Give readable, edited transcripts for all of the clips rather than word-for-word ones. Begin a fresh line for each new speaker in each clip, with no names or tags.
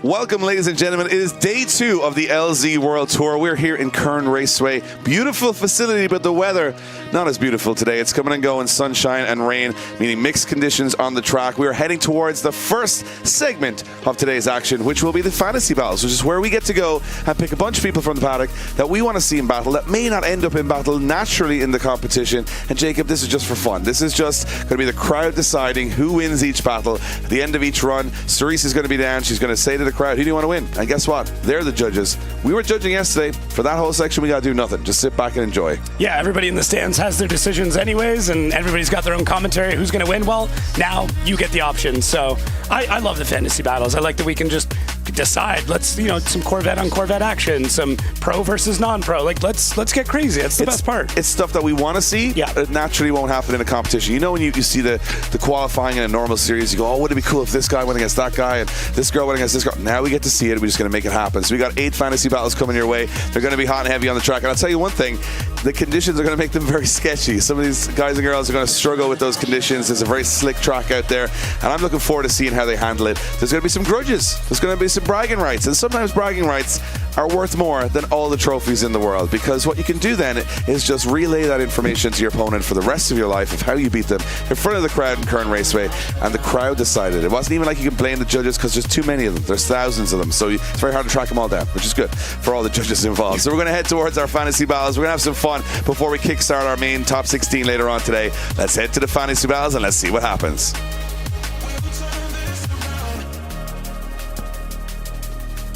Welcome, ladies and gentlemen. It is day 2 of the LZ World Tour. We're here in Kern Raceway. Beautiful facility, but the weather not as beautiful today. It's coming and going, sunshine and rain, meaning mixed conditions on the track. We are heading towards the first segment of today's action, which will be the fantasy battles, which is where we get to go and pick a bunch of people from the paddock that we want to see in battle that may not end up in battle naturally in the competition. And Jacob, this is just for fun. This is just going to be the crowd deciding who wins each battle. At the end of each run, Cerise is going to be down. She's going to say to the crowd, who do you want to win? And guess what? They're the judges. We were judging yesterday. For that whole section, we got to do nothing. Just sit back and enjoy.
Yeah, everybody in the stands has their decisions anyways, and everybody's got their own commentary. Who's going to win? Well, now you get the options. So I love the fantasy battles. I like that we can just decide. Let's, some Corvette on Corvette action, some pro versus non-pro. Like, let's get crazy. That's the best part.
It's stuff that we want to see.
Yeah.
It naturally won't happen in a competition. When you see the qualifying in a normal series, you go, oh, wouldn't it be cool if this guy went against that guy and this girl went against this girl? Now we get to see it. We're just going to make it happen. So we got 8 fantasy battles coming your way. They're going to be hot and heavy on the track. And I'll tell you one thing, the conditions are going to make them very sketchy. Some of these guys and girls are going to struggle with those conditions. There's a very slick track out there, and I'm looking forward to seeing how they handle it. There's going to be some grudges. There's going to be some bragging rights, and sometimes bragging rights are worth more than all the trophies in the world, because what you can do then is just relay that information to your opponent for the rest of your life of how you beat them in front of the crowd in Kern Raceway, and the crowd decided. It wasn't even like you can blame the judges because there's too many of them. There's thousands of them, so it's very hard to track them all down, which is good for all the judges involved. So we're going to head towards our fantasy battles. We're going to have some fun before we kickstart our main top 16 later on today. Let's head to the fantasy battles and let's see what happens.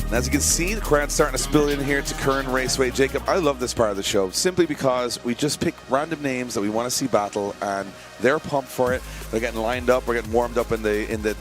And as you can see, the crowd's starting to spill in here to Kern Raceway. Jacob, I love this part of the show simply because we just pick random names that we want to see battle, and they're pumped for it. They're getting lined up. We're getting warmed up in the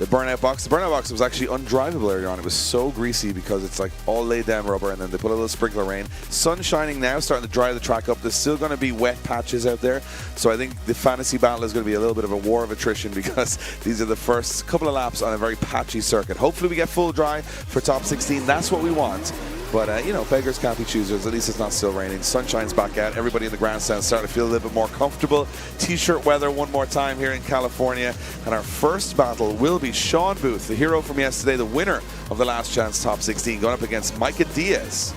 burnout box. The burnout box was actually undrivable earlier on. It was so greasy because it's like all laid down rubber, and then they put a little sprinkler rain. Sun shining now, starting to dry the track up. There's still going to be wet patches out there. So I think the fantasy battle is going to be a little bit of a war of attrition because these are the first couple of laps on a very patchy circuit. Hopefully we get full dry for top 16. That's what we want. But, beggars can't be choosers. At least it's not still raining. Sunshine's back out. Everybody in the grandstand starting to feel a little bit more comfortable. T-shirt weather one more time here in California. And our first battle will be Sean Booth, the hero from yesterday, the winner of the Last Chance Top 16, going up against Diaz.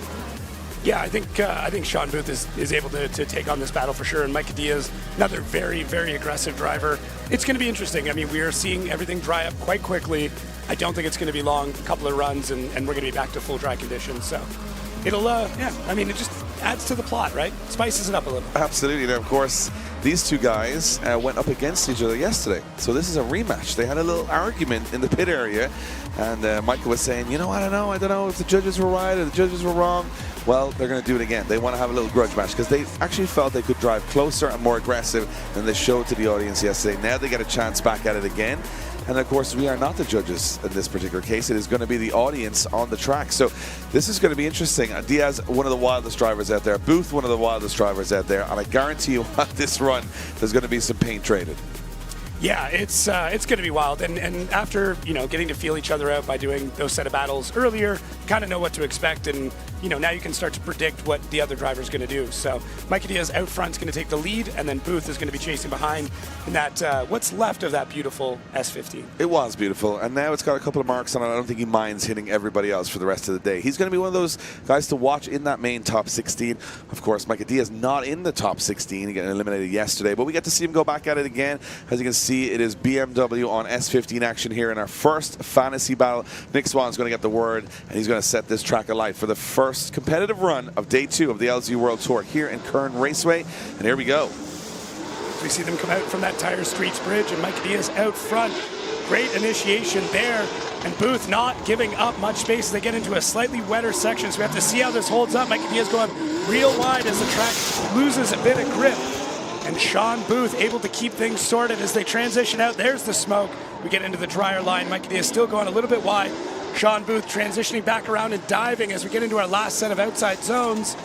Yeah, I think Sean Booth is able to take on this battle for sure. And Diaz, another very, very aggressive driver. It's going to be interesting. I mean, we are seeing everything dry up quite quickly. I don't think it's going to be long, a couple of runs, and we're going to be back to full dry conditions. So it'll, it just adds to the plot, right? Spices it up a little. Absolutely.
Now, of course, these two guys went up against each other yesterday. So this is a rematch. They had a little argument in the pit area, and Michael was saying, I don't know if the judges were right or the judges were wrong. Well, they're going to do it again. They want to have a little grudge match because they actually felt they could drive closer and more aggressive than they showed to the audience yesterday. Now they get a chance back at it again. And of course, we are not the judges in this particular case. It is going to be the audience on the track. So this is going to be interesting. Diaz, one of the wildest drivers out there. Booth, one of the wildest drivers out there. And I guarantee you on this run, there's going to be some paint traded.
Yeah, it's going to be wild. And after, getting to feel each other out by doing those set of battles earlier, kind of know what to expect. And, now you can start to predict what the other driver's going to do. So Diaz out front is going to take the lead, and then Booth is going to be chasing behind in that, what's left of that beautiful S15.
It was beautiful, and now it's got a couple of marks on it. I don't think he minds hitting everybody else for the rest of the day. He's going to be one of those guys to watch in that main top 16. Of course, Diaz not in the top 16. He got eliminated yesterday, but we get to see him go back at it again. As you can see, it is BMW on S15 action here in our first fantasy battle. Nick Swan's going to get the word, and he's going to set this track alight for the first competitive run of day 2 of the LZ World Tour here in Kern Raceway. And here we go.
We see them come out from that Tire Streets Bridge, and Diaz out front. Great initiation there, and Booth not giving up much space as they get into a slightly wetter section. So we have to see how this holds up. Diaz going real wide as the track loses a bit of grip. And Sean Booth able to keep things sorted as they transition out. There's the smoke. We get into the drier line. Diaz still going a little bit wide. Sean Booth transitioning back around and diving as we get into our last set of outside zones.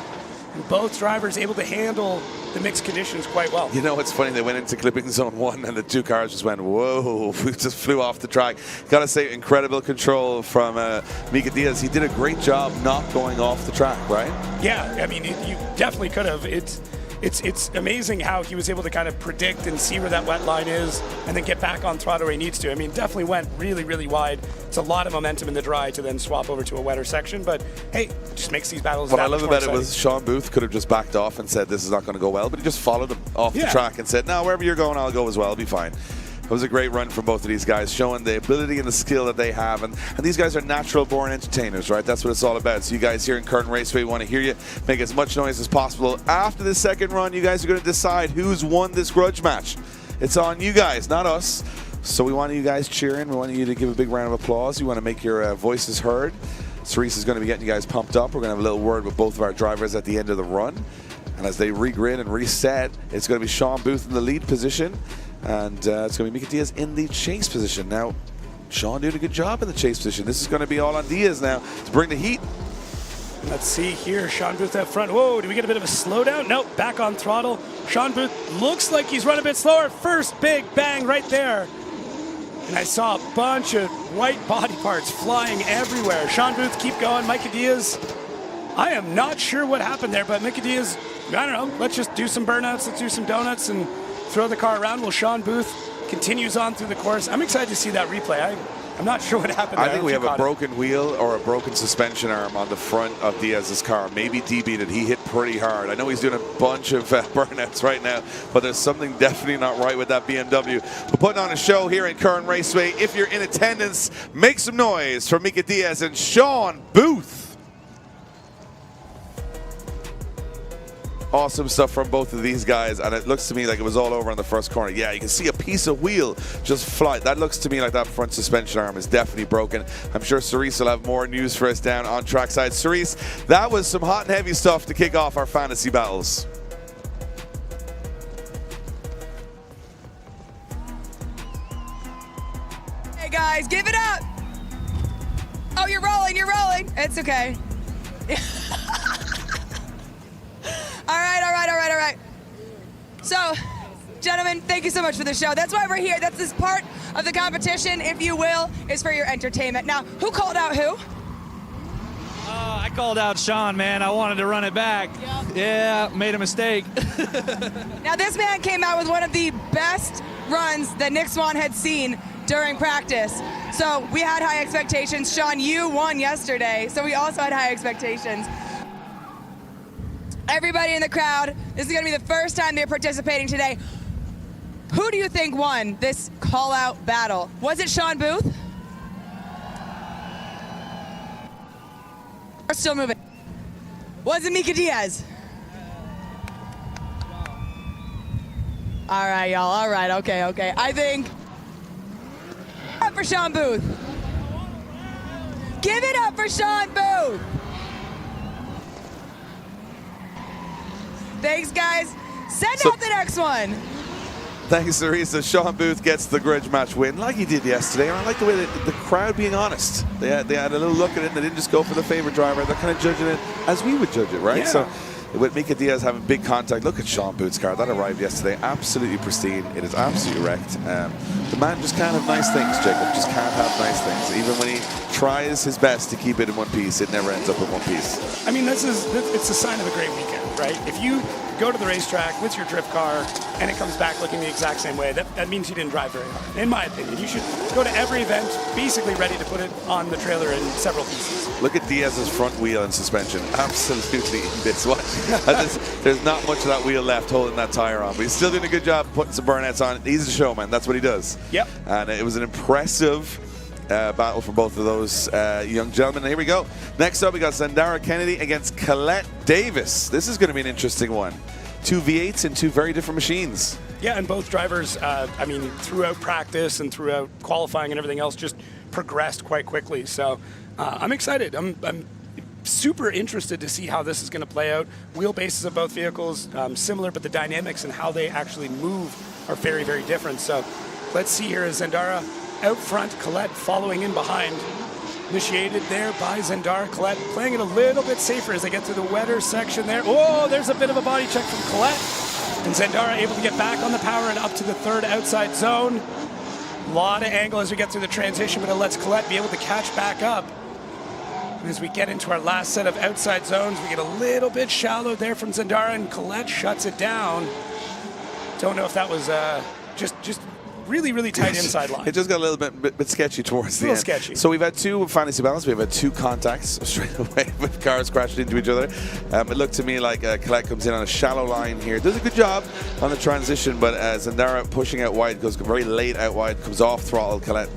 And both drivers able to handle the mixed conditions quite well.
It's funny, they went into clipping zone 1 and the two cars just went, whoa, we just flew off the track. Gotta say, incredible control from Diaz. He did a great job not going off the track, right?
Yeah, I mean, you definitely could have. it's amazing how he was able to kind of predict and see where that wet line is and then get back on throttle where he needs to. I mean, definitely went really, really wide. It's a lot of momentum in the dry to then swap over to a wetter section, but hey, it just makes these battles
What I
that much
love
more
about it was Sean Booth could have just backed off and said this is not going to go well, but he just followed him off the track and said, no, wherever you're going, I'll go as well, I'll be fine. It was a great run from both of these guys, showing the ability and the skill that they have. And these guys are natural-born entertainers, right? That's what it's all about. So you guys here in Kern Raceway want to hear you make as much noise as possible. After the second run, you guys are going to decide who's won this grudge match. It's on you guys, not us. So we want you guys cheering. We want you to give a big round of applause. We want to make your voices heard. Cerise is going to be getting you guys pumped up. We're going to have a little word with both of our drivers at the end of the run. And as they regrid and reset, it's going to be Sean Booth in the lead position. And it's going to be Mika Diaz in the chase position. Now, Sean doing a good job in the chase position. This is going to be all on Diaz now to bring the heat.
Let's see here, Sean Booth up front. Whoa, do we get a bit of a slowdown? Nope, back on throttle. Sean Booth looks like he's run a bit slower. First big bang right there. And I saw a bunch of white body parts flying everywhere. Sean Booth, keep going. Mika Diaz, I am not sure what happened there, but Mika Diaz, I don't know, let's just do some burnouts, let's do some donuts and throw the car around while Sean Booth continues on through the course. I'm excited to see that replay. I'm not sure what happened there.
I think we have a broken wheel or a broken suspension arm on the front of Diaz's car. Maybe DB'd it. He hit pretty hard. I know he's doing a bunch of burnouts right now, but there's something definitely not right with that BMW. We're putting on a show here in Kern Raceway. If you're in attendance, make some noise for Mika Diaz and Sean Booth. Awesome stuff from both of these guys, and it looks to me like it was all over on the first corner. Yeah, you can see a piece of wheel just fly. That looks to me like that front suspension arm is definitely broken. I'm sure Cerise will have more news for us down on trackside. Cerise, that was some hot and heavy stuff to kick off our fantasy battles.
Hey guys, give it up! Oh, you're rolling, you're rolling. It's okay. All right. So, gentlemen, thank you so much for the show. That's why we're here. That's this part of the competition, if you will, is for your entertainment. Now, who called out who?
I called out Sean, man. I wanted to run it back. Yep. Yeah, made a mistake.
Now, this man came out with one of the best runs that Nick Swan had seen during practice. So we had high expectations. Sean, you won yesterday, so we also had high expectations. Everybody in the crowd, this is going to be the first time they're participating today. Who do you think won this call-out battle? Was it Sean Booth? We're still moving. Was it Mika Diaz? All right, y'all. All right. Okay. I think up for Sean Booth. Give it up for Sean Booth. Thanks, guys. Send out the next one.
Thanks, Teresa. Sean Booth gets the grudge match win like he did yesterday. And I like the way that the crowd being honest. They had a little look at it. They didn't just go for the favorite driver. They're kind of judging it as we would judge it, right?
Yeah.
So with Mika Diaz having big contact, look at Sean Booth's car. That arrived yesterday. Absolutely pristine. It is absolutely wrecked. The man just can't have nice things, Jacob. Just can't have nice things. Even when he tries his best to keep it in one piece, it never ends up in one piece.
I mean, it's a sign of a great weekend, right? If you go to the racetrack with your drift car and it comes back looking the exact same way, that means you didn't drive very hard. In my opinion, you should go to every event basically ready to put it on the trailer in several pieces.
Look at Diaz's front wheel and suspension. Absolutely in bits. There's not much of that wheel left holding that tire on, but he's still doing a good job putting some burnouts on. He's a showman. That's what he does.
Yep.
And it was an impressive battle for both of those young gentlemen. And here we go. Next up, we got Zendara Kennedy against Colette Davis. This is going to be an interesting one. Two V8s and two very different machines.
Yeah, and both drivers, I mean, throughout practice and throughout qualifying and everything else, just progressed quite quickly. So I'm excited. I'm super interested to see how this is going to play out. Wheelbases of both vehicles similar, but the dynamics and how they actually move are very, very different. So let's see here as Zendara out front, Colette following in behind. Initiated there by Zendara. Colette playing it a little bit safer as they get through the wetter section there. Oh, there's a bit of a body check from Colette. And Zendara able to get back on the power and up to the third outside zone. A lot of angle as we get through the transition, but it lets Colette be able to catch back up. And as we get into our last set of outside zones, we get a little bit shallow there from Zendara, and Colette shuts it down. Don't know if that was just really, really tight inside line.
It just got a little bit sketchy towards the end.
Sketchy.
So we've had two fantasy battles. We've had two contacts straight away with cars crashing into each other. It looked to me like Colette comes in on a shallow line here. Does a good job on the transition, but Zendara pushing out wide, goes very late out wide, comes off throttle. Colette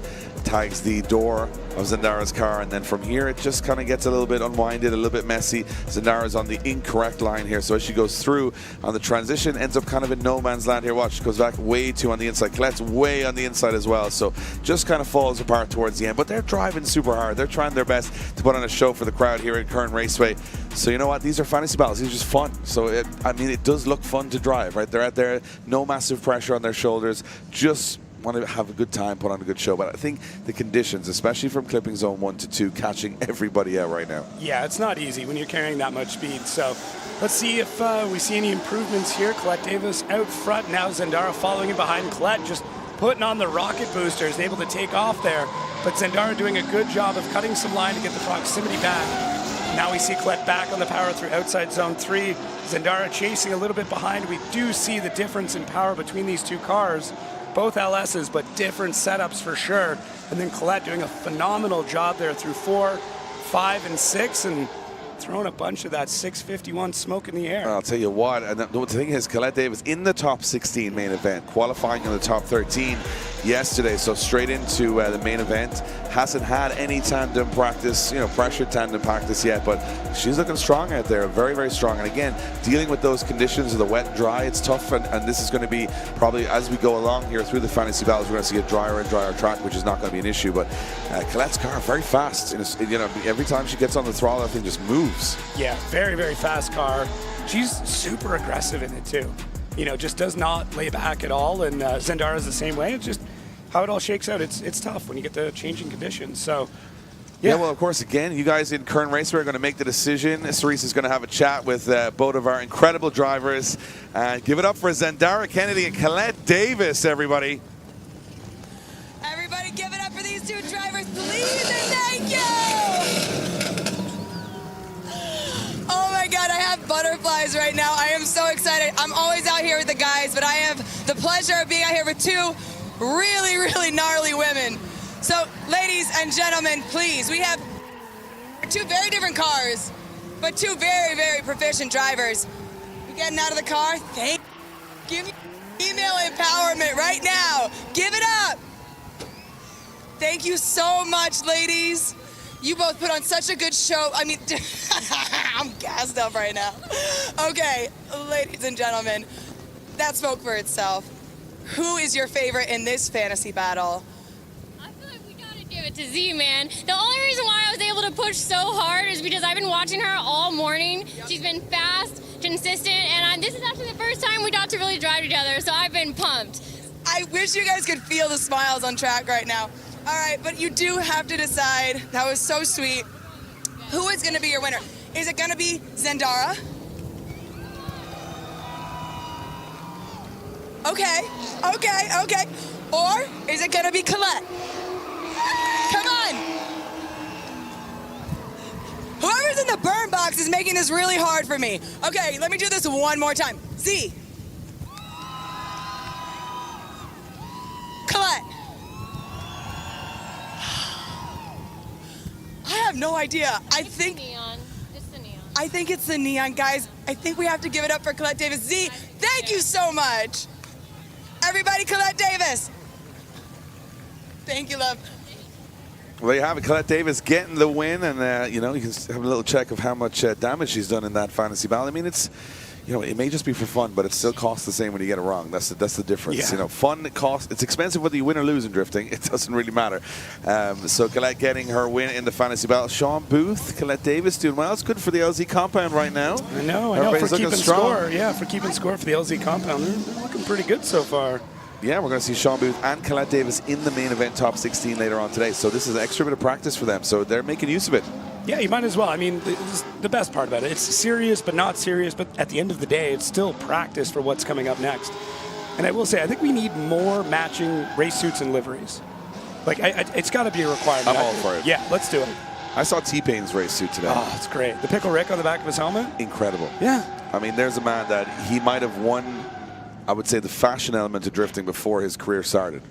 tags the door of Zendara's car, and then from here it just kind of gets a little bit unwinded, a little bit messy. Zendara's on the incorrect line here, so as she goes through on the transition, ends up kind of in no man's land here. Watch, goes back way too on the inside. Colette's way on the inside as well, so just kind of falls apart towards the end, but they're driving super hard. They're trying their best to put on a show for the crowd here at Kern Raceway. So you know what, these are fantasy battles. These are just fun. So it does look fun to drive, right? They're out there, no massive pressure on their shoulders, just want to have a good time, put on a good show. But I think the conditions, especially from clipping zone 1 to 2, catching everybody out right now.
Yeah, it's not easy when you're carrying that much speed. So let's see if we see any improvements here. Colette Davis out front. Now Zendara following in behind. Colette just putting on the rocket boosters, able to take off there. But Zendara doing a good job of cutting some line to get the proximity back. Now we see Colette back on the power through outside zone 3. Zendara chasing a little bit behind. We do see the difference in power between these two cars. Both LSs, but different setups for sure. And then Colette doing a phenomenal job there through 4, 5, and 6, and throwing a bunch of that 651 smoke in the air.
I'll tell you what, and the thing is, Colette Davis in the top 16 main event, qualifying in the top 13 yesterday, so straight into the main event. Hasn't had any tandem practice, pressured tandem practice yet, but she's looking strong out there, very, very strong. And again, dealing with those conditions of the wet and dry, it's tough, and this is going to be probably, as we go along here through the fantasy battles, we're going to see a drier and drier track, which is not going to be an issue. But Colette's car, very fast. Every time she gets on the throttle, that thing just moves.
Yeah, very, very fast car. She's super aggressive in it too. Just does not lay back at all, and Zendara's the same way. It's just how it all shakes out. It's tough when you get the changing conditions. So,
yeah, well, of course, again, you guys in Kern Raceway are going to make the decision. Cerise is going to have a chat with both of our incredible drivers. Give it up for Zendara Kennedy and Colette Davis, everybody.
Everybody give it up for these two drivers, please, and thank you! Oh my God, I have butterflies right now. I am so excited. I'm always out here with the guys, but I have the pleasure of being out here with two really, really gnarly women. So, ladies and gentlemen, please, we have two very different cars, but two very, very proficient drivers. You're getting out of the car? Give me female empowerment right now. Give it up. Thank you so much, ladies. You both put on such a good show. I mean, I'm gassed up right now. Okay, ladies and gentlemen, that spoke for itself. Who is your favorite in this fantasy battle?
I feel like we gotta give it to Z, man. The only reason why I was able to push so hard is because I've been watching her all morning. Yep. She's been fast, consistent, and this is actually the first time we got to really drive together, so I've been pumped.
I wish you guys could feel the smiles on track right now. All right, but you do have to decide. That was so sweet. Who is going to be your winner? Is it going to be Zendara? Okay. Or is it going to be Colette? Come on. Whoever's in the burn box is making this really hard for me. Okay, let me do this one more time. Z. Colette. I have no idea.
It's the neon. It's the neon.
I think it's the neon, guys. I think we have to give it up for Colette Davis. Z, thank you so much. Everybody, Colette Davis. Thank you, love.
Well, there you have it. Colette Davis getting the win, and you can have a little check of how much damage she's done in that fantasy battle. I mean, it's, it may just be for fun, but it still costs the same when you get it wrong. That's the difference.
Yeah.
Fun costs. It's expensive whether you win or lose in drifting. It doesn't really matter. So Colette getting her win in the fantasy battle. Sean Booth, Colette Davis doing well. It's good for the LZ compound right now.
I know.
Everybody's
For keeping
strong.
score. Yeah, for keeping score for the LZ compound. They're looking pretty good so far.
Yeah, we're going to see Sean Booth and Colette Davis in the main event top 16 later on today. So this is an extra bit of practice for them. So they're making use of it.
Yeah, you might as well. I mean, this is the best part about it. It's serious, but not serious. But at the end of the day, it's still practice for what's coming up next. And I will say, I think we need more matching race suits and liveries. Like, it's got to be a requirement.
I'm all for it.
Yeah, let's do it.
I saw T-Pain's race suit today.
Oh, it's great. The Pickle Rick on the back of his helmet?
Incredible.
Yeah.
I mean, there's a man that he might have won, I would say, the fashion element of drifting before his career started.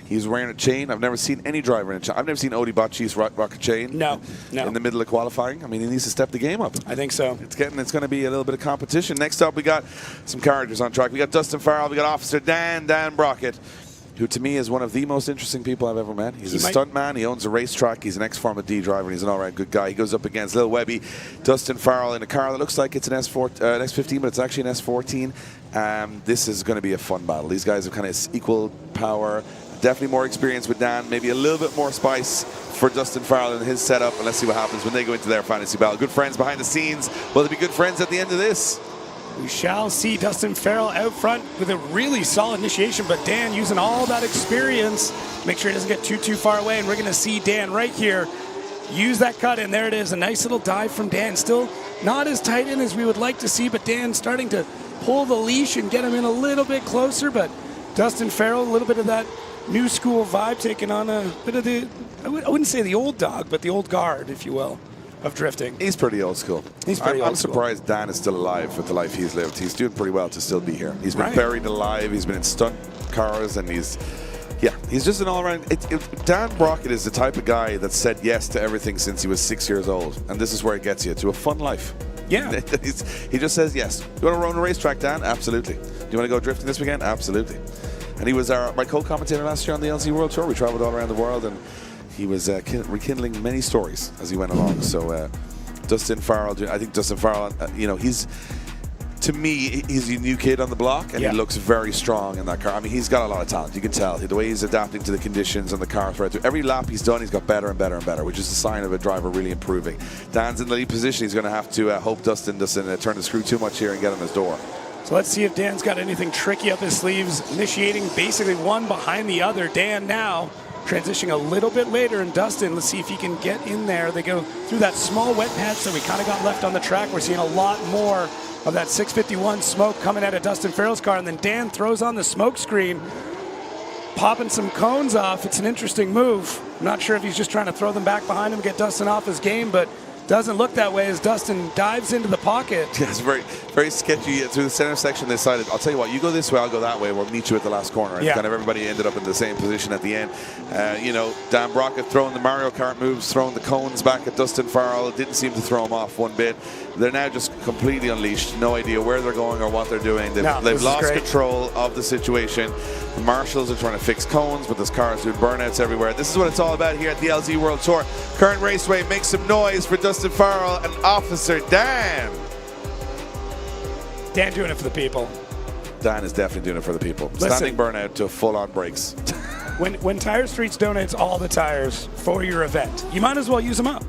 He's wearing a chain. I've never seen any driver in a chain. I've never seen Odi Bocci's rock a chain.
No.
In the middle of qualifying. I mean, he needs to step the game up.
I think so.
It's going to be a little bit of competition. Next up, we got some characters on track. We got Dustin Farrell. We got Officer Dan Brockett, who to me is one of the most interesting people I've ever met. He's a stunt man. He owns a racetrack. He's an ex-Formula D driver, and he's an all-right good guy. He goes up against Lil Webby, Dustin Farrell in a car that looks like it's an S15, but it's actually an S14. This is going to be a fun battle. These guys have kind of equal power. Definitely more experience with Dan. Maybe a little bit more spice for Dustin Farrell in his setup. And let's see what happens when they go into their fantasy battle. Good friends behind the scenes. Will they be good friends at the end of this?
We shall see Dustin Farrell out front with a really solid initiation, but Dan using all that experience, make sure he doesn't get too far away, and we're going to see Dan right here use that cut, and there it is, a nice little dive from Dan. Still not as tight in as we would like to see, but Dan starting to pull the leash and get him in a little bit closer, but Dustin Farrell, a little bit of that new school vibe, taking on a bit of the, I wouldn't say the old dog, but the old guard, if you will, of drifting.
He's pretty old school.
I'm
surprised Dan is still alive with the life he's lived. He's doing pretty well to still be here. He's been buried alive. He's been in stunt cars, and he's just an all-around. Dan Brockett is the type of guy that said yes to everything since he was 6 years old, and this is where it gets you, to a fun life.
Yeah.
He just says yes. You want to run a racetrack, Dan? Absolutely. Do you want to go drifting this weekend? Absolutely. And he was my co-commentator last year on the LC World Tour. We traveled all around the world, and he was rekindling many stories as he went along. So Dustin Farrell, I think Dustin Farrell, he's, to me, he's a new kid on the block, and he looks very strong in that car. I mean, he's got a lot of talent. You can tell the way he's adapting to the conditions on the car throughout. Every lap he's done, he's got better and better and better, which is a sign of a driver really improving. Dan's in the lead position. He's going to have to hope Dustin doesn't turn the screw too much here and get on his door.
So let's see if Dan's got anything tricky up his sleeves, initiating basically one behind the other. Dan now transitioning a little bit later, and Dustin, let's see if he can get in there. They go through that small wet patch that we kind of got left on the track. We're seeing a lot more of that 651 smoke coming out of Dustin Farrell's car, and then Dan throws on the smoke screen, popping some cones off. It's an interesting move. I'm not sure if he's just trying to throw them back behind him, get Dustin off his game, but doesn't look that way as Dustin dives into the pocket.
Yeah, it's very, very sketchy. Through the center section, they decided, I'll tell you what, you go this way, I'll go that way. We'll meet you at the last corner. And kind of everybody ended up in the same position at the end. Dan Brockett throwing the Mario Kart moves, throwing the cones back at Dustin Farrell. It didn't seem to throw him off one bit. They're now just completely unleashed. No idea where they're going or what they're doing. They've lost control of the situation. The marshals are trying to fix cones, but there's cars doing burnouts everywhere. This is what it's all about here at the LZ World Tour. Kern Raceway, make some noise for Dustin Farrell and Officer Dan.
Dan doing it for the people.
Dan is definitely doing it for the people.
Listen,
standing burnout to full-on brakes.
when Tire Streets donates all the tires for your event, you might as well use them up.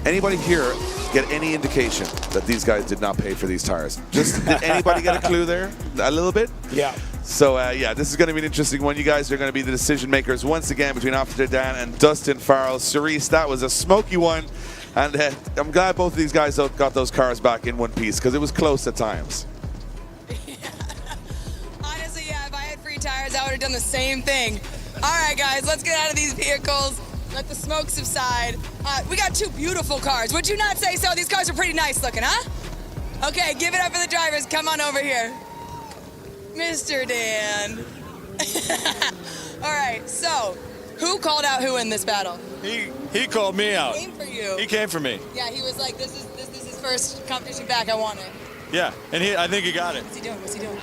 Anybody here get any indication that these guys did not pay for these tires? Did anybody get a clue there? A little bit?
Yeah.
So, this is going to be an interesting one. You guys are going to be the decision makers once again between Officer Dan and Dustin Farrell. Cerise, that was a smoky one. And I'm glad both of these guys got those cars back in one piece because it was close at times.
Honestly, if I had free tires, I would have done the same thing. All right, guys, let's get out of these vehicles. Let the smoke subside. We got two beautiful cars. Would you not say so? These cars are pretty nice looking, huh? Okay, give it up for the drivers. Come on over here. Mr. Dan. All right, so who called out who in this battle?
He called me out.
He came for you.
He came for me.
Yeah, he was like, this is his first competition back. I want it.
Yeah, and I think he got it.
What's he doing?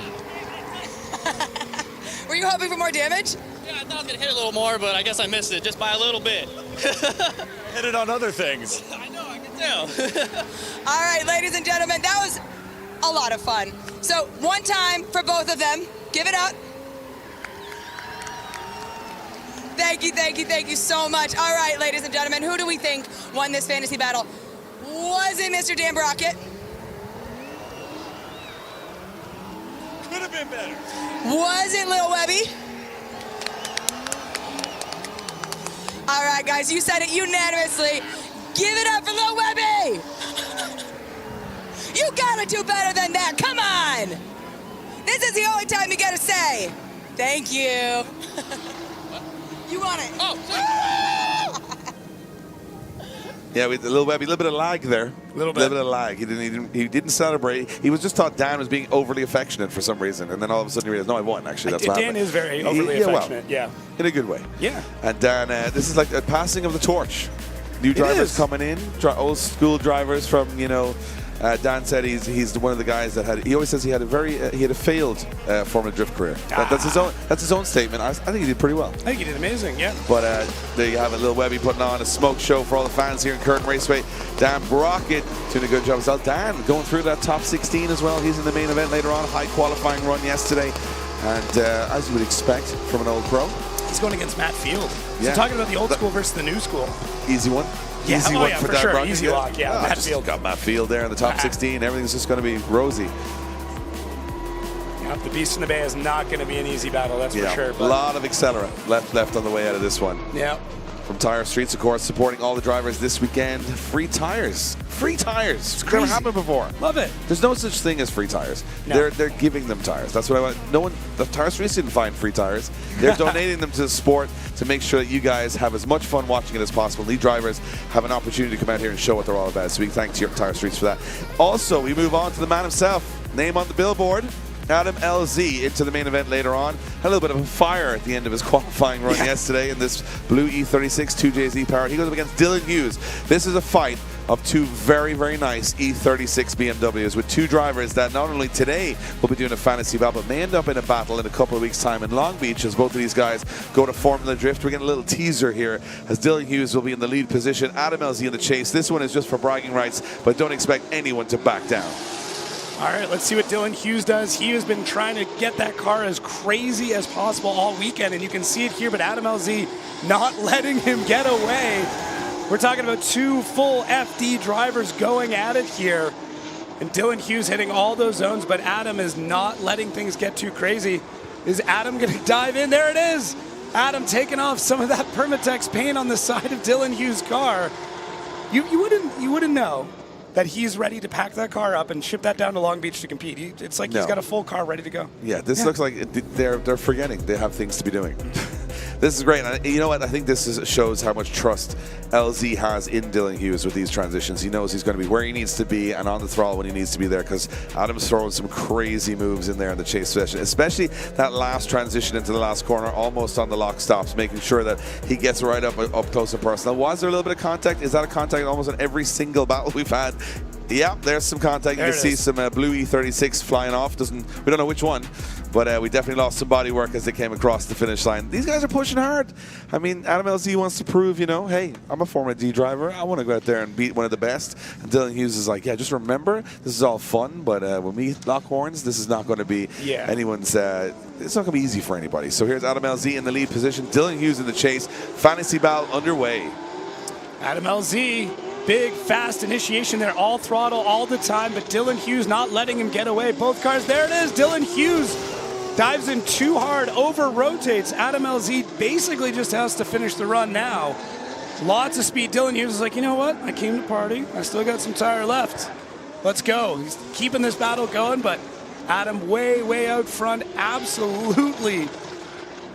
Were you hoping for more damage?
Yeah, I thought I was going to hit it a little more, but I guess I missed it just by a little bit.
Hit it on other things.
I know, I can tell.
All right, ladies and gentlemen, that was a lot of fun. So one time for both of them. Give it up. Thank you so much. All right, ladies and gentlemen, who do we think won this fantasy battle? Was it Mr. Dan Brockett?
Could have been better.
Was it Lil Webby? All right, guys, you said it unanimously. Give it up for Lil Webby! You gotta do better than that, come on! This is the only time you gotta say, thank you. You want it.
Oh,
Yeah, with a little bit of lag there.
A little bit
of lag. He didn't celebrate. He was just thought Dan was being overly affectionate for some reason, and then all of a sudden he realized, no, I won. Actually, that's what
Dan
happened.
is very overly affectionate. Yeah.
In a good way.
Yeah.
And Dan, this is like a passing of the torch. New drivers coming in, old school drivers from, you know. Dan said he's one of the guys that had. He always says he had a failed Formula Drift career. That's his own statement. I think he did pretty well.
I think he did amazing. Yeah.
But there you have it, Lil Webby putting on a smoke show for all the fans here in Kern Raceway. Dan Brockett doing a good job as well. Dan going through that top 16 as well. He's in the main event later on. High qualifying run yesterday, and as you would expect from an old pro,
he's going against Matt Field.
Yeah.
So talking about the old school versus the new school.
Easy one.
Yeah,
Easy one
for
Dan
sure.
Brockett.
Easy lock. Yeah, Matt
just
Field
got Matt Field there in the top 16. Everything's just going to be rosy.
Yeah, the Beast in the Bay is not going to be an easy battle. That's for sure.
A lot of accelerant left on the way out of this one.
Yeah.
From Tire Streets, of course, supporting all the drivers this weekend. Free tires. Free tires. It's never happened before.
Love it.
There's no such thing as free tires.
No.
They're giving them tires. That's what I want. No one, the Tire Streets didn't find free tires. They're donating them to the sport to make sure that you guys have as much fun watching it as possible. Lead drivers have an opportunity to come out here and show what they're all about. So we thank your Tire Streets for that. Also, we move on to the man himself. Name on the billboard. Adam LZ into the main event later on. Had a little bit of a fire at the end of his qualifying run yesterday in this blue E36 2JZ powered. He goes up against Dylan Hughes. This is a fight of two very, very nice E36 BMWs with two drivers that not only today will be doing a fantasy battle, but may end up in a battle in a couple of weeks' time in Long Beach as both of these guys go to Formula Drift. We're getting a little teaser here as Dylan Hughes will be in the lead position, Adam LZ in the chase. This one is just for bragging rights, but don't expect anyone to back down.
All right, let's see what Dylan Hughes does. He has been trying to get that car as crazy as possible all weekend, and you can see it here, but Adam LZ not letting him get away. We're talking about two full FD drivers going at it here, and Dylan Hughes hitting all those zones, but Adam is not letting things get too crazy. Is Adam going to dive in? There it is. Adam taking off some of that Permatex paint on the side of Dylan Hughes' car. You wouldn't know that he's ready to pack that car up and ship that down to Long Beach to compete. It's like he's got a full car ready to go.
Yeah, this looks like they're forgetting they have things to be doing. This is great. And you know what? I think this shows how much trust LZ has in Dylan Hughes with these transitions. He knows he's going to be where he needs to be and on the throttle when he needs to be there, because Adam's throwing some crazy moves in there in the chase session, especially that last transition into the last corner, almost on the lock stops, making sure that he gets right up close and personal. Was there a little bit of contact? Is that a contact almost on every single battle we've had? Yeah, there's some contact. You can see some blue E36 flying off. We don't know which one, but we definitely lost some body work as they came across the finish line. These guys are pushing hard. I mean, Adam LZ wants to prove, hey, I'm a Formula D driver. I want to go out there and beat one of the best. And Dylan Hughes is like, yeah, just remember, this is all fun, but when we lock horns, this is not going to be anyone's. It's not going to be easy for anybody. So here's Adam LZ in the lead position. Dylan Hughes in the chase. Fantasy battle underway.
Adam LZ. Big, fast initiation there, all throttle all the time, but Dylan Hughes not letting him get away. Both cars, there it is. Dylan Hughes dives in too hard, over-rotates. Adam LZ basically just has to finish the run now. Lots of speed. Dylan Hughes is like, you know what? I came to party. I still got some tire left. Let's go. He's keeping this battle going, but Adam way, way out front, absolutely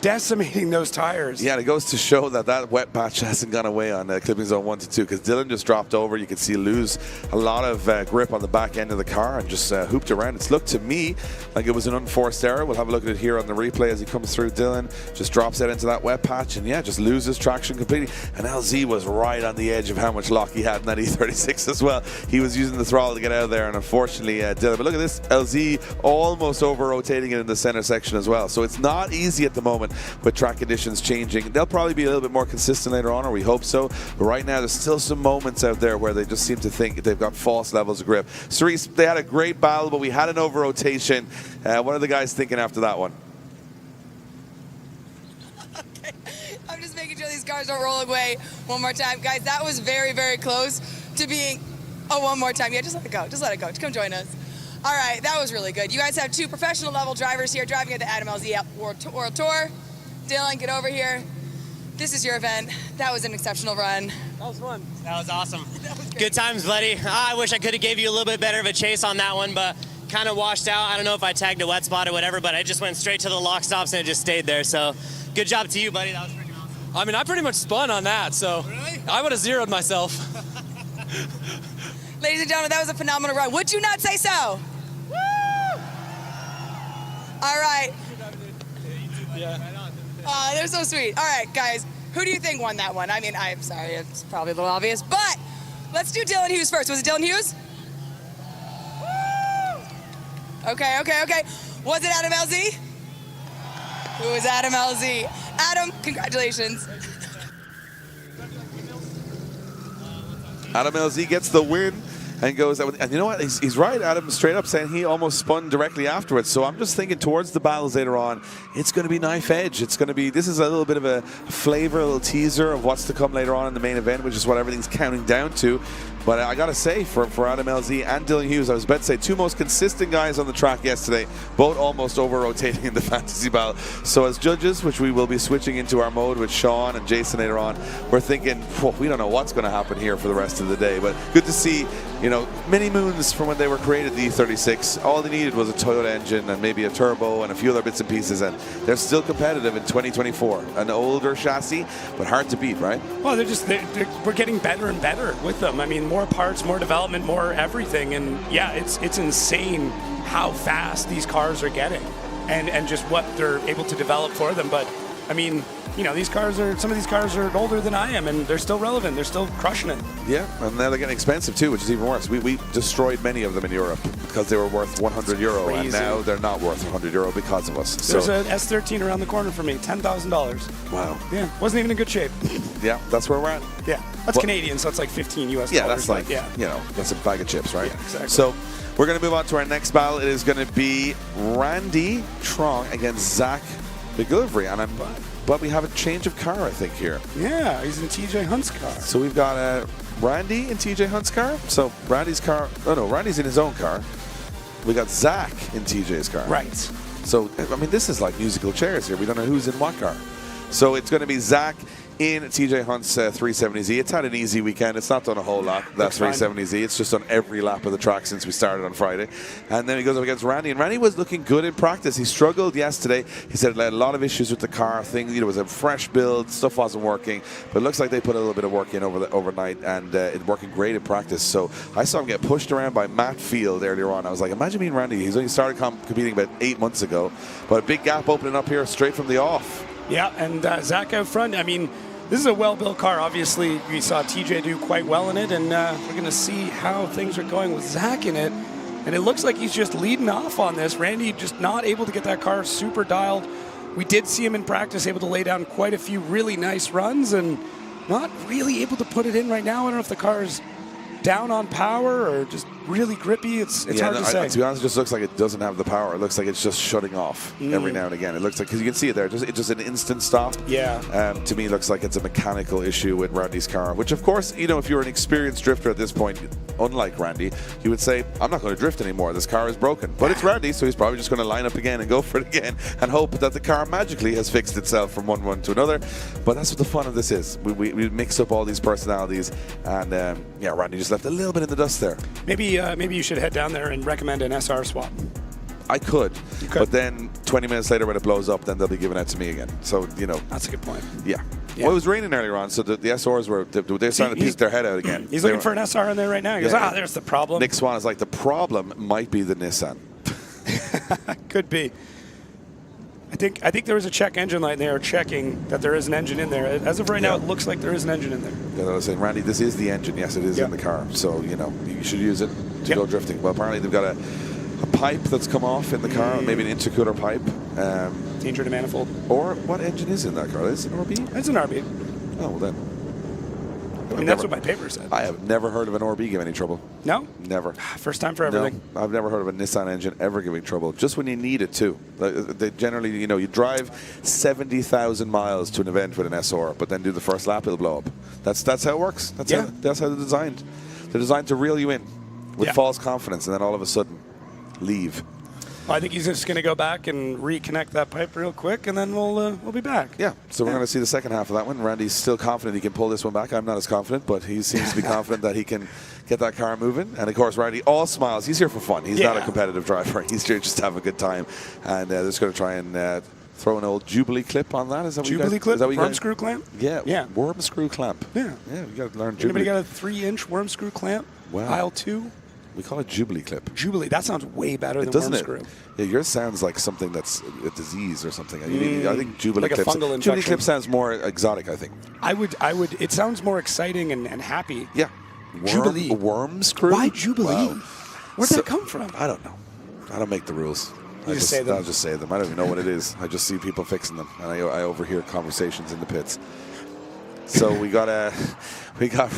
decimating those tires.
Yeah, and it goes to show that wet patch hasn't gone away on clipping zone 1 to 2, because Dylan just dropped over. You can see lose a lot of grip on the back end of the car and just hooped around. It's looked to me like it was an unforced error. We'll have a look at it here on the replay as he comes through. Dylan just drops out into that wet patch and just loses traction completely. And LZ was right on the edge of how much lock he had in that E36 as well. He was using the throttle to get out of there, and unfortunately Dylan, but look at this, LZ almost over rotating it in the center section as well. So it's not easy at the moment with track conditions changing. They'll probably be a little bit more consistent later on, or we hope so. But right now, there's still some moments out there where they just seem to think they've got false levels of grip. Cerise, they had a great battle, but we had an over-rotation. What are the guys thinking after that one?
Okay. I'm just making sure these cars don't roll away one more time. Guys, that was very, very close to being one more time. Yeah, just let it go. Just let it go. Just come join us. All right, that was really good. You guys have two professional level drivers here driving at the Adam LZ World Tour. Dylan, get over here. This is your event. That was an exceptional run.
That was fun. That was awesome. That was good times, buddy. I wish I could have gave you a little bit better of a chase on that one, but kind of washed out. I don't know if I tagged a wet spot or whatever, but I just went straight to the lock stops and it just stayed there. So good job to you, buddy. That was freaking awesome.
I mean, I pretty much spun on that, so I would have zeroed myself.
Ladies and gentlemen, that was a phenomenal run. Would you not say so? Woo! All right. They're so sweet. All right, guys. Who do you think won that one? I mean, I'm sorry, it's probably a little obvious, but let's do Dylan Hughes first. Was it Dylan Hughes? Woo! Okay. Was it Adam LZ? Who is Adam LZ? Adam, congratulations.
Adam LZ gets the win and goes, and you know what? He's right, Adam, straight up saying he almost spun directly afterwards. So I'm just thinking towards the battles later on, it's going to be knife edge. It's going to be, this is a little bit of a flavor, a little teaser of what's to come later on in the main event, which is what everything's counting down to. But I got to say, for Adam LZ and Dylan Hughes, I was about to say, two most consistent guys on the track yesterday, both almost over-rotating in the fantasy battle. So as judges, which we will be switching into our mode with Sean and Jason later on, we're thinking, we don't know what's going to happen here for the rest of the day. But good to see, you know, many moons from when they were created, the E36. All they needed was a Toyota engine and maybe a turbo and a few other bits and pieces, and they're still competitive in 2024. An older chassis, but hard to beat, right?
Well, we're getting better and better with them. I mean, more parts, more development, more everything, and yeah, it's insane how fast these cars are getting, and just what they're able to develop for them. But I mean, you know, some of these cars are older than I am, and they're still relevant. They're still crushing it.
Yeah, and now they're getting expensive too, which is even worse. We destroyed many of them in Europe because they were worth €100, and now they're not worth €100 because of us.
There's an S13 around the corner for me, $10,000.
Wow.
Yeah, wasn't even in good shape.
Yeah, that's where we're at.
Yeah, that's Canadian, so it's like 15 US dollars.
Yeah, that's like,
you
know, that's a bag of chips, right?
Yeah, exactly.
So we're going to move on to our next battle. It is going to be Randy Truong against Zach MacGillivray, but we have a change of car, I think, here.
Yeah, he's in TJ Hunt's car.
So we've got Randy in TJ Hunt's car. So Randy's car, Randy's in his own car. We got Zach in TJ's car.
Right.
So, I mean, this is like musical chairs here. We don't know who's in what car. So it's going to be Zach in TJ Hunt's 370Z. It's had an easy weekend. It's not done a whole lot, that 370Z. It's just done every lap of the track since we started on Friday. And then he goes up against Randy, and Randy was looking good in practice. He struggled yesterday. He said he had a lot of issues with the car. Things, it was a fresh build. Stuff wasn't working. But it looks like they put a little bit of work in overnight, and it's working great in practice. So I saw him get pushed around by Matt Field earlier on. I was like, imagine being Randy. He's only started competing about 8 months ago. But a big gap opening up here straight from the off.
Yeah, and Zach out front, I mean, this is a well-built car. Obviously, we saw TJ do quite well in it, and we're going to see how things are going with Zach in it. And it looks like he's just leading off on this. Randy just not able to get that car super dialed. We did see him in practice, able to lay down quite a few really nice runs, and not really able to put it in right now. I don't know if the car's down on power or just really grippy. It's hard to say.
To be honest, it just looks like it doesn't have the power. It looks like it's just shutting off every now and again. It looks like, because you can see it there, it's just an instant stop.
Yeah.
To me, it looks like it's a mechanical issue with Randy's car, which, of course, you know, if you're an experienced drifter at this point, unlike Randy, you would say, I'm not going to drift anymore. This car is broken. But it's Randy, so he's probably just going to line up again and go for it again and hope that the car magically has fixed itself from one run to another. But that's what the fun of this is. We mix up all these personalities, and yeah, Randy just left a little bit in the dust there.
Maybe you should head down there and recommend an SR swap.
I could, but then 20 minutes later when it blows up, then they'll be giving it to me again. So, you know.
That's a good point.
Yeah. Well, it was raining earlier on, so the SRs were starting to peek their head out again.
He's looking for an SR in there right now. He goes, there's the problem.
Nick Swan is like, the problem might be the Nissan.
Could be. I think there was a check engine light, and they are checking that there is an engine in there. As of right now, it looks like there is an engine in there.
Yeah, I was saying, Randy, this is the engine. Yes, it is in the car. So, you know, you should use it to go drifting. Well, apparently they've got a pipe that's come off in the car, maybe an intercooler pipe.
Danger to manifold.
Or what engine is in that car? Is it an RB?
It's an RB.
Oh, well then.
I mean, that's what my paper said.
I have never heard of an RB give any trouble.
No?
Never.
First time for everything.
No, I've never heard of a Nissan engine ever giving trouble, just when you need it to. They generally, you know, you drive 70,000 miles to an event with an SR, but then do the first lap, it'll blow up. That's how it works. That's how they're designed. They're designed to reel you in with false confidence, and then all of a sudden, leave.
Well, I think he's just going to go back and reconnect that pipe real quick, and then we'll be back.
Yeah, so we're going to see the second half of that one. Randy's still confident he can pull this one back. I'm not as confident, but he seems to be confident that he can get that car moving. And, of course, Randy all smiles. He's here for fun. He's not a competitive driver. He's here just to have a good time. And they're just going to try and throw an old Jubilee clip on that. Is that what
Jubilee
you guys,
clip?
Is that what you
Worm
guys,
screw clamp?
Yeah. Worm screw clamp.
Yeah.
Yeah, you got to learn
Anybody
Jubilee.
got a 3-inch worm screw clamp?
Wow.
Aisle 2?
We call it Jubilee clip.
Jubilee. That sounds way better than
Doesn't
worm
it?
screw.
Yeah, yours sounds like something that's a disease or something. I think Jubilee
Like a
clip.
fungal
Jubilee
infection.
clip sounds more exotic, I think.
I would. It sounds more exciting and happy.
Yeah.
Jubilee.
Worm screw?
Why Jubilee?
Wow.
Where'd that come from?
I don't know. I don't make the rules.
You just say them.
I'll just say them. I don't even know what it is. I just see people fixing them, and I overhear conversations in the pits. So we got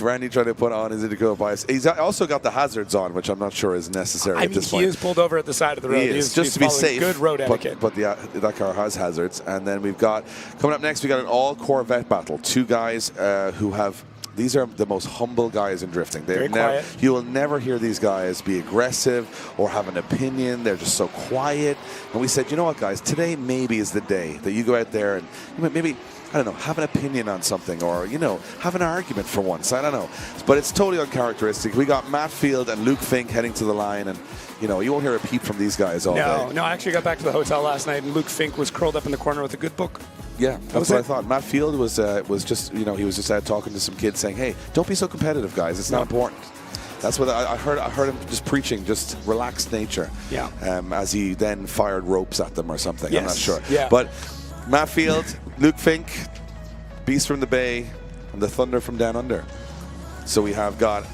Randy trying to put on his Indigo bias. He's also got the hazards on, which I'm not sure is necessary at this point.
He is pulled over at the side of the road.
He is, just to be safe.
Good road etiquette.
But that car has hazards. And then we've got, coming up next, we got an all Corvette battle. Two guys who have, these are the most humble guys in drifting.
Very quiet.
You will never hear these guys be aggressive or have an opinion. They're just so quiet. And we said, you know what, guys, today maybe is the day that you go out there and maybe, I don't know, have an opinion on something or, have an argument for once. I don't know. But it's totally uncharacteristic. We got Matt Field and Luke Fink heading to the line, and, you won't hear a peep from these guys all day.
No, I actually got back to the hotel last night, and Luke Fink was curled up in the corner with a good book.
Yeah, that's what I thought. Matt Field was just, he was just out talking to some kids saying, hey, don't be so competitive, guys. It's not important. That's what I heard him just preaching, just relaxed nature.
Yeah.
As he then fired ropes at them or something.
Yes.
I'm not sure.
Yeah.
But Matt Field, Luke Fink, Beast from the Bay, and the Thunder from Down Under. So we have got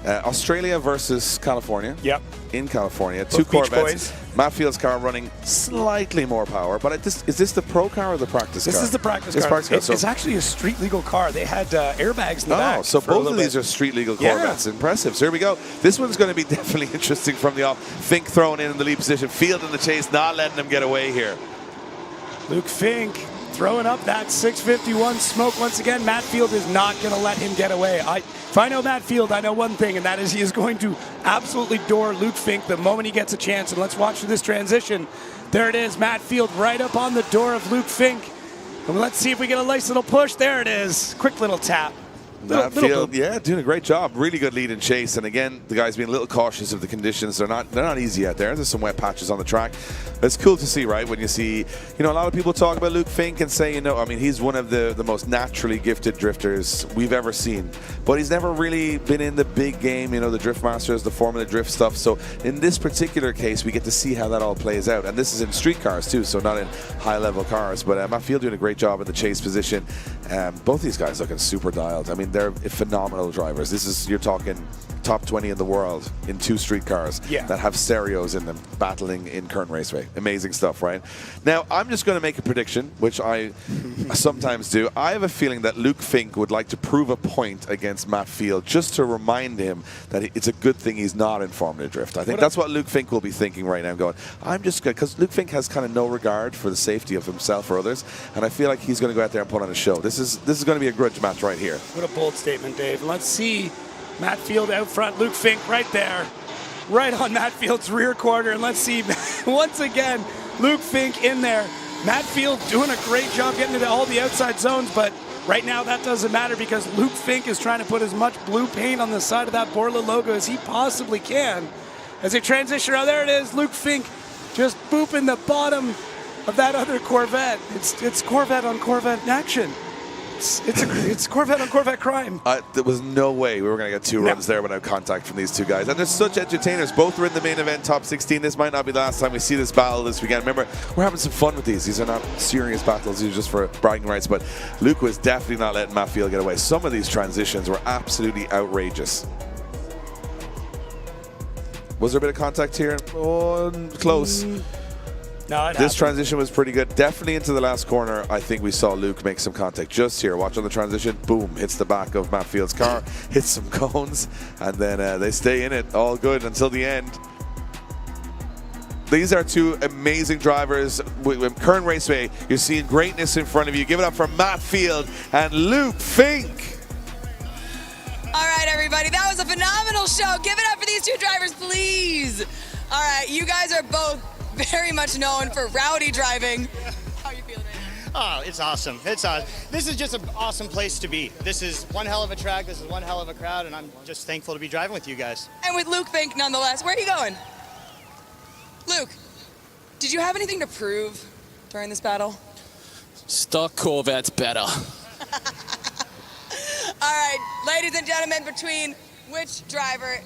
Australia versus California.
Yep.
In California,
Both
two
Beach
Corvettes.
boys.
Matt Field's car running slightly more power, but is this the pro car or the practice car?
This is the practice
It's
car.
practice car.
It's actually a street legal car. They had airbags in the back.
So
for a
both
little
of these
bit.
are street legal
Yeah.
Corvettes. Impressive. So here we go. This one's going to be definitely interesting from the off. Fink thrown in the lead position. Field in the chase, not letting them get away here.
Luke Fink throwing up that 651 smoke once again. Matt Field is not going to let him get away. If I know Matt Field, I know one thing, and that is he is going to absolutely door Luke Fink the moment he gets a chance. And let's watch this transition. There it is, Matt Field right up on the door of Luke Fink. And let's see if we get a nice little push. There it is. Quick little tap.
Matt Field, yeah, doing a great job. Really good lead and chase. And again, the guys being a little cautious of the conditions. They're not easy out there. There's some wet patches on the track. It's cool to see, right? When you see, a lot of people talk about Luke Fink and say, he's one of the most naturally gifted drifters we've ever seen. But he's never really been in the big game, the Drift Masters, the Formula Drift stuff. So in this particular case, we get to see how that all plays out. And this is in street cars too, so not in high-level cars. But Matt Field doing a great job in the chase position. Both these guys looking super dialed. I mean, they're phenomenal drivers. You're talking top 20 in the world in two street cars that have stereos in them, battling in Kern Raceway. Amazing stuff, right? Now, I'm just going to make a prediction, which I sometimes do. I have a feeling that Luke Fink would like to prove a point against Matt Field just to remind him that it's a good thing he's not in Formula Drift. I think that's what Luke Fink will be thinking right now, going, I'm just going to, because Luke Fink has kind of no regard for the safety of himself or others, and I feel like he's going to go out there and put on a show. This is going to be a grudge match right here.
What a bold statement, Dave. And let's see Matt Field out front, Luke Fink right there, right on Matt Field's rear quarter. And let's see, once again, Luke Fink in there. Matt Field doing a great job getting into all the outside zones, but right now that doesn't matter because Luke Fink is trying to put as much blue paint on the side of that Borla logo as he possibly can. As they transition around, there it is, Luke Fink just booping the bottom of that other Corvette. It's Corvette on Corvette in action. It's Corvette on Corvette crime.
There was no way we were going to get two runs there without contact from these two guys. And they're such entertainers. Both are in the main event, top 16. This might not be the last time we see this battle this weekend. Remember, we're having some fun with these. These are not serious battles. These are just for bragging rights. But Luke was definitely not letting Matt Field get away. Some of these transitions were absolutely outrageous. Was there a bit of contact here? Oh, close.
No,
this transition was pretty good. Definitely into the last corner, I think we saw Luke make some contact just here. Watch on the transition. Boom. Hits the back of Matt Field's car. Hits some cones. And then they stay in it. All good until the end. These are two amazing drivers. With Kern Raceway, you're seeing greatness in front of you. Give it up for Matt Field and Luke Fink.
All right, everybody. That was a phenomenal show. Give it up for these two drivers, please. All right, you guys are both very much known for rowdy driving. How are you feeling right now?
Oh, it's awesome. It's awesome. This is just an awesome place to be. This is one hell of a track. This is one hell of a crowd, and I'm just thankful to be driving with you guys.
And with Luke Fink, nonetheless. Where are you going? Luke, did you have anything to prove during this battle?
Stock Corvette's better.
All right, ladies and gentlemen, between which driver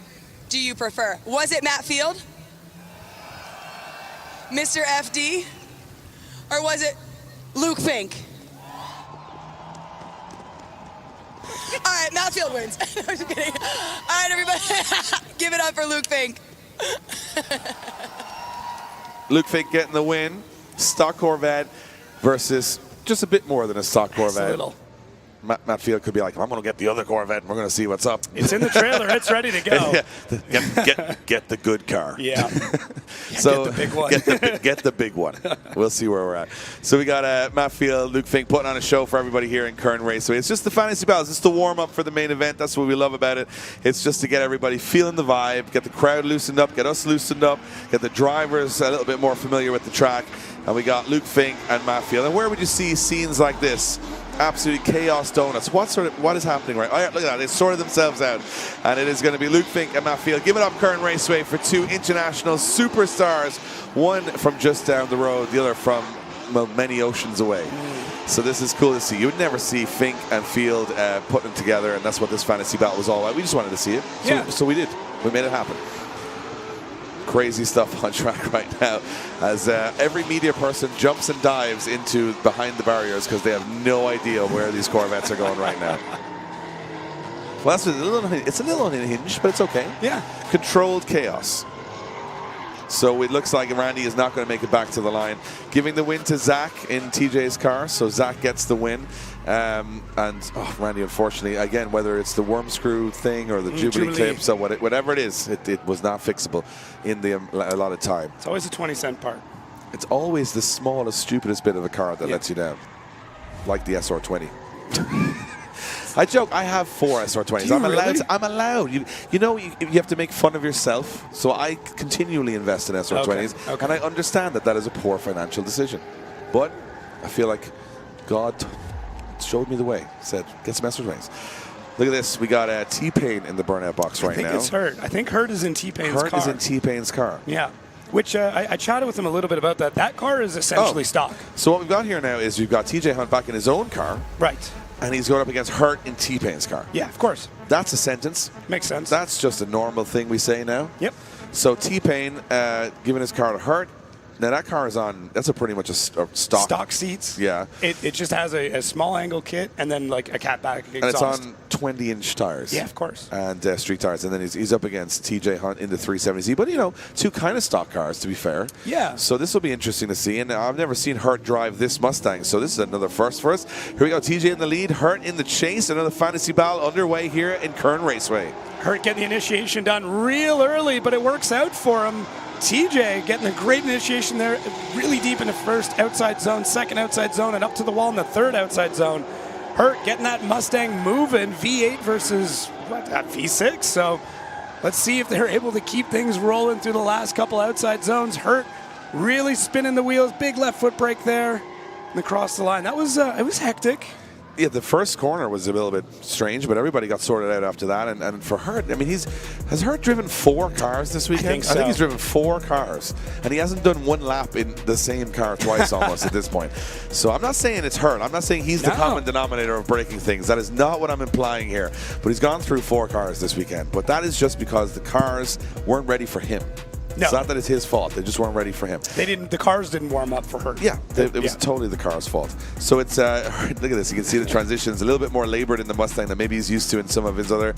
do you prefer? Was it Matt Field? Mr. FD? Or was it Luke Fink? All right, Matt Field wins. No, I'm just kidding. All right, everybody, give it up for Luke Fink.
Luke Fink getting the win. Stock Corvette versus just a bit more than a stock Corvette.
A little.
Matt Field could be like, I'm going to get the other Corvette and we're going to see what's up.
It's in the trailer. It's ready to go.
Get the good car.
Yeah.
So
get the big one.
Get the big one. We'll see where we're at. So we got Matt Field, Luke Fink putting on a show for everybody here in Kern Raceway. It's just the fantasy battles. It's the warm-up for the main event. That's what we love about it. It's just to get everybody feeling the vibe, get the crowd loosened up, get us loosened up, get the drivers a little bit more familiar with the track. And we got Luke Fink and Matt Field. And where would you see scenes like this? Absolute chaos donuts. What is happening right? Oh, yeah, look at that. They sorted themselves out. And it is going to be Luke Fink and Matt Field. Give it up, Kern Raceway, for two international superstars. One from just down the road, the other from many oceans away. So this is cool to see. You would never see Fink and Field putting together, and that's what this fantasy battle was all about. We just wanted to see it. So we did. We made it happen. Crazy stuff on track right now as every media person jumps and dives into behind the barriers because they have no idea where these Corvettes are going right now. Well, it's a little unhinged, but it's okay.
Yeah.
Controlled chaos. So it looks like Randy is not going to make it back to the line. Giving the win to Zach in TJ's car, so Zach gets the win. Randy, unfortunately, again, whether it's the worm screw thing or the Jubilee clips or whatever it is, it was not fixable in the allotted time.
It's always a 20-cent part.
It's always the smallest, stupidest bit of a car that lets you down, like the SR20. I joke. I have 4 SR20s. I'm allowed. You know, you have to make fun of yourself. So I continually invest in SR20s,
Okay.
and I understand that is a poor financial decision. But I feel like God showed me the way. Said, get some SR20s. Look at this. We got T-Pain in the burnout box right now.
I think it's Hert. I think Hert is in T-Pain's car.
Hert is in T-Pain's car.
Yeah. Which I chatted with him a little bit about that. That car is essentially stock.
So what we've got here now is we've got TJ Hunt back in his own car.
Right.
And he's going up against Hert in T-Pain's car.
Yeah, of course.
That's a sentence.
Makes sense.
That's just a normal thing we say now.
Yep.
So T-Pain giving his car to Hert. Now that car is on, that's pretty much a stock.
Stock seats.
Yeah.
It just has a small angle kit and then like a catback exhaust.
And it's on 20-inch tires.
Yeah, of course.
And street tires. And then he's up against TJ Hunt in the 370Z. But, you know, two kind of stock cars, to be fair.
Yeah.
So this will be interesting to see. And I've never seen Hert drive this Mustang. So this is another first for us. Here we go. TJ in the lead. Hert in the chase. Another fantasy battle underway here in Kern Raceway.
Hert getting the initiation done real early, but it works out for him. TJ getting a great initiation there, really deep in the first outside zone, second outside zone, and up to the wall in the third outside zone. Hert getting that Mustang moving, V8 versus V6. So let's see if they're able to keep things rolling through the last couple outside zones. Hert really spinning the wheels, big left foot brake there, and across the line. That was it was hectic.
Yeah, the first corner was a little bit strange, but everybody got sorted out after that. And for Hert, I mean, has Hert driven 4 cars this weekend?
I think
he's driven 4 cars, and he hasn't done 1 lap in the same car twice almost at this point. So I'm not saying it's Hert. I'm not saying he's the common denominator of breaking things. That is not what I'm implying here. But he's gone through 4 cars this weekend. But that is just because the cars weren't ready for him.
No.
It's not that it's his fault. They just weren't ready for him.
The cars didn't warm up for Hert.
Yeah, it was totally the car's fault. So it's, look at this. You can see the transitions a little bit more labored in the Mustang than maybe he's used to in some of his other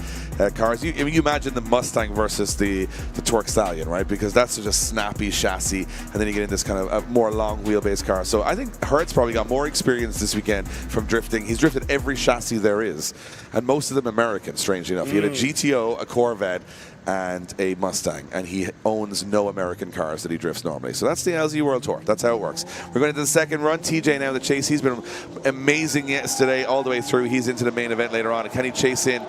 cars. You imagine the Mustang versus the Torque Stallion, right? Because that's such a snappy chassis, and then you get in this kind of a more long wheelbase car. So I think Hert's probably got more experience this weekend from drifting. He's drifted every chassis there is, and most of them American, strangely enough. He had a GTO, a Corvette, and a Mustang, and he owns no American cars that he drifts normally. So that's the LZ World Tour. That's how it works. We're going into the second run. TJ now the chase. He's been amazing yesterday all the way through. He's into the main event later on. And can he chase in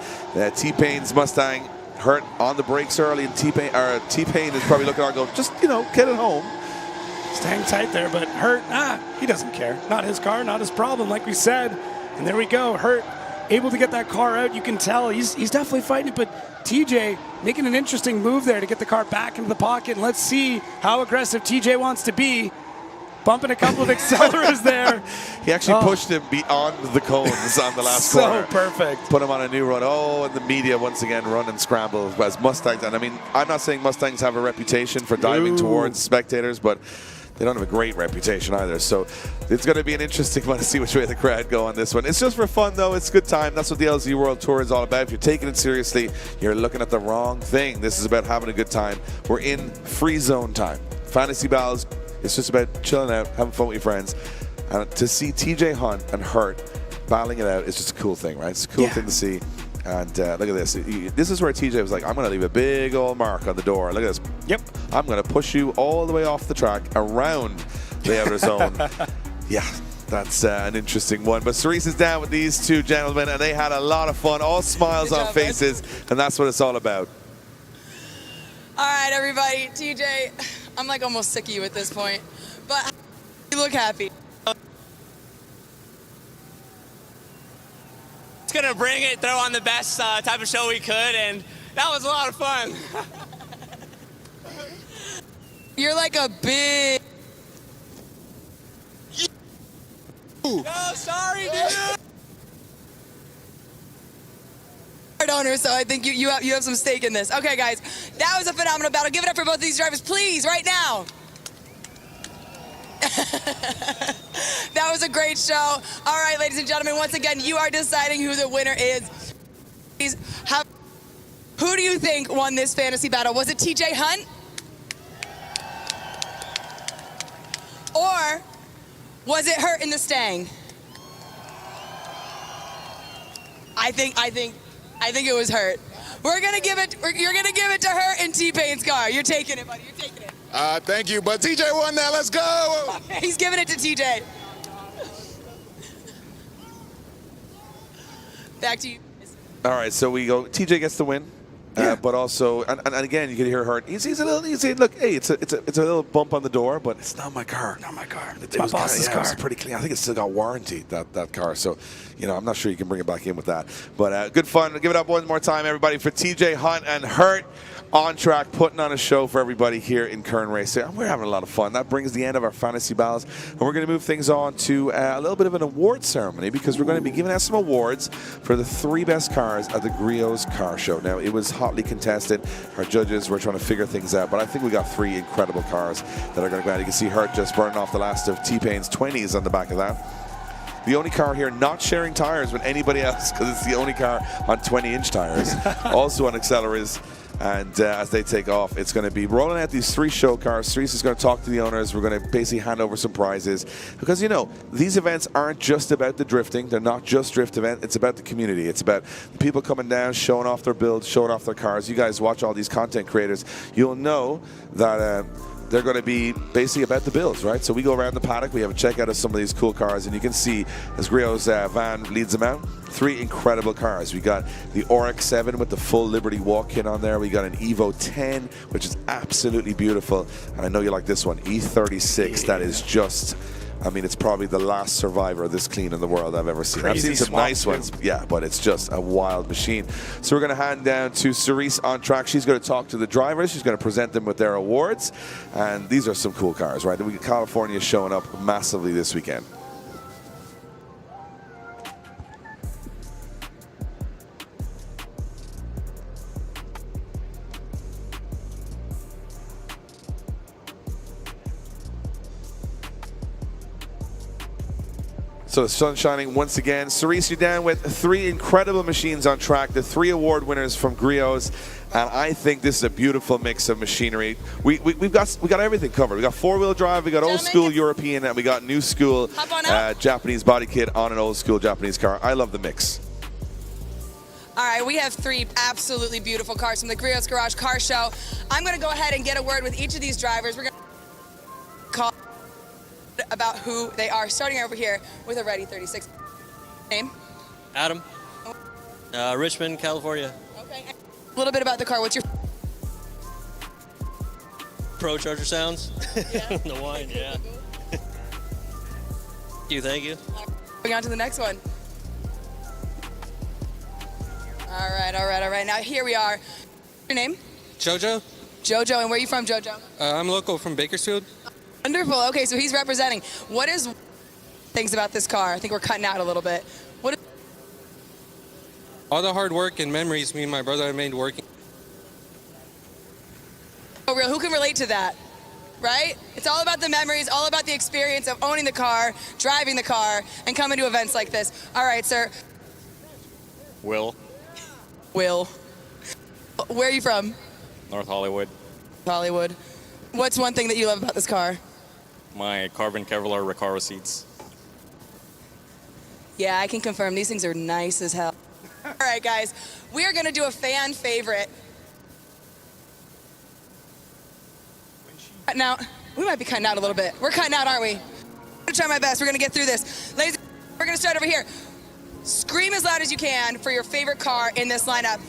T-Pain's Mustang? Hert on the brakes early, and T-Pain is probably looking on going, just, get it home.
Staying tight there, but Hert, he doesn't care. Not his car, not his problem, like we said. And there we go. Hert able to get that car out. You can tell he's definitely fighting it, but TJ making an interesting move there to get the car back into the pocket. And let's see how aggressive TJ wants to be. bumping a couple of accelerators there.
He actually pushed him beyond the cones on the last
So
corner.
perfect.
Put him on a new run. Oh, and the media once again run and scramble as Mustangs. And I mean, I'm not saying Mustangs have a reputation for diving towards spectators, but they don't have a great reputation either. So it's going to be an interesting one to see which way the crowd go on this one. It's just for fun, though. It's good time. That's what the LZ World Tour is all about. If you're taking it seriously, you're looking at the wrong thing. This is about having a good time. We're in free zone time. Fantasy Battles, it's just about chilling out, having fun with your friends. And to see TJ Hunt and Hert battling it out is just a cool thing, right? It's a cool thing to see. And look at this. This is where TJ was like, I'm going to leave a big old mark on the door. Look at this.
Yep.
I'm going to push you all the way off the track around the outer zone. Yeah, that's an interesting one. But Cerise is down with these two gentlemen, and they had a lot of fun. All smiles on faces, and that's what it's all about.
All right, everybody. TJ, I'm like almost sick of you at this point, but you look happy.
Gonna bring it, throw on the best type of show we could, and that was a lot of fun.
You're like a big.
No, sorry, dude.
Owner, so I think you have some stake in this. Okay, guys, that was a phenomenal battle. Give it up for both of these drivers, please, right now. That was a great show. All right, ladies and gentlemen, once again, you are deciding who the winner is. Who do you think won this fantasy battle? Was it TJ Hunt? Or was it Hert in the Stang? I think it was Hert. You're gonna give it to Hert in T-Pain's car. You're taking it, buddy. You're taking it.
Thank you, but TJ won that. Let's go.
He's giving it to TJ. Back to you.
All right, so we go. TJ gets the win. But also, and again, you can hear Hert. He's a little. He's saying, "Look, hey, it's a little bump on the door, but it's not my car.
Not my car.
It
My
was
boss's
kinda, yeah,
car.
It was pretty clean. I think it's still got warranty, that car. So, I'm not sure you can bring it back in with that. But good fun. Give it up one more time, everybody, for TJ Hunt and Hert on track, putting on a show for everybody here in Kern Raceway. We're having a lot of fun. That brings the end of our fantasy battles, and we're going to move things on to a little bit of an award ceremony, because we're going to be giving out some awards for the 3 best cars at the Griot's Car Show. Now, it was hotly contested. Our judges were trying to figure things out, but I think we got 3 incredible cars that are going to go out. You can see Hert just burning off the last of T-Pain's 20s on the back of that. The only car here not sharing tires with anybody else, because it's the only car on 20-inch tires, also on accelerators. And as they take off, it's going to be rolling out these 3 show cars. Cerise is going to talk to the owners. We're going to basically hand over some prizes. Because, these events aren't just about the drifting. They're not just drift event. It's about the community. It's about the people coming down, showing off their builds, showing off their cars. You guys watch all these content creators. You'll know that they're going to be basically about the builds, right? So we go around the paddock. We have a checkout of some of these cool cars. And you can see as Griot's van leads them out, 3 incredible cars. We got the Oryx 7 with the full Liberty walk-in on there. We got an Evo 10, which is absolutely beautiful. And I know you like this one, E36. That is just, it's probably the last survivor of this clean in the world I've ever seen. I've seen some nice ones, yeah, but it's just a wild machine. So we're going to hand down to Cerise on track. She's going to talk to the drivers. She's going to present them with their awards. And these are some cool cars, right? California is showing up massively this weekend. So the sun's shining once again. Cerise, you're down with 3 incredible machines on track, the 3 award winners from Griot's, and I think this is a beautiful mix of machinery. We got everything covered. We got 4-wheel drive, we got old school European, and we got new school Japanese body kit on an old school Japanese car. I love the mix.
All right, we have 3 absolutely beautiful cars from the Griot's Garage Car Show. I'm going to go ahead and get a word with each of these drivers. We're going to call about who they are, starting over here with a Ready 36. Name?
Adam. Richmond, California.
Okay. A little bit about the car. What's your
Pro Charger sounds? Yeah. The wine, yeah. Thank you.
Moving on to the next one. All right. Now here we are. Your name?
Jojo.
Jojo, and where are you from, Jojo?
I'm local from Bakersfield.
Wonderful. Okay, so he's representing. What is things about this car? I think we're cutting out a little bit. What is
All the hard work and memories me and my brother have made working.
oh, real? Who can relate to that? Right? It's all about the memories, all about the experience of owning the car, driving the car, and coming to events like this. All right, sir.
Will,
Will. Where are you from?
North Hollywood.
Hollywood. What's one thing that you love about this car?
My carbon Kevlar Recaro seats.
Yeah, I can confirm these things are nice as hell. All right, guys, we are going to do a fan favorite. Now, we might be cutting out a little bit. We're cutting out, aren't we? I'm going to try my best. We're going to get through this. Ladies, we're going to start over here. Scream as loud as you can for your favorite car in this lineup.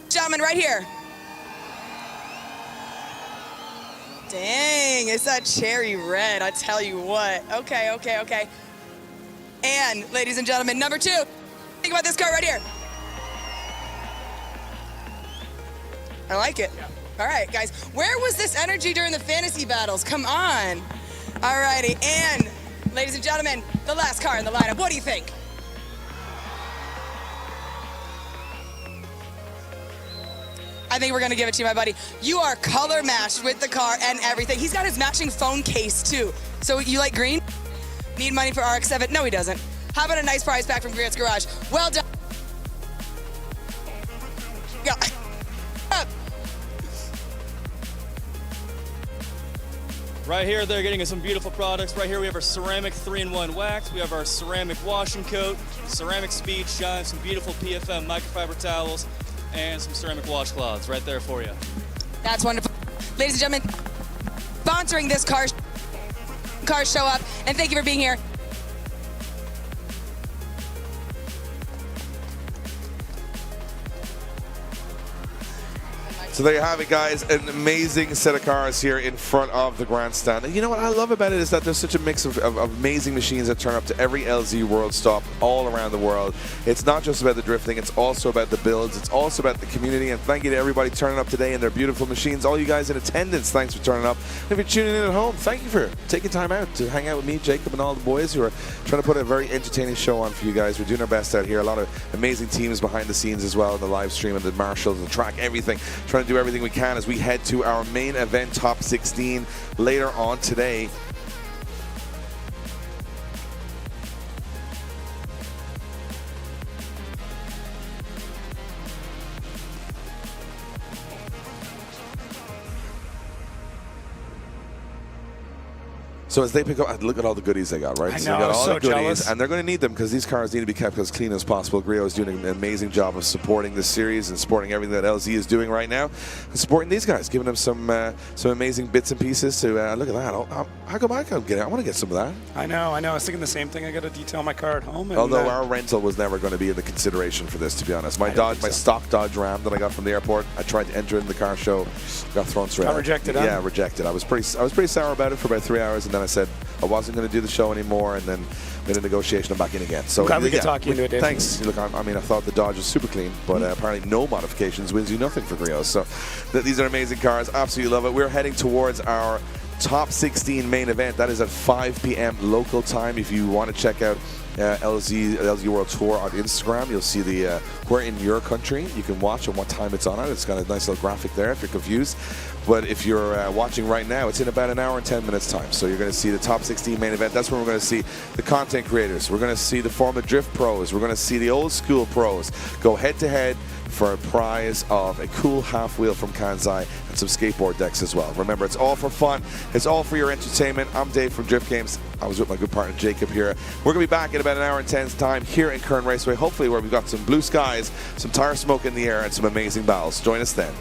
Gentlemen, right here. Dang, it's that cherry red, I tell you what. Okay, okay, okay. And, ladies and gentlemen, number 2. Think about this car right here. I like it. Yeah. All right, guys. Where was this energy during the fantasy battles? Come on. All righty. And, ladies and gentlemen, the last car in the lineup. What do you think? I think we're going to give it to you, my buddy. You are color matched with the car and everything. He's got his matching phone case, too. So you like green? Need money for RX-7? No, he doesn't. How about a nice prize pack from Grant's Garage? Well done. Yeah.
Right here, they're getting some beautiful products. Right here, we have our ceramic 3-in-1 wax. We have our ceramic washing coat, ceramic speed shine, some beautiful PFM microfiber towels, and some ceramic washcloths right there for you.
That's wonderful. Ladies and gentlemen, sponsoring this car show up, and thank you for being here.
So there you have it, guys. An amazing set of cars here in front of the grandstand. And you know what I love about it is that there's such a mix of amazing machines that turn up to every LZ World Stop all around the world. It's not just about the drifting, it's also about the builds, it's also about the community. And thank you to everybody turning up today in their beautiful machines. All you guys in attendance, thanks for turning up. And if you're tuning in at home, thank you for taking time out to hang out with me, Jacob, and all the boys who are trying to put a very entertaining show on for you guys. We're doing our best out here. A lot of amazing teams behind the scenes as well in the live stream and the marshals, the track, everything. Trying to do everything we can as we head to our main event top 16 later on today. So as they pick up, look at all the goodies they got, right?
I know,
so they got all
so
the goodies,
jealous.
and they're going to need them because these cars need to be kept as clean as possible. Griot is doing an amazing job of supporting this series and supporting everything that LZ is doing right now, and supporting these guys, giving them some amazing bits and pieces to look at that. How come I can't get it? I want to get some of that.
I know. I was thinking the same thing. I got to detail my car at home. And,
Although our rental was never going to be in the consideration for this, to be honest. My stock Dodge Ram that I got from the airport, I tried to enter it in the car show, got thrown straight out.
Rejected, huh?
Yeah, rejected. I was pretty sour about it for about 3 hours, and then I said I wasn't going to do the show anymore, and then in a negotiation I'm back in again. So
glad we could talk you into it, Dave.
Thanks. Look, I mean, I thought the Dodge was super clean, but apparently no modifications wins you nothing for Griot. So these are amazing cars. Absolutely love it. We're heading towards our top 16 main event. That is at 5 p.m. local time. If you want to check out LZ World Tour on Instagram, you'll see the where in your country you can watch and what time it's on it. It's got a nice little graphic there if you're confused. But if you're watching right now, it's in about an hour and 10 minutes time. So you're going to see the top 16 main event. That's where we're going to see the content creators. We're going to see the Formula Drift pros. We're going to see the old school pros go head to head for a prize of a cool half wheel from Kansai and some skateboard decks as well. Remember, it's all for fun. It's all for your entertainment. I'm Dave from Drift Games. I was with my good partner Jacob here. We're going to be back in about an hour and 10's time here in Kern Raceway, hopefully where we've got some blue skies, some tire smoke in the air, and some amazing battles. Join us then.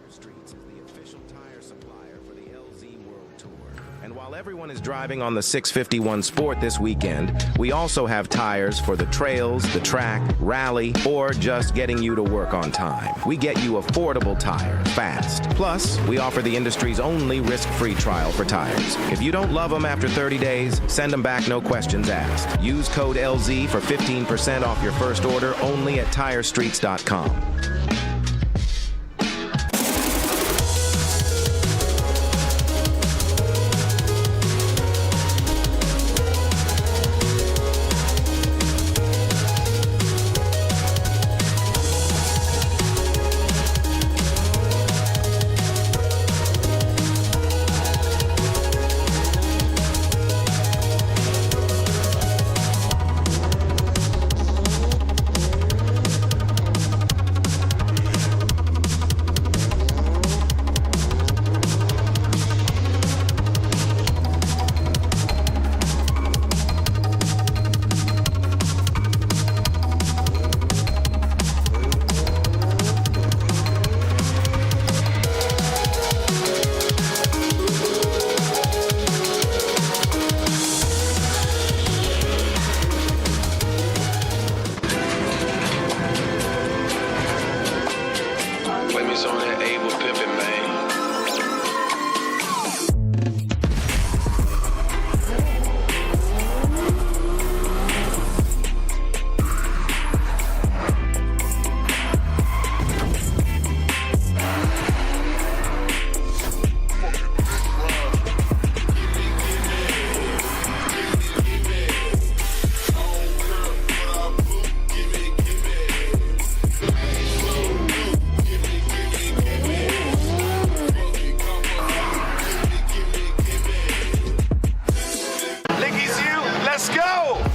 Streets is the official tire supplier for the LZ World Tour. And while everyone is driving on the 651 Sport this weekend, we also have tires for the trails, the track, rally, or just getting you to work on time. We get you affordable tires fast. Plus, we offer the industry's only risk-free trial for tires. If you don't love them after 30 days, send them back, no questions asked. Use code LZ for 15% off your first order only at TireStreets.com.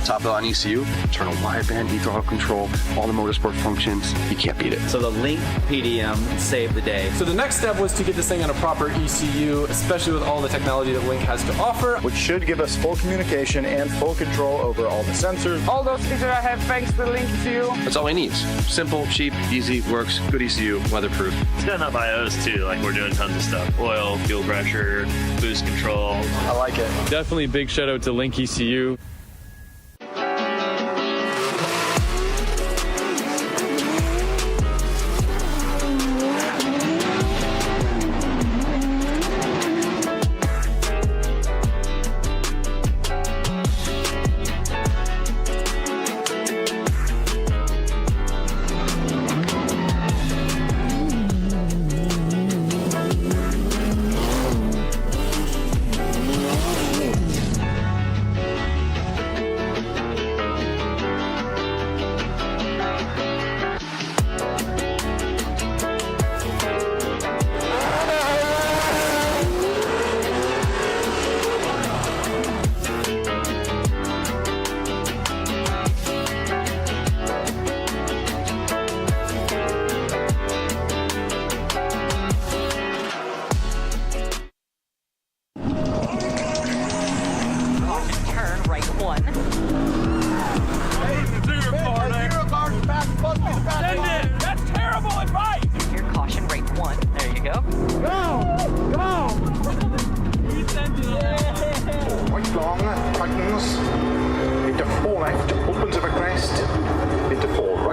Top bill on ECU, internal wideband, e-throttle control, all the motorsport functions. You can't beat it.
So the Link PDM saved the day.
So the next step was to get this thing on a proper ECU, especially with all the technology that Link has to offer.
Which should give us full communication and full control over all the sensors.
All those features I have thanks to the Link ECU.
That's all he needs. Simple, cheap, easy, works, good ECU, weatherproof.
It's got enough IOs too, like we're doing tons of stuff. Oil, fuel pressure, boost control.
I like it.
Definitely big shout out to Link ECU.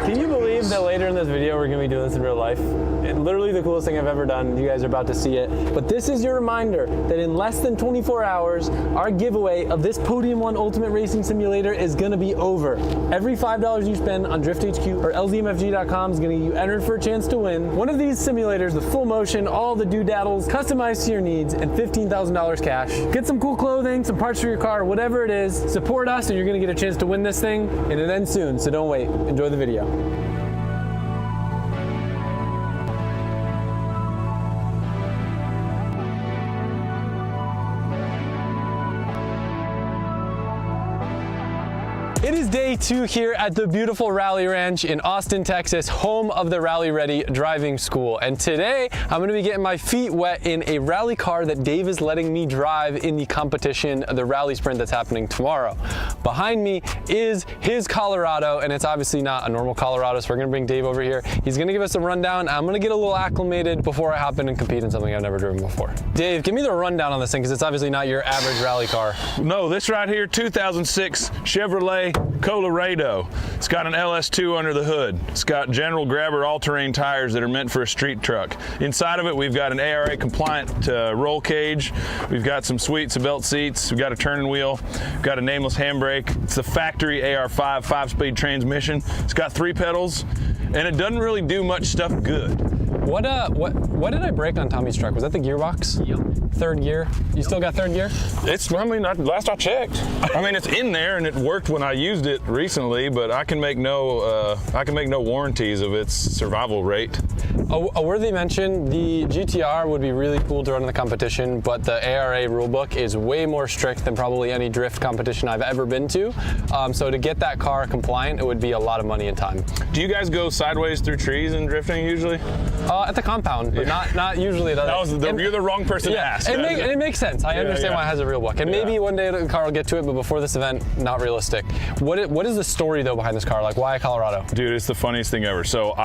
Can you believe that later in this video we're going to be doing this in real life? Literally the coolest thing I've ever done. You guys are about to see it. But this is your reminder that in less than 24 hours, our giveaway of this Podium 1 Ultimate Racing Simulator is going to be over. Every $5 you spend on DriftHQ or LZMFG.com is going to get you entered for a chance to win one of these simulators, the full motion, all the doodaddles, customized to your needs, and $15,000 cash. Get some cool clothing, some parts for your car, whatever it is. Support us and you're going to get a chance to win this thing, and it ends soon, so don't wait. Enjoy the video. It is day 2 here at the beautiful Rally Ranch in Austin, Texas, home of the Rally Ready driving school. And today I'm going to be getting my feet wet in a rally car that Dave is letting me drive in the competition, the rally sprint that's happening tomorrow. Behind me is his Colorado, and it's obviously not a normal Colorado, so we're going to bring Dave over here. He's going to give us a rundown. I'm going to get a little acclimated before I hop in and compete in something I've never driven before. Dave, give me the rundown on this thing, because it's obviously not your average rally car.
No, this right here, 2006 Chevrolet Colorado. It's got an LS2 under the hood. It's got general grabber all-terrain tires that are meant for a street truck. Inside of it, we've got an ARA compliant roll cage. We've got some sweet belt seats. We've got a turning wheel. We've got a nameless handbrake. It's the factory AR5 5-speed transmission. It's got 3 pedals, and it doesn't really do much stuff good.
What did I break on Tommy's truck? Was that the gearbox? Yep. 3rd gear? You still got 3rd gear?
Last I checked. I mean, it's in there and it worked when I used it recently, but I can make no warranties of its survival rate.
A worthy mention, the GTR would be really cool to run in the competition, but the ARA rulebook is way more strict than probably any drift competition I've ever been to. So to get that car compliant, it would be a lot of money and time.
Do you guys go sideways through trees and drifting usually?
At the compound, but not usually.
You're the wrong person to ask.
It makes sense. I understand why it has a real book, and maybe one day the car will get to it, but before this event, not realistic. What is the story though behind this car? Like, why Colorado?
Dude, it's the funniest thing ever. So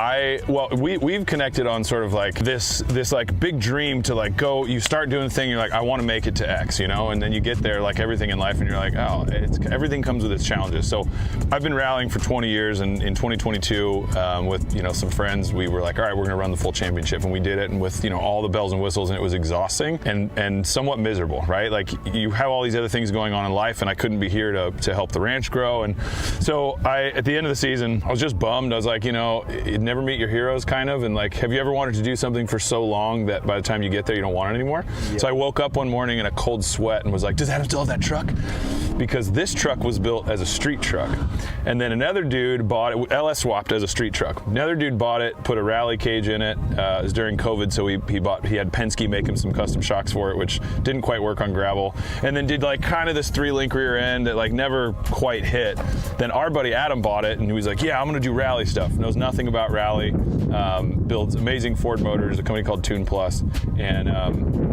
we've connected on sort of like this like big dream to like go. You start doing the thing, you're like, I want to make it to X, you know, and then you get there like everything in life, and you're like, oh, everything comes with its challenges. So I've been rallying for 20 years, and in 2022, with some friends, we were like, all right, we're gonna run the full championship, and we did it, and with all the bells and whistles, and it was exhausting and somewhat miserable, right? Like you have all these other things going on in life, and I couldn't be here to help the ranch grow. And so at the end of the season, I was just bummed. I was like, you'd never meet your heroes, kind of, and like, have you ever wanted to do something for so long that by the time you get there, you don't want it anymore? Yeah. So I woke up one morning in a cold sweat and was like, does Adam still have that truck? Because this truck was built as a street truck, and then another dude bought it, LS swapped as a street truck. Another dude bought it, put a rally cage in it. It was during COVID, so he had Penske make him some custom shocks for it, which didn't quite work on gravel, and then did like kind of this 3-link rear end that like never quite hit. Then our buddy Adam bought it, and he was like, yeah, I'm gonna do rally stuff. Knows nothing about rally. Builds amazing Ford motors, a company called Tune Plus, and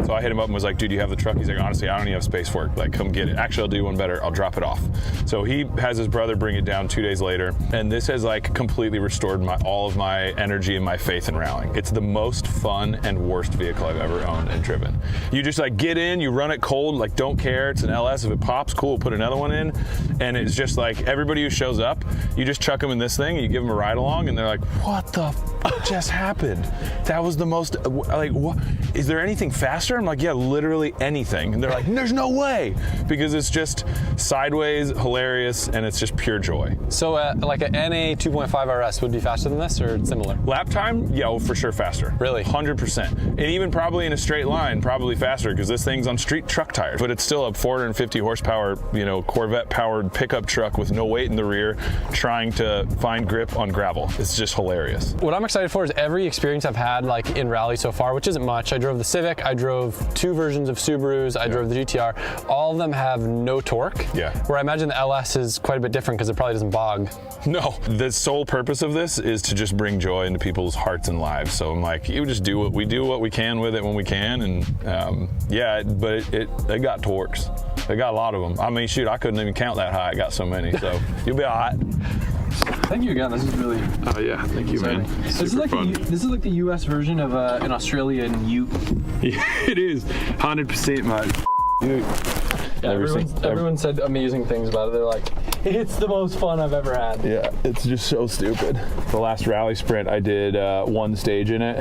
so I hit him up and was like, dude, you have the truck? He's like, honestly, I don't even have space for it. Like, come get it. Actually, I'll do one better. I'll drop it off. So he has his brother bring it down 2 days later, and this has like completely restored all of my energy and my faith in rallying. It's the most fun and worst vehicle I've ever owned and driven. You just like get in, you run it cold, like don't care. It's an LS. If it pops, cool, put another one in. And it's just like everybody who shows up, you just chuck them in this thing, and you give them a ride along, and they're like, what the f just happened? That was the most, like, what? Is there anything faster? I'm like, yeah, literally anything. And they're like, there's no way, because it's just sideways, hilarious, and it's just pure joy.
So like a NA 2.5 RS would be faster than this, or similar?
Lap time, yeah, for sure faster.
Really?
100%. And even probably in a straight line, probably faster, because this thing's on street truck tires. But it's still a 450 horsepower, Corvette-powered pickup truck with no weight in the rear, trying to find grip on gravel. It's just hilarious.
What I'm excited for is every experience I've had like in rally so far, which isn't much. I drove the Civic, I drove 2 versions of Subarus, I drove the GTR. All of them have no torque.
Yeah.
Where I imagine the LS is quite a bit different because it probably doesn't bog.
No, the sole purpose of this is to just bring joy into people's hearts and lives. So I'm like, you just do what we can with it when we can, and yeah, but it got torques. They got a lot of them. I mean, shoot, I couldn't even count that high. I got so many. So you'll be all right.
Thank you again. This is really.
Oh yeah, thank you, man.
This is like the U.S. version of an Australian Ute.
Yeah, it is 100% my Ute.
Yeah, everyone said amazing things about it. They're like, it's the most fun I've ever had.
Yeah, it's just so stupid. The last rally sprint, I did one stage in it,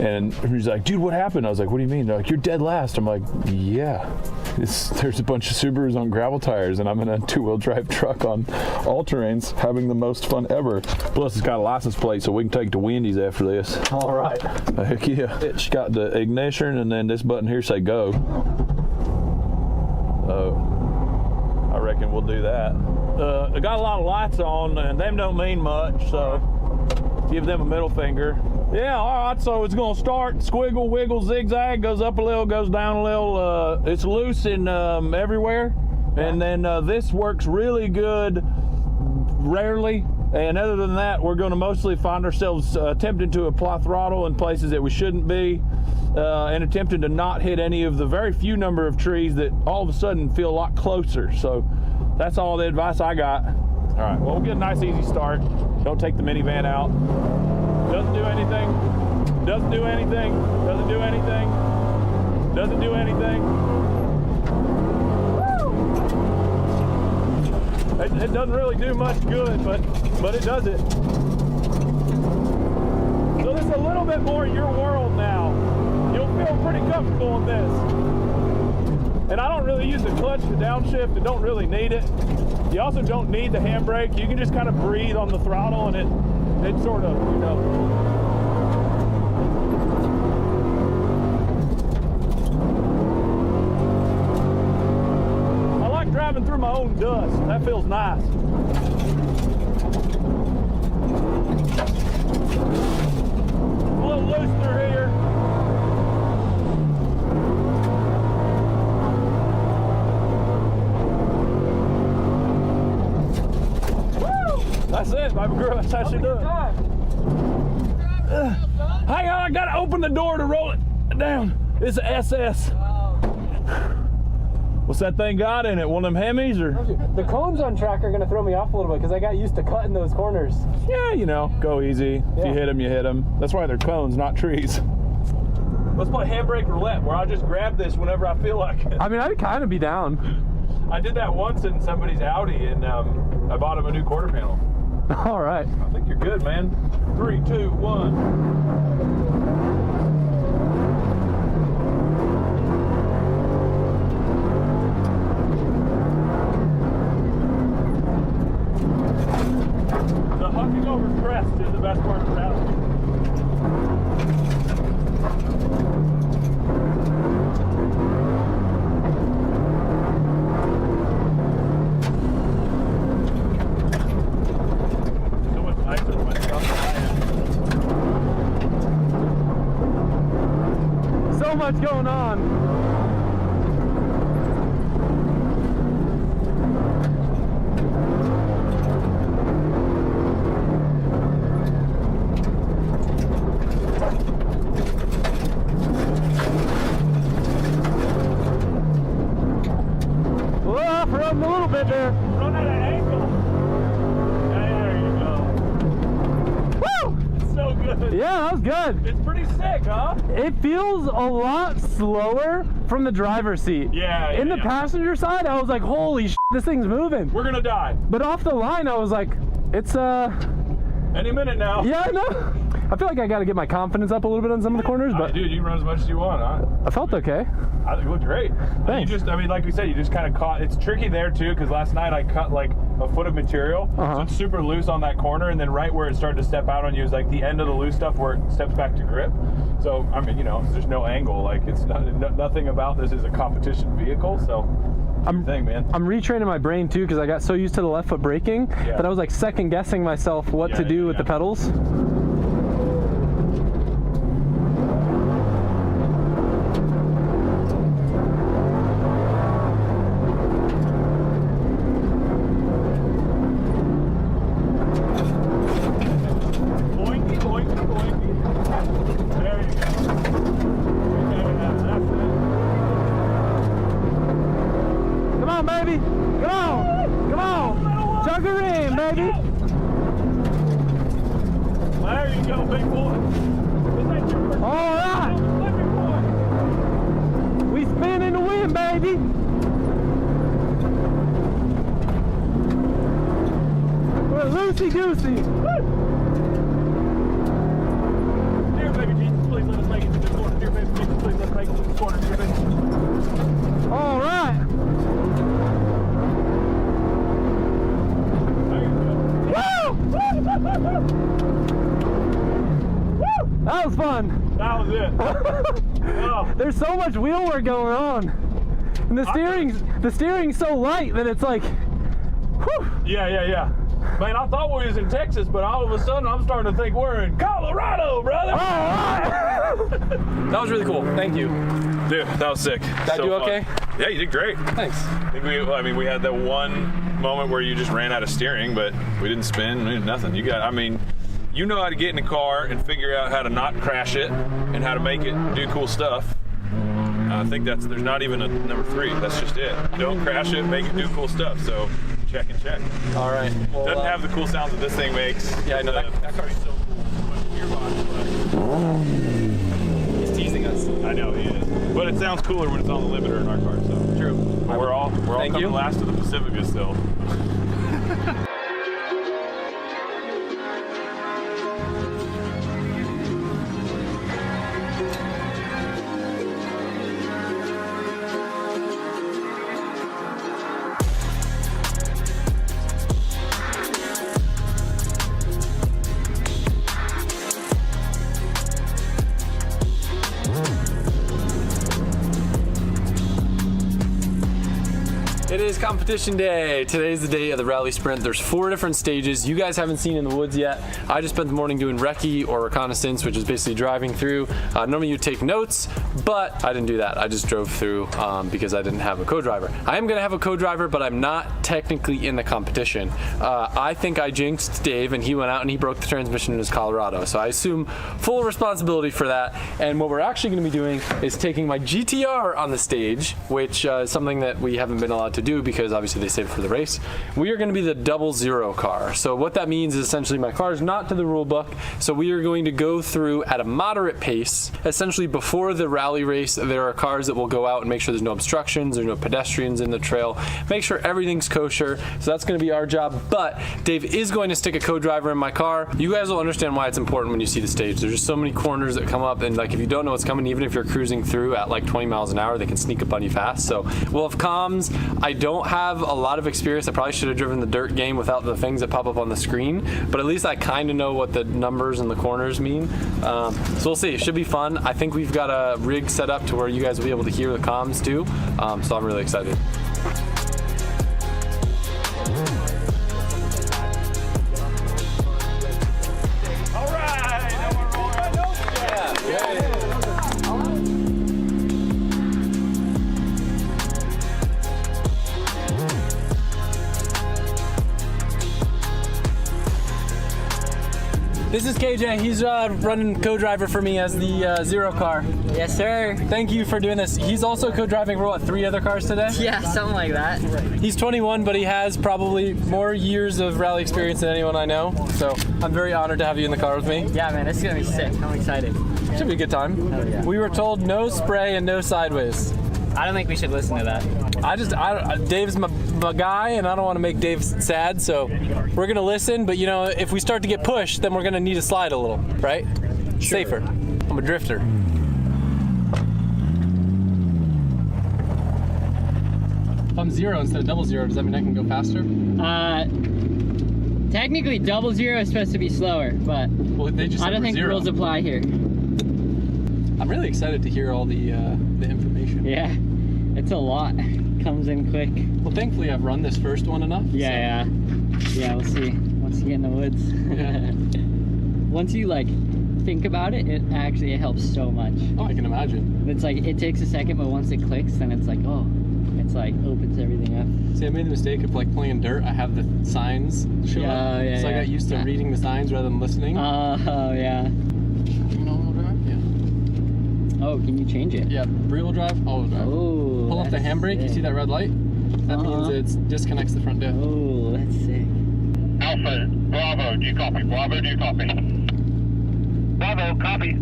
and he's like, dude, what happened? I was like, what do you mean? They're like, you're dead last. I'm like, yeah. There's a bunch of Subarus on gravel tires, and I'm in a 2-wheel drive truck on all-terrains having the most fun ever. Plus, it's got a license plate, so we can take it to Wendy's after this.
All right.
Heck yeah. It's got the ignition, and then this button here say go. Oh, I reckon we'll do that. They got a lot of lights on, and them don't mean much, so give them a middle finger. Yeah, all right, so it's gonna start squiggle, wiggle, zigzag, goes up a little, goes down a little. It's loose in everywhere. And then this works really good
rarely. And other than that, we're going to mostly find ourselves attempting to apply throttle in places that we shouldn't be, and attempting to not hit any of the very few number of trees that all of a sudden feel a lot closer. So that's all the advice I got. All right, well, we'll get a nice easy start. Don't take the minivan out. Doesn't do anything. Doesn't do anything. Doesn't do anything. Doesn't do anything. It doesn't really do much good, but it does it. So this is a little bit more your world now. You'll feel pretty comfortable in this. And I don't really use the clutch to downshift. I don't really need it. You also don't need the handbrake. You can just kind of breathe on the throttle and it sort of, you know. Driving through my own dust. That feels nice. A little loose through here. Woo! That's it, baby girl. That's how she does it. Hang on, I gotta open the door to roll it down. It's an SS. What's that thing got in it? One of them Hemis or?
The cones on track are gonna throw me off a little bit because I got used to cutting those corners.
Yeah, you know, go easy. Yeah. If you hit them, you hit them. That's why they're cones, not trees. Let's play handbrake roulette where I just grab this whenever I feel like it.
I mean, I'd kind of be down.
I did that once in somebody's Audi and I bought him a new quarter panel.
All right.
I think you're good, man. 3, 2, 1. Hucking over crest is the best part of rally. So much nicer when it's up the high.
So much going on.
A little bit there. Run at an angle. There you go. Woo! It's so good.
Yeah, that was good.
It's pretty sick, huh?
It feels a lot slower from the driver's seat.
Yeah.
In the passenger side, I was like, holy shit, this thing's moving.
We're gonna die.
But off the line, I was like, it's
any minute now.
Yeah, I know. I feel like I got to get my confidence up a little bit on some of the corners, but
dude, you can run as much as you want, huh?
I felt okay.
I think it looked great.
Thanks.
You just, I mean, like we said, you just kind of caught. It's tricky there too, because last night I cut like a foot of material, so it's super loose on that corner, and then right where it started to step out on you is like the end of the loose stuff where it steps back to grip. So I mean, you know, there's no angle. Like it's nothing about this is a competition vehicle. So. I'm
retraining my brain too because I got so used to the left foot braking that I was like second guessing myself what to do with the pedals.
Boinky, boinky, boinky. There you go. That's it.
Come on, baby. Come on. Come on. Chug her in, baby.
There you go, big boy.
All right. We spin in the wind, baby. We're loosey-goosey.
Dear baby Jesus, please let us make it to this corner. Dear baby Jesus, please let us make it to this corner. Dear baby.
All right. That was fun.
That was it. Wow.
There's so much wheel work going on, and the steering's so light that it's like, whew.
Yeah. Man, I thought we was in Texas, but all of a sudden I'm starting to think we're in Colorado, brother.
All right.
That was really cool. Thank you. Dude, that was sick.
Did I do okay?
Yeah, you did great.
Thanks.
I think we had that one
moment where you just ran out of steering, but we didn't spin, we did nothing. I mean, you know how to get in the car and figure out how to not crash it and how to make it do cool stuff. I think there's not even a number 3. That's just it. Don't crash it, make it do cool stuff. So check and check.
All right. Well,
doesn't have the cool sounds that this thing makes.
Yeah, I know that car's so cool. He's teasing us.
I know he is. But it sounds cooler when it's on the limiter in our car. So
true.
But we're all coming last to the Pacifica still.
It is competition day. Today's the day of the rally sprint. There's 4 different stages you guys haven't seen in the woods yet. I just spent the morning doing recce or reconnaissance, which is basically driving through. Normally you take notes, but I didn't do that. I just drove through because I didn't have a co-driver. I am gonna have a co-driver, but I'm not technically in the competition. I think I jinxed Dave and he went out and he broke the transmission in his Colorado. So I assume full responsibility for that. And what we're actually gonna be doing is taking my GTR on the stage, which is something that we haven't been allowed to do because obviously they saved it for the race. We are going to be the 00 car. So what that means is essentially my car is not to the rule book. So we are going to go through at a moderate pace. Essentially before the rally race, there are cars that will go out and make sure there's no obstructions, there's no pedestrians in the trail, make sure everything's kosher. So that's going to be our job. But Dave is going to stick a co-driver in my car. You guys will understand why it's important when you see the stage. There's just so many corners that come up, and like if you don't know what's coming, even if you're cruising through at like 20 miles an hour, they can sneak up on you fast. So we'll have comms. I don't have a lot of experience. I probably should have driven the dirt game without the things that pop up on the screen, but at least I kind of know what the numbers and the corners mean. So we'll see. It should be fun. I think we've got a rig set up to where you guys will be able to hear the comms too. So I'm really excited. This is KJ. He's running co-driver for me as the 0 car.
Yes, sir.
Thank you for doing this. He's also co-driving for what, 3 other cars today?
Yeah, something like that.
He's 21, but he has probably more years of rally experience than anyone I know. So I'm very honored to have you in the car with me.
Yeah, man, this is gonna be sick. I'm excited.
Should be a good time.
Hell yeah.
We were told no spray and no sideways.
I don't think we should listen to that.
Dave's my guy, and I don't want to make Dave sad, so we're gonna listen. But you know, if we start to get pushed, then we're gonna need to slide a little, right? Sure. Safer. I'm a drifter. If I'm 0 instead of 00, does that mean I can go faster?
Technically 00 is supposed to be slower, but
well, they just
I don't think the rules apply here.
I'm really excited to hear all the information.
Yeah, it's a lot. Comes in quick.
Well, thankfully I've run this first one enough.
Yeah, so. Yeah, we'll see. Once you get in the woods. Yeah. Once you like think about it, it helps so much.
Oh, I can imagine.
It's like, it takes a second, but once it clicks, then it's like, oh, it's like opens everything up.
See, I made the mistake of like playing dirt. I have the signs show up.
Yeah,
so I got used to reading the signs rather than listening.
Oh, yeah. Oh, can you change it?
Yeah, rear-wheel drive, all-wheel drive.
Oh,
pull up the handbrake, you see that red light? That means it disconnects the front diff.
Oh, that's sick.
Alpha, Bravo, do you copy? Bravo, do you copy? Bravo, copy.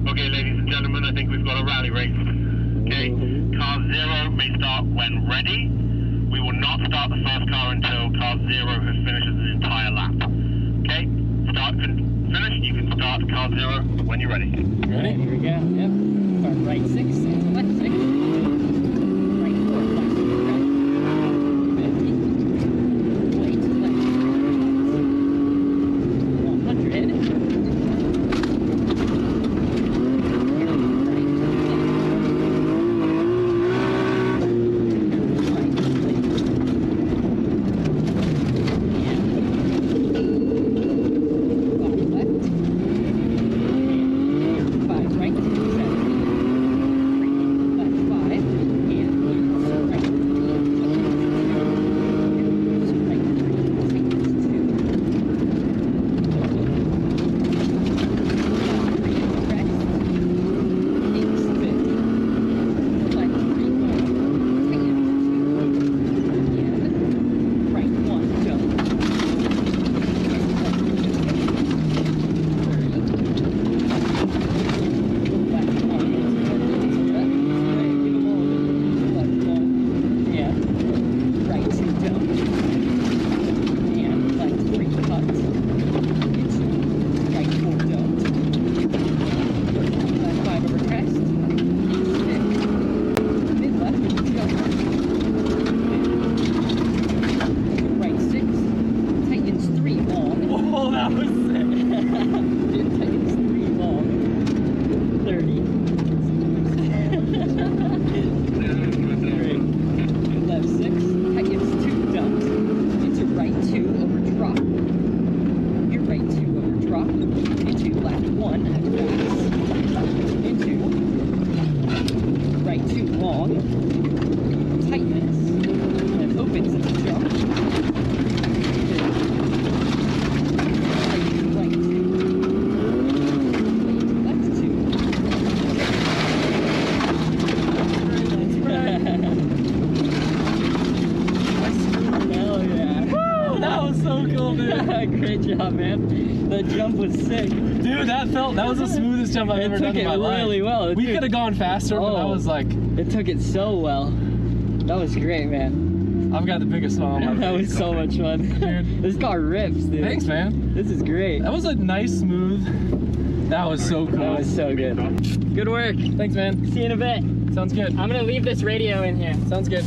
Okay, ladies and gentlemen, I think we've got a rally race. Okay, car 0 may start when ready. We will not start the first car until car 0 has finished an entire lap. Okay, start and finish. You can start car 0 when you're ready.
Ready?
Here we go, yep. Right 6, left 6. Right 4, left 6, right. 50. Right, left. 100. that was sick. Didn't take us 3 long. 30. Left 6. Tightens 2 dumps. Into right 2 over drop. Your right 2 over drop. Into left 1 at pass. Into right 2 long. Tightness. And opens at the jump. Right 2. Left 2. Hell yeah. Woo! That was so cool, dude. Great job, man. The jump was sick.
Dude, that was the smoothest jump I've ever done in my life.
It took it really well.
We could have gone faster, but I was like...
It took it so well. That was great, man.
I've got the biggest smile on my face.
That was so much fun. Dude. This car rips, dude.
Thanks, man.
This is great.
That was a nice, smooth... That was so cool.
That was so good. Good work.
Thanks, man.
See you in a bit.
Sounds good.
I'm gonna leave this radio in here.
Sounds good.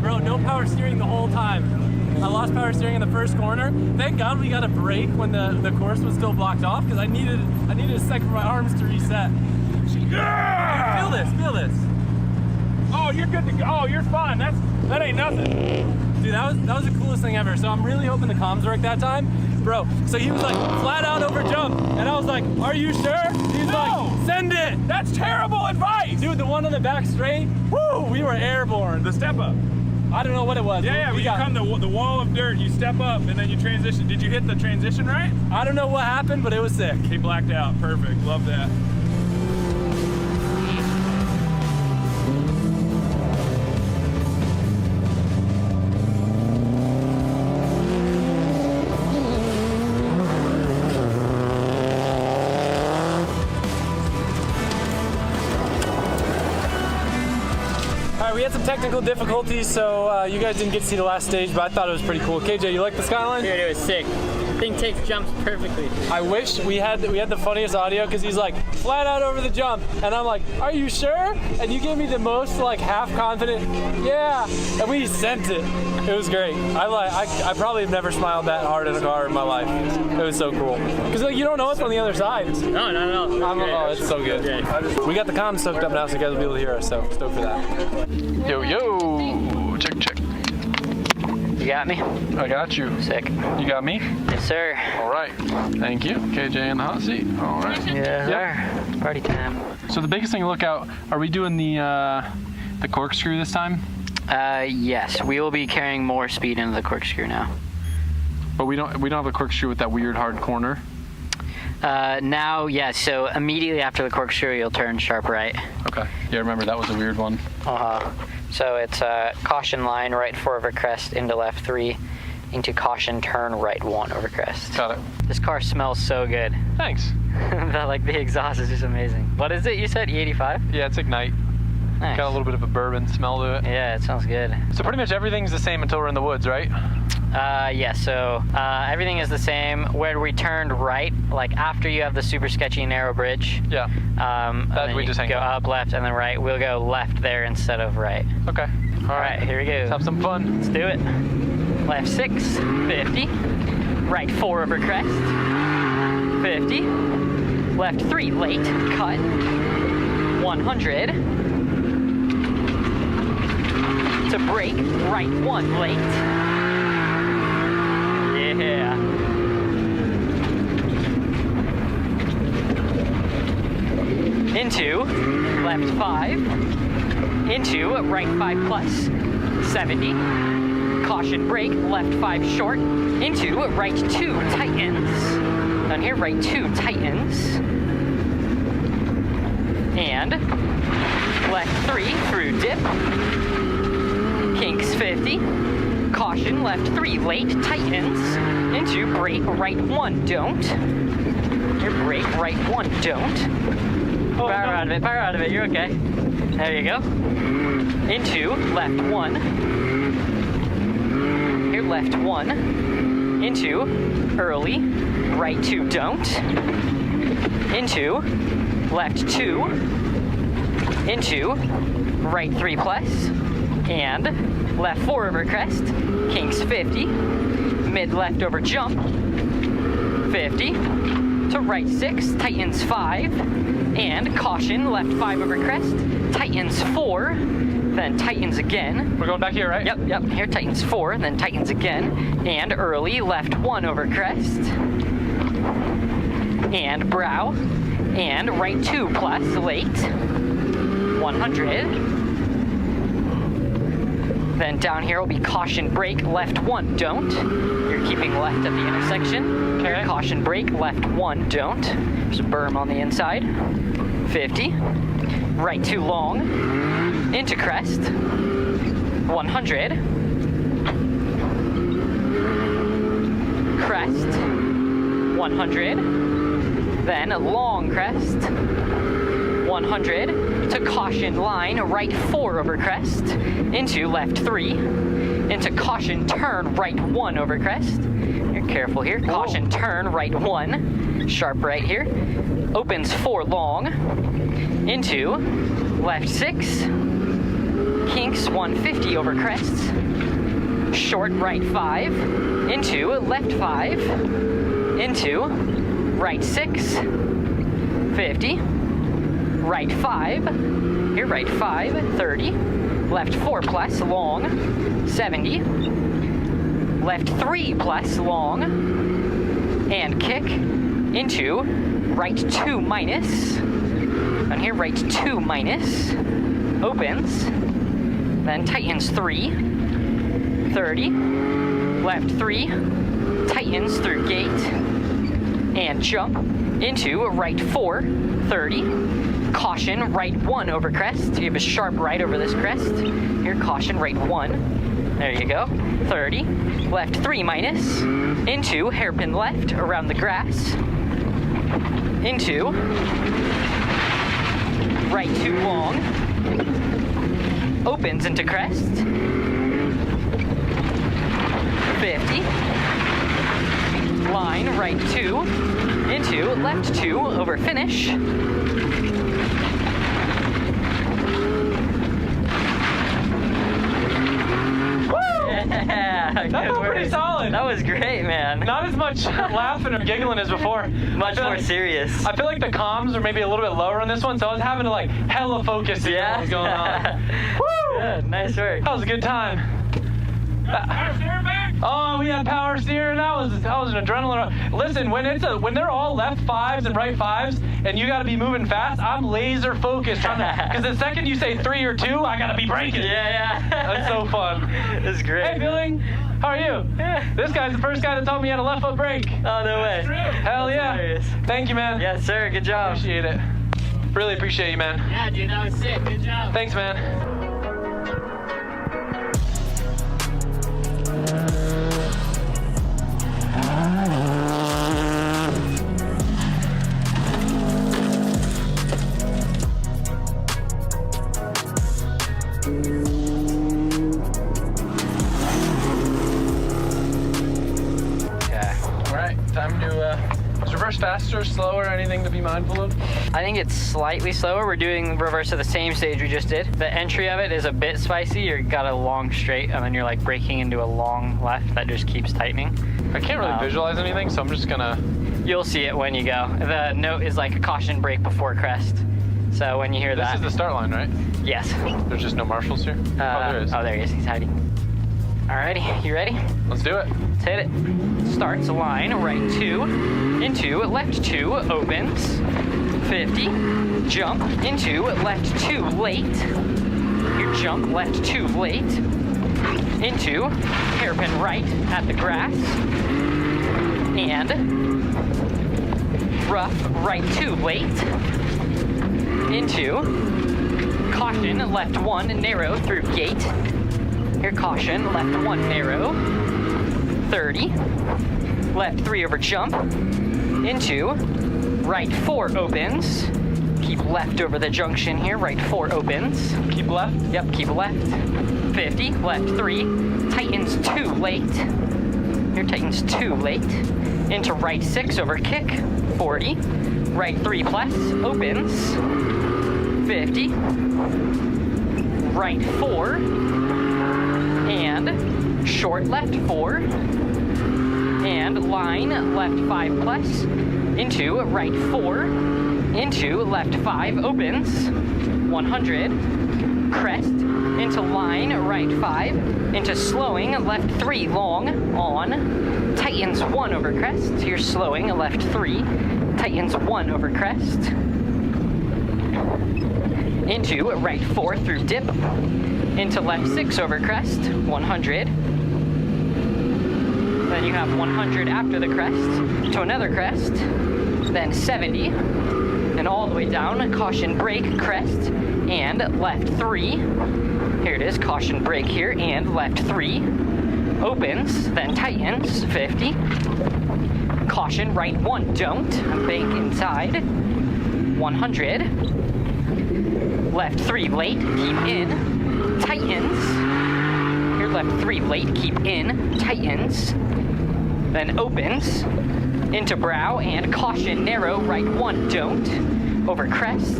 Bro, no power steering the whole time. I lost power steering in the first corner. Thank God we got a break when the course was still blocked off because I needed a second for my arms to reset. Yeah! Dude, feel this.
Oh, you're good to go. Oh, you're fine. That ain't nothing.
Dude, that was the coolest thing ever. So I'm really hoping the comms worked that time. Bro, so he was like, flat out over jump. And I was like, are you sure? He's like, send it.
That's terrible advice.
Dude, the one on the back straight, woo, we were airborne.
The step up.
I don't know what it was.
Yeah, when you come to the wall of dirt, you step up and then you transition. Did you hit the transition right?
I don't know what happened, but it was sick.
He blacked out. Perfect. Love that.
We had some technical difficulties, so you guys didn't get to see the last stage, but I thought it was pretty cool. KJ, you like the Skyline?
Dude, it was sick. Thing takes jumps perfectly.
I wish we had the funniest audio because he's like flat out over the jump, and I'm like, "Are you sure?" And you gave me the most like half confident, "Yeah," and we sent it. It was great. I probably have never smiled that hard in a car in my life. It was so cool because like you don't know what's on the other side.
No.
Oh, it's so good. We got the comms soaked up now, so you guys will be able to hear us. So stoked for that.
Yo, check.
You got me?
I got you.
Sick.
You got me?
Yes, sir.
All right. Thank you. KJ in the hot seat. All right.
Yeah, sir. It's party time.
So the biggest thing to look out, are we doing the corkscrew this time?
Yes. We will be carrying more speed into the corkscrew now.
But we don't have a corkscrew with that weird hard corner?
Now, yes. So immediately after the corkscrew, you'll turn sharp right.
Okay. Yeah, remember that was a weird one.
So it's caution line, right 4 over crest, into left 3, into caution turn, right 1 over crest.
Got it.
This car smells so good.
Thanks.
The exhaust is just amazing. What is it? You said E85?
Yeah, it's Ignite.
Nice.
Got a little bit of a bourbon smell to it.
Yeah, it sounds good.
So pretty much everything's the same until we're in the woods, right?
Yeah, so everything is the same. Where we turned right, like after you have the super sketchy narrow bridge.
Yeah.
That we just go up left and then right. We'll go left there instead of right.
Okay.
All right, here we go.
Let's have some fun.
Let's do it. Left 6, 50. Right 4 over crest, 50. Left 3, late, cut, 100. To brake, right 1, late. Yeah. into left 5, into right 5 plus, 70, caution brake, left 5 short, into right 2 tightens, down here right 2 tightens, and left 3 through dip, kinks 50, caution left 3 late tightens, into brake right 1 don't, your brake right 1 don't, power out of it, you're okay. There you go. Into left 1. Here, left 1. Into early, right 2 don't. Into left 2. Into right 3 plus. And left 4 over crest. Kinks 50. Mid left over jump. 50. To right 6, tightens 5. And caution, left 5 over crest, tightens 4, then tightens again.
We're going back here, right?
Yep, here tightens 4, then tightens again. And early, left 1 over crest. And brow. And right 2 plus, late. 100. Then down here will be caution brake, left 1 don't. You're keeping left at the intersection. Okay. Caution brake, left 1 don't. There's a berm on the inside. 50. Right 2 long. Into crest. 100. Crest. 100. Then long crest. 100. To caution line, right 4 over crest. Into left 3. Into caution turn, right 1 over crest. You're careful here. Caution turn, right 1. Sharp right here. Opens 4 long. Into left 6. Kinks 150 over crests. Short right 5. Into left 5. Into right 6. 50. Right 5. Here, right 5. 30. Left 4 plus long. 70. Left 3 plus long. And kick into right 2 minus. On here, right 2 minus. Opens. Then tightens 3. 30. Left 3. Tightens through gate. And jump into right 4. 30. Caution, right 1 over crest. You have a sharp right over this crest. Here, caution, right 1. There you go. 30. Left 3 minus. Into hairpin left around the grass. Into right 2 long. Opens into crest. 50. Line, right 2. Into left 2 over finish. Yeah,
that felt pretty solid.
That was great, man.
Not as much laughing or giggling as before.
Much more serious.
I feel like the comms are maybe a little bit lower on this one, so I was having to like hella focus on what was going on. Woo!
Yeah, nice work.
That was a good time. Oh, we had power steering. That was an adrenaline. Listen, when they're all left 5s and right 5s, and you got to be moving fast, I'm laser focused trying to. Because the second you say 3 or 2, I got to be braking.
Yeah.
That's so fun.
That's great.
Hey, Billing, how are you?
Yeah.
This guy's the first guy that told me he had a left foot brake.
Oh, no way.
Hell yeah.
Hilarious.
Thank you, man.
Yes, sir. Good job.
Appreciate it. Really appreciate you, man.
Yeah, dude, that was sick. Good job.
Thanks, man. Faster, slower, anything to be mindful of?
I think it's slightly slower. We're doing reverse of the same stage we just did. The entry of it is a bit spicy. You've got a long straight and then you're like braking into a long left that just keeps tightening.
I can't really visualize anything, so I'm just gonna...
You'll see it when you go. The note is like a caution brake before crest. So when you hear that...
This is the start line, right?
Yes.
There's just no marshals here?
Oh, there is. Oh, there he is. He's hiding. Alrighty, you ready?
Let's do it.
Let's hit it. Starts line, right 2, into left 2, opens, 50. Jump into left 2 late. Your jump left 2 late. Into hairpin right at the grass. And rough right 2 late. Into caution left 1 narrow through gate. Your caution left 1 narrow. 30. Left 3 over jump. Into right 4 opens. Keep left over the junction here. Right 4 opens.
Keep left?
Yep, keep left. 50. Left 3. Tightens 2 late. Here tightens 2 late. Into right 6 over kick. 40. Right 3 plus. Opens. 50. Right 4. And short left 4. And line left 5 plus. Into right 4. Into left 5 opens. 100. Crest. Into line right 5. Into slowing left 3 long on. Tightens 1 over crest. You're slowing left 3. Tightens 1 over crest. Into right 4 through dip. Into left 6 over crest. 100. Then you have 100 after the crest. To another crest. Then 70. And all the way down, caution brake, crest, and left 3. Here it is, caution brake here, and left 3. Opens, then tightens, 50. Caution, right 1, don't. Bank inside. 100. Left 3, late, keep in. Tightens. Here, left 3, late, keep in. Tightens. Then opens. Into brow and caution narrow right 1 don't over crest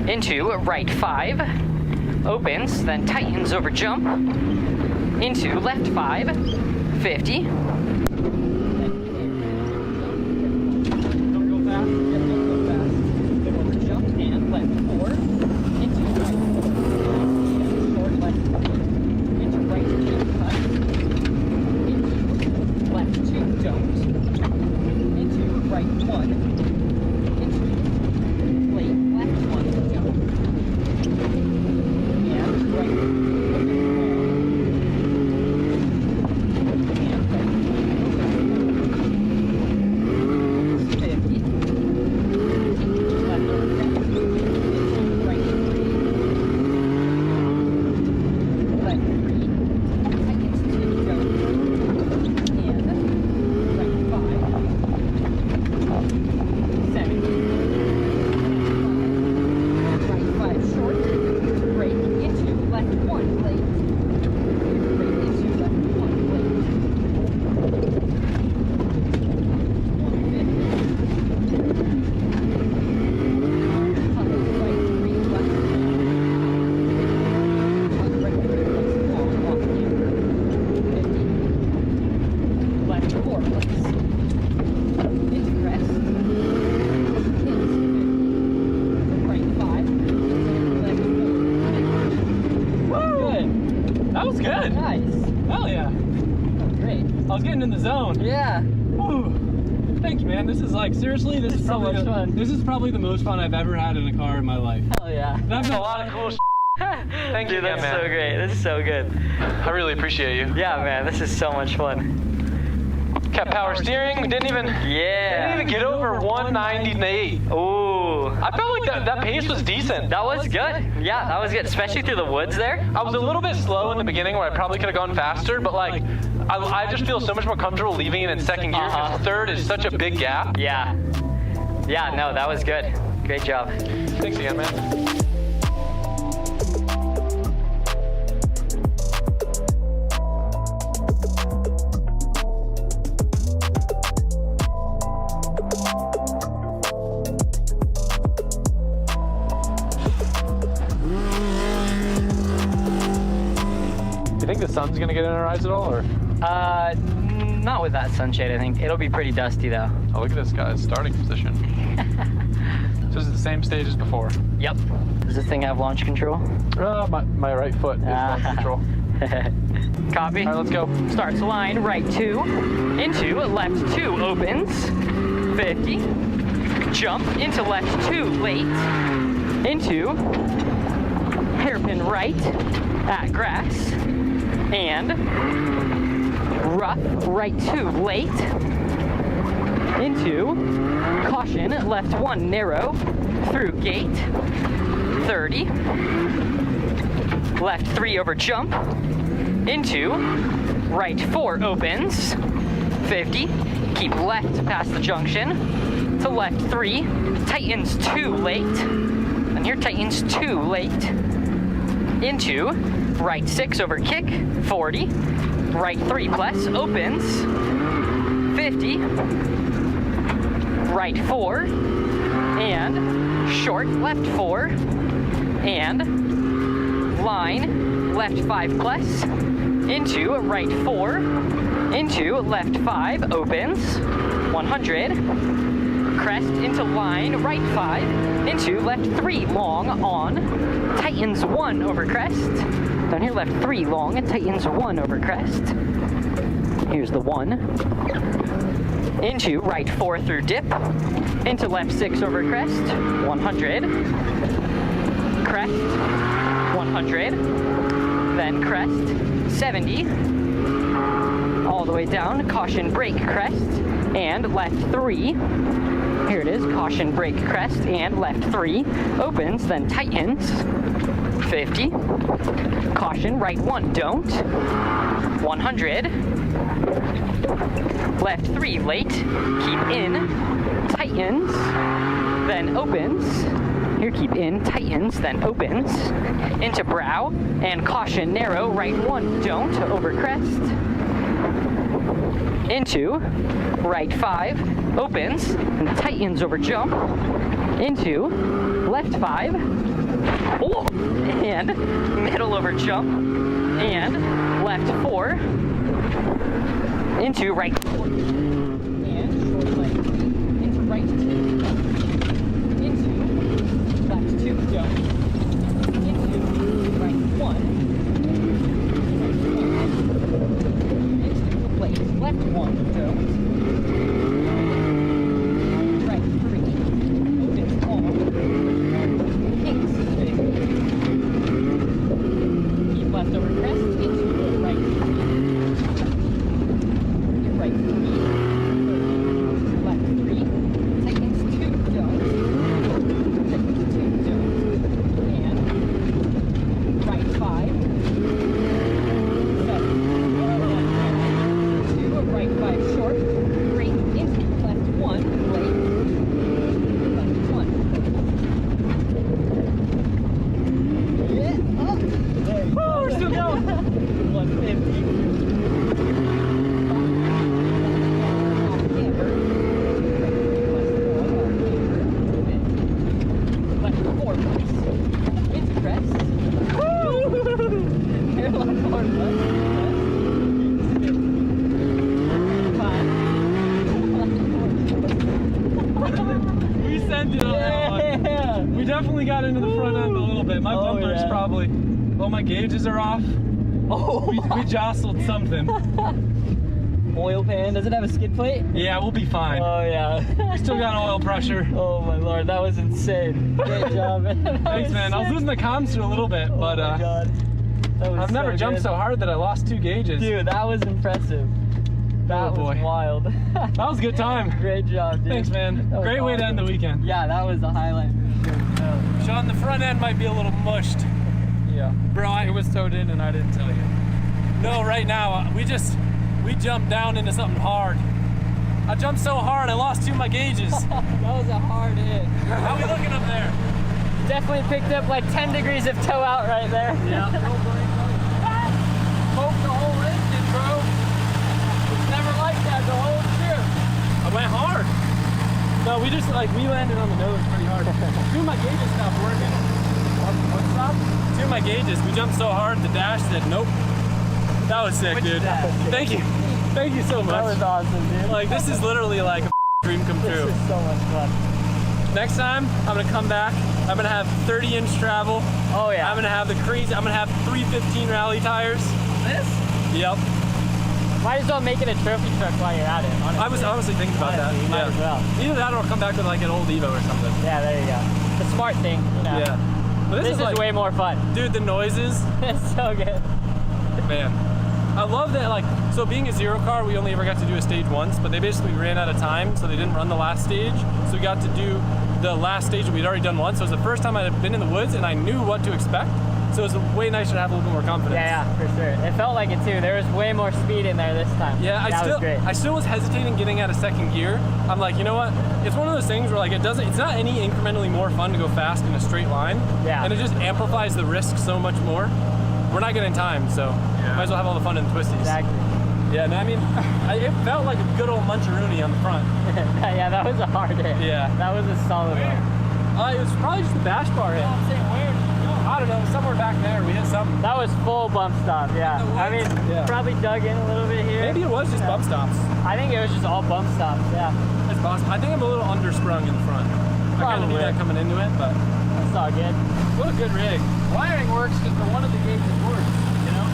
into right 5 opens then tightens over jump into left 5 50
Seriously, this is so much fun. This is probably the most fun I've ever had in a car in my life.
Hell yeah.
That's a lot of cool shit. Thank you,
that's
man.
so great. This is so good.
I really appreciate you.
Yeah, man, this is so much fun.
Kept power steering. We didn't even get over 198.
Ooh.
I felt like that pace was decent.
That was good. Yeah, that was good, especially through the woods there.
I was a little bit slow in the beginning where I probably could have gone faster, but like, I just feel so much more comfortable leaving it in second gear because third is such a big gap.
Yeah. Yeah, no, that was good. Great job.
Thanks again, man. Do you think the sun's gonna get in our eyes at all, or?
Not with that sunshade, I think. It'll be pretty dusty, though.
Oh, look at this guy's starting position. So this is the same stage as before?
Yep. Does this thing have launch control?
My right foot is launch control.
Copy.
All right, let's go.
Starts line, right 2, into left 2, opens, 50. jump, into left 2, late, into hairpin right, at grass, and rough, right 2, late, into caution, left 1, narrow, through gate, 30, left 3 over jump, into right 4 opens, 50, keep left past the junction, to left 3, tightens 2 late, and here tightens 2 late, into right 6 over kick, 40, right 3 plus, opens, 50, right 4, and short, left 4, and line, left 5 plus, into right 4, into left 5, opens, 100, crest into line, right 5, into left 3, long, on, tightens 1 over crest, down here left 3, long, and tightens 1 over crest, here's the 1, into right 4 through dip, into left 6 over crest, 100, crest, 100, then crest, 70, all the way down, caution brake crest, and left 3, here it is, caution brake crest, and left 3, opens, then tightens, 50, caution right 1, don't, 100, left 3, late, keep in, tightens, then opens, here keep in, tightens, then opens, into brow, and caution narrow, right 1, don't, over crest, into right 5, opens, and tightens over jump, into left 5, oh, and middle over jump, and left 4, into right 4, and short left 3, into right 2, into left 2, jump, into right 1, into late, left 1, jump, right 3, opens long, kicks, keep left over crest, into right 3, right 3, left 3, tightens 2, don't, tightens 2, don't, and right 5, 7, 2, right 5 short, break into left 1, late, left 1. Yeah, up, there you go. We're still going. 150.
We definitely got into the front end a little bit. My bumper's probably, my gauges are off. We jostled something.
Oil pan, does it have a skid plate?
Yeah, we'll be fine.
Oh yeah.
We still got oil pressure.
Oh my lord, that was insane. Great job, man.
Thanks, man. I was losing the comms for a little bit, but
oh my God.
I've never jumped so hard that I lost 2 gauges.
Dude, that was impressive. That was wild.
That was a good time.
Great job, dude.
Thanks, man. Great way to end the weekend.
Yeah, that was the highlight.
Sean, the front end might be a little mushed.
Yeah.
Bro,
it was towed in and I didn't tell you.
No, right now, we jumped down into something hard. I jumped so hard, I lost 2 of my gauges.
That was a hard hit.
How are we looking up there?
Definitely picked up like 10 degrees of toe out right there.
Yeah.
Smoked the whole engine, bro. It's never like that the whole trip.
I went hard. No, we landed on the nose pretty hard. 2 of my gauges stopped working.
What stopped?
2 of my gauges. We jumped so hard, the dash said nope. That was sick, dude. Thank you. Thank you so much.
That was awesome, dude.
Like, this is literally like a dream come true.
This is so much fun.
Next time, I'm gonna come back. I'm gonna have 30-inch travel.
Oh yeah.
I'm gonna have the crazy. I'm gonna have 315 rally tires.
This?
Yep.
Might as well make it a trophy truck while you're at it. Honestly.
I was honestly thinking about that.
You might as well.
Either that or come back with like an old Evo or something.
Yeah, there you go. The smart thing, you know.
Yeah. But
this is
like,
way more fun.
Dude, the noises.
It's so good.
Man. I love that, like, so being a zero car, we only ever got to do a stage once, but they basically ran out of time, so they didn't run the last stage. So we got to do the last stage that we'd already done once. So it was the first time I had been in the woods and I knew what to expect. So it was way nicer to have a little bit more confidence.
Yeah, for sure. It felt like it too. There was way more speed in there this time.
Yeah, I still was hesitating getting out of second gear. I'm like, you know what? It's one of those things where like it's not any incrementally more fun to go fast in a straight line.
Yeah.
And it just amplifies the risk so much more. We're not getting time, so might as well have all the fun in the twisties.
Exactly.
Yeah, no, I mean, it felt like a good old muncheroony on the front.
Yeah, that was a hard hit.
Yeah.
That was a solid one.
It was probably just the bash bar hit. I don't know, somewhere back there, we hit something.
That was full bump stop, yeah. I mean, probably dug in a little bit here.
Maybe it was just bump stops.
I think it was just all bump stops, yeah.
That's possible. I think I'm a little undersprung in the front. I kind of knew that coming into it, but
that's all good.
What a good rig. Wiring works because the one of the gauges works, you know?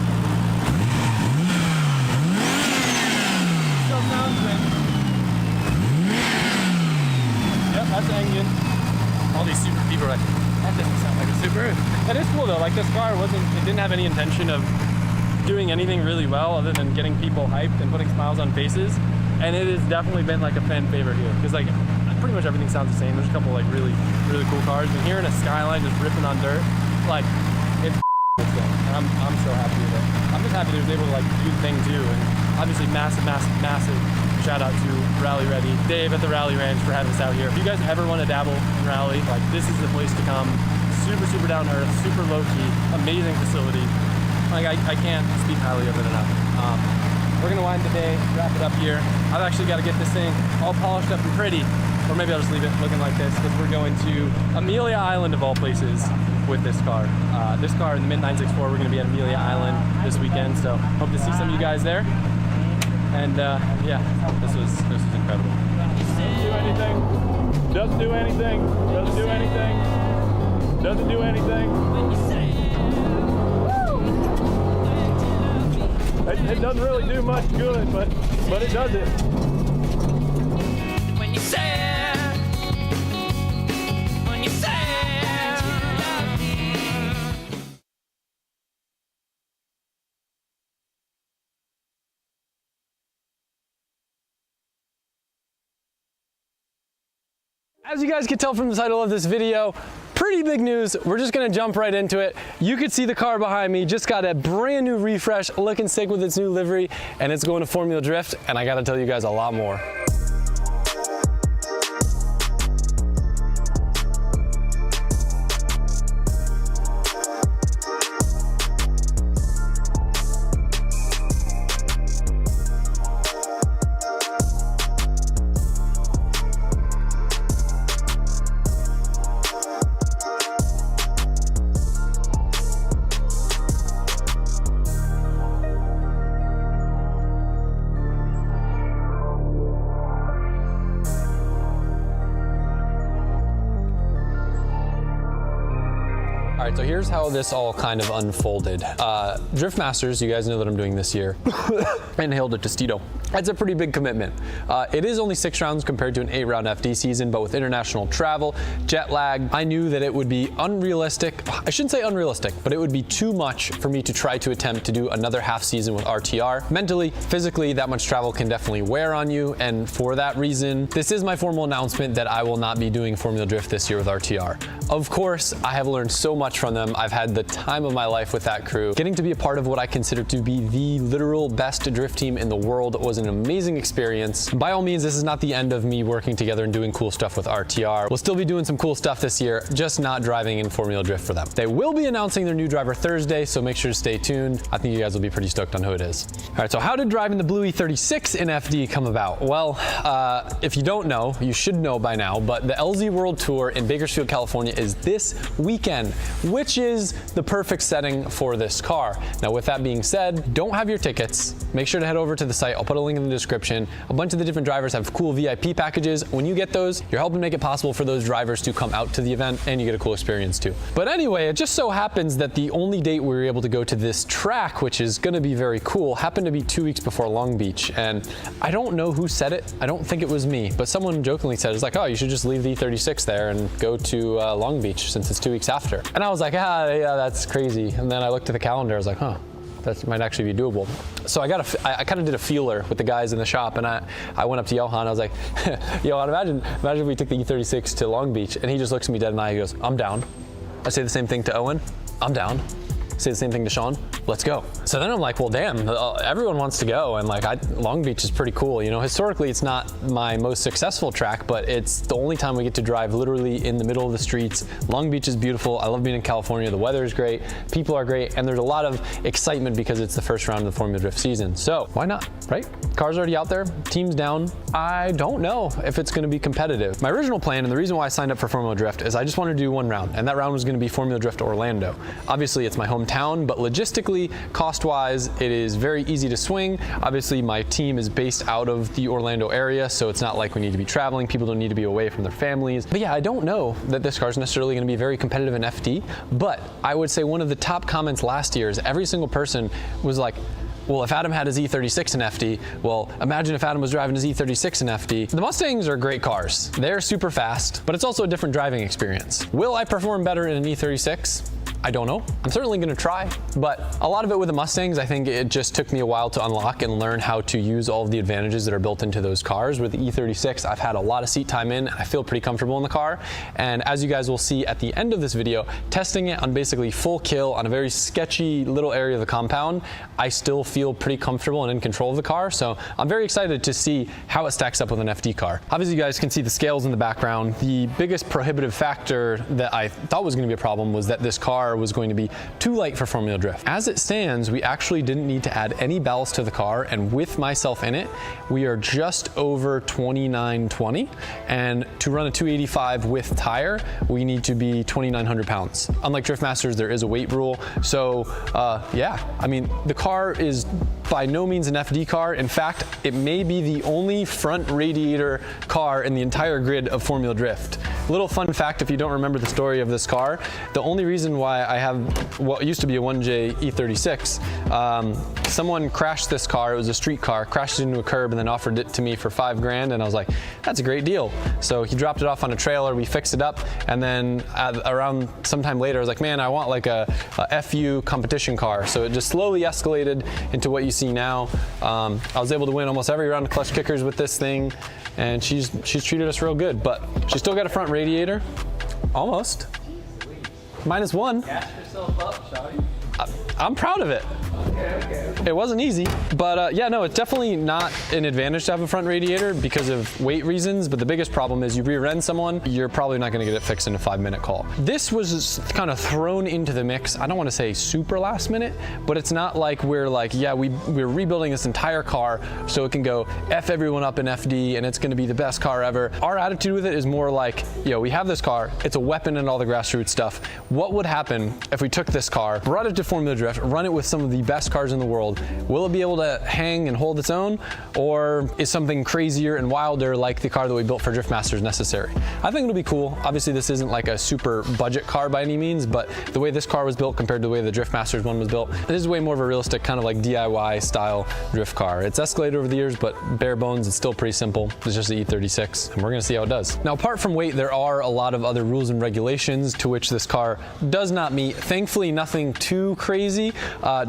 Still sounds good. Yep, that's the engine. All these super people are like, that doesn't sound like a Subaru. That is cool though, like this car it didn't have any intention of doing anything really well other than getting people hyped and putting smiles on faces. And it has definitely been like a fan favorite here. Because like pretty much everything sounds the same. There's a couple like really cool cars. And hearing a Skyline just ripping on dirt, like it's this thing. And I'm so happy with it. I'm just happy that it was able to like do the thing too. And obviously massive shout out to Rally Ready, Dave at the Rally Ranch for having us out here. If you guys ever want to dabble in rally, like this is the place to come. Super down to earth, super low key, amazing facility. Like I can't speak highly of it enough. We're gonna wind the day, wrap it up here. I've actually got to get this thing all polished up and pretty, or maybe I'll just leave it looking like this because we're going to Amelia Island of all places with this car. This car in the Mint 964, we're gonna be at Amelia Island this weekend, so hope to see some of you guys there. And yeah, this was incredible.
Doesn't do anything. Doesn't do anything. Doesn't do anything. It doesn't really do much good, but it does it.
When you say,
As you guys can tell from the title of this video, pretty big news. We're just gonna jump right into it. You could see the car behind me just got a brand new refresh, looking sick with its new livery, and it's going to Formula Drift, and I gotta tell you guys a lot more. All right, so here's how this all kind of unfolded. Drift Masters, you guys know that I'm doing this year, and hailed at Tostido. That's a pretty big commitment. It is only 6 rounds compared to an 8-round FD season, but with international travel, jet lag, I knew that it would be unrealistic. I shouldn't say unrealistic, but it would be too much for me to try to attempt to do another half season with RTR. Mentally, physically, that much travel can definitely wear on you, and for that reason, this is my formal announcement that I will not be doing Formula Drift this year with RTR. Of course, I have learned so much from them. I've had the time of my life with that crew. Getting to be a part of what I consider to be the literal best drift team in the world was an amazing experience. By all means, this is not the end of me working together and doing cool stuff with RTR. We'll still be doing some cool stuff this year, just not driving in Formula Drift for them. They will be announcing their new driver Thursday, so make sure to stay tuned. I think you guys will be pretty stoked on who it is. All right, so how did driving the Blue E36 in FD come about? Well, if you don't know, you should know by now, but the LZ World Tour in Bakersfield, California is this weekend, which is the perfect setting for this car. Now, with that being said, don't have your tickets. Make sure to head over to the site. I'll put a link link in the description. A bunch of the different drivers have cool VIP packages. When you get those, you're helping make it possible for those drivers to come out to the event, and you get a cool experience too. But anyway, it just so happens that the only date we were able to go to this track, which is going to be very cool, happened to be 2 weeks before Long Beach. And I don't know who said it. I don't think it was me, but someone jokingly said, it's like, oh, you should just leave the E36 there and go to Long Beach since it's 2 weeks after. And I was like, yeah, that's crazy. And then I looked at the calendar, I was like, huh, that might actually be doable. So I kind of did a feeler with the guys in the shop, and I went up to Johan. I was like, Johan, imagine if we took the E36 to Long Beach. And he just looks at me dead in the eye. He goes, I'm down. I say the same thing to Owen. I'm down. Say the same thing to Sean. Let's go. So then I'm like, well, damn, everyone wants to go. And like, Long Beach is pretty cool. You know, historically, it's not my most successful track, but it's the only time we get to drive literally in the middle of the streets. Long Beach is beautiful. I love being in California. The weather is great. People are great. And there's a lot of excitement because it's the first round of the Formula Drift season. So why not, right? Car's already out there. Team's down. I don't know if it's going to be competitive. My original plan, and the reason why I signed up for Formula Drift, is I just wanted to do one round. And that round was going to be Formula Drift Orlando. Obviously, it's my hometown, but logistically, cost-wise, it is very easy to swing. Obviously, my team is based out of the Orlando area, so it's not like we need to be traveling. People don't need to be away from their families. But yeah, I don't know that this car is necessarily going to be very competitive in FD, but I would say one of the top comments last year is every single person was like, well, if Adam had his E36 in FD, well, imagine if Adam was driving his E36 in FD. The Mustangs are great cars. They're super fast, but it's also a different driving experience. Will I perform better in an E36? I don't know. I'm certainly going to try, but a lot of it with the Mustangs, I think it just took me a while to unlock and learn how to use all of the advantages that are built into those cars. With the E36, I've had a lot of seat time in, and I feel pretty comfortable in the car. And as you guys will see at the end of this video, testing it on basically full kill on a very sketchy little area of the compound, I still feel pretty comfortable and in control of the car. So I'm very excited to see how it stacks up with an FD car. Obviously, you guys can see the scales in the background. The biggest prohibitive factor that I thought was going to be a problem was that this car was going to be too light for Formula Drift. As it stands, we actually didn't need to add any ballast to the car, and with myself in it, we are just over 2920, and to run a 285 with tire, we need to be 2,900 pounds. Unlike Drift Masters, there is a weight rule, so yeah, I mean, the car is by no means an FD car. In fact, it may be the only front radiator car in the entire grid of Formula Drift. Little fun fact, if you don't remember the story of this car, the only reason why I have what used to be a 1J E36, someone crashed this car. It was a street car, crashed it into a curb, and then offered it to me for $5 grand, and I was like, that's a great deal. So he dropped it off on a trailer, we fixed it up, and then around sometime later, I was like, man, I want like a FU competition car. So it just slowly escalated into what you see now. I was able to win almost every round of clutch kickers with this thing, and she's treated us real good, but she's still got a front radiator, almost. -1.
Gas yourself up, shawty.
I'm proud of it. Okay. It wasn't easy, but yeah, no, it's definitely not an advantage to have a front radiator because of weight reasons, but the biggest problem is you rear end someone, you're probably not gonna get it fixed in a 5-minute call. This was kind of thrown into the mix. I don't wanna say super last minute, but it's not like we're like, yeah, we're rebuilding this entire car so it can go F everyone up in FD and it's gonna be the best car ever. Our attitude with it is more like, yo, we have this car, it's a weapon and all the grassroots stuff. What would happen if we took this car, brought it to Formula Drift, run it with some of the best cars in the world? Will it be able to hang and hold its own, or is something crazier and wilder like the car that we built for Drift Masters necessary? I think it'll be cool. Obviously, this isn't like a super budget car by any means, but the way this car was built compared to the way the Drift Masters one was built, this is way more of a realistic kind of like DIY style drift car. It's escalated over the years, but bare bones, it's still pretty simple. It's just the E36, and we're gonna see how it does. Now, apart from weight, there are a lot of other rules and regulations to which this car does not meet. Thankfully, nothing too crazy.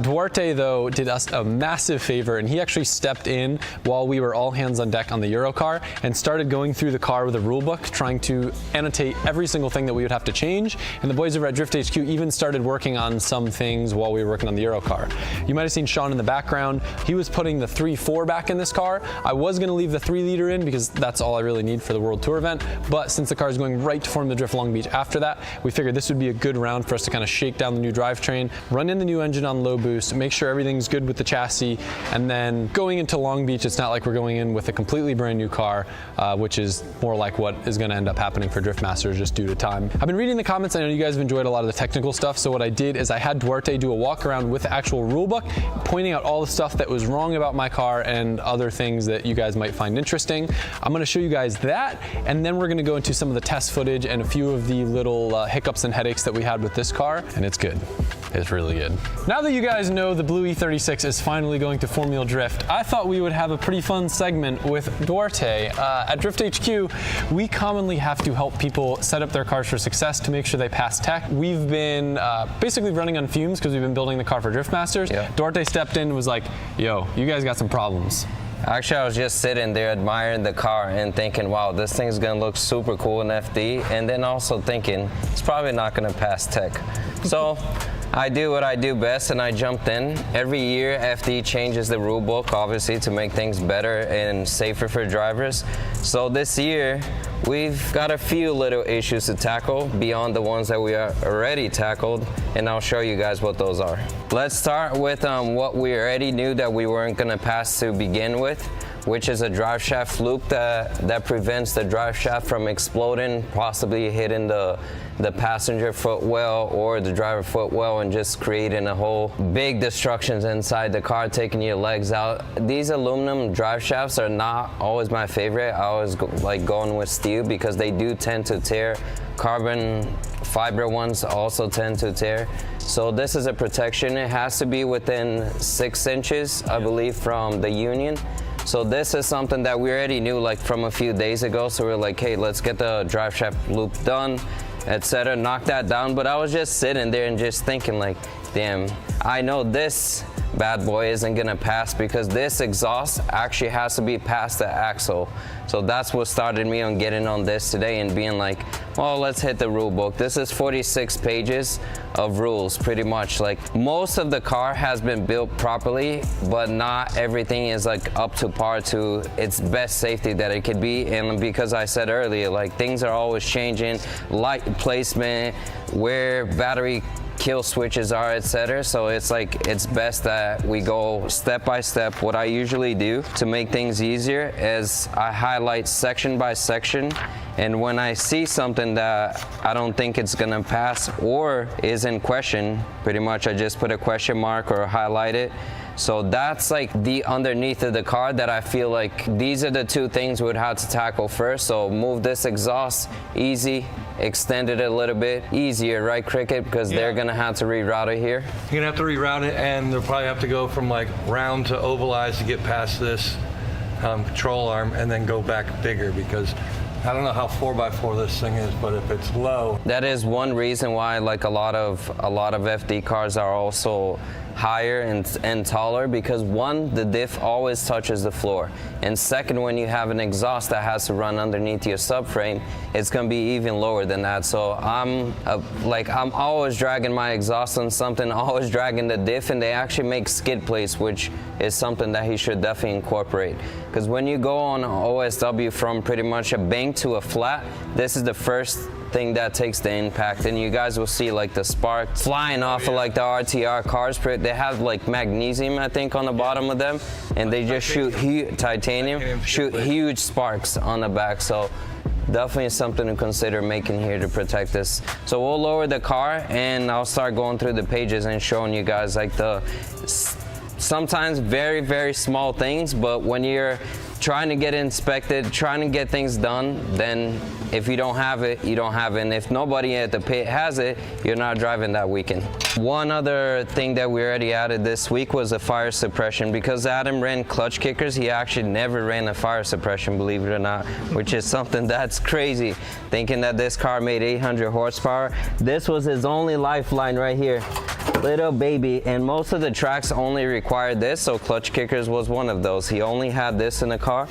Duarte, though, did us a massive favor, and he actually stepped in while we were all hands on deck on the Euro car and started going through the car with a rule book, trying to annotate every single thing that we would have to change. And the boys over at Drift HQ even started working on some things while we were working on the Euro car. You might have seen Sean in the background. He was putting the 3.4 back in this car. I was going to leave the 3-liter in because that's all I really need for the World Tour event, but since the car is going right to Formula Drift Long Beach after that, we figured this would be a good round for us to kind of shake down the new drivetrain, run in the new engine on low boost, make sure sure everything's good with the chassis, and then going into Long Beach, it's not like we're going in with a completely brand new car, which is more like what is going to end up happening for Drift Masters just due to time. I've been reading the comments. I know you guys have enjoyed a lot of the technical stuff, so what I did is I had Duarte do a walk around with the actual rulebook, pointing out all the stuff that was wrong about my car and other things that you guys might find interesting. I'm going to show you guys that, and then we're going to go into some of the test footage and a few of the little hiccups and headaches that we had with this car, and it's good. It's really good. Now that you guys know the Blue E36 is finally going to Formula Drift, I thought we would have a pretty fun segment with Duarte. At Drift HQ, we commonly have to help people set up their cars for success to make sure they pass tech. We've been basically running on fumes because we've been building the car for Drift Masters. Yeah. Duarte stepped in and was like, yo, you guys got some problems.
Actually, I was just sitting there admiring the car and thinking, wow, this thing's gonna look super cool in FD, and then also thinking, it's probably not gonna pass tech. So I do what I do best, and I jumped in. Every year, FD changes the rule book, obviously, to make things better and safer for drivers. So this year, we've got a few little issues to tackle beyond the ones that we are already tackled, and I'll show you guys what those are. Let's start with what we already knew that we weren't gonna pass to begin with, which is a drive shaft loop that prevents the drive shaft from exploding, possibly hitting the passenger footwell or the driver footwell and just creating a whole big destructions inside the car, taking your legs out. These aluminum drive shafts are not always my favorite. I always like going with steel because they do tend to tear. Carbon fiber ones also tend to tear. So this is a protection. It has to be within 6 inches, I believe, from the union. So this is something that we already knew like from a few days ago. So we're like, hey, let's get the drive shaft loop done, etc. Knock that down. But I was just sitting there and just thinking like, damn, I know this bad boy isn't gonna pass because this exhaust actually has to be past the axle. So that's what started me on getting on this today and being like, well, let's hit the rule book. This is 46 pages of rules, pretty much. Like most of the car has been built properly, but not everything is like up to par to its best safety that it could be. And because I said earlier, like things are always changing, light placement, where battery kill switches are, etc. So it's like it's best that we go step by step. What I usually do to make things easier is I highlight section by section, and when I see something that I don't think it's gonna pass or is in question, pretty much I just put a question mark or highlight it. So that's like the underneath of the car that I feel like these are the two things we would have to tackle first. So move this exhaust, easy. Extend it a little bit, easier, right, Cricket? Because they're gonna have to reroute it here.
You're gonna have to reroute it, and they'll probably have to go from like round to ovalized to get past this control arm and then go back bigger, because I don't know how 4x4 this thing is, but if it's low.
That is one reason why like a lot of FD cars are also higher and taller, because one, the diff always touches the floor, and second, when you have an exhaust that has to run underneath your subframe, it's gonna be even lower than that. So I'm always dragging my exhaust on something, always dragging the diff, and they actually make skid plates, which is something that he should definitely incorporate. Because when you go on OSW from pretty much a bank to a flat, this is the first thing that takes the impact, and you guys will see like the sparks flying off of like the RTR cars. They have like magnesium, I think, on the bottom of them, and they just shoot huge sparks on the back. So definitely something to consider making here to protect this. So we'll lower the car, and I'll start going through the pages and showing you guys like the sometimes very, very small things, but when you're trying to get inspected, trying to get things done, then if you don't have it, you don't have it. And if nobody at the pit has it, you're not driving that weekend. One other thing that we already added this week was the fire suppression. Because Adam ran clutch kickers, he actually never ran a fire suppression, believe it or not, which is something that's crazy. Thinking that this car made 800 horsepower. This was his only lifeline right here. Little baby, and most of the tracks only required this, so clutch kickers was one of those. He only had this in the car.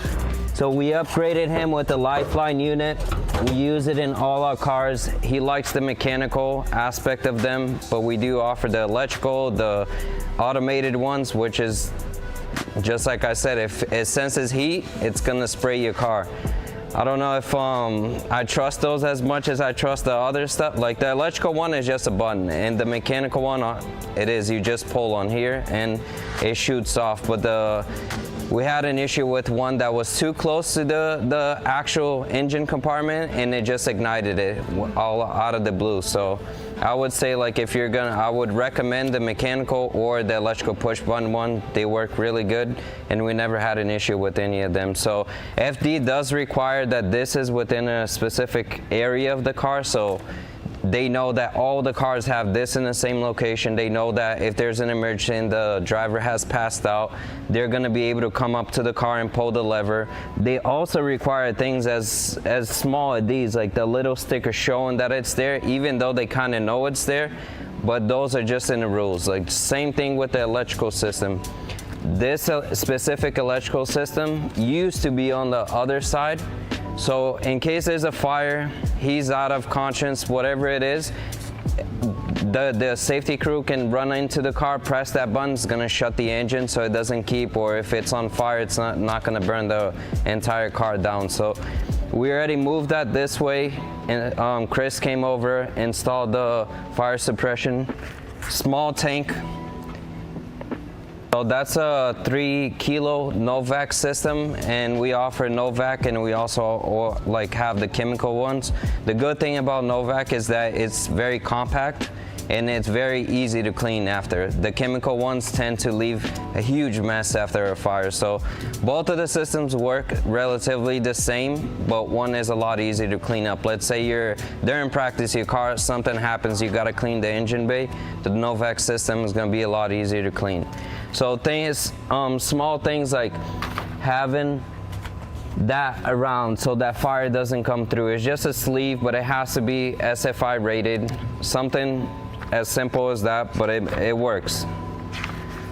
So we upgraded him with the lifeline unit. We use it in all our cars. He likes the mechanical aspect of them, but we do offer the electrical, the automated ones, which is just like I said, if it senses heat, it's gonna spray your car. I don't know if I trust those as much as I trust the other stuff. Like the electrical one is just a button, and the mechanical one, it is you just pull on here and it shoots off. But we had an issue with one that was too close to the actual engine compartment, and it just ignited it all out of the blue. So I would say, like, if you're gonna, I would recommend the mechanical or the electrical push button one. They work really good, and we never had an issue with any of them. So FD does require that this is within a specific area of the car, so they know that all the cars have this in the same location. They know that if there's an emergency and the driver has passed out, they're going to be able to come up to the car and pull the lever. They also require things as small as these, like the little sticker showing that it's there, even though they kind of know it's there, but those are just in the rules. Like same thing with the electrical system. This specific electrical system used to be on the other side. So in case there's a fire, he's out of conscience, whatever it is, the safety crew can run into the car, press that button, it's gonna shut the engine so it doesn't keep, or if it's on fire, it's not gonna burn the entire car down. So we already moved that this way, and Chris came over, installed the fire suppression, small tank. So that's a 3 kilo Novak system, and we offer Novak, and we also like have the chemical ones. The good thing about Novak is that it's very compact and it's very easy to clean after. The chemical ones tend to leave a huge mess after a fire. So both of the systems work relatively the same, but one is a lot easier to clean up. Let's say during practice, your car, something happens, you gotta clean the engine bay. The Novak system is gonna be a lot easier to clean. So small things like having that around so that fire doesn't come through. It's just a sleeve, but it has to be SFI rated. Something as simple as that, but it works.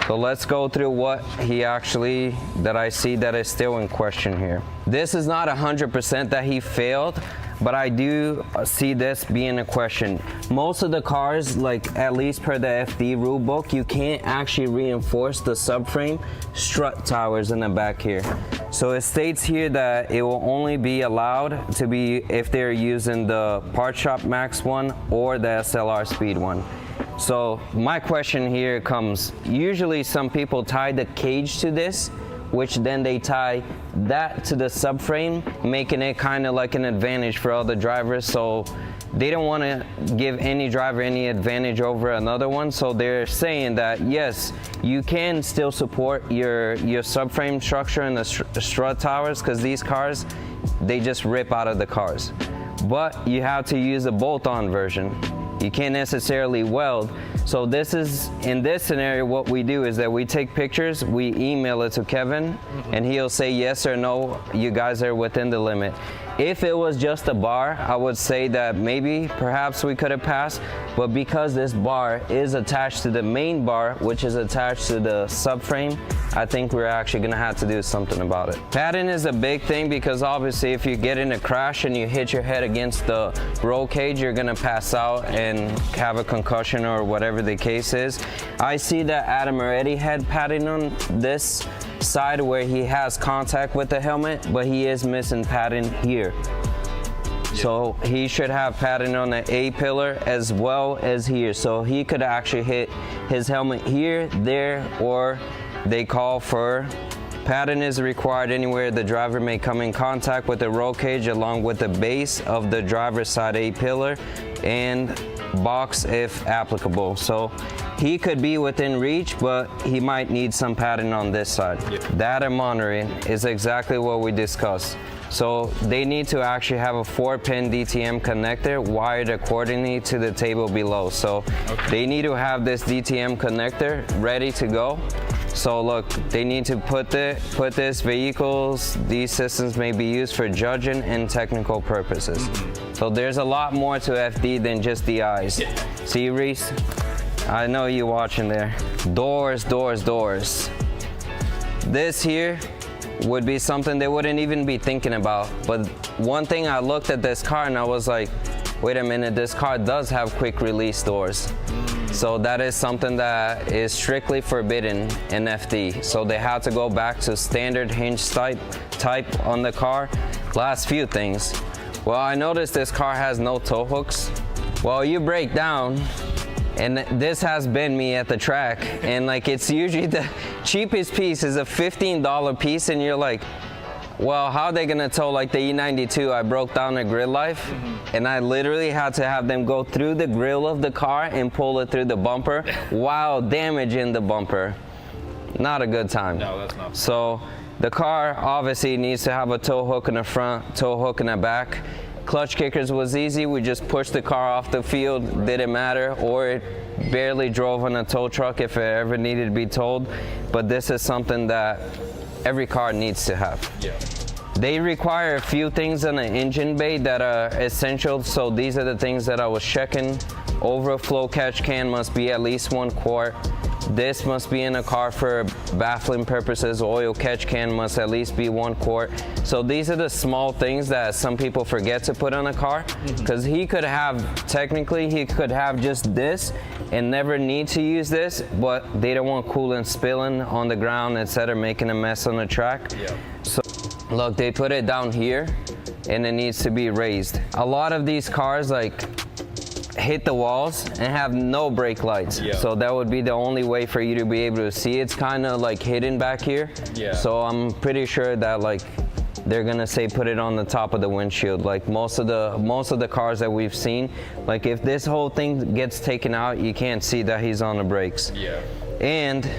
So let's go through what that I see that is still in question here. This is not 100% that he failed, but I do see this being a question. Most of the cars, like at least per the FD rule book, you can't actually reinforce the subframe strut towers in the back here. So it states here that it will only be allowed to be if they're using the Part Shop Max one or the SLR Speed one. So my question here comes, usually some people tie the cage to this, which then they tie that to the subframe, making it kind of like an advantage for other drivers. So they don't want to give any driver any advantage over another one. So they're saying that, yes, you can still support your subframe structure and the strut towers, because these cars, they just rip out of the cars. But you have to use a bolt-on version. You can't necessarily weld. So in this scenario, what we do is that we take pictures, we email it to Kevin, and he'll say yes or no, you guys are within the limit. If it was just a bar, I would say that perhaps we could have passed, but because this bar is attached to the main bar, which is attached to the subframe, I think we're actually gonna have to do something about it. Padding is a big thing, because obviously if you get in a crash and you hit your head against the roll cage, you're gonna pass out and have a concussion or whatever the case is. I see that Adam already had padding on this side where he has contact with the helmet, but he is missing padding here. So he should have padding on the A pillar as well as here. So he could actually hit his helmet here, there, or they call for padding is required anywhere the driver may come in contact with the roll cage along with the base of the driver's side A pillar and box if applicable. So he could be within reach, but he might need some padding on this side. Data monitoring is exactly what we discussed. So they need to actually have a 4-pin DTM connector wired accordingly to the table below. So they need to have this DTM connector ready to go. So look, they need to put this these systems may be used for judging and technical purposes. So there's a lot more to FD than just the eyes. See, Reese? I know you watching there. Doors, doors, doors. This here would be something they wouldn't even be thinking about. But one thing, I looked at this car and I was like, wait a minute, this car does have quick release doors. So that is something that is strictly forbidden in FD. So they have to go back to standard hinge type on the car. Last few things. Well, I noticed this car has no tow hooks. Well, you break down, and this has been me at the track, and like it's usually the cheapest piece is a $15 piece, and you're like, well, how are they gonna tow like the E92? I broke down the grill life, and I literally had to have them go through the grill of the car and pull it through the bumper while damaging the bumper. Not a good time.
No, that's not.
So the car obviously needs to have a tow hook in the front, tow hook in the back. Clutch kickers was easy. We just pushed the car off the field, didn't matter, or it barely drove on a tow truck if it ever needed to be towed. But this is something that every car needs to have.
Yeah.
They require a few things on the engine bay that are essential. So these are the things that I was checking. Overflow catch can must be at least 1 quart. This must be in a car for baffling purposes. Oil catch can must at least be 1 quart. So these are the small things that some people forget to put on a car. Because technically he could have just this and never need to use this, but they don't want coolant spilling on the ground, etc., making a mess on the track.
Yeah.
So look, they put it down here and it needs to be raised. A lot of these cars like hit the walls and have no brake lights.
Yeah.
So that would be the only way for you to be able to see. It's kind of like hidden back here.
Yeah.
So I'm pretty sure that like they're gonna say put it on the top of the windshield. Like most of the cars that we've seen, like if this whole thing gets taken out, you can't see that he's on the brakes.
Yeah.
And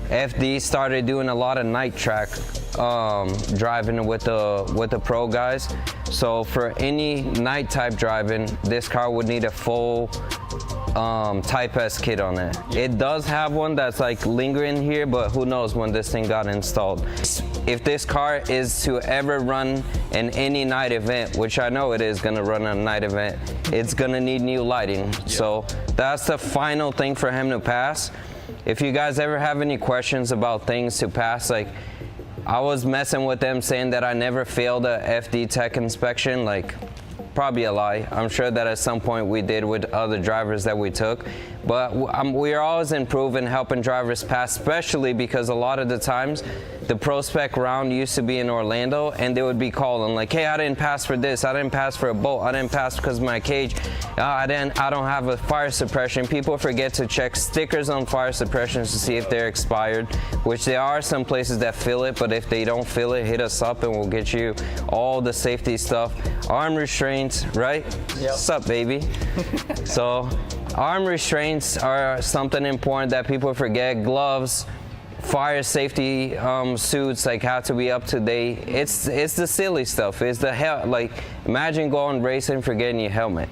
FD started doing a lot of night track driving with the pro guys. So for any night type driving, this car would need a full Type S kit on it. It does have one that's like lingering here, but who knows when this thing got installed. If this car is to ever run in any night event, which I know it is gonna run a night event, it's gonna need new lighting. So that's the final thing for him to pass. If you guys ever have any questions about things to pass, like I was messing with them saying that I never failed a FD tech inspection, like probably a lie. I'm sure that at some point we did with other drivers that we took, but we are always improving, helping drivers pass, especially because a lot of the times the pro spec round used to be in Orlando and they would be calling like, hey, I didn't pass for this, I didn't pass for a bolt, I didn't pass because of my cage, I don't have a fire suppression. People forget to check stickers on fire suppressions to see if they're expired, which there are some places that fill it, but if they don't fill it, hit us up and we'll get you all the safety stuff. Arm restraints, right?
Yep.
What's up, baby? So arm restraints are something important that people forget. Gloves, fire safety suits like have to be up to date. It's the silly stuff. It's the like imagine going racing forgetting your helmet.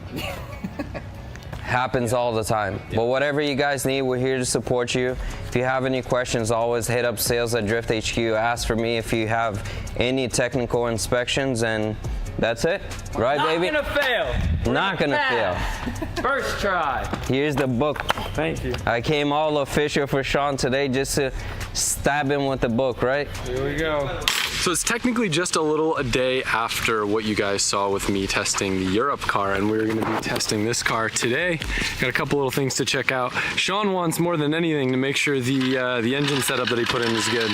Happens all the time. But whatever you guys need, we're here to support you. If you have any questions, always hit up sales@DriftHQ. Ask for me if you have any technical inspections, and that's it. Right, baby?
Not gonna fail.
Not gonna fail.
First try.
Here's the book.
Thank you.
I came all official for Sean today just to stab him with the book, right?
Here we go.
So it's technically just a day after what you guys saw with me testing the Europe car, and we're gonna be testing this car today. Got a couple little things to check out. Sean wants more than anything to make sure the engine setup that he put in is good.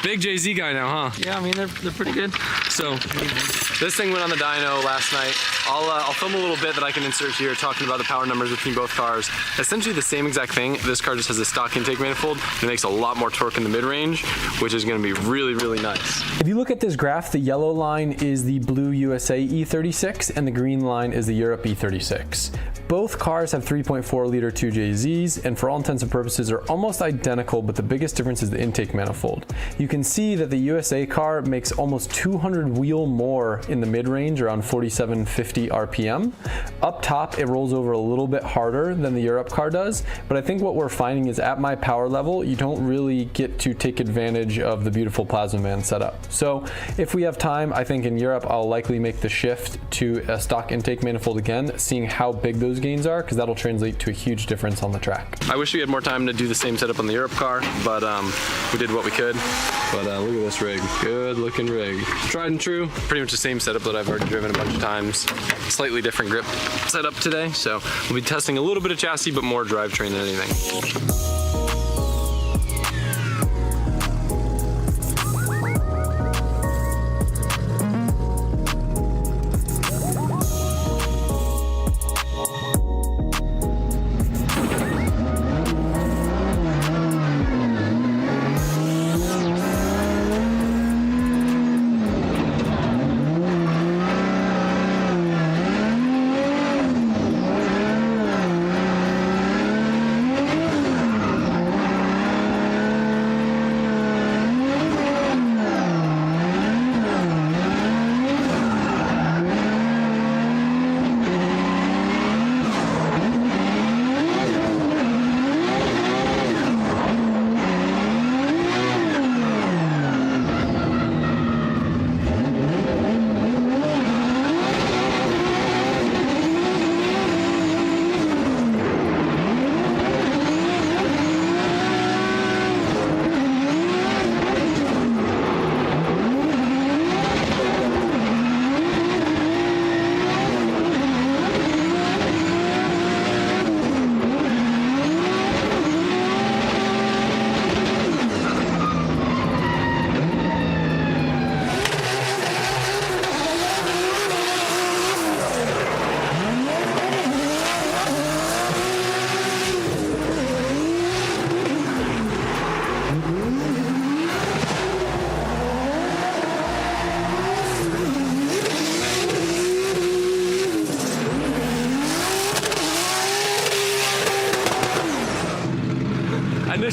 Big JZ guy now, huh?
Yeah, I mean, they're pretty good.
So this thing went on the dyno last night. I'll film a little bit that I can insert here talking about the power numbers between both cars. Essentially the same exact thing. This car just has a stock intake manifold. It makes a lot more torque in the mid-range, which is gonna be really, really nice.
If you look at this graph, the yellow line is the blue USA E36 and the green line is the Europe E36. Both cars have 3.4 liter 2JZs and for all intents and purposes are almost identical, but the biggest difference is the intake manifold. You can see that the USA car makes almost 200 wheel more in the mid-range, around 4750 RPM. Up top, it rolls over a little bit harder than the Europe car does, but I think what we're finding is at my power level, you don't really get to take advantage of the beautiful Plasma Man setup. So if we have time, I think in Europe, I'll likely make the shift to a stock intake manifold again, seeing how big those gains are, because that'll translate to a huge difference on the track.
I wish we had more time to do the same setup on the Europe car, but we did what we could. But look at this rig, good looking rig. Tried and true, pretty much the same setup that I've already driven a bunch of times. Slightly different grip setup today, so we'll be testing a little bit of chassis, but more drivetrain than anything.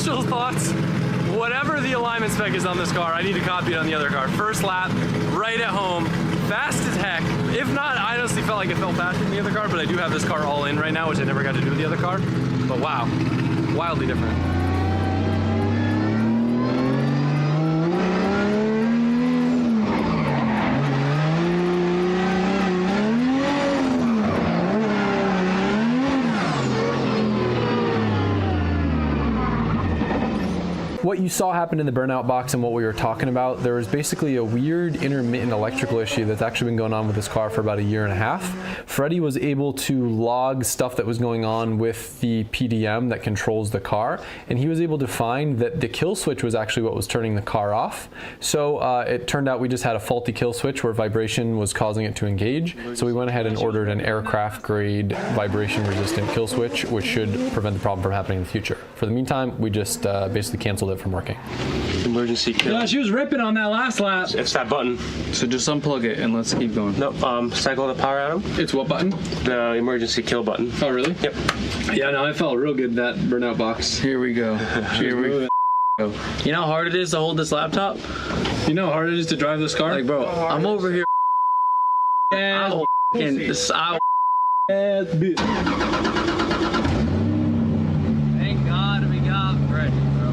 initial thoughts, whatever the alignment spec is on this car, I need to copy it on the other car. First lap, right at home, fast as heck. If not, I honestly felt like it felt faster than the other car, but I do have this car all in right now, which I never got to do with the other car. But wow, wildly different. What you saw happen in the burnout box and what we were talking about, there was basically a weird intermittent electrical issue that's actually been going on with this car for about 1.5 years. Freddie was able to log stuff that was going on with the PDM that controls the car, and he was able to find that the kill switch was actually what was turning the car off. So it turned out we just had a faulty kill switch where vibration was causing it to engage. So we went ahead and ordered an aircraft grade vibration resistant kill switch, which should prevent the problem from happening in the future. For the meantime, we just basically canceled it from working.
Emergency kill.
Yeah, she was ripping on that last lap.
It's that button.
So just unplug it and let's keep going.
No, cycle the power out of them.
It's what button?
The emergency kill button.
Oh, really?
Yep.
Yeah, no, I felt real good that burnout box. Here we go. Here we go. You know how hard it is to hold this laptop? You know how hard it is to drive this car? Like, bro, I'm over here.
Thank God we got Freddie, bro.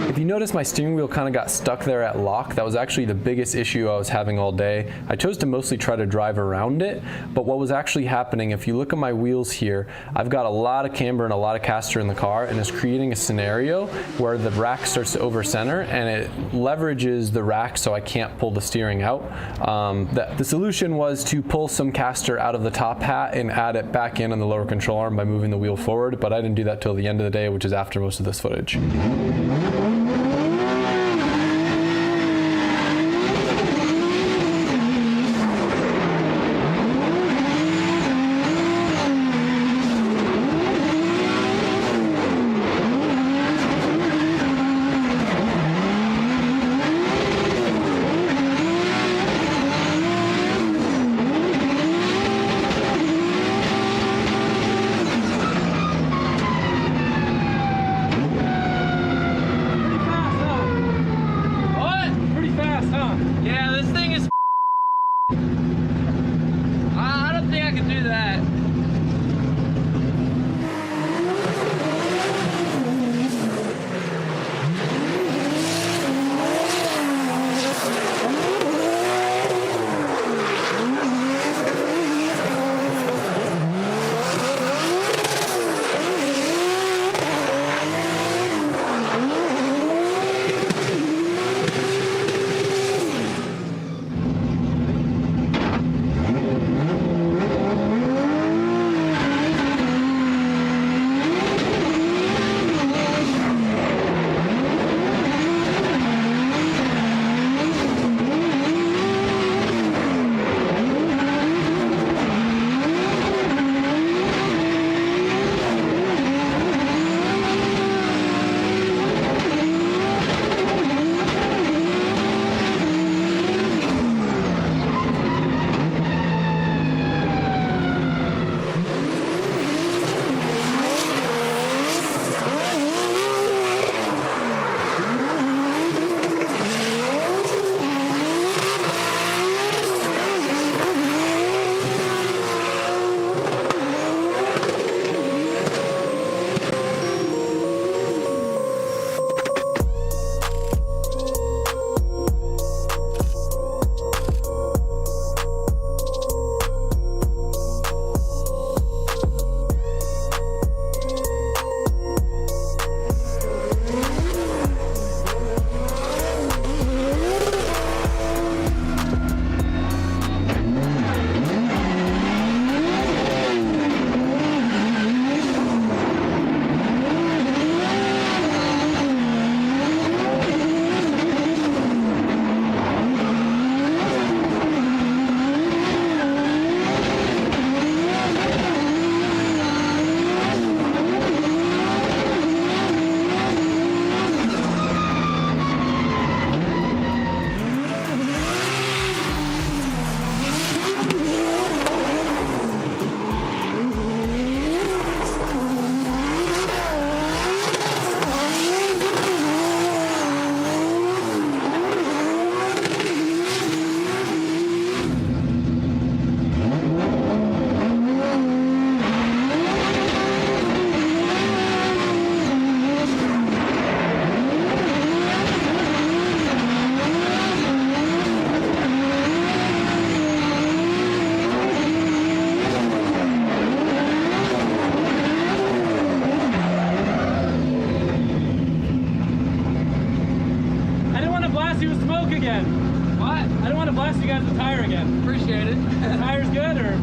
If you notice, my steering wheel kind of got stuck there at lock. That was actually the biggest issue I was having all day. I chose to mostly try to drive around it, but what was actually happening, if you look at my wheels here, I've got a lot of camber and a lot of caster in the car, and it's creating a scenario where the rack starts to over-center and it leverages the rack so I can't pull the steering out. The solution was to pull some caster out of the top hat and add it back in on the lower control arm by moving the wheel forward, but I didn't do that till the end of the day, which is after most of this footage. blast you with smoke again. What? I don't want to blast you guys with tire again. Appreciate it. The tire's good, or?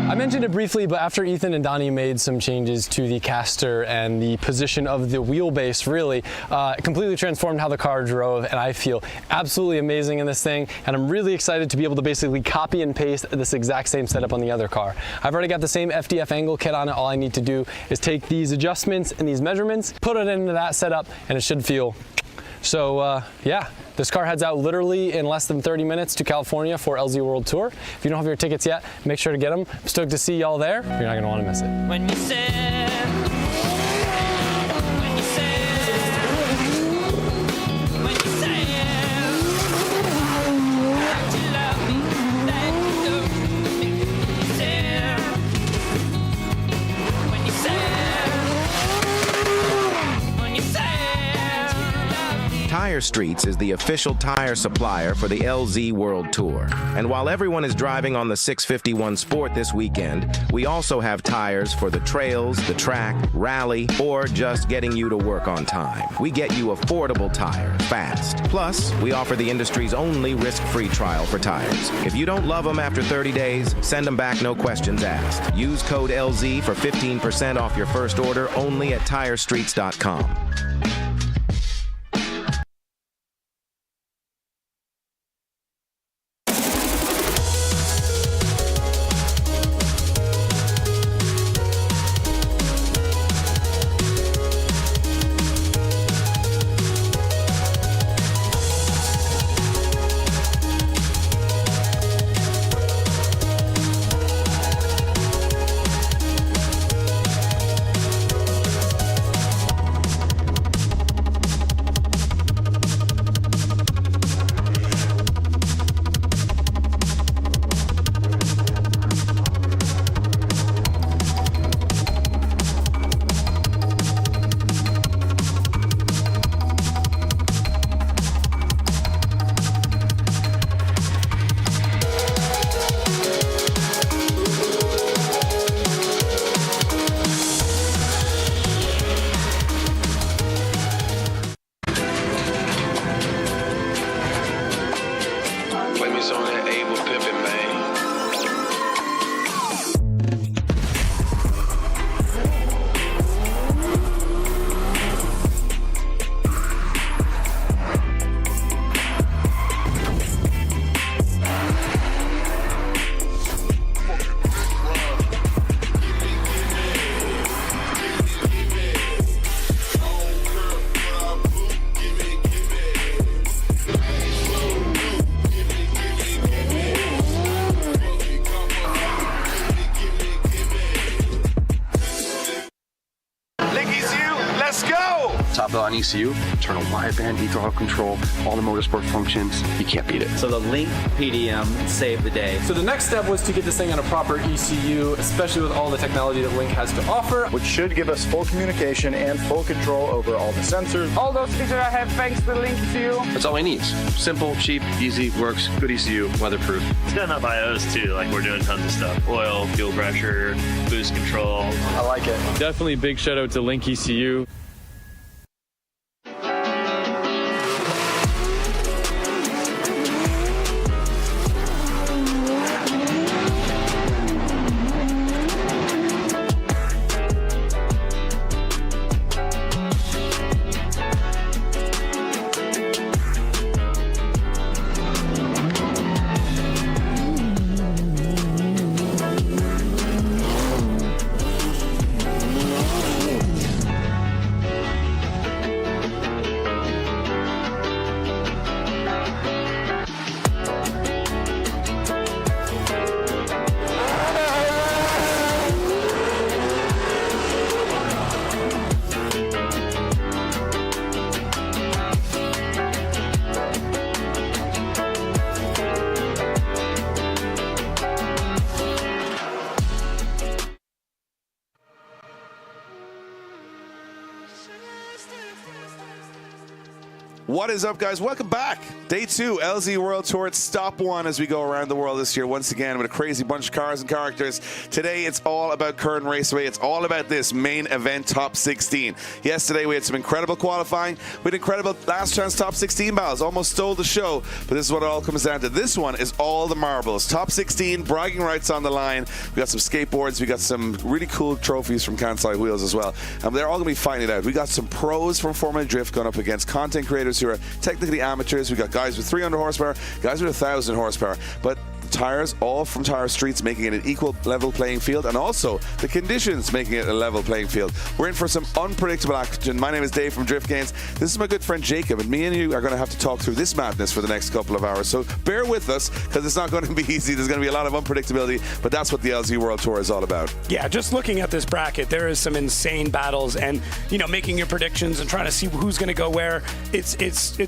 I mentioned it briefly, but after Ethan and Donnie made some changes to the caster and the position of the wheelbase, really, it completely transformed how the car drove, and I feel absolutely amazing in this thing, and I'm really excited to be able to basically copy and paste this exact same setup on the other car. I've already got the same FDF angle kit on it. All I need to do is take these adjustments and these measurements, put it into that setup, and it should feel so, yeah. This car heads out literally in less than 30 minutes to California for LZ World Tour. If you don't have your tickets yet, make sure to get them. I'm stoked to see y'all there. You're not gonna wanna miss it.
When you said, when you said, that you love me, that you do me. When you said, when you said,
Tire Streets is the official tire supplier for the LZ World Tour. And while everyone is driving on the 651 Sport this weekend, we also have tires for the trails, the track, rally, or just getting you to work on time. We get you affordable tires fast. Plus, we offer the industry's only risk-free trial for tires. If you don't love them after 30 days, send them back, no questions asked. Use code LZ for 15% off your first order only at TireStreets.com.
ECU, internal wideband, throttle control, all the motorsport functions. You can't beat it.
So the Link PDM saved the day.
So the next step was to get this thing on a proper ECU, especially with all the technology that Link has to offer.
Which should give us full communication and full control over all the sensors.
All those features I have thanks to the Link ECU.
That's all he needs. Simple, cheap, easy, works, good ECU, weatherproof.
It's got enough IOs too, like we're doing tons of stuff. Oil, fuel pressure, boost control.
I like it.
Definitely big shout out to Link ECU.
What is up, guys? Welcome back. Day 2, LZ World Tour. It's stop 1 as we go around the world this year once again with a crazy bunch of cars and characters. Today, it's all about Kern Raceway. It's all about this main event top 16. Yesterday, we had some incredible qualifying. We had incredible last chance top 16 battles. Almost stole the show, but this is what it all comes down to. This one is all the marbles. Top 16, bragging rights on the line. We got some skateboards. We got some really cool trophies from Kansai Wheels as well. And they're all going to be fighting it out. We got some pros from Formula Drift going up against content creators who are technically amateurs. We got guys with 300 horsepower, guys with 1,000 horsepower. But tires, all from Tire Streets, making it an equal level playing field, and also the conditions making it a level playing field. We're in for some unpredictable action. My name is Dave from Drift Games. This is my good friend Jacob, and me and you are going to have to talk through this madness for the next couple of hours. So bear with us, because it's not going to be easy. There's going to be a lot of unpredictability, but that's what the LZ World Tour is all about.
Yeah, just looking at this bracket, there is some insane battles, and making your predictions and trying to see who's going to go where. It's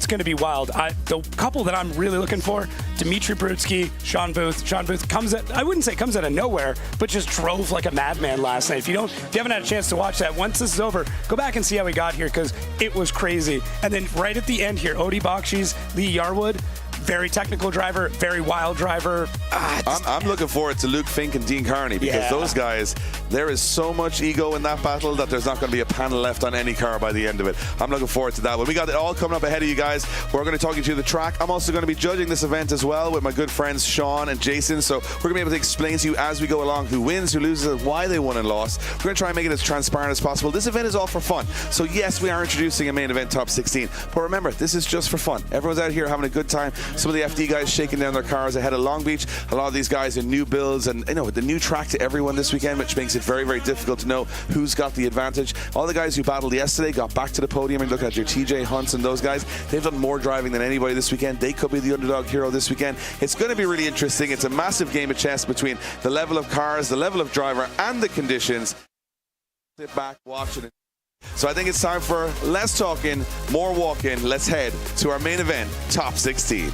going to be wild. The couple that I'm really looking for, Dmitry Brutsky, Sean Booth. Sean Booth comes out of nowhere, but just drove like a madman last night. If you haven't had a chance to watch that, once this is over, go back and see how he got here, because it was crazy. And then right at the end here, Odie Bakshi's Lee Yarwood. Very technical driver, very wild driver.
I'm looking forward to Luke Fink and Dean Carney, because those guys, there is so much ego in that battle that there's not going to be a panel left on any car by the end of it. I'm looking forward to that one. We got it all coming up ahead of you guys. We're going to talk you through the track. I'm also going to be judging this event as well with my good friends Sean and Jason. So we're going to be able to explain to you as we go along who wins, who loses, and why they won and lost. We're going to try and make it as transparent as possible. This event is all for fun. So yes, we are introducing a main event top 16. But remember, this is just for fun. Everyone's out here having a good time. Some of the FD guys shaking down their cars ahead of Long Beach. A lot of these guys in new builds, and the new track to everyone this weekend, which makes it very, very difficult to know who's got the advantage. All the guys who battled yesterday got back to the podium, and look at your TJ Hunts and those guys. They've done more driving than anybody this weekend. They could be the underdog hero this weekend. It's going to be really interesting. It's a massive game of chess between the level of cars, the level of driver, and the conditions. Sit back, watch it. So I think it's time for less talking, more walking. Let's head to our main event, top 16.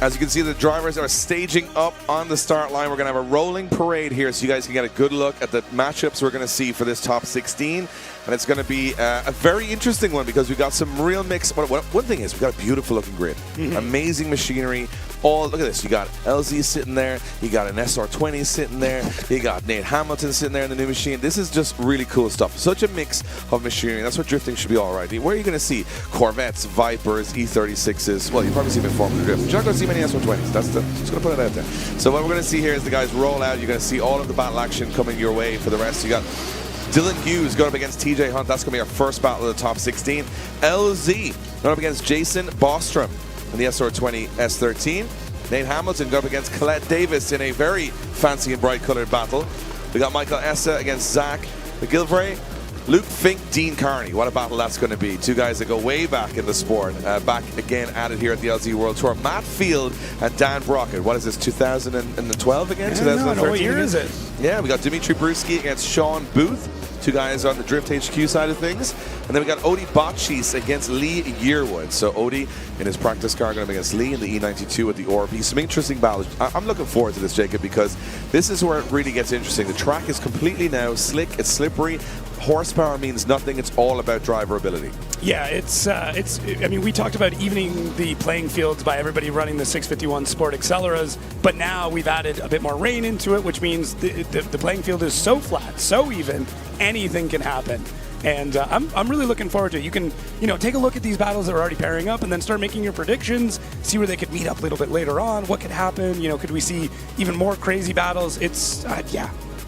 As you can see, the drivers are staging up on the start line. We're going to have a rolling parade here so you guys can get a good look at the matchups we're going to see for this top 16. And it's going to be a very interesting one, because we've got some real mix. One thing is, we've got a beautiful looking grid. Amazing machinery. Look at this. You got LZ sitting there. You got an SR20 sitting there. You got Nate Hamilton sitting there in the new machine. This is just really cool stuff. Such a mix of machinery. That's what drifting should be all right. Where are you going to see Corvettes, Vipers, E36s? Well, you probably see them in Formula Drift. You're not going to see many SR20s. Just going to put it out there. So what we're going to see here is the guys roll out. You're going to see all of the battle action coming your way for the rest. You got Dylan Hughes going up against TJ Hunt. That's going to be our first battle of the top 16. LZ going up against Jason Bostrom in the SR20 S13. Nate Hamilton going up against Colette Davis in a very fancy and bright colored battle. We got Michael Essa against Zach MacGillivray. Luke Fink, Dean Carney. What a battle that's going to be. Two guys that go way back in the sport. Back again at it here at the LZ World Tour. Matt Field and Dan Brockett. What is this, 2012 again? 2013
no, what year
again?
is it?
Yeah, we got Dmitry Brutsky against Sean Booth. two guys on the Drift HQ side of things. And then we got Odie Botchis against Lee Yearwood. So Odie in his practice car going to be against Lee in the E92 with the Orb. Some interesting battles. I'm looking forward to this, Jacob, because this is where it really gets interesting. The track is completely now slick, it's slippery. Horsepower means nothing. It's all about driver ability.
Yeah, it's. I mean, we talked about evening the playing fields by everybody running the 651 Sport Acceleras, but now we've added a bit more rain into it, which means the playing field is so flat, so even, anything can happen. And I'm really looking forward to it. You can, take a look at these battles that are already pairing up and then start making your predictions, see where they could meet up a little bit later on, what could happen, could we see even more crazy battles? It's,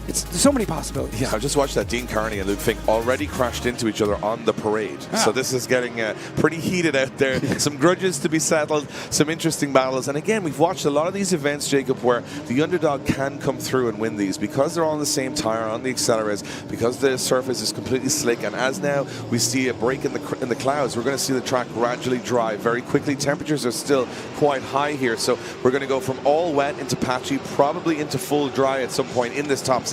there's so many possibilities.
Yeah, I just watched that. Dean Carney and Luke Fink already crashed into each other on the parade. So this is getting pretty heated out there. Some grudges to be settled, some interesting battles. And again, we've watched a lot of these events, Jacob, where the underdog can come through and win these because they're all on the same tire, on the accelerators, because the surface is completely slick. And as now we see a break in the clouds, we're going to see the track gradually dry very quickly. Temperatures are still quite high here. So we're going to go from all wet into patchy, probably into full dry at some point in this top 16.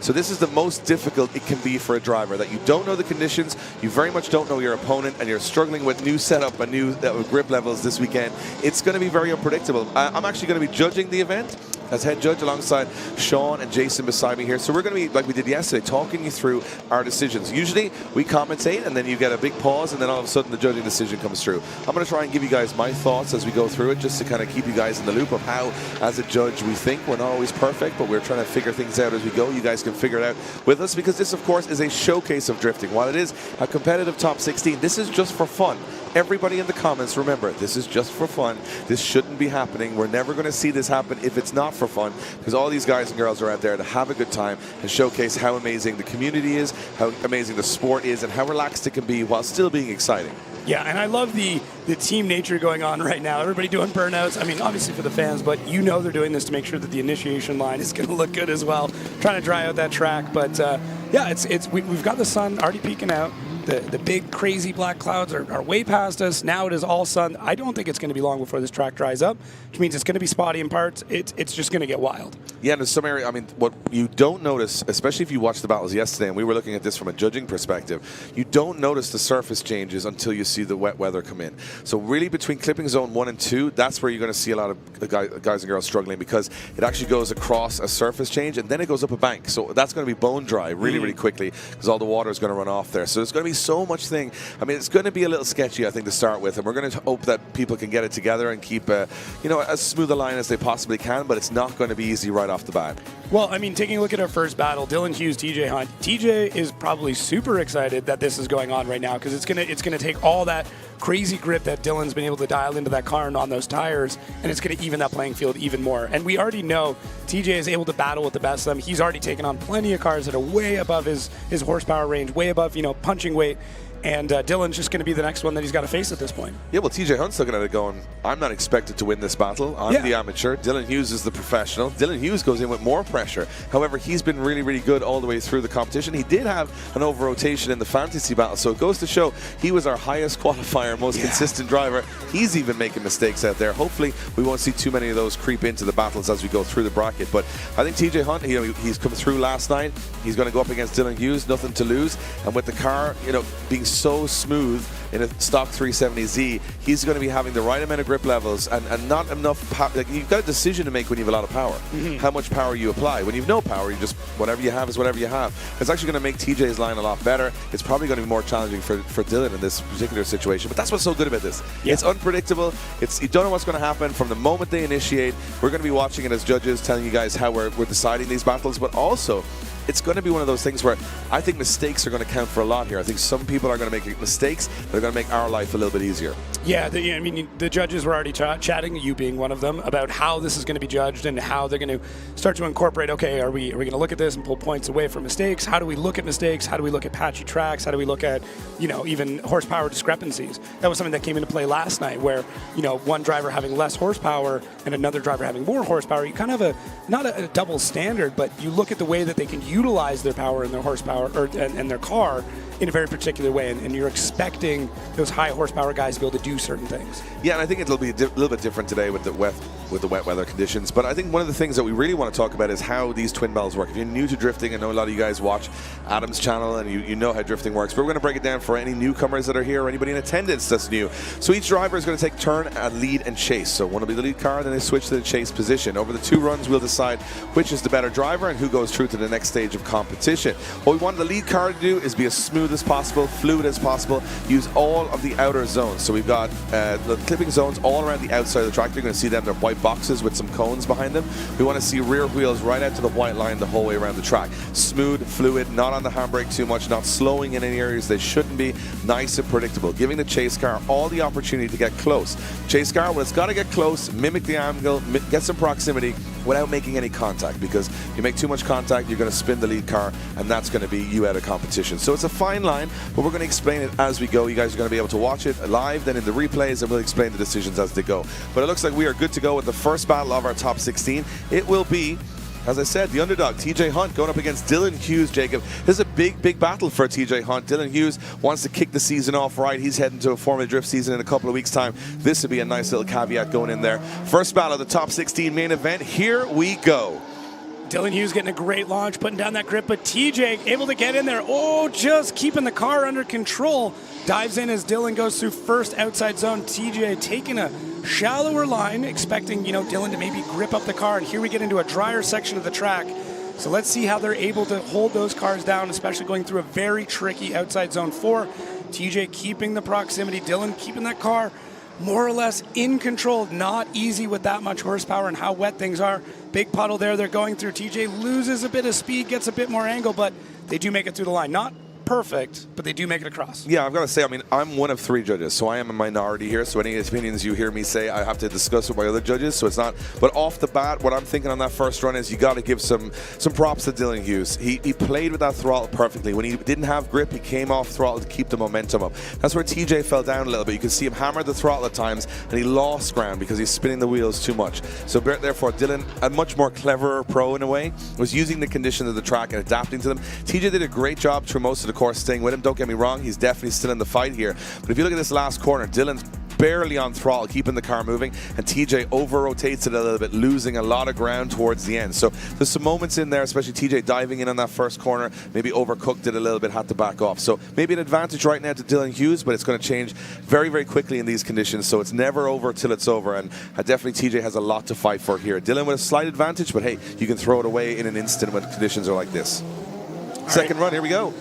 So this is the most difficult it can be for a driver, that you don't know the conditions, you very much don't know your opponent, and you're struggling with new setup and new grip levels this weekend. It's going to be very unpredictable. I'm actually going to be judging the event as head judge alongside Sean and Jason beside me here. So we're going to be, like we did yesterday, talking you through our decisions. Usually we commentate and then you get a big pause and then all of a sudden the judging decision comes through. I'm going to try and give you guys my thoughts as we go through it, just to kind of keep you guys in the loop of how, as a judge, we think. We're not always perfect, but we're trying to figure things out as we go. You guys can figure it out with us, because this, of course, is a showcase of drifting. While it is a competitive top 16, this is just for fun. Everybody in the comments, remember, this is just for fun. This shouldn't be happening. We're never going to see this happen if it's not for fun, because all these guys and girls are out there to have a good time and showcase how amazing the community is, how amazing the sport is, and how relaxed it can be while still being exciting.
Yeah, and I love the team nature going on right now. Everybody doing burnouts. I mean, obviously for the fans, but they're doing this to make sure that the initiation line is going to look good as well. Trying to dry out that track, but yeah, we've got the sun already peeking out. The big crazy black clouds are way past us. Now it is all sun. I don't think it's going to be long before this track dries up, which means it's going to be spotty in parts. It's just going to get wild.
Yeah, and in some area, I mean, what you don't notice, especially if you watched the battles yesterday, and we were looking at this from a judging perspective, you don't notice the surface changes until you see the wet weather come in. So really between clipping zone 1 and 2, that's where you're going to see a lot of guys and girls struggling, because it actually goes across a surface change and then it goes up a bank. So that's going to be bone dry really quickly, because all the water is going to run off there. So there's going to be so much thing. I mean, it's going to be a little sketchy, I think, to start with, and we're going to hope that people can get it together and keep as smooth a line as they possibly can, but it's not going to be easy right off the bat.
Well, I mean, taking a look at our first battle, Dylan Hughes, TJ Hunt. TJ is probably super excited that this is going on right now, because it's gonna take all that crazy grip that Dylan's been able to dial into that car and on those tires, and it's going to even that playing field even more. And we already know TJ is able to battle with the best of them. He's already taken on plenty of cars that are way above his horsepower range, way above punching weight. And Dylan's just going to be the next one that he's got to face at this point.
Yeah, well, TJ Hunt's looking at it going, I'm not expected to win this battle. I'm the amateur. Dylan Hughes is the professional. Dylan Hughes goes in with more pressure. However, he's been really good all the way through the competition. He did have an over-rotation in the fantasy battle, so it goes to show he was our highest qualifier, most consistent driver. He's even making mistakes out there. Hopefully, we won't see too many of those creep into the battles as we go through the bracket. But I think TJ Hunt, he's come through last night. He's going to go up against Dylan Hughes, nothing to lose. And with the car, being so smooth in a stock 370Z, he's going to be having the right amount of grip levels and not enough power. Like, you've got a decision to make when you have a lot of power. How much power you apply. When you have no power, you just, whatever you have is whatever you have. It's actually going to make TJ's line a lot better. It's probably going to be more challenging for Dylan in this particular situation. But that's what's so good about this. Yeah. It's unpredictable. You don't know what's going to happen from the moment they initiate. We're going to be watching it as judges, telling you guys how we're deciding these battles, but also it's going to be one of those things where I think mistakes are going to count for a lot here. I think some people are going to make mistakes that are going to make our life a little bit easier.
Yeah, the judges were already chatting, you being one of them, about how this is going to be judged and how they're going to start to incorporate, okay, are we going to look at this and pull points away from mistakes? How do we look at mistakes? How do we look at patchy tracks? How do we look at, even horsepower discrepancies? That was something that came into play last night where, one driver having less horsepower and another driver having more horsepower. You kind of have not a double standard, but you look at the way that they can use utilize their power and their horsepower and their car in a very particular way, and you're expecting those high horsepower guys to be able to do certain things.
Yeah, and I think it'll be a little bit different today with the wet weather conditions. But I think one of the things that we really want to talk about is how these twin bells work. If you're new to drifting, I know a lot of you guys watch Adam's channel and you know how drifting works. But we're going to break it down for any newcomers that are here or anybody in attendance that's new. So each driver is going to take turn at lead and chase. So one will be the lead car, then they switch to the chase position. Over the 2 runs, we'll decide which is the better driver and who goes through to the next stage of competition. What we want the lead car to do is be as smooth as possible, fluid as possible, use all of the outer zones. So we've got the clipping zones all around the outside of the track. You're going to see them. They're white boxes with some cones behind them. We want to see rear wheels right out to the white line the whole way around the track. Smooth, fluid, not on the handbrake too much, not slowing in any areas they shouldn't be, nice and predictable, giving the chase car all the opportunity to get close. Chase car, well, it's got to get close, mimic the angle, get some proximity without making any contact, because if you make too much contact, you're going to spin the lead car, and that's going to be you out of competition. So it's a fine line, but we're going to explain it as we go. You guys are going to be able to watch it live, then in the replays, and we'll explain the decisions as they go. But it looks like we are good to go with the first battle of our top 16. It will be, as I said, the underdog, TJ Hunt, going up against Dylan Hughes, Jacob. This is a big battle for TJ Hunt. Dylan Hughes wants to kick the season off right. He's heading to a Formula Drift season in a couple of weeks' time. This would be a nice little caveat going in there. First battle of the top 16 main event. Here we go.
Dylan Hughes getting a great launch, putting down that grip, but TJ able to get in there. Oh, just keeping the car under control. Dives in as Dylan goes through first outside zone. TJ taking a shallower line, expecting, Dylan to maybe grip up the car, and here we get into a drier section of the track. So let's see how they're able to hold those cars down, especially going through a very tricky outside zone 4. TJ keeping the proximity, Dylan keeping that car more or less in control. Not easy with that much horsepower and how wet things are. Big puddle there they're going through. TJ loses a bit of speed, gets a bit more angle, but they do make it through the line. Not perfect, but they do make it across.
Yeah, I've got to say, I'm one of 3 judges, so I am a minority here, so any opinions you hear me say, I have to discuss with my other judges, so it's not, but off the bat, what I'm thinking on that first run is you got to give some props to Dylan Hughes. He played with that throttle perfectly. When he didn't have grip, he came off throttle to keep the momentum up. That's where TJ fell down a little bit. You can see him hammer the throttle at times, and he lost ground because he's spinning the wheels too much. So therefore, Dylan, a much more cleverer pro in a way, was using the conditions of the track and adapting to them. TJ did a great job through most of the course staying with him. Don't get me wrong, he's definitely still in the fight here. But if you look at this last corner, Dylan's barely on throttle, keeping the car moving, and TJ over-rotates it a little bit, losing a lot of ground towards the end. So there's some moments in there, especially TJ diving in on that first corner, maybe overcooked it a little bit, had to back off. So maybe an advantage right now to Dylan Hughes, but it's going to change very, very quickly in these conditions, so it's never over till it's over, and definitely TJ has a lot to fight for here. Dylan with a slight advantage, but hey, you can throw it away in an instant when conditions are like this. Second run, here we go.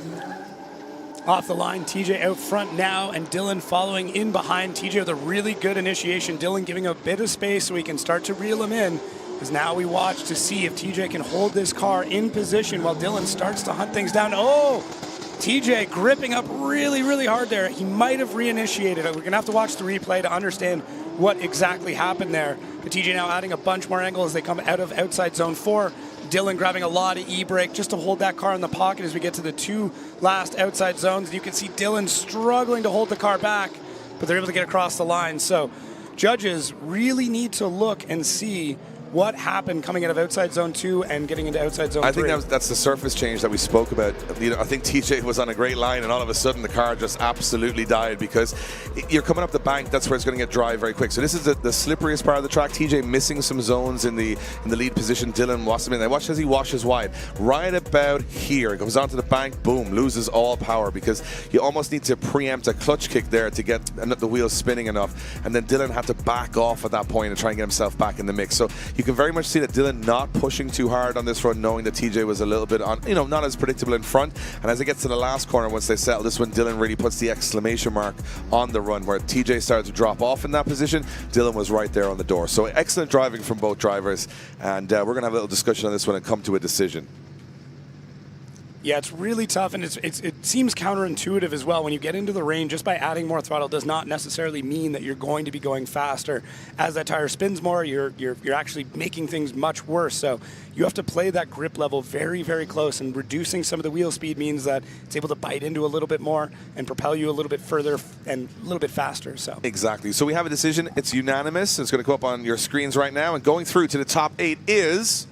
Off the line, TJ out front now, and Dylan following in behind. TJ with a really good initiation. Dylan giving a bit of space so he can start to reel him in, as now we watch to see if TJ can hold this car in position while Dylan starts to hunt things down. Oh, TJ gripping up really, really hard there. He might have reinitiated it. We're going to have to watch the replay to understand what exactly happened there. But TJ now adding a bunch more angle as they come out of outside zone 4. Dylan grabbing a lot of e-brake just to hold that car in the pocket as we get to the 2 last outside zones. You can see Dylan struggling to hold the car back, but they're able to get across the line. So judges really need to look and see what happened coming out of outside zone 2 and getting into outside zone 3.
I think that's the surface change that we spoke about. I think TJ was on a great line, and all of a sudden the car just absolutely died because you're coming up the bank. That's where it's going to get dry very quick. So this is the slipperiest part of the track. TJ missing some zones in the lead position. Dylan was in. Watch as he washes wide. Right about here, it goes onto the bank. Boom, loses all power because you almost need to preempt a clutch kick there to get the wheels spinning enough. And then Dylan had to back off at that point and try and get himself back in the mix. So you can very much see that Dylan not pushing too hard on this run, knowing that TJ was a little bit on, not as predictable in front. And as it gets to the last corner, once they settle, this one Dylan really puts the exclamation mark on the run, where TJ started to drop off in that position. Dylan was right there on the door. So excellent driving from both drivers, and we're going to have a little discussion on this one and come to a decision.
Yeah, it's really tough, and it seems counterintuitive as well. When you get into the rain, just by adding more throttle does not necessarily mean that you're going to be going faster. As that tire spins more, you're actually making things much worse. So you have to play that grip level very, very close, and reducing some of the wheel speed means that it's able to bite into a little bit more and propel you a little bit further and a little bit faster. So
exactly. So we have a decision. It's unanimous. It's going to go up on your screens right now, and going through to the top 8 is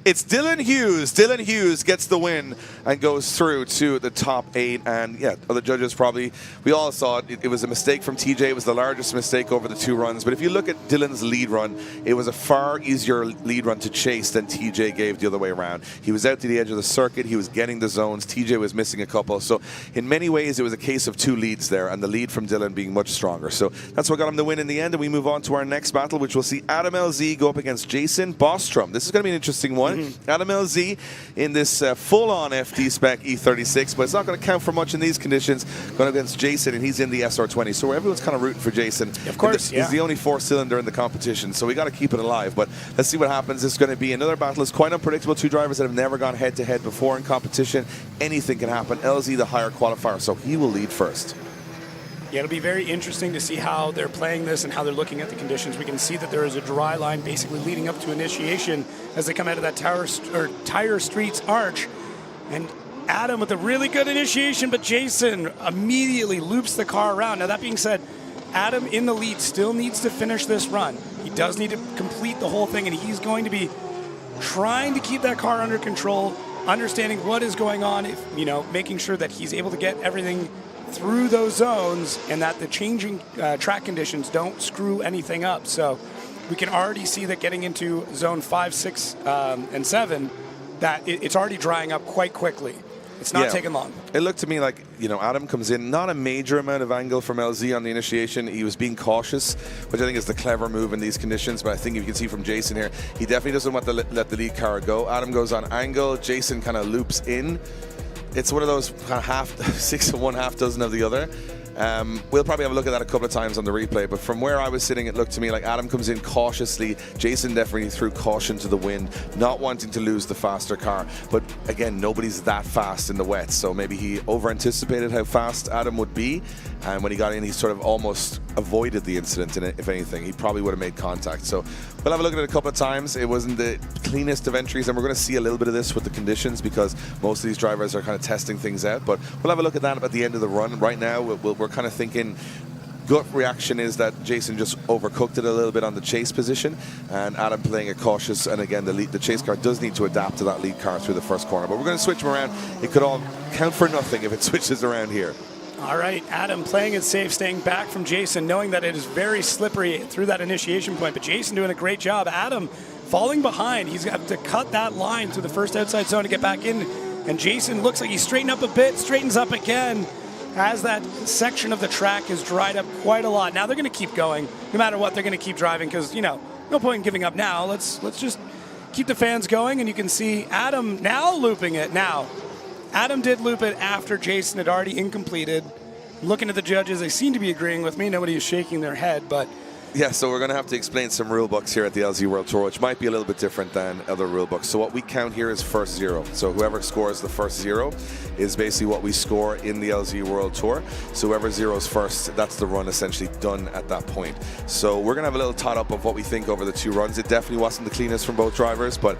It's Dylan Hughes. Dylan Hughes gets the win and goes through to the top 8. And yeah, other judges probably, we all saw it. It was a mistake from TJ. It was the largest mistake over the 2 runs. But if you look at Dylan's lead run, it was a far easier lead run to chase than TJ gave the other way around. He was out to the edge of the circuit. He was getting the zones. TJ was missing a couple. So in many ways, it was a case of 2 leads there, and the lead from Dylan being much stronger. So that's what got him the win in the end. And we move on to our next battle, which will see Adam LZ go up against Jason Bostrom. This is going to be an interesting one. Adam LZ in this full-on FD spec E36, but it's not going to count for much in these conditions. Going against Jason, and he's in the SR20, so everyone's kind of rooting for Jason.
Of course,
He's the only 4-cylinder in the competition, so we got to keep it alive. But let's see what happens. It's going to be another battle. It's quite unpredictable. 2 drivers that have never gone head-to-head before in competition. Anything can happen. LZ, the higher qualifier, so he will lead first.
Yeah, it'll be very interesting to see how they're playing this and how they're looking at the conditions. We can see that there is a dry line basically leading up to initiation as they come out of that Tire Streets arch. And Adam with a really good initiation, but Jason immediately loops the car around. Now, that being said, Adam in the lead still needs to finish this run. He does need to complete the whole thing, and he's going to be trying to keep that car under control, understanding what is going on, making sure that he's able to get everything through those zones and that the changing track conditions don't screw anything up. So we can already see that getting into zone 5, 6, and 7, that it's already drying up quite quickly. It's not taking long.
It looked to me like, Adam comes in, not a major amount of angle from LZ on the initiation. He was being cautious, which I think is the clever move in these conditions. But I think if you can see from Jason here, he definitely doesn't want to let the lead car go. Adam goes on angle. Jason kind of loops in. It's one of those half 6 of one, half dozen of the other. We'll probably have a look at that a couple of times on the replay, but from where I was sitting, it looked to me like Adam comes in cautiously. Jason definitely threw caution to the wind, not wanting to lose the faster car. But again, nobody's that fast in the wet, so maybe he over-anticipated how fast Adam would be, and when he got in, he sort of almost avoided the incident, and if anything, he probably would have made contact. So we'll have a look at it a couple of times. It wasn't the cleanest of entries, and we're going to see a little bit of this with the conditions because most of these drivers are kind of testing things out, but we'll have a look at that at the end of the run. Right now, we're kind of thinking gut reaction is that Jason just overcooked it a little bit on the chase position, and Adam playing it cautious. And again, the chase car does need to adapt to that lead car through the first corner, but we're going to switch them around. It could all count for nothing if it switches around here.
All right, Adam playing it safe, staying back from Jason, knowing that it is very slippery through that initiation point, but Jason doing a great job. Adam falling behind. He's got to cut that line through the first outside zone to get back in, and Jason looks like he's straightened up a bit, straightens up again, as that section of the track is dried up quite a lot. Now they're going to keep going. No matter what, they're going to keep driving because, no point in giving up now. Let's just keep the fans going, and you can see Adam now looping it. Now, Adam did loop it after Jason had already incompleted. Looking at the judges, they seem to be agreeing with me. Nobody is shaking their head, but
yeah, so we're going to have to explain some rule books here at the LZ World Tour, which might be a little bit different than other rule books. So what we count here is first 0. So whoever scores the first 0 is basically what we score in the LZ World Tour. So whoever zeroes first, that's the run essentially done at that point. So we're going to have a little tot up of what we think over the 2 runs. It definitely wasn't the cleanest from both drivers, but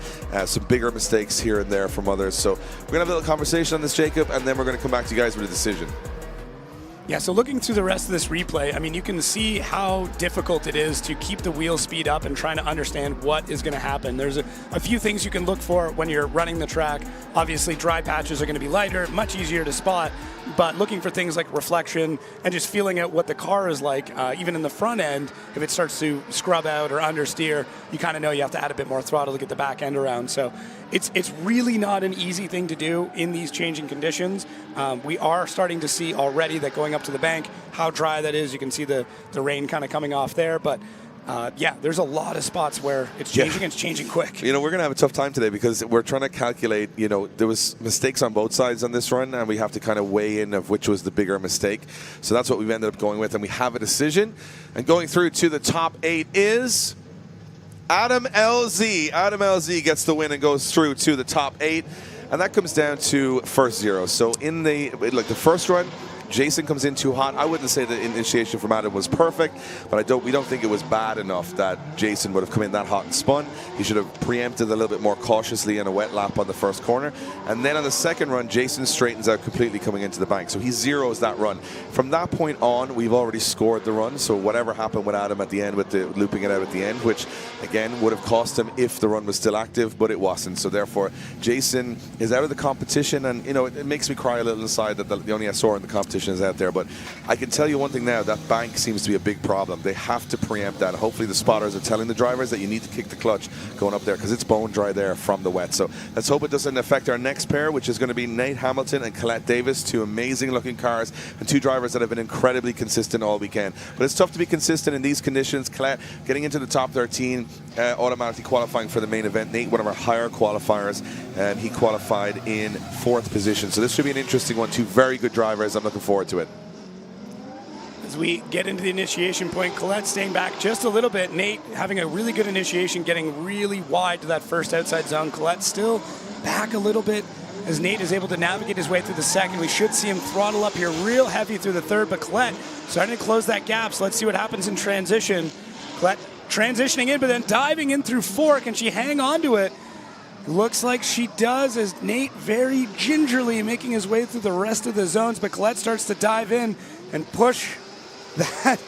some bigger mistakes here and there from others. So we're going to have a little conversation on this, Jacob, and then we're going to come back to you guys with a decision.
Yeah, so looking through the rest of this replay, I mean, you can see how difficult it is to keep the wheel speed up and trying to understand what is going to happen. There's a few things you can look for when you're running the track. Obviously, dry patches are going to be lighter, much easier to spot, but looking for things like reflection and just feeling out what the car is like, even in the front end, if it starts to scrub out or understeer, you kind of know you have to add a bit more throttle to get the back end around. So it's really not an easy thing to do in these changing conditions. We are starting to see already that going up to the bank, how dry that is. You can see the rain kind of coming off there, but yeah, there's a lot of spots where it's changing and it's changing quick.
We're going to have a tough time today because we're trying to calculate, there was mistakes on both sides on this run, and we have to kind of weigh in of which was the bigger mistake. So that's what we've ended up going with, and we have a decision. And going through to the top 8 is Adam LZ. Adam LZ gets the win and goes through to the top 8. And that comes down to first 0. So in the first run, Jason comes in too hot. I wouldn't say the initiation from Adam was perfect, but we don't think it was bad enough that Jason would have come in that hot and spun. He should have preempted a little bit more cautiously in a wet lap on the first corner. And then on the second run, Jason straightens out completely coming into the bank. So he zeroes that run. From that point on, we've already scored the run. So whatever happened with Adam at the end with the looping it out at the end, which again would have cost him if the run was still active, but it wasn't. So therefore, Jason is out of the competition. And, you know, it makes me cry a little inside that the only SR in the competition is out there. But I can tell you one thing now, that bank seems to be a big problem. They have to preempt that. Hopefully the spotters are telling the drivers that you need to kick the clutch going up there because it's bone dry there from the wet. So let's hope it doesn't affect our next pair, which is going to be Nate Hamilton and Colette Davis, two amazing looking cars and two drivers that have been incredibly consistent all weekend. But it's tough to be consistent in these conditions. Colette getting into the top 13, automatically qualifying for the main event. Nate, one of our higher qualifiers, and he qualified in 4th position. So this should be an interesting one. Two very good drivers. I'm looking forward to it.
As we get into the initiation point, Colette staying back just a little bit. Nate having a really good initiation, getting really wide to that first outside zone. Colette still back a little bit as Nate is able to navigate his way through the second. We should see him throttle up here real heavy through the third, but Colette starting to close that gap. So let's see what happens in transition. Colette transitioning in, but then diving in through 4. Can she hang on to it? Looks like she does, as Nate very gingerly making his way through the rest of the zones, but Colette starts to dive in and push that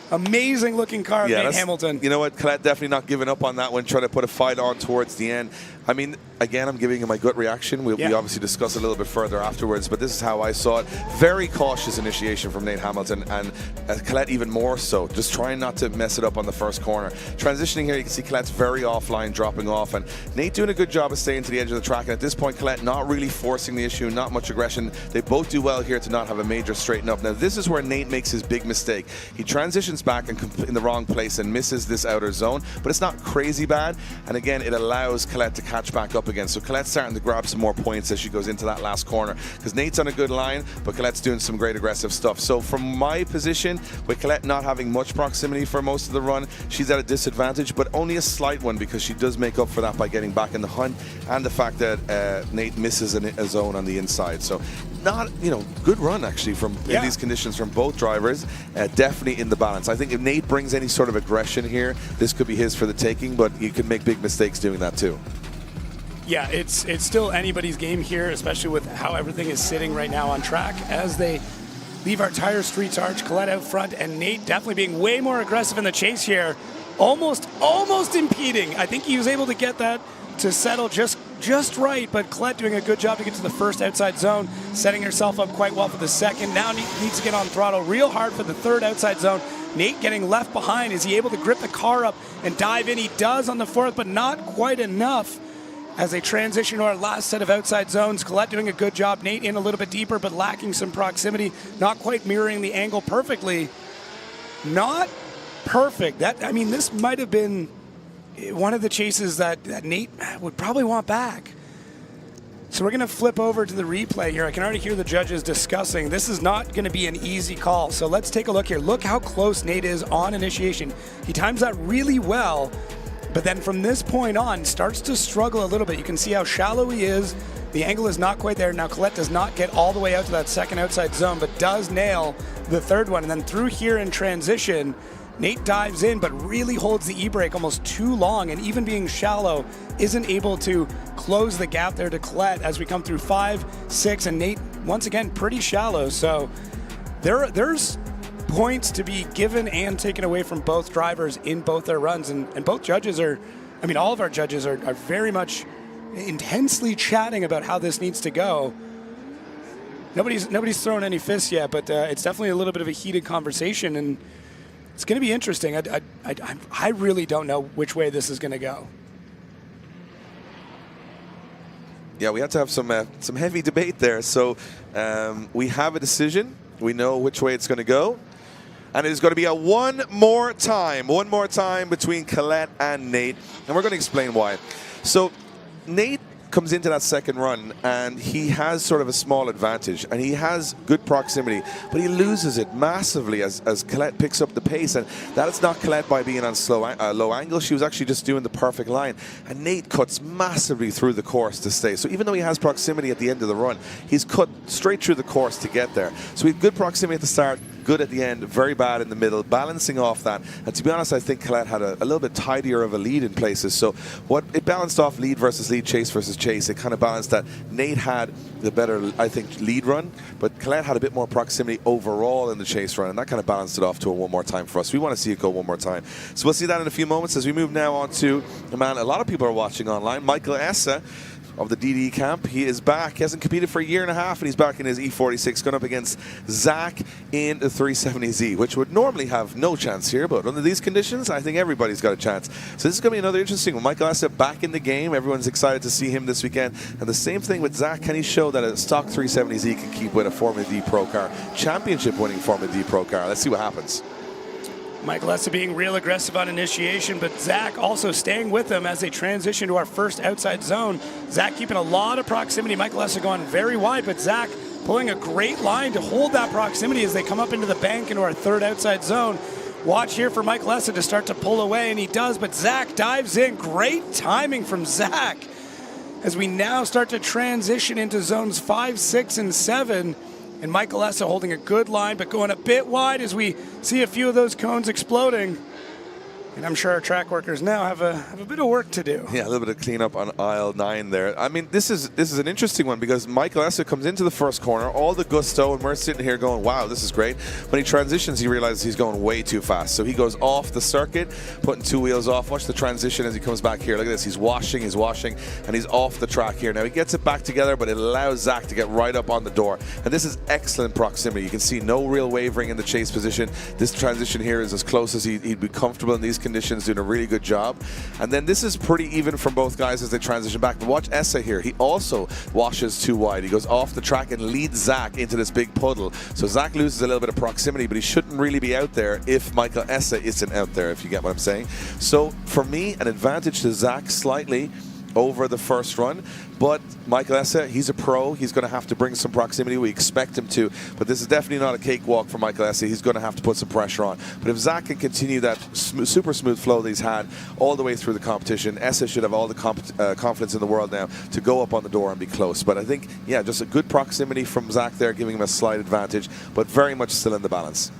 amazing looking car of Nate Hamilton.
You know what, Colette definitely not giving up on that one, trying to put a fight on towards the end. I mean, again, I'm giving you my gut reaction. We obviously discuss a little bit further afterwards, but this is how I saw it. Very cautious initiation from Nate Hamilton, and Colette even more so, just trying not to mess it up on the first corner. Transitioning here, you can see Colette's very offline, dropping off, and Nate doing a good job of staying to the edge of the track. And at this point, Colette not really forcing the issue, not much aggression. They both do well here to not have a major straighten up. Now, this is where Nate makes his big mistake. He transitions back and in the wrong place and misses this outer zone, but it's not crazy bad. And again, it allows Colette to catch back up again. So Colette's starting to grab some more points as she goes into that last corner, because Nate's on a good line, but Colette's doing some great aggressive stuff. So from my position, with Colette not having much proximity for most of the run, she's at a disadvantage, but only a slight one, because she does make up for that by getting back in the hunt, and the fact that Nate misses a zone on the inside. So not, good run actually from in these conditions from both drivers. Definitely in the balance. I think if Nate brings any sort of aggression here, this could be his for the taking, but you can make big mistakes doing that too.
Yeah, it's still anybody's game here, especially with how everything is sitting right now on track as they leave our tire streets arch. Colette out front, and Nate definitely being way more aggressive in the chase here, almost impeding. I think he was able to get that to settle just right, but Colette doing a good job to get to the first outside zone, setting herself up quite well for the second. Now needs to get on throttle real hard for the third outside zone. Nate getting left behind. Is he able to grip the car up and dive in? He does on the fourth, but not quite enough. As they transition to our last set of outside zones, Colette doing a good job. Nate in a little bit deeper, but lacking some proximity. Not quite mirroring the angle perfectly. Not perfect. This might have been one of the chases that Nate would probably want back. So we're going to flip over to the replay here. I can already hear the judges discussing. This is not going to be an easy call. So let's take a look here. Look how close Nate is on initiation. He times that really well. But then from this point on, starts to struggle a little bit. You can see how shallow he is. The angle is not quite there. Now, Colette does not get all the way out to that second outside zone, but does nail the third one. And then through here in transition, Nate dives in, but really holds the e-brake almost too long. And even being shallow, isn't able to close the gap there to Colette as we come through 5, 6, and Nate, once again, pretty shallow. So there's points to be given and taken away from both drivers in both their runs, and both judges all of our judges are very much intensely chatting about how this needs to go. Nobody's thrown any fists yet, but it's definitely a little bit of a heated conversation, and it's going to be interesting. I really don't know which way this is going to go.
Yeah, we have to have some heavy debate there. So we have a decision. We know which way it's going to go. And it is going to be a one more time between Colette and Nate. And we're going to explain why. So Nate comes into that second run, and he has sort of a small advantage, and he has good proximity, but he loses it massively as Colette picks up the pace, and that is not Colette by being on low angle. She was actually just doing the perfect line, and Nate cuts massively through the course to stay. So even though he has proximity at the end of the run, he's cut straight through the course to get there. So we have good proximity at the start, good at the end, very bad in the middle, balancing off that. And to be honest, I think Colette had a little bit tidier of a lead in places. So what it balanced off lead versus lead, chase versus chase. It kind of balanced that. Nate had the better, I think, lead run, but Colette had a bit more proximity overall in the chase run, and that kind of balanced it off to a one more time for us. We want to see it go one more time. So we'll see that in a few moments as we move now on to a man a lot of people are watching online, Michael Essa of the DD camp. He is back. He hasn't competed for a year and a half, and he's back in his E46 going up against Zach in the 370Z, which would normally have no chance here, but under these conditions, I think everybody's got a chance. So this is going to be another interesting one. Michael Essa back in the game. Everyone's excited to see him this weekend. And the same thing with Zach. Can he show that a stock 370Z can keep with a Formula D Pro car, championship winning Formula D Pro car? Let's see what happens.
Michael Essa being real aggressive on initiation, but Zach also staying with him as they transition to our first outside zone. Zach keeping a lot of proximity. Michael Essa going very wide, but Zach pulling a great line to hold that proximity as they come up into the bank into our third outside zone. Watch here for Michael Essa to start to pull away, and he does, but Zach dives in. Great timing from Zach as we now start to transition into zones 5, 6, and 7. And Michael Essa holding a good line, but going a bit wide as we see a few of those cones exploding. And I'm sure our track workers now have a bit of work to do.
Yeah, a little bit of cleanup on aisle 9 there. I mean, this is an interesting one because Michael Essa comes into the first corner, all the gusto, and we're sitting here going, wow, this is great. When he transitions, he realizes he's going way too fast. So he goes off the circuit, putting two wheels off. Watch the transition as he comes back here. Look at this. He's washing, and he's off the track here. Now he gets it back together, but it allows Zach to get right up on the door. And this is excellent proximity. You can see no real wavering in the chase position. This transition here is as close as he'd be comfortable in these conditions, doing a really good job. And then this is pretty even from both guys as they transition back. But watch Essa here. He also washes too wide. He goes off the track and leads Zach into this big puddle. So Zach loses a little bit of proximity, but he shouldn't really be out there if Michael Essa isn't out there, if you get what I'm saying. So for me, an advantage to Zach slightly over the first run, but Michael Essa, he's a pro. He's going to have to bring some proximity. We expect him to, but this is definitely not a cakewalk for Michael Essa. He's going to have to put some pressure on. But if Zach can continue that super smooth flow that he's had all the way through the competition, Essa should have all the confidence in the world now to go up on the door and be close. But I think, yeah, just a good proximity from Zach there, giving him a slight advantage, but very much still in the balance.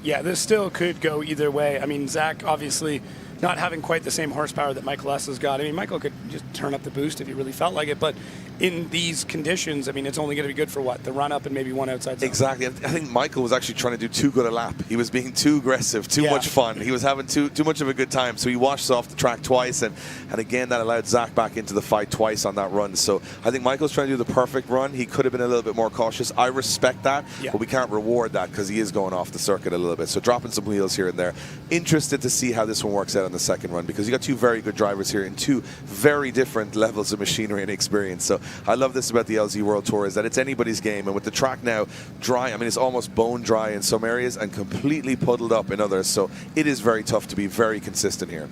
Yeah, this still could go either way. I mean, Zach obviously not having quite the same horsepower that Michael Essa's got. I mean, Michael could just turn up the boost if he really felt like it, but in these conditions, I mean, it's only going to be good for what? The run up and maybe one outside zone.
Exactly. I think Michael was actually trying to do too good a lap. He was being too aggressive, too much fun. He was having too much of a good time, so he washed off the track twice, and again, that allowed Zach back into the fight twice on that run. So I think Michael's trying to do the perfect run. He could have been a little bit more cautious. I respect that, but we can't reward that because he is going off the circuit a little bit. So dropping some wheels here and there. Interested to see how this one works out on the second run because you got two very good drivers here in two very different levels of machinery and experience. So I love this about the LZ World Tour is that it's anybody's game, and with the track now dry, I mean, it's almost bone dry in some areas and completely puddled up in others. So it is very tough to be very consistent here.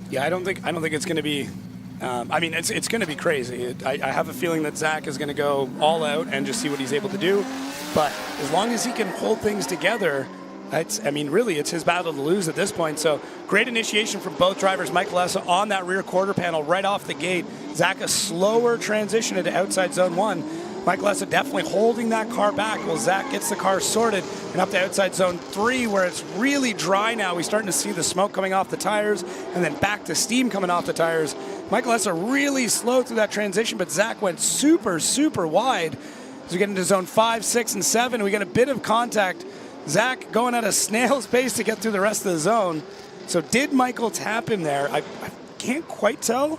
Yeah, I don't think it's going to be. I mean, it's going to be crazy. I have a feeling that Zach is going to go all out and just see what he's able to do. But as long as he can hold things together, I mean, really, it's his battle to lose at this point. So great initiation from both drivers. Michael Essa on that rear quarter panel right off the gate. Zach a slower transition into outside zone 1. Michael Essa definitely holding that car back while Zach gets the car sorted and up to outside zone 3 where it's really dry now. We're starting to see the smoke coming off the tires and then back to steam coming off the tires. Michael Essa really slow through that transition, but Zach went super, super wide. As we get into zone 5, 6, and 7, we get a bit of contact. Zach going at a snail's pace to get through the rest of the zone. So did Michael tap him there? I can't quite tell.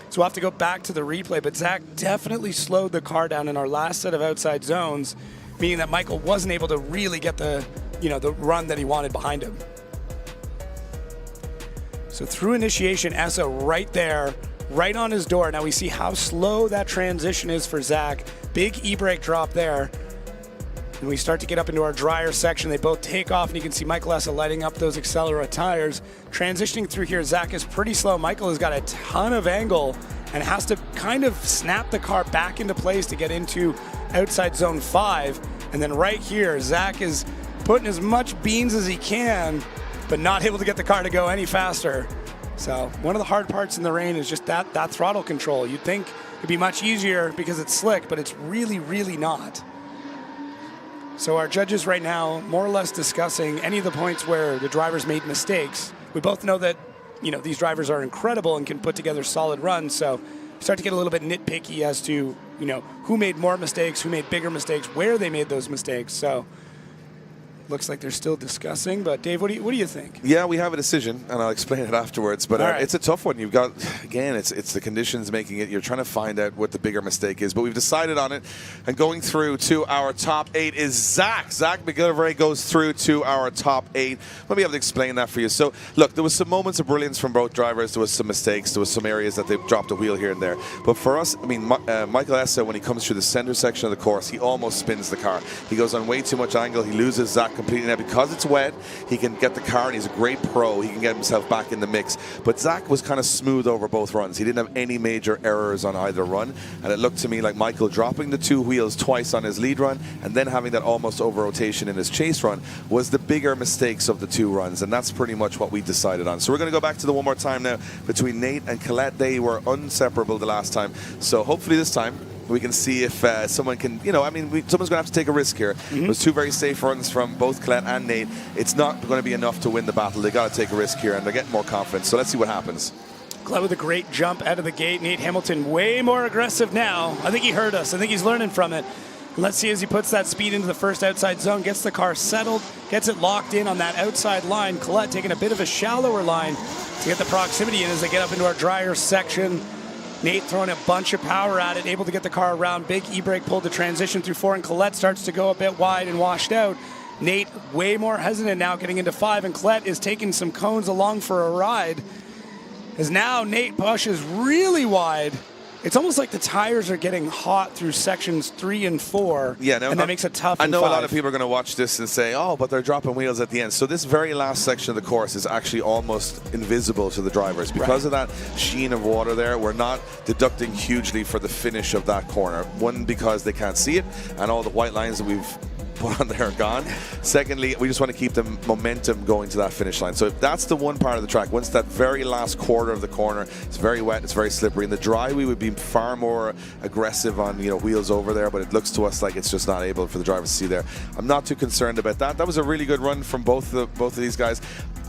So we'll have to go back to the replay. But Zach definitely slowed the car down in our last set of outside zones, meaning that Michael wasn't able to really get the run that he wanted behind him. So through initiation, Essa right there, right on his door. Now we see how slow that transition is for Zach. Big e-brake drop there. And we start to get up into our drier section. They both take off, and you can see Michael Essa lighting up those Accelera tires. Transitioning through here, Zach is pretty slow. Michael has got a ton of angle and has to kind of snap the car back into place to get into outside zone 5. And then right here, Zach is putting as much beans as he can, but not able to get the car to go any faster. So one of the hard parts in the rain is just that throttle control. You'd think it'd be much easier because it's slick, but it's really, really not. So our judges right now more or less discussing any of the points where the drivers made mistakes. We both know that, you know, these drivers are incredible and can put together solid runs. So we start to get a little bit nitpicky as to, you know, who made more mistakes, who made bigger mistakes, where they made those mistakes. So looks like they're still discussing, but Dave, what do you think?
Yeah, we have a decision, and I'll explain it afterwards. But
right.
It's a tough one. You've got, again, it's the conditions making it. You're trying to find out what the bigger mistake is, but we've decided on it. And going through to our top 8 is Zach. Zach MacGillivray goes through to our top 8. Let me have to explain that for you. So, look, there was some moments of brilliance from both drivers. There was some mistakes. There was some areas that they dropped a wheel here and there. But for us, I mean, Michael Essa, when he comes through the center section of the course, he almost spins the car. He goes on way too much angle. He loses Zach completely. Now, because it's wet, he can get the car, and he's a great pro. He can get himself back in the mix. But Zach was kind of smooth over both runs. He didn't have any major errors on either run, and it looked to me like Michael dropping the 2 wheels twice on his lead run and then having that almost over rotation in his chase run was the bigger mistakes of the 2 runs, and that's pretty much what we decided on. So we're going to go back to the one more time now between Nate and Colette. They were inseparable the last time, so hopefully this time we can see if someone can, you know, I mean, someone's going to have to take a risk here. There's 2 very safe runs from both Colette and Nate. It's not going to be enough to win the battle. They got to take a risk here, and they're getting more confidence. So let's see what happens.
Colette with a great jump out of the gate. Nate Hamilton way more aggressive now. I think he heard us. I think he's learning from it. Let's see as he puts that speed into the first outside zone, gets the car settled, gets it locked in on that outside line. Colette taking a bit of a shallower line to get the proximity in as they get up into our drier section. Nate throwing a bunch of power at it, able to get the car around. Big e-brake pulled the transition through 4, and Colette starts to go a bit wide and washed out. Nate way more hesitant now getting into 5, and Colette is taking some cones along for a ride. As now Nate pushes really wide. It's almost like the tires are getting hot through sections 3 and 4.
Yeah, no,
and that makes it tough.
I know a lot of people are going to watch this and say, oh, but they're dropping wheels at the end. So this very last section of the course is actually almost invisible to the drivers. Because of that sheen of water there, we're not deducting hugely for the finish of that corner. One, because they can't see it, and all the white lines that we've put on there are gone. Secondly, we just want to keep the momentum going to that finish line. So if that's the one part of the track, once that very last quarter of the corner, it's very wet, it's very slippery. In the dry, we would be far more aggressive on, you know, wheels over there, but it looks to us like it's just not able for the drivers to see there. I'm not too concerned about that. That was a really good run from both of these guys.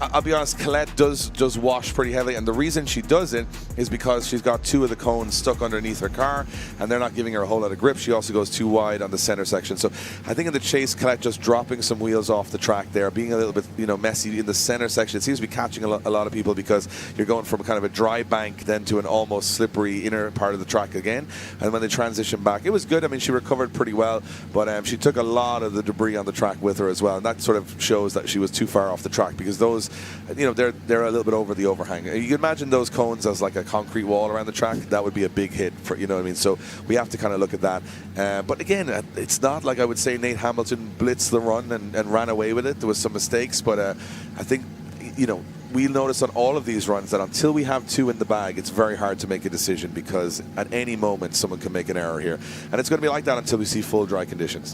I'll be honest, Colette does just wash pretty heavily, and the reason she does it is because she's got 2 of the cones stuck underneath her car, and they're not giving her a whole lot of grip. She also goes too wide on the center section. So I think in the chase, Colette just dropping some wheels off the track there, being a little bit, you know, messy in the center section. It seems to be catching a lot of people because you're going from kind of a dry bank then to an almost slippery inner part of the track again. And when they transition back, it was good. I mean, she recovered pretty well, but she took a lot of the debris on the track with her as well, and that sort of shows that she was too far off the track because those, you know, they're a little bit over the overhang. You can imagine those cones as like a concrete wall around the track. That would be a big hit for, you know what I mean? So we have to kind of look at that. But again, it's not like I would say Nate Hamilton blitzed the run and ran away with it. There was some mistakes, but I think, you know, we notice on all of these runs that until we have 2 in the bag, it's very hard to make a decision because at any moment someone can make an error here. And it's going to be like that until we see full dry conditions.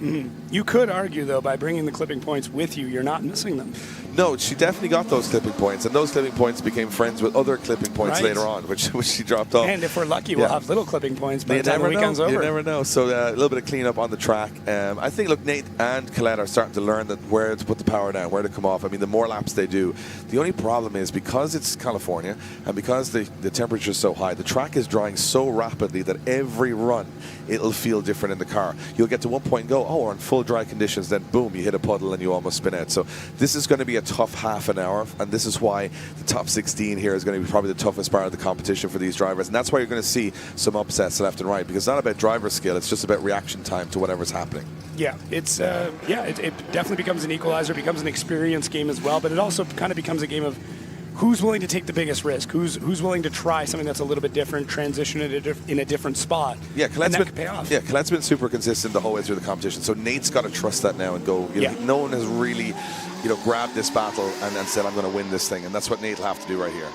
You could argue, though, by bringing the clipping points with you, you're not missing them.
No, she definitely got those clipping points, and those clipping points became friends with other clipping points later on, which she dropped off.
And if we're lucky, we'll have little clipping points by the time the weekend's over.
You never know. So a little bit of cleanup on the track. I think, look, Nate and Colette are starting to learn that where to put the power down, where to come off. I mean, the more laps they do. The only problem is because it's California and because the temperature is so high, the track is drying so rapidly that every run it'll feel different in the car. You'll get to one point and go, oh, we're in full dry conditions, then boom, you hit a puddle and you almost spin out. So this is going to be a tough half an hour, and this is why the top 16 here is going to be probably the toughest part of the competition for these drivers, and that's why you're going to see some upsets left and right, because it's not about driver skill, it's just about reaction time to whatever's happening.
Yeah, it's it definitely becomes an equalizer, becomes an experience game as well, but it also kind of becomes a game of who's willing to take the biggest risk? Who's willing to try something that's a little bit different, transition it in a different spot?
Yeah,
and that could pay off.
Yeah, Colette's been super consistent the whole way through the competition. So Nate's got to trust that now and go. No one has really, grabbed this battle and said, I'm going to win this thing. And that's what Nate will have to do right here.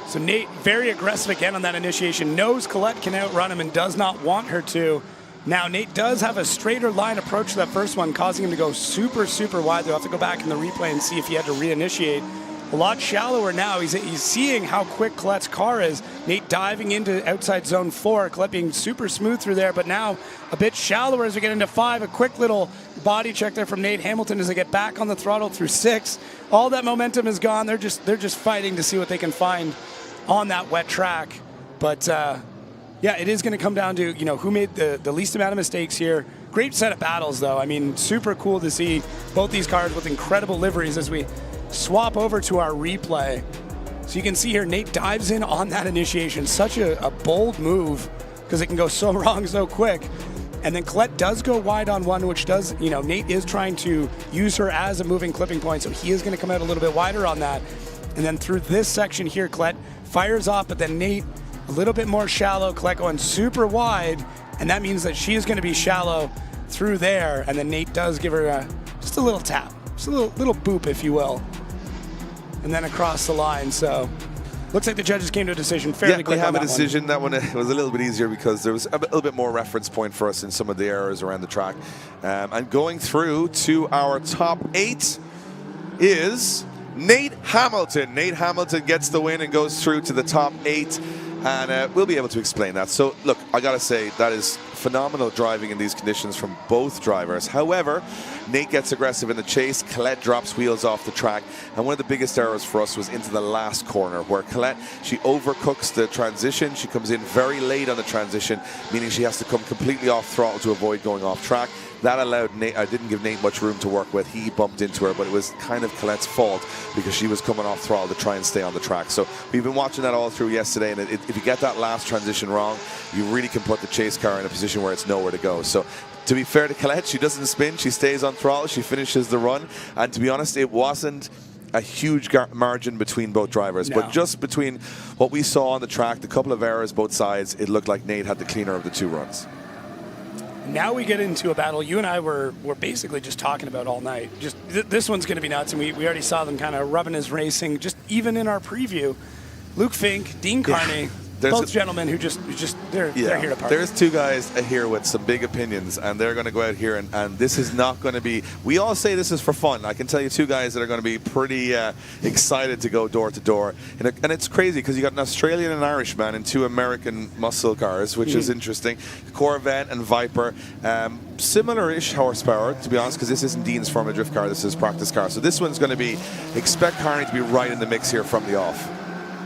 So Nate, very aggressive again on that initiation, knows Colette can outrun him and does not want her to. Now, Nate does have a straighter line approach to that first one, causing him to go super, super wide. They'll have to go back in the replay and see if he had to reinitiate. A lot shallower now. He's seeing how quick Colette's car is. Nate diving into outside zone 4. Colette being super smooth through there, but now a bit shallower as we get into 5. A quick little body check there from Nate Hamilton as they get back on the throttle through 6. All that momentum is gone. They're just fighting to see what they can find on that wet track. But yeah, it is going to come down to who made the least amount of mistakes here. Great set of battles, though. I mean, super cool to see both these cars with incredible liveries as we swap over to our replay. So you can see here, Nate dives in on that initiation. Such a bold move because it can go so wrong so quick. And then Colette does go wide on one, which does, Nate is trying to use her as a moving clipping point. So he is going to come out a little bit wider on that. And then through this section here, Colette fires off, but then Nate a little bit more shallow. Colette going super wide. And that means that she is going to be shallow through there. And then Nate does give her just a little tap. Just a little boop, if you will. And then across the line. So looks like the judges came to a decision fairly quick.
Yeah, they have a decision. That one was a little bit easier because there was a little bit more reference point for us in some of the errors around the track. And going through to our top 8 is Nate Hamilton. Nate Hamilton gets the win and goes through to the top 8. And we'll be able to explain that. So, look, I got to say, that is phenomenal driving in these conditions from both drivers. However, Nate gets aggressive in the chase. Colette drops wheels off the track. And one of the biggest errors for us was into the last corner, where Colette, she overcooks the transition. She comes in very late on the transition, meaning she has to come completely off throttle to avoid going off track. That allowed Nate, I didn't give Nate much room to work with. He bumped into her, but it was kind of Colette's fault because she was coming off throttle to try and stay on the track. So we've been watching that all through yesterday, and if you get that last transition wrong, you really can put the chase car in a position where it's nowhere to go. So to be fair to Colette, she doesn't spin, she stays on throttle, she finishes the run, and to be honest, it wasn't a huge margin between both drivers, but just between what we saw on the track, the couple of errors both sides, it looked like Nate had the cleaner of the 2 runs.
Now we get into a battle you and I were basically just talking about all night. Just this one's going to be nuts, and we already saw them kind of rubbing his racing, just even in our preview. Luke Fink, Dean Carney, both gentlemen who they're here to party.
There's 2 guys here with some big opinions, and they're going to go out here, and this is not going to be, we all say this is for fun. I can tell you 2 guys that are going to be pretty excited to go door to door. And it's crazy because you got an Australian and Irish man in 2 American muscle cars, which is interesting. Corvette and Viper. Similar-ish horsepower, to be honest, because this isn't Dean's Formula Drift car, this is practice car. So this one's going to be, expect Carney to be right in the mix here from the off.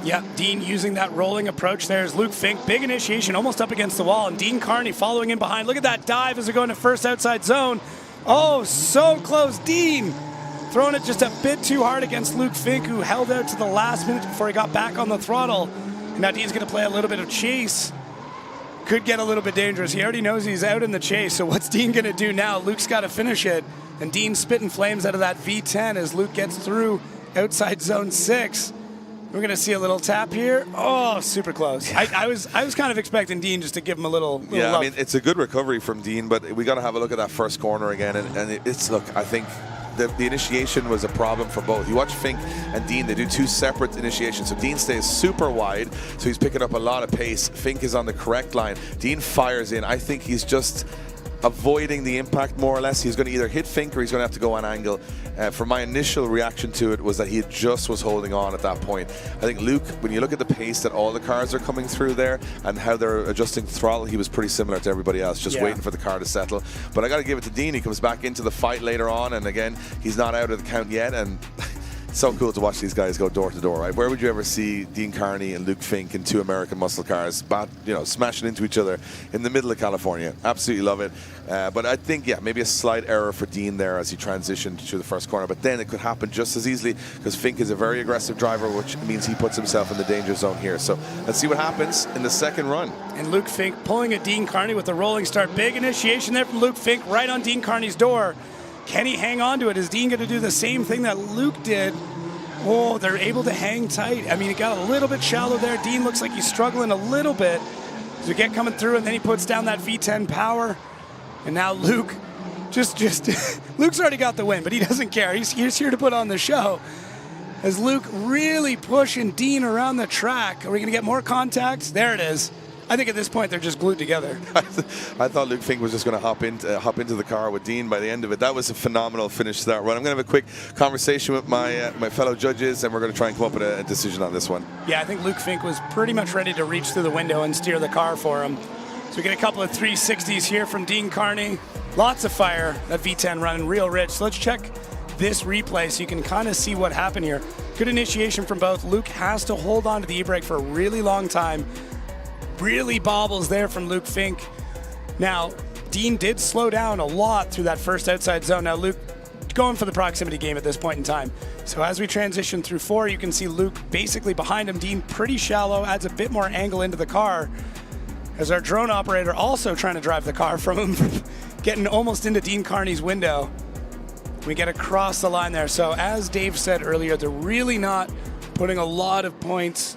Yeah, Dean using that rolling approach there is Luke Fink. Big initiation, almost up against the wall, and Dean Carney following in behind. Look at that dive as they're going to first outside zone. Oh, so close. Dean throwing it just a bit too hard against Luke Fink, who held out to the last minute before he got back on the throttle. And now Dean's going to play a little bit of chase. Could get a little bit dangerous. He already knows he's out in the chase, so what's Dean going to do now? Luke's got to finish it, and Dean's spitting flames out of that V10 as Luke gets through outside zone 6. We're going to see a little tap here. Oh, super close. I was kind of expecting Dean just to give him a little
yeah,
love.
I mean, it's a good recovery from Dean, but we got to have a look at that first corner again. And it's, look, I think the initiation was a problem for both. You watch Fink and Dean, they do 2 separate initiations. So Dean stays super wide, so he's picking up a lot of pace. Fink is on the correct line. Dean fires in. I think he's just avoiding the impact more or less. He's going to either hit Fink or he's going to have to go on angle. For my initial reaction to it was that he just was holding on at that point. I think Luke, when you look at the pace that all the cars are coming through there and how they're adjusting throttle, he was pretty similar to everybody else, just waiting for the car to settle. But I got to give it to Dean. He comes back into the fight later on, and again, he's not out of the count yet, and it's so cool to watch these guys go door to door, right? Where would you ever see Dean Carney and Luke Fink in 2 American muscle cars, smashing into each other in the middle of California? Absolutely love it. But I think, yeah, maybe a slight error for Dean there as he transitioned to the first corner. But then it could happen just as easily because Fink is a very aggressive driver, which means he puts himself in the danger zone here. So let's see what happens in the second run.
And Luke Fink pulling a Dean Carney with a rolling start. Big initiation there from Luke Fink right on Dean Carney's door. Can he hang on to it? Is Dean going to do the same thing that Luke did? Oh, they're able to hang tight. I mean, it got a little bit shallow there. Dean looks like he's struggling a little bit as we get coming through, and then he puts down that V10 power. And now Luke just Luke's already got the win, but he doesn't care. He's here to put on the show. As Luke really pushing Dean around the track. Are we going to get more contact? There it is. I think at this point they're just glued together.
I thought Luke Fink was just going to hop into the car with Dean by the end of it. That was a phenomenal finish to that run. I'm going to have a quick conversation with my fellow judges, and we're going to try and come up with a decision on this one.
Yeah, I think Luke Fink was pretty much ready to reach through the window and steer the car for him. So we get a couple of 360s here from Dean Carney. Lots of fire. That V10 running real rich. So let's check this replay so you can kind of see what happened here. Good initiation from both. Luke has to hold on to the e-brake for a really long time. Really bobbles there from Luke Fink. Now, Dean did slow down a lot through that first outside zone. Now, Luke going for the proximity game at this point in time. So as we transition through 4, you can see Luke basically behind him. Dean pretty shallow, adds a bit more angle into the car. As our drone operator also trying to drive the car from him, getting almost into Dean Carney's window. We get across the line there. So as Dave said earlier, they're really not putting a lot of point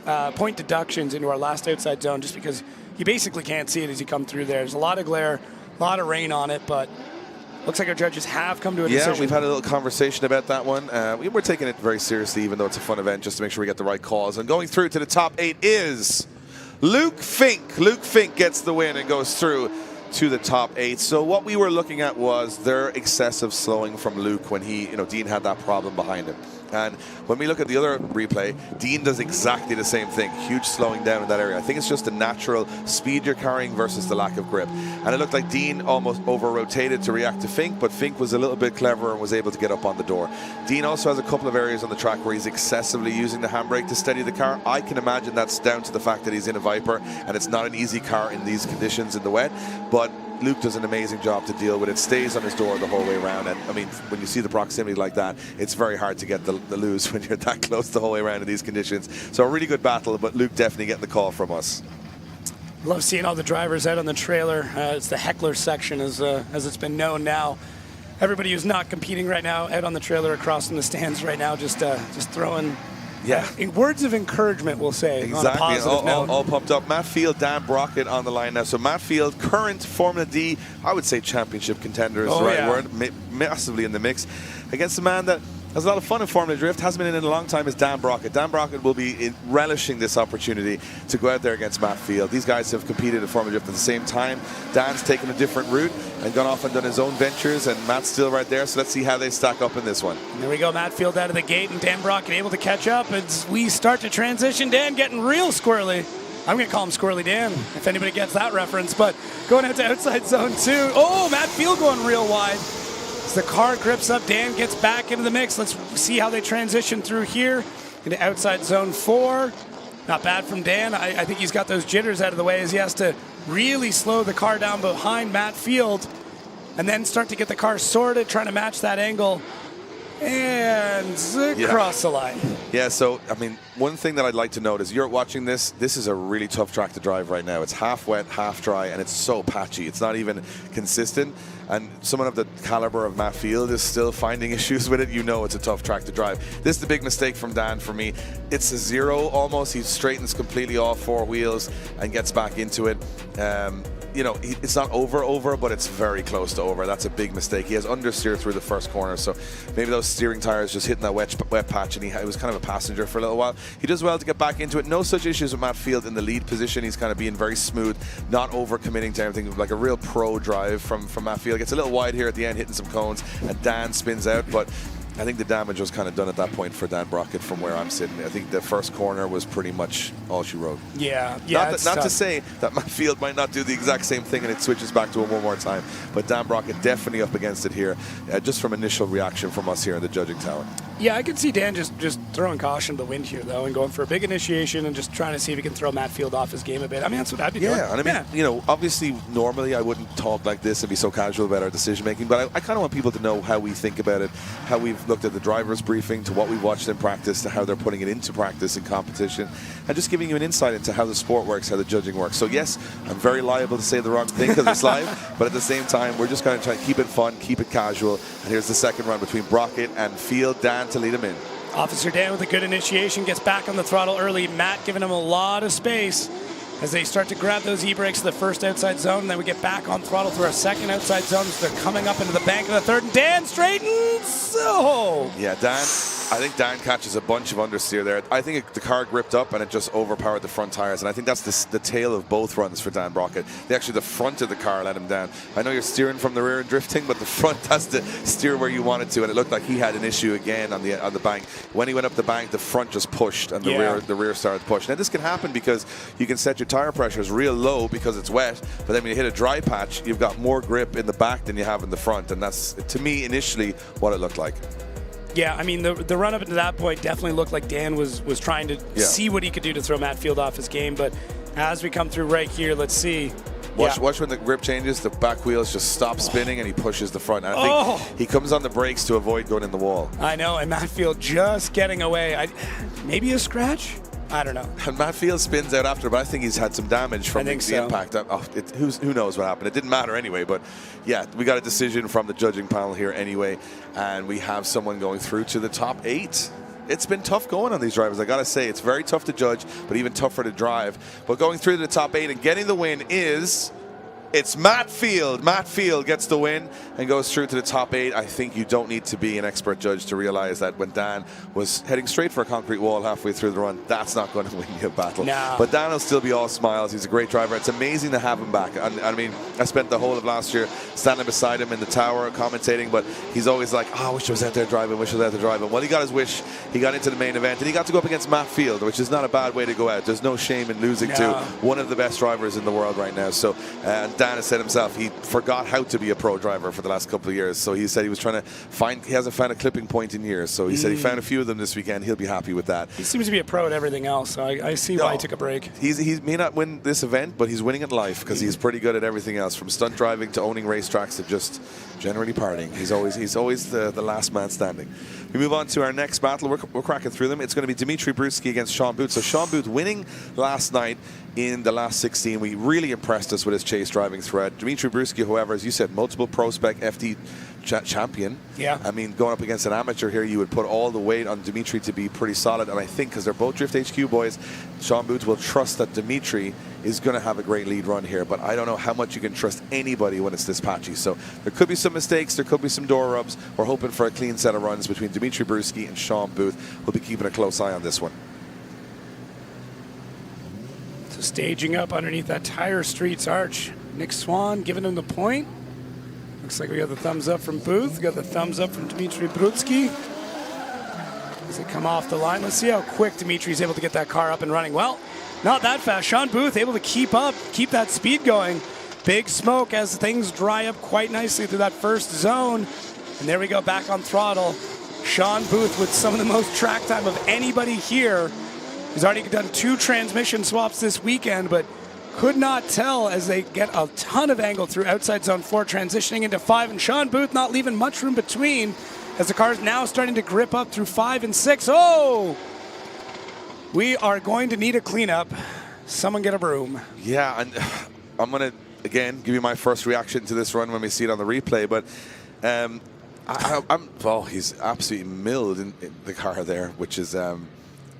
deductions into our last outside zone just because you basically can't see it as you come through there. There's a lot of glare, a lot of rain on it, but looks like our judges have come to a decision.
Yeah, we've had a little conversation about that one. We're taking it very seriously, even though it's a fun event, just to make sure we get the right calls. And going through to the top 8 is Luke Fink. Luke Fink gets the win and goes through to the top 8. So what we were looking at was their excessive slowing from Luke when Dean had that problem behind him. And when we look at the other replay, Dean does exactly the same thing. Huge slowing down in that area. I think it's just the natural speed you're carrying versus the lack of grip. And it looked like Dean almost over-rotated to react to Fink, but Fink was a little bit clever and was able to get up on the door. Dean also has a couple of areas on the track where he's excessively using the handbrake to steady the car. I can imagine that's down to the fact that he's in a Viper, and it's not an easy car in these conditions in the wet. But Luke does an amazing job to deal with it, stays on his door the whole way around. And I mean, when you see the proximity like that, it's very hard to get the lose when you're that close the whole way around in these conditions. So a really good battle, but Luke definitely getting the call from us.
Love seeing all the drivers out on the trailer. It's the heckler section as it's been known now. Everybody who's not competing right now out on the trailer across from the stands right now, just throwing words of encouragement, we'll say.
Exactly,
on a positive note.
all pumped up. Matt Field, Dan Brockett on the line now. So Matt Field, current Formula D, I would say championship contender is the right word, massively in the mix, against a man that has a lot of fun in Formula Drift, hasn't been in a long time, is Dan Brockett. Dan Brockett will be relishing this opportunity to go out there against Matt Field. These guys have competed in Formula Drift at the same time. Dan's taken a different route and gone off and done his own ventures, and Matt's still right there, so let's see how they stack up in this one.
And there we go, Matt Field out of the gate, and Dan Brockett able to catch up as we start to transition. Dan getting real squirrely. I'm going to call him Squirrely Dan, if anybody gets that reference, but going out to outside zone 2. Oh, Matt Field going real wide. As the car grips up, Dan gets back into the mix. Let's see how they transition through here into outside zone 4. Not bad from Dan. I think he's got those jitters out of the way as he has to really slow the car down behind Matt Field and then start to get the car sorted, trying to match that angle and cross the line.
Yeah, so, I mean, one thing that I'd like to note is you're watching this is a really tough track to drive right now. It's half wet, half dry, and it's so patchy. It's not even consistent. And someone of the caliber of Matt Field is still finding issues with it. You know it's a tough track to drive. This is the big mistake from Dan for me. It's a 0 almost. He straightens completely off 4 wheels and gets back into it. It's not over, but it's very close to over. That's a big mistake. He has understeer through the first corner, so maybe those steering tires just hitting that wet patch, and he was kind of a passenger for a little while. He does well to get back into it. No such issues with Matt Field in the lead position. He's kind of being very smooth, not over-committing to everything, like a real pro drive from Matt Field. Gets a little wide here at the end, hitting some cones, and Dan spins out, but I think the damage was kind of done at that point for Dan Brockett from where I'm sitting. I think the first corner was pretty much all she wrote.
Yeah.
Not to say that Matt Field might not do the exact same thing and it switches back to him one more time, but Dan Brockett definitely up against it here, just from initial reaction from us here in the judging tower.
Yeah, I could see Dan just throwing caution to the wind here, though, and going for a big initiation and just trying to see if he can throw Matt Field off his game a bit. I mean, that's what I'd be doing.
Yeah, and I mean, obviously, normally I wouldn't talk like this and be so casual about our decision making, but I kind of want people to know how we think about it, how we've looked at the driver's briefing, to what we've watched in practice, to how they're putting it into practice in competition, and just giving you an insight into how the sport works, how the judging works. So yes, I'm very liable to say the wrong thing because it's live, but at the same time, we're just going to try to keep it fun, keep it casual. And here's the second run between Brockett and Field. Dan to lead him in.
Officer Dan with a good initiation gets back on the throttle early. Matt giving him a lot of space as they start to grab those e-brakes to the first outside zone. And then we get back on throttle through our second outside zone. So they're coming up into the bank of the third. And Dan straightens. Oh!
Yeah, Dan. I think Dan catches a bunch of understeer there. I think the car gripped up and it just overpowered the front tires. And I think that's the tale of both runs for Dan Brockett. The front of the car let him down. I know you're steering from the rear and drifting, but the front has to steer where you want it to. And it looked like he had an issue again on the bank. When he went up the bank, the front just pushed and the rear started to push. Now this can happen because you can set your tire pressures real low because it's wet, but then when you hit a dry patch, you've got more grip in the back than you have in the front. And that's, to me, initially what it looked like.
Yeah, I mean, the run up into that point definitely looked like Dan was trying to see what he could do to throw Matt Field off his game. But as we come through right here, let's see.
Watch when the grip changes, the back wheels just stop spinning and he pushes the front. And I think he comes on the brakes to avoid going in the wall.
I know, and Matt Field just getting away. Maybe a scratch? I don't know.
And Matt Field spins out after, but I think he's had some damage from the impact. Who knows what happened? It didn't matter anyway, but yeah, we got a decision from the judging panel here anyway, and we have someone going through to the top 8. It's been tough going on these drivers. I got to say, it's very tough to judge, but even tougher to drive. But going through to the top 8 and getting the win it's Matt Field. Matt Field gets the win and goes through to the top 8. I think you don't need to be an expert judge to realize that when Dan was heading straight for a concrete wall halfway through the run, that's not going to win you a battle.
No.
But Dan will still be all smiles. He's a great driver. It's amazing to have him back. And I mean, I spent the whole of last year standing beside him in the tower commentating, but he's always like, I wish I was out there driving, wish I was out there driving. Well, he got his wish. He got into the main event, and he got to go up against Matt Field, which is not a bad way to go out. There's no shame in losing to one of the best drivers in the world right now. So Dan has said himself, he forgot how to be a pro driver for the last couple of years. So he said he was trying to he hasn't found a clipping point in years. So he said he found a few of them this weekend. He'll be happy with that.
He seems to be a pro at everything else. So I see why he took a break.
He may not win this event, but he's winning at life because he's pretty good at everything else, from stunt driving to owning racetracks to just generally partying. He's always the last man standing. We move on to our next battle. We're cracking through them. It's going to be Dimitri Bruschi against Sean Booth. So Sean Booth winning last night in the last 16. We really impressed us with his chase driving threat. Dimitri Bruschi, however, as you said, multiple Pro Spec FD champion.
Yeah.
I mean, going up against an amateur here, you would put all the weight on Dimitri to be pretty solid. And I think because they're both Drift HQ boys, Sean Booth will trust that Dimitri is going to have a great lead run here. But I don't know how much you can trust anybody when it's this patchy. So there could be some mistakes. There could be some door rubs. We're hoping for a clean set of runs between Dimitri Bruschi and Sean Booth. We'll be keeping a close eye on this one.
So staging up underneath that Tire Streets arch. Nick Swan giving him the point. Looks like we got the thumbs up from Booth. We got the thumbs up from Dimitri Bruschi. As they come off the line, let's see how quick Dimitri's able to get that car up and running. Well, not that fast. Sean Booth able to keep that speed going. Big smoke as things dry up quite nicely through that first zone. And there we go, back on throttle. Sean Booth with some of the most track time of anybody here. He's already done 2 transmission swaps this weekend, but could not tell as they get a ton of angle through outside zone 4, transitioning into 5. And Sean Booth not leaving much room between as the car's now starting to grip up through 5 and 6. Oh! We are going to need a cleanup. Someone get a broom.
Yeah, and I'm going to, again, give you my first reaction to this run when we see it on the replay. But he's absolutely milled in the car there, which is...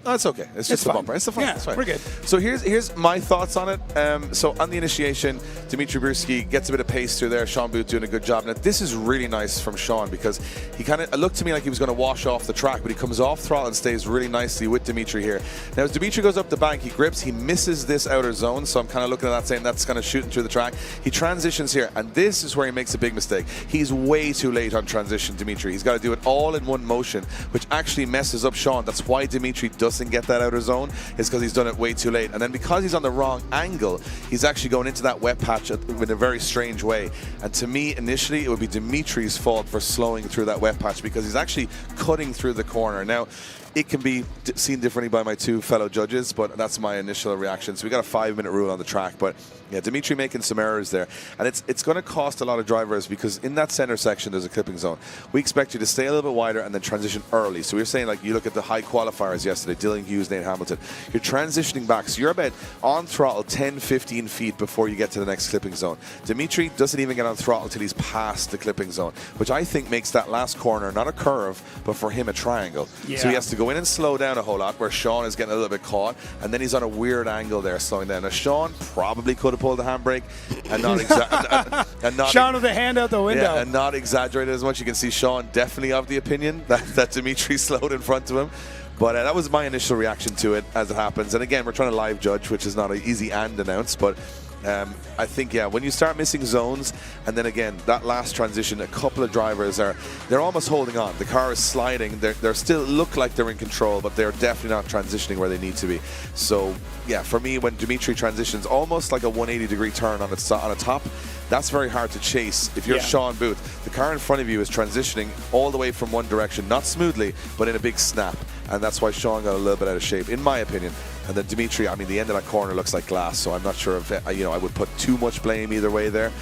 No, it's okay. It's just a bumper. It's fine.
Yeah,
it's fine.
We're good.
So here's my thoughts on it. So on the initiation, Dimitri Bruschi gets a bit of pace through there. Sean Booth doing a good job. Now this is really nice from Sean because he kind of looked to me like he was going to wash off the track, but he comes off throttle and stays really nicely with Dimitri here. Now as Dimitri goes up the bank, he grips, he misses this outer zone. So I'm kind of looking at that saying that's kind of shooting through the track. He transitions here, and this is where he makes a big mistake. He's way too late on transition, Dimitri. He's got to do it all in one motion, which actually messes up Sean. That's why Dimitri doesn't get that outer zone, is because he's done it way too late. And then because he's on the wrong angle, he's actually going into that wet patch in a very strange way. And to me, initially, it would be Dimitri's fault for slowing through that wet patch because he's actually cutting through the corner. Now, it can be seen differently by my 2 fellow judges, but that's my initial reaction. So we got a 5-minute rule on the track, but yeah, Dimitri making some errors there. And it's going to cost a lot of drivers because in that center section, there's a clipping zone. We expect you to stay a little bit wider and then transition early. So we're saying, like, you look at the high qualifiers yesterday, Dylan Hughes, Nate Hamilton, you're transitioning back. So you're about on throttle 10, 15 feet before you get to the next clipping zone. Dimitri doesn't even get on throttle until he's past the clipping zone, which I think makes that last corner not a curve, but for him a triangle.
Yeah.
So he has to go go in and slow down a whole lot, where Sean is getting a little bit caught, and then he's on a weird angle there, slowing down. Now, Sean probably could have pulled the handbrake and not
Sean with a hand out the window.
Yeah, and not exaggerated as much. You can see Sean definitely of the opinion that Dimitri slowed in front of him. But that was my initial reaction to it as it happens. And again, we're trying to live judge, which is not an easy and announce, but I think, yeah, when you start missing zones, and then again, that last transition, a couple of drivers they're almost holding on. The car is sliding. They still look like they're in control, but they're definitely not transitioning where they need to be. So, yeah, for me, when Dimitri transitions almost like a 180-degree turn on a top, that's very hard to chase. If you're Sean Booth, the car in front of you is transitioning all the way from one direction, not smoothly, but in a big snap. And that's why Sean got a little bit out of shape, in my opinion. And then Dimitri, I mean, the end of that corner looks like glass, so I'm not sure if, I would put too much blame either way there.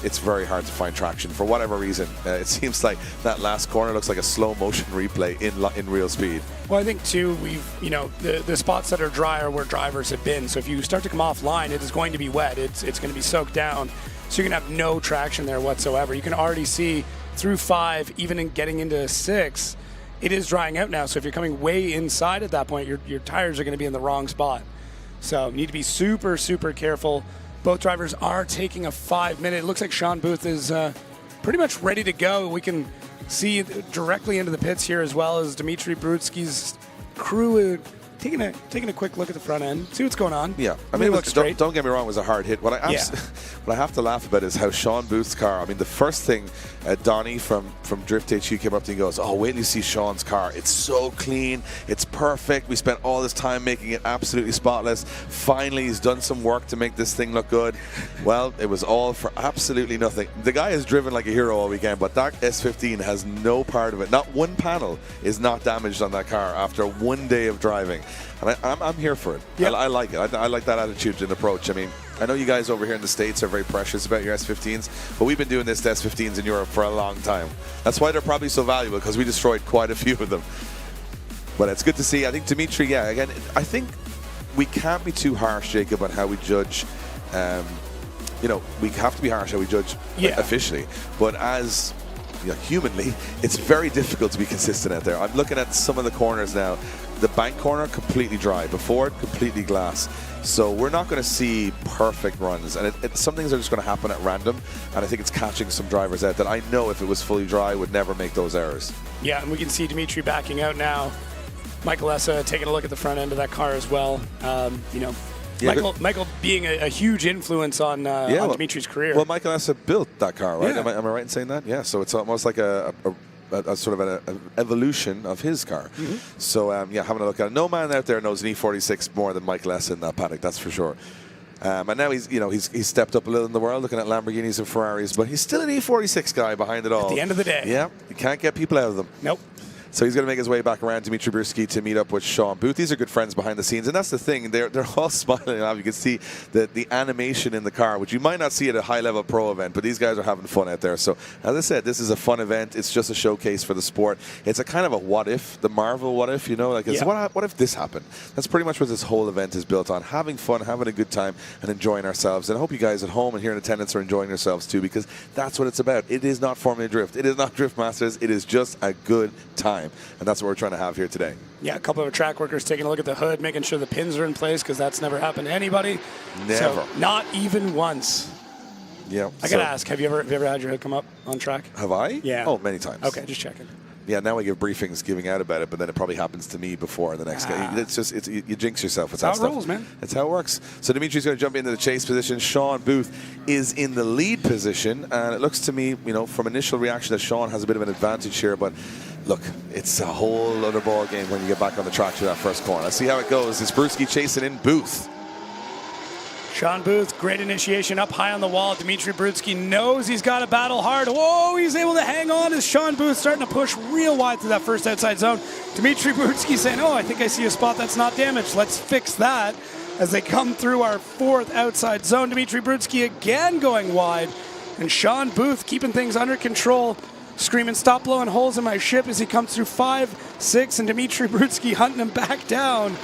It's very hard to find traction for whatever reason. It seems like that last corner looks like a slow motion replay in real speed.
Well, I think too, the spots that are dry are where drivers have been. So if you start to come off line, it is going to be wet. It's going to be soaked down. So you're going to have no traction there whatsoever. You can already see through 5, even in getting into 6, it is drying out now. So if you're coming way inside at that point, your tires are going to be in the wrong spot. So you need to be super, super careful. Both drivers are taking a 5-minute. It looks like Sean Booth is pretty much ready to go. We can see directly into the pits here, as well as Dimitri Brudski's crew taking a quick look at the front end, see what's going on.
Yeah, I mean, don't get me wrong, it was a hard hit. What I have to laugh about is how Sean Booth's car, I mean, the first thing Donnie from Drift HQ came up to me and goes, oh, wait till you see Sean's car. It's so clean. It's perfect. We spent all this time making it absolutely spotless. Finally, he's done some work to make this thing look good. Well, it was all for absolutely nothing. The guy has driven like a hero all weekend, but that S15 has no part of it. Not one panel is not damaged on that car after one day of driving. And I'm here for it. Yep. I like it. I like that attitude and approach. I mean, I know you guys over here in the States are very precious about your S15s, but we've been doing this to S15s in Europe for a long time. That's why they're probably so valuable, because we destroyed quite a few of them. But it's good to see. I think Dimitri, yeah, again, I think we can't be too harsh, Jacob, on how we judge. We have to be harsh how we judge officially. But as humanly, it's very difficult to be consistent out there. I'm looking at some of the corners now. The bank corner, completely dry. Before it, completely glass. So we're not going to see perfect runs. And some things are just going to happen at random. And I think it's catching some drivers out that I know if it was fully dry would never make those errors. Yeah, and we can see Dimitri backing out now. Michael Essa taking a look at the front end of that car as well. Michael being a huge influence on Dimitri's career. Well, Michael Essa built that car, right? Yeah. Am I right in saying that? Yeah, so it's almost like a sort of an evolution of his car. Mm-hmm. So, having a look at it. No man out there knows an E46 more than Michael Essa in that paddock, that's for sure. And now he's stepped up a little in the world, looking at Lamborghinis and Ferraris, but he's still an E46 guy behind it all. At the end of the day. Yeah, you can't get people out of them. Nope. So he's going to make his way back around to Dimitri Brudski to meet up with Sean Booth. These are good friends behind the scenes, and that's the thing. They're all smiling now. You can see the animation in the car, which you might not see at a high-level pro event, but these guys are having fun out there. So, as I said, this is a fun event. It's just a showcase for the sport. It's a kind of a what-if, the Marvel what-if, what if this happened? That's pretty much what this whole event is built on, having fun, having a good time, and enjoying ourselves. And I hope you guys at home and here in attendance are enjoying yourselves too, because that's what it's about. It is not Formula Drift. It is not Drift Masters. It is just a good time, and that's what we're trying to have here today. Yeah, a couple of track workers taking a look at the hood, making sure the pins are in place, because that's never happened to anybody. Never. So, not even once. Yeah. I gotta ask, have you ever had your hood come up on track? Have I? Yeah. Oh, many times. Okay, just checking. Yeah, now I give briefings giving out about it, but then it probably happens to me before the next guy. It's you jinx yourself. It's how it rolls, man. That's how it works. So Dimitri's going to jump into the chase position. Sean Booth is in the lead position, and it looks to me, from initial reaction, that Sean has a bit of an advantage here. But look, it's a whole other ball game when you get back on the track to that first corner. Let's see how it goes. It's Brudski chasing in Booth. Sean Booth, great initiation up high on the wall. Dimitri Brudski knows he's got to battle hard. Whoa, he's able to hang on as Sean Booth starting to push real wide through that first outside zone. Dimitri Brudski saying, I think I see a spot that's not damaged. Let's fix that as they come through our fourth outside zone. Dimitri Brudski again going wide, and Sean Booth keeping things under control, screaming, stop blowing holes in my ship as he comes through 5, 6, and Dimitri Brudski hunting him back down.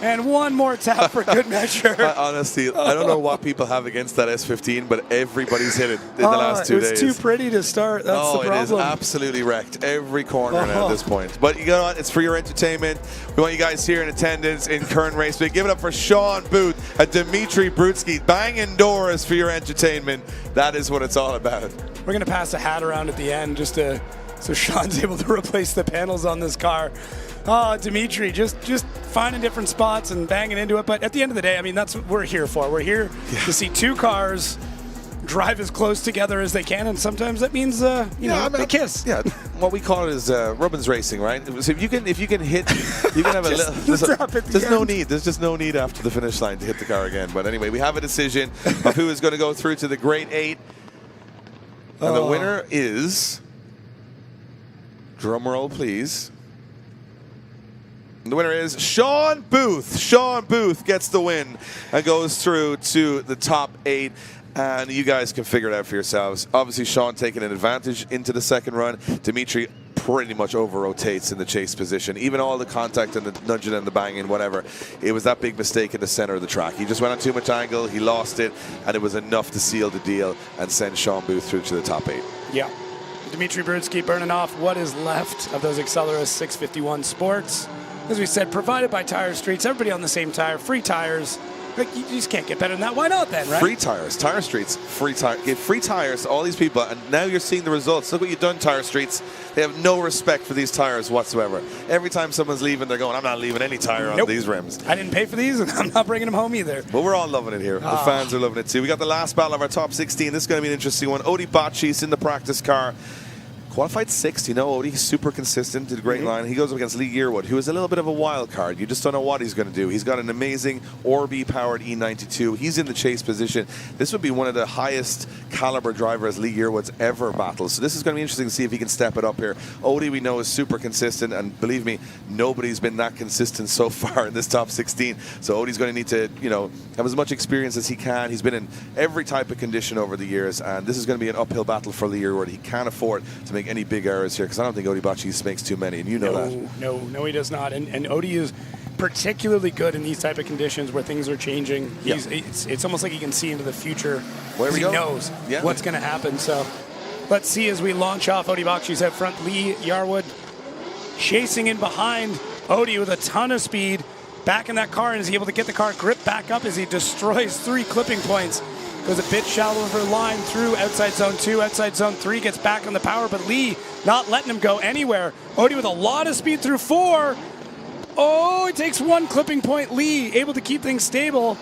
And one more tap for good measure.
Honestly, I don't know what people have against that S15, but everybody's hit it in the last 2 days.
It's too pretty to start. That's the problem.
It is absolutely wrecked. Every corner now at this point. But you know what? It's for your entertainment. We want you guys here in attendance in Kern Raceway. Give it up for Sean Booth and Dimitri Brutsky. Banging doors for your entertainment. That is what it's all about.
We're going to pass a hat around at the end just to so Sean's able to replace the panels on this car. Oh, Dimitri, just finding different spots and banging into it. But at the end of the day, I mean, that's what we're here for. We're here to see two cars drive as close together as they can, and sometimes that means they kiss.
Yeah, what we call it is Rubens racing, right? So if you can hit, you can have a little. There's no need. There's just no need after the finish line to hit the car again. But anyway, we have a decision of who is going to go through to the Great 8, and the winner is. Drum roll, please. The winner is Sean Booth. Sean Booth gets the win and goes through to the top 8. And you guys can figure it out for yourselves. Obviously, Sean taking an advantage into the second run. Dimitri pretty much over-rotates in the chase position. Even all the contact and the nudging and the banging, whatever. It was that big mistake in the center of the track. He just went on too much angle. He lost it. And it was enough to seal the deal and send Sean Booth through to the top 8.
Yeah. Dimitri Brutsky burning off what is left of those Accelerus 651 Sports. As we said, provided by Tire Streets. Everybody on the same tire, free tires. Like, you just can't get better than that. Why not then, right?
Free tires, Tire Streets, free tire. Give free tires to all these people, and now you're seeing the results. Look what you've done, Tire Streets. They have no respect for these tires whatsoever. Every time someone's leaving, they're going, I'm not leaving any tire on these rims.
I didn't pay for these, and I'm not bringing them home either.
But we're all loving it here. The fans are loving it too. We got the last battle of our top 16. This is going to be an interesting one. Odie Botchis in the practice car. Qualified 6th, Odie's super consistent, did a great line. He goes up against Lee Yearwood, who is a little bit of a wild card. You just don't know what he's going to do. He's got an amazing Orbi-powered E92. He's in the chase position. This would be one of the highest caliber drivers Lee Yearwood's ever battled. So this is going to be interesting to see if he can step it up here. Odie, we know, is super consistent, and believe me, nobody's been that consistent so far in this top 16. So Odie's going to need to, have as much experience as he can. He's been in every type of condition over the years, and this is going to be an uphill battle for Lee Yearwood. He can't afford to make any big errors here, because I don't think Odie Botchis makes too many, and you know that.
No, he does not. And Odie is particularly good in these type of conditions where things are changing. It's almost like he can see into the future. He knows what's going to happen. So let's see as we launch off. Odie Botchis out front. Lee Yearwood chasing in behind Odie with a ton of speed. Back in that car, and is he able to get the car grip back up as he destroys 3 clipping points. Goes a bit shallow of her line through outside zone 2, outside zone 3, gets back on the power, but Lee not letting him go anywhere. Odie with a lot of speed through 4. Oh, it takes 1 clipping point. Lee able to keep things stable.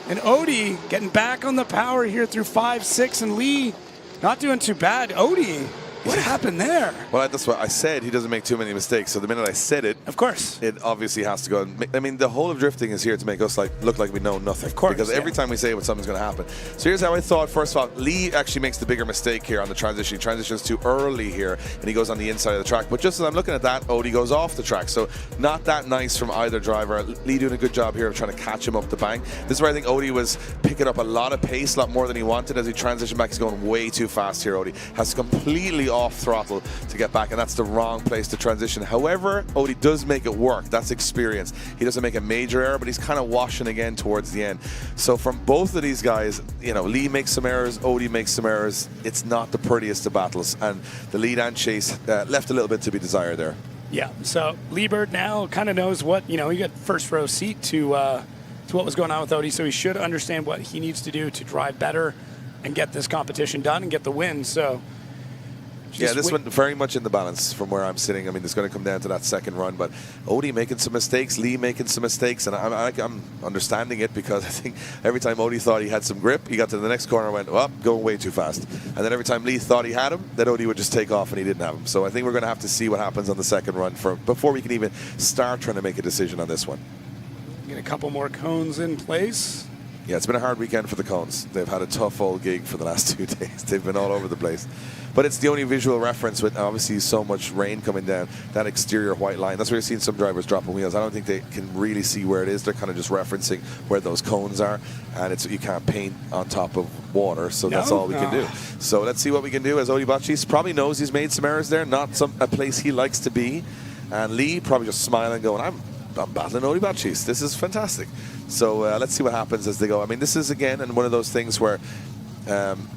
And Odie getting back on the power here through 5, 6, and Lee not doing too bad. Odie, what happened there?
Well, that's what I said. He doesn't make too many mistakes. So the minute I said it,
of course,
it obviously has to go. I mean, the whole of drifting is here to make us look like we know nothing.
Of course,
because every time we say it, something's going to happen. So here's how I thought. First of all, Lee actually makes the bigger mistake here on the transition. He transitions too early here, and he goes on the inside of the track. But just as I'm looking at that, Odie goes off the track. So not that nice from either driver. Lee doing a good job here of trying to catch him up the bank. This is where I think Odie was picking up a lot of pace, a lot more than he wanted. As he transitioned back, he's going way too fast here. Odie has completely off throttle to get back, and that's the wrong place to transition. However, Odie does make it work. That's experience. He doesn't make a major error, but he's kind of washing again towards the end. So from both of these guys, Lee makes some errors, Odie makes some errors. It's not the prettiest of battles, and the lead and chase left a little bit to be desired there.
Yeah, so Lee Bird now kind of knows what, he got first row seat to what was going on with Odie, so he should understand what he needs to do to drive better and get this competition done and get the win. So
yeah, this one very much in the balance from where I'm sitting. I mean, it's going to come down to that second run, but Odie making some mistakes, Lee making some mistakes, and I'm understanding it, because I think every time Odie thought he had some grip, he got to the next corner and went, oh, going way too fast. And then every time Lee thought he had him, then Odie would just take off and he didn't have him. So I think we're going to have to see what happens on the second run before we can even start trying to make a decision on this one.
Get a couple more cones in place.
Yeah, it's been a hard weekend for the cones. They've had a tough old gig for the last 2 days. They've been all over the place. But it's the only visual reference with obviously so much rain coming down, that exterior white line. That's where you're seeing some drivers dropping wheels. I don't think they can really see where it is. They're kind of just referencing where those cones are. And you can't paint on top of water, so that's all we can do. So let's see what we can do, as Odie Botchis probably knows he's made some errors there. Not a place he likes to be. And Lee probably just smiling, going, I'm battling Odie Batchis. This is fantastic. So let's see what happens as they go. I mean, this is again and one of those things where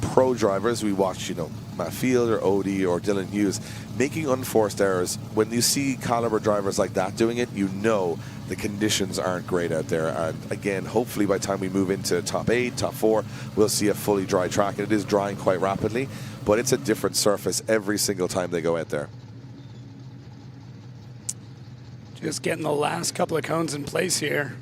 pro drivers, we watch, you know, Matt Field or Odie or Dylan Hughes making unforced errors. When you see caliber drivers like that doing it, you know the conditions aren't great out there. And again, hopefully by the time we move into top 8, top 4, we'll see a fully dry track. And it is drying quite rapidly, but it's a different surface every single time they go out there.
Just getting the last couple of cones in place here.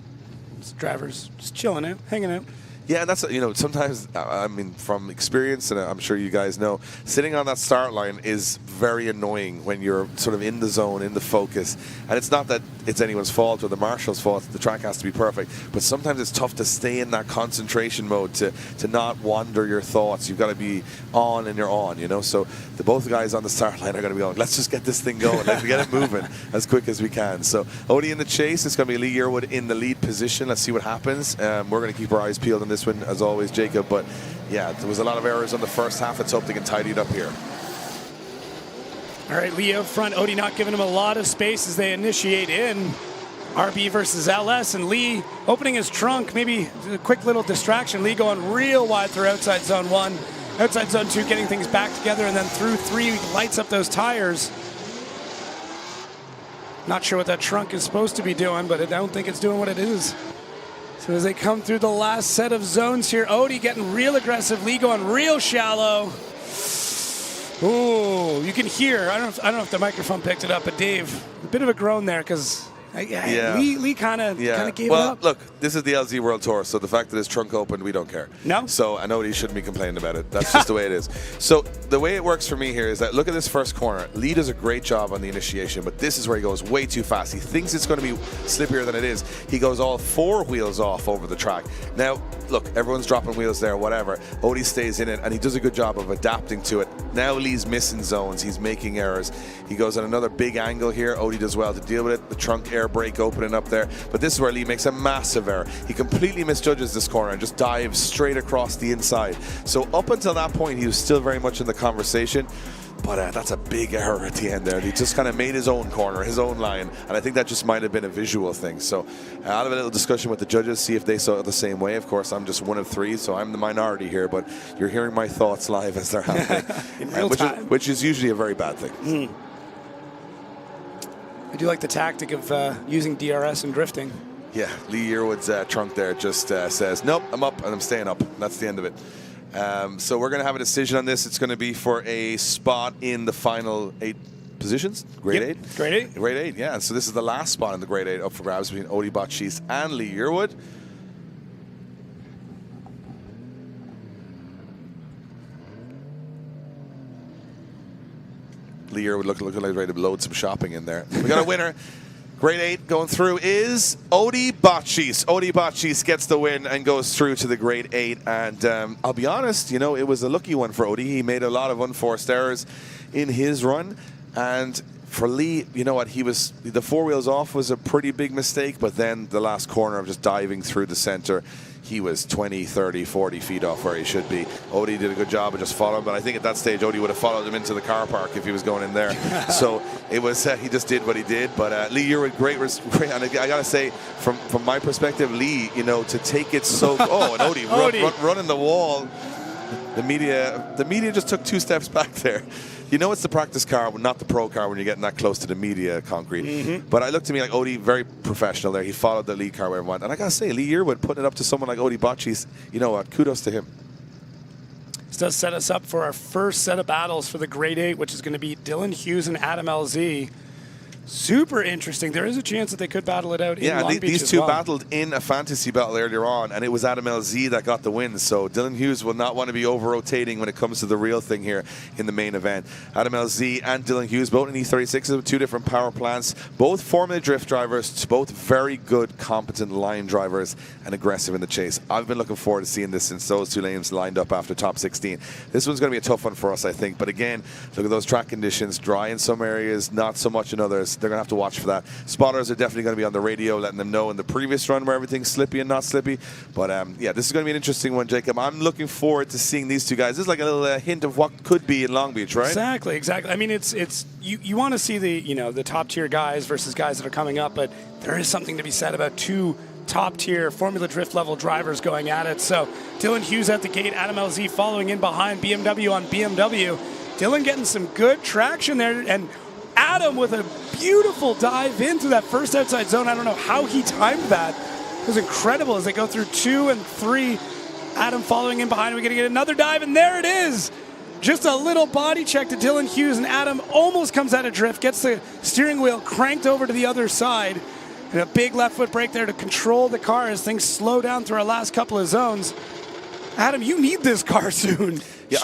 This driver's just chilling out, hanging out.
Yeah, and that's, you know, sometimes, I mean, from experience, and I'm sure you guys know, sitting on that start line is very annoying when you're sort of in the zone, in the focus. And it's not that it's anyone's fault or the marshal's fault. The track has to be perfect. But sometimes it's tough to stay in that concentration mode, to not wander your thoughts. You've got to be on and you're on, you know. So the both guys on the start line are going to be going, let's just get this thing going. Let's get it moving as quick as we can. So Odie in the chase. It's going to be Lee Yearwood in the lead position. Let's see what happens. We're going to keep our eyes peeled on this one, as always, Jacob. But yeah, there was a lot of errors on the first half. Let's hope they can tidy it up here.
All right, Lee out front. Odie not giving him a lot of space as they initiate in. RB versus LS, and Lee opening his trunk. Maybe a quick little distraction. Lee going real wide through outside zone 1. Outside zone 2, getting things back together, and then through 3, lights up those tires. Not sure what that trunk is supposed to be doing, but I don't think it's doing what it is. So as they come through the last set of zones here, Odie getting real aggressive, Lee going real shallow. Ooh, you can hear, I don't know if the microphone picked it up, but Dave, a bit of a groan there, because Lee kind of gave it up.
Look, this is the LZ World Tour, so the fact that his trunk opened, we don't care.
No.
So I know he shouldn't be complaining about it. That's just the way it is. So the way it works for me here is that look at this first corner. Lee does a great job on the initiation, but this is where he goes way too fast. He thinks it's going to be slippier than it is. He goes all 4 wheels off over the track. Now, look, everyone's dropping wheels there, whatever. Odie stays in it, and he does a good job of adapting to it. Now Lee's missing zones. He's making errors. He goes on another big angle here. Odie does well to deal with it. The trunk air brake opening up there. But this is where Lee makes a massive error. He completely misjudges this corner and just dives straight across the inside. So up until that point, he was still very much in the conversation. But that's a big error at the end there. He just kind of made his own corner, his own line. And I think that just might have been a visual thing. So I'll have a little discussion with the judges, see if they saw it the same way. Of course, I'm just one of 3, so I'm the minority here. But you're hearing my thoughts live as they're happening.
In real time.
Which is usually a very bad thing.
Mm. I do like the tactic of using DRS and drifting.
Yeah, Lee Yearwood's trunk there just says, nope, I'm up and I'm staying up. That's the end of it. So we're going to have a decision on this. It's going to be for a spot in the final 8 positions. Grade 8?
Grade 8.
Grade 8, yeah. So this is the last spot in the grade 8 up for grabs between Odie Batchis and Lee Yearwood. Lee Yearwood looking like he's ready to load some shopping in there. We got a winner. Grade 8 going through is Odie Batchis. Odie Batchis gets the win and goes through to the grade 8. And I'll be honest, you know, it was a lucky one for Odie. He made a lot of unforced errors in his run. And for Lee, you know what, the 4 wheels off was a pretty big mistake. But then the last corner of just diving through the center, he was 20, 30, 40 feet off where he should be. Odie did a good job of just following, but I think at that stage Odie would have followed him into the car park if he was going in there. So it was he just did what he did. But Lee, you're great, and I gotta say, from my perspective, Lee, you know, to take it so and Odie running the wall. The media just took 2 steps back there. You know it's the practice car, not the pro car when you're getting that close to the media concrete. Mm-hmm. But I looked to me like Odie, very professional there. He followed the lead car where he wanted. And I got to say, Lee Yearwood putting it up to someone like Odie Batchis, you know what, kudos to him.
This does set us up for our first set of battles for the grade 8, which is going to be Dylan Hughes and Adam LZ. Super interesting. There is a chance that they could battle it out in Long Beach
these two battled in a fantasy battle earlier on, and it was Adam LZ that got the win. So Dylan Hughes will not want to be over-rotating when it comes to the real thing here in the main event. Adam LZ and Dylan Hughes, both in E36s with 2 different power plants, both Formula Drift drivers, both very good, competent line drivers and aggressive in the chase. I've been looking forward to seeing this since those 2 lanes lined up after top 16. This one's going to be a tough one for us, I think. But again, look at those track conditions, dry in some areas, not so much in others. they're going to have to watch for that. Spotters are definitely going to be on the radio, letting them know in the previous run where everything's slippy and not slippy. But yeah, this is going to be an interesting one, Jacob. I'm looking forward to seeing these two guys. This is like a little hint of what could be in Long Beach, right?
Exactly. I mean, it's you want to see the top tier guys versus guys that are coming up, but there is something to be said about two top-tier Formula Drift level drivers going at it. So Dylan Hughes at the gate, Adam LZ following in behind, BMW on BMW. Dylan getting some good traction there, and Adam with a beautiful dive into that first outside zone. I don't know how he timed that. It was incredible as they go through 2 and 3. Adam following in behind. We're going to get another dive, and there it is. Just a little body check to Dylan Hughes, and Adam almost comes out of drift, gets the steering wheel cranked over to the other side. And a big left foot brake there to control the car as things slow down through our last couple of zones. Adam, you need this car soon.
Yeah,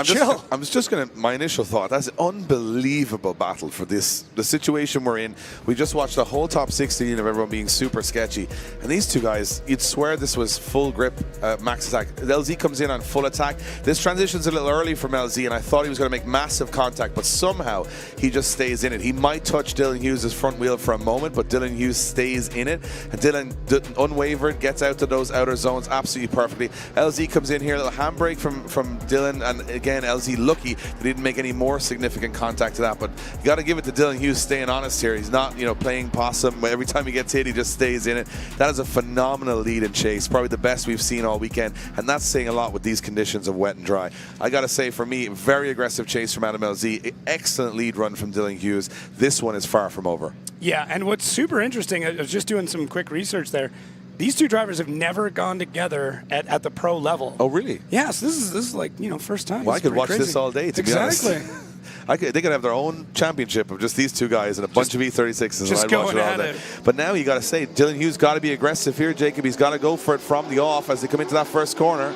I'm just going to, my initial thought, that's an unbelievable battle for this, the situation we're in. We just watched the whole top 16 of everyone being super sketchy. And these two guys, you'd swear this was full grip, max attack. LZ comes in on full attack. This transition's a little early from LZ, and I thought he was going to make massive contact, but somehow he just stays in it. He might touch Dylan Hughes' front wheel for a moment, but Dylan Hughes stays in it. And Dylan, unwavered, gets out to those outer zones absolutely perfectly. LZ comes in here, a little handbrake from Dylan, and again, LZ lucky that he didn't make any more significant contact to that, but you got to give it to Dylan Hughes staying honest here. He's not, playing possum. Every time he gets hit, he just stays in it. That is a phenomenal lead and chase, probably the best we've seen all weekend, and that's saying a lot with these conditions of wet and dry. I got to say, for me, very aggressive chase from Adam LZ, excellent lead run from Dylan Hughes. This one is far from over.
Yeah, and what's super interesting, I was just doing some quick research there. These two drivers have never gone together at the pro level.
Oh, really?
Yeah, so this is like, first time.
Well, I could watch this all day, to be honest. Exactly. They could have their own championship of just these two guys and a bunch of E36s.
Just going at it.
But now you got to say, Dylan Hughes got to be aggressive here, Jacob. He's got to go for it from the off as they come into that first corner.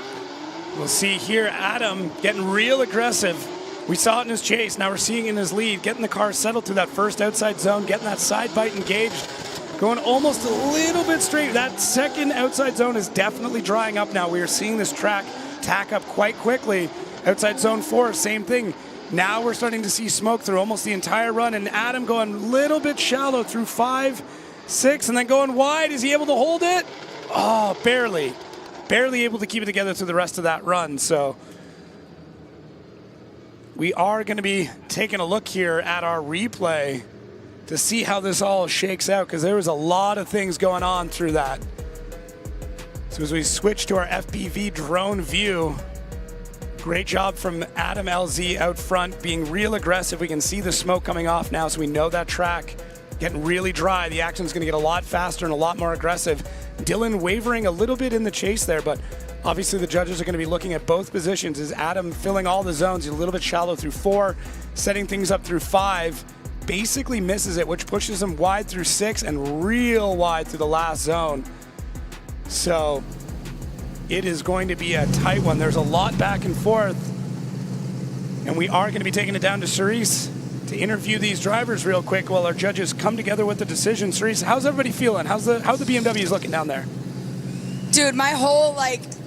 We'll see here Adam getting real aggressive. We saw it in his chase. Now we're seeing it in his lead, getting the car settled through that first outside zone, getting that side bite engaged. Going almost a little bit straight. That second outside zone is definitely drying up now. We are seeing this track tack up quite quickly. Outside zone 4, same thing. Now we're starting to see smoke through almost the entire run, and Adam going a little bit shallow through 5, 6, and then going wide. Is he able to hold it? Oh, barely. Barely able to keep it together through the rest of that run. So we are going to be taking a look here at our replay to see how this all shakes out, because there was a lot of things going on through that. So as we switch to our FPV drone view, great job from Adam LZ out front, being real aggressive. We can see the smoke coming off now, so we know that track getting really dry. The action's going to get a lot faster and a lot more aggressive. Dylan wavering a little bit in the chase there, but obviously the judges are going to be looking at both positions. Is Adam filling all the zones? He's a little bit shallow through 4, setting things up through 5. Basically misses it, which pushes him wide through 6 and real wide through the last zone. So it is going to be a tight one. There's a lot back and forth, and we are going to be taking it down to Cerise to interview these drivers real quick while our judges come together with the decision. Cerise, how's everybody feeling? How's the BMWs looking down there?
Dude, my whole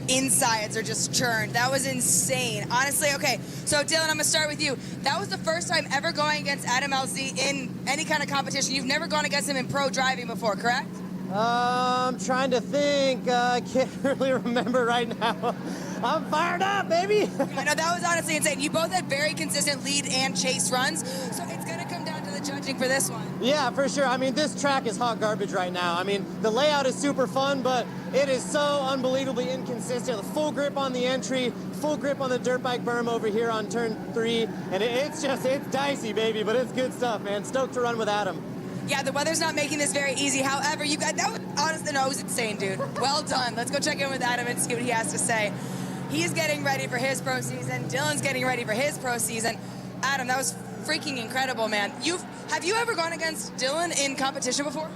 insides are just churned. That was insane. Honestly, okay, so Dylan, I'm gonna start with you. That was the first time ever going against Adam LZ in any kind of competition. You've never gone against him in pro driving before, correct?
I'm trying to think. I can't really remember right now. I'm fired up, baby.
I know, that was honestly insane. You both had very consistent lead and chase runs, so it's gonna come down to the judging for this one.
Yeah, for sure. I mean, this track is hot garbage right now. I mean, the layout is super fun, but it is so unbelievably inconsistent. The full grip on the entry, full grip on the dirt bike berm over here on turn 3, and it's dicey, baby, but it's good stuff, man. Stoked to run with Adam.
Yeah, the weather's not making this very easy. However, you got that was honestly, no, it was insane, dude. Well done. Let's go check in with Adam and see what he has to say. He's getting ready for his pro season. Dylan's getting ready for his pro season. Adam, that was freaking incredible, man. Have you ever gone against Dylan in competition before?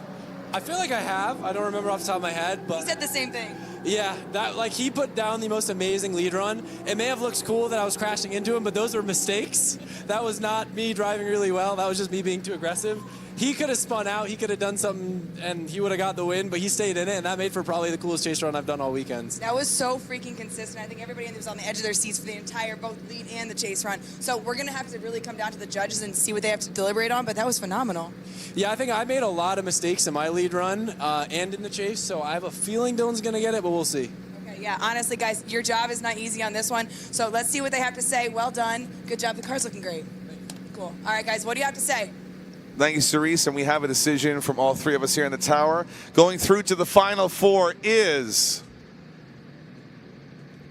I feel like I have. I don't remember off the top of my head, but
he said the same thing.
Yeah, that like he put down the most amazing lead run. It may have looked cool that I was crashing into him, but those were mistakes. That was not me driving really well. That was just me being too aggressive. He could have spun out, he could have done something, and he would have got the win, but he stayed in it, and that made for probably the coolest chase run I've done all weekend.
That was so freaking consistent. I think everybody was on the edge of their seats for the entire both lead and the chase run. So we're going to have to really come down to the judges and see what they have to deliberate on, but that was phenomenal.
Yeah, I think I made a lot of mistakes in my lead run and in the chase, so I have a feeling Dylan's going to get it, but we'll see.
Okay, yeah, honestly, guys, your job is not easy on this one, so let's see what they have to say. Well done. Good job. The car's looking great. Cool. All right, guys, what do you have to say?
Thank you, Cerise, and we have a decision from all three of us here in the tower. Going through to the final four is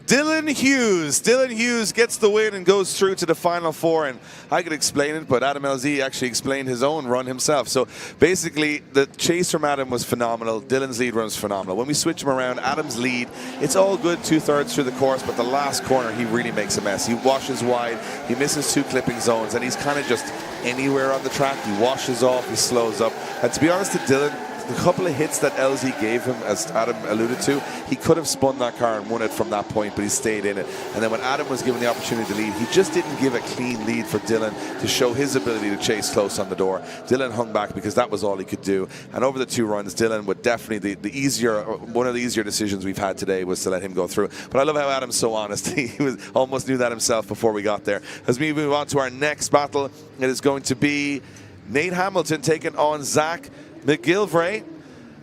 Dylan Hughes. Dylan Hughes gets the win and goes through to the final four, and I could explain it, but Adam LZ actually explained his own run himself. So basically, the chase from Adam was phenomenal. Dylan's lead run was phenomenal. When we switch him around, Adam's lead, it's all good 2/3 through the course, but the last corner, he really makes a mess. He washes wide, he misses 2 clipping zones, and he's kind of just anywhere on the track. He washes off, he slows up. And to be honest to Dylan, the couple of hits that LZ gave him, as Adam alluded to, he could have spun that car and won it from that point, but he stayed in it. And then when Adam was given the opportunity to lead, he just didn't give a clean lead for Dylan to show his ability to chase close on the door. Dylan hung back because that was all he could do. And over the 2 runs, Dylan would definitely, one of the easier decisions we've had today was to let him go through. But I love how Adam's so honest. He almost knew that himself before we got there. As we move on to our next battle, it is going to be Nate Hamilton taking on Zach MacGillivray.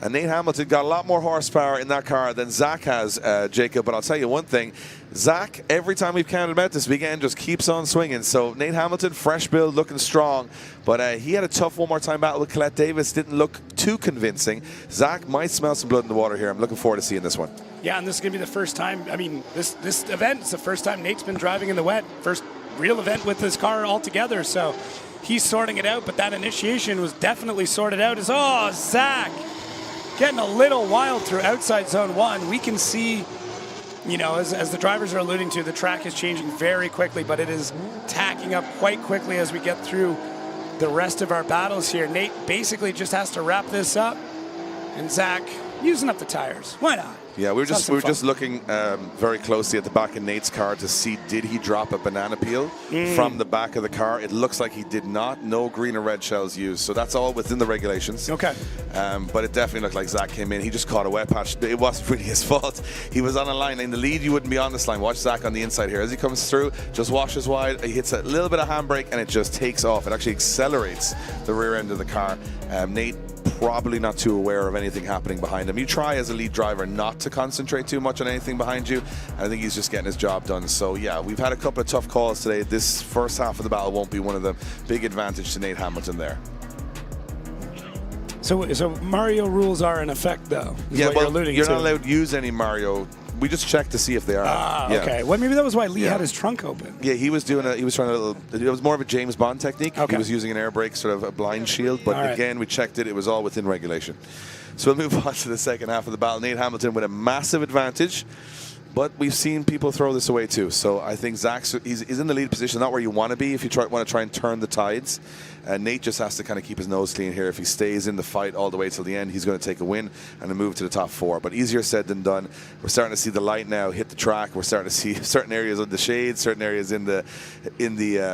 And Nate Hamilton got a lot more horsepower in that car than Zach has, Jacob. But I'll tell you one thing. Zach, every time we've counted him out this weekend, just keeps on swinging. So Nate Hamilton, fresh build, looking strong. But he had a tough one more time battle with Colette Davis. Didn't look too convincing. Zach might smell some blood in the water here. I'm looking forward to seeing this one.
Yeah, and this is going to be the first time. I mean, this event is the first time Nate's been driving in the wet. First real event with his car altogether. So he's sorting it out. But that initiation was definitely sorted out. Zach getting a little wild through outside zone 1. We can see, you know, as the drivers are alluding to, the track is changing very quickly, but it is tacking up quite quickly as we get through the rest of our battles here. Nate basically just has to wrap this up, and Zach using up the tires. Why not?
Yeah, we were just looking very closely at the back of Nate's car to see, did he drop a banana peel from the back of the car? It looks like he did not. No green or red shells used, so that's all within the regulations.
Okay.
But it definitely looked like Zach came in. He just caught a wet patch. It wasn't really his fault. He was on a line. In the lead, you wouldn't be on this line. Watch Zach on the inside here. As he comes through, just washes wide. He hits a little bit of handbrake, and it just takes off. It actually accelerates the rear end of the car. Nate probably not too aware of anything happening behind him. You try as a lead driver not to concentrate too much on anything behind you. I think he's just getting his job done. So yeah, we've had a couple of tough calls today. This first half of the battle won't be one of them. Big advantage to Nate Hamilton there.
So Mario rules are in effect, though.
Yeah, well, you're not allowed to use any Mario. We just checked to see if they are.
Okay. Well, maybe that was why Lee had his trunk open.
Yeah, he was trying to. It was more of a James Bond technique. Okay. He was using an air brake, sort of a blind shield. But again, we checked it. It was all within regulation. So we'll move on to the second half of the battle. Nate Hamilton with a massive advantage. But we've seen people throw this away too. So I think he's in the lead position, not where you want to be if you want to try and turn the tides. Nate just has to kind of keep his nose clean here. If he stays in the fight all the way till the end, he's going to take a win and a move to the top 4. But easier said than done. We're starting to see the light now hit the track. We're starting to see certain areas of the shade, certain areas in the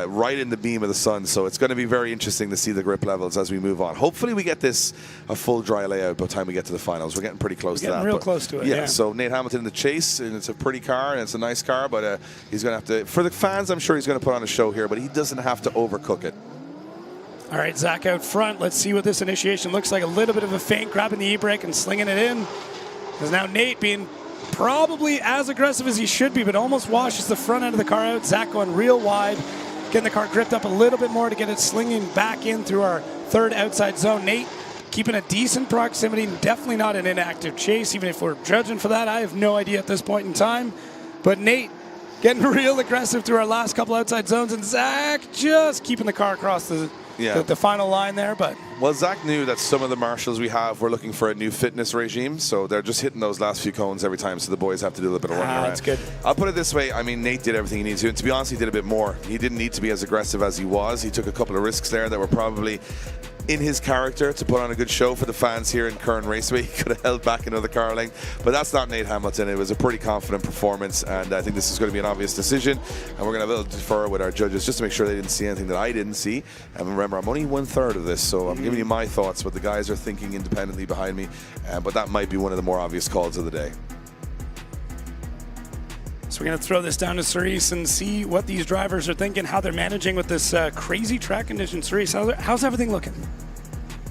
right in the beam of the sun. So it's going to be very interesting to see the grip levels as we move on. Hopefully we get this a full dry layout by the time we get to the finals. We're getting pretty close to that.
Real close to it.
Yeah. So Nate Hamilton in the chase, and it's a pretty car and it's a nice car, but he's going to have to, for the fans, I'm sure he's going to put on a show here, but he doesn't have to overcook it.
All right, Zach out front. Let's see what this initiation looks like. A little bit of a feint, grabbing the e-brake and slinging it in. There's now Nate being probably as aggressive as he should be, but almost washes the front end of the car out. Zach going real wide, getting the car gripped up a little bit more to get it slinging back in through our third outside zone. Nate keeping a decent proximity, definitely not an inactive chase, even if we're judging for that. I have no idea at this point in time. But Nate getting real aggressive through our last couple outside zones, and Zach just keeping the car across the final line there. But
well, Zach knew that some of the marshals we have were looking for a new fitness regime, so they're just hitting those last few cones every time, so the boys have to do a little bit of running around.
That's good.
I'll put it this way. I mean, Nate did everything he needed to, and to be honest, he did a bit more. He didn't need to be as aggressive as he was. He took a couple of risks there that were probably in his character to put on a good show for the fans here in Kern Raceway. He could have held back another car length, but that's not Nate Hamilton. It was a pretty confident performance, and I think this is going to be an obvious decision, and we're going to have a little defer with our judges just to make sure they didn't see anything that I didn't see. And remember, I'm only 1/3 of this, so I'm giving you my thoughts, what the guys are thinking independently behind me, but that might be one of the more obvious calls of the day.
So we're going to throw this down to Cerise and see what these drivers are thinking, how they're managing with this crazy track condition. Cerise, how's everything looking?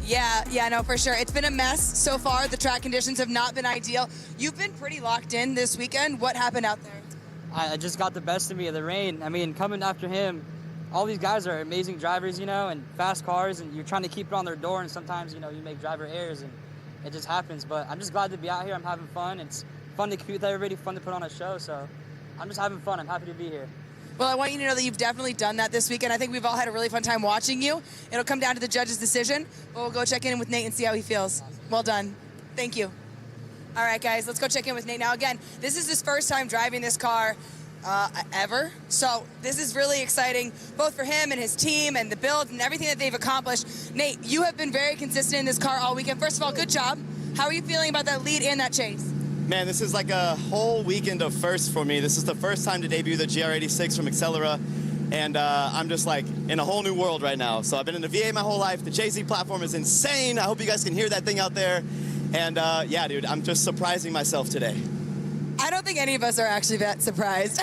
Yeah, no, for sure. It's been a mess so far. The track conditions have not been ideal. You've been pretty locked in this weekend. What happened out there?
I just got the best of me of the rain. I mean, coming after him, all these guys are amazing drivers, and fast cars, and you're trying to keep it on their door, and sometimes, you make driver errors, and it just happens. But I'm just glad to be out here. I'm having fun. It's fun to compete with everybody, fun to put on a show, so I'm just having fun. I'm happy to be here.
Well, I want you to know that you've definitely done that this weekend. I think we've all had a really fun time watching you. It'll come down to the judge's decision, but we'll go check in with Nate and see how he feels. Well done. Thank you. All right, guys, let's go check in with Nate. Now, again, this is his first time driving this car ever, so this is really exciting, both for him and his team and the build and everything that they've accomplished. Nate, you have been very consistent in this car all weekend. First of all, good job. How are you feeling about that lead and that chase?
Man, this is like a whole weekend of firsts for me. This is the first time to debut the GR86 from MacGillivray, and I'm just like in a whole new world right now. So I've been in the VA my whole life. The JZ platform is insane. I hope you guys can hear that thing out there. And yeah, dude, I'm just surprising myself today.
I don't think any of us are actually that surprised.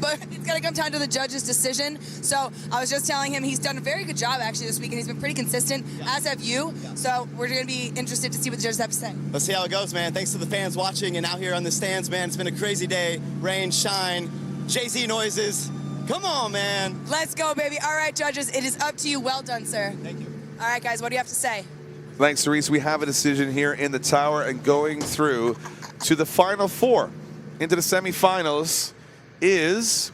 But it's going to come down to the judge's decision. So I was just telling him he's done a very good job actually this week, and he's been pretty consistent, as have you. So we're going to be interested to see what the judges have to say.
Let's see how it goes, man. Thanks to the fans watching and out here on the stands, man. It's been a crazy day. Rain, shine, JZ noises. Come on, man.
Let's go, baby. All right, judges, it is up to you. Well done, sir.
Thank you.
All right, guys, what do you have to say?
Thanks, Cerise. We have a decision here in the tower, and going through to the final four into the semifinals is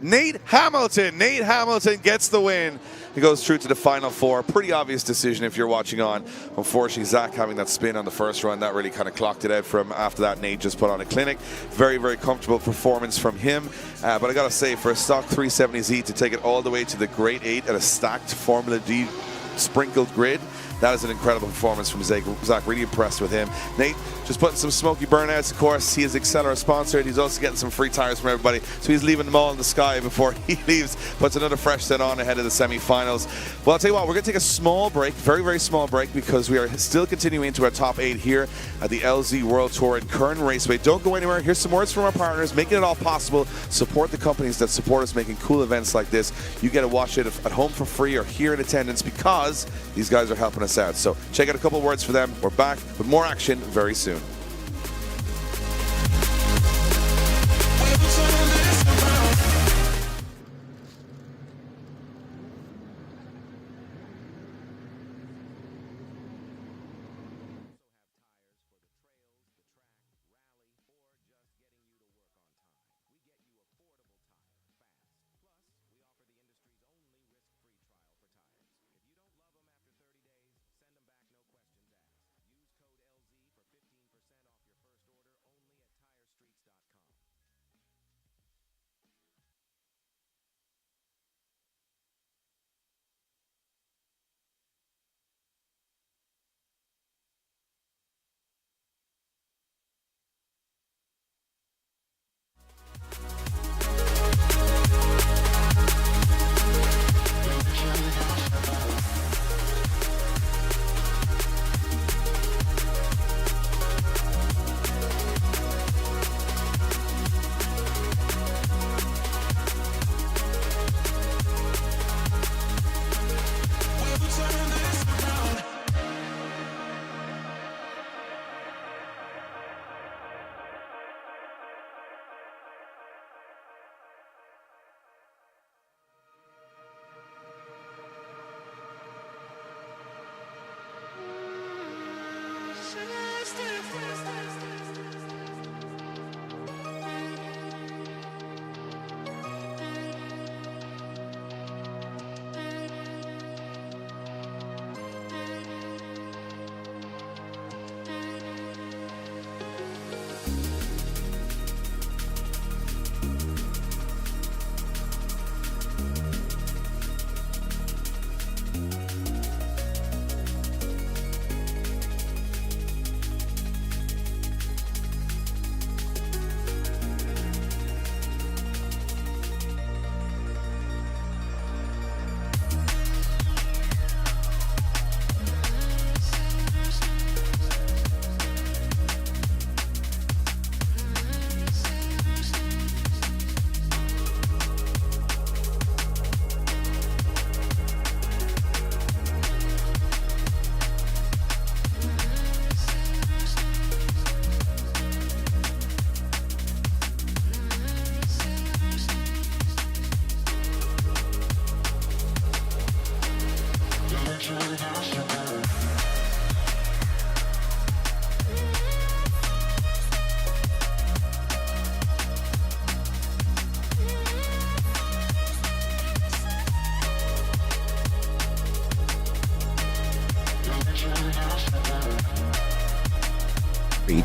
Nate Hamilton. Nate Hamilton gets the win. He goes through to the final four. Pretty obvious decision if you're watching on. Unfortunately, Zach having that spin on the first run, that really kind of clocked it out for him. After that, Nate just put on a clinic. Very, very comfortable performance from him. But I got to say, for a stock 370Z to take it all the way to the grade 8 at a stacked Formula D sprinkled grid, that is an incredible performance from Zach. Really impressed with him. Nate just putting some smoky burnouts. Of course, he is Accelera sponsored. He's also getting some free tires from everybody, so he's leaving them all in the sky before he leaves. Puts another fresh set on ahead of the semi-finals. Well, I'll tell you what, we're going to take a small break, very, very small break, because we are still continuing into our top 8 here at the LZ World Tour in Kern Raceway. Don't go anywhere. Here's some words from our partners, making it all possible. Support the companies that support us, making cool events like this. You get to watch it at home for free or here in attendance because these guys are helping us out. So check out a couple words for them. We're back with more action very soon.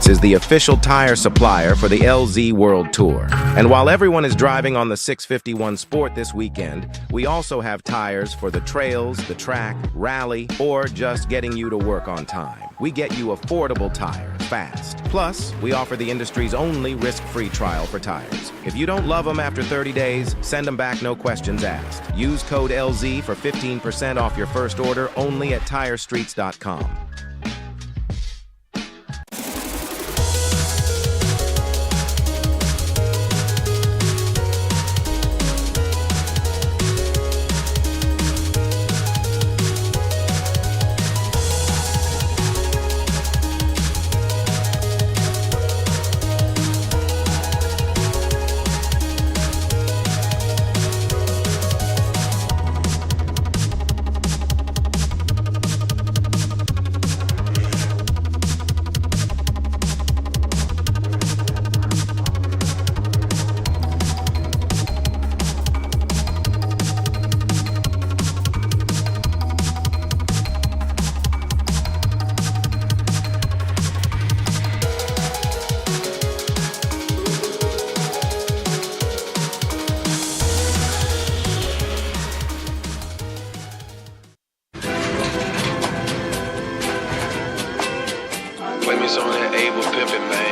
Is the official tire supplier for the LZ World Tour. And while everyone is driving on the 651 Sport this weekend, we also have tires for the trails, the track, rally, or just getting you to work on time. We get you affordable tires fast. Plus, we offer the industry's only risk-free trial for tires. If you don't love them after 30 days, send them back, no questions asked. Use code LZ for 15% off your first order only at TireStreets.com.
Play me some of that Able Pimpin', man.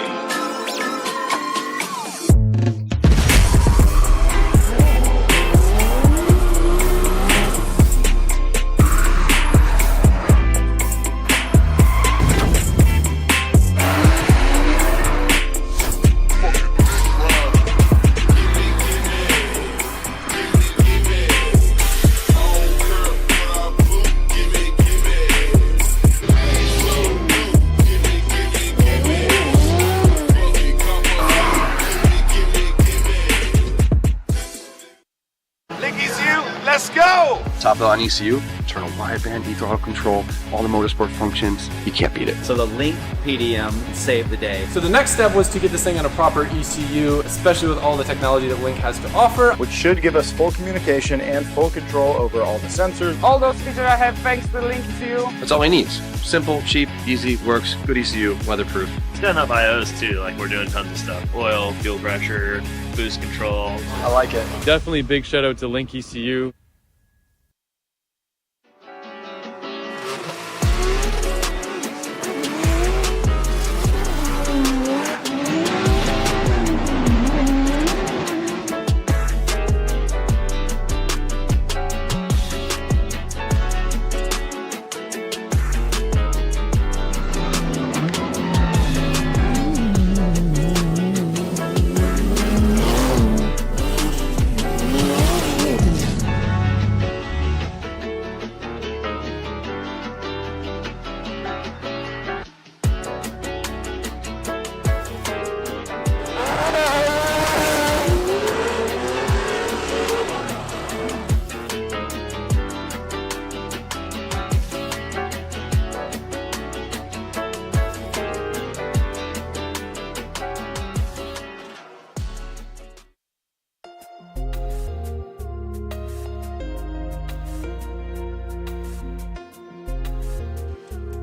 Let's go!
Top bill on ECU, internal wideband, e-throttle control, all the motorsport functions. You can't beat it.
So the Link PDM saved the day.
So the next step was to get this thing on a proper ECU, especially with all the technology that Link has to offer.
Which should give us full communication and full control over all the sensors.
All those features I have thanks to the Link ECU.
That's all he needs. Simple, cheap, easy, works, good ECU, weatherproof.
It's got enough IOs too, like we're doing tons of stuff. Oil, fuel pressure, boost control.
I like it.
Definitely big shout out to Link ECU.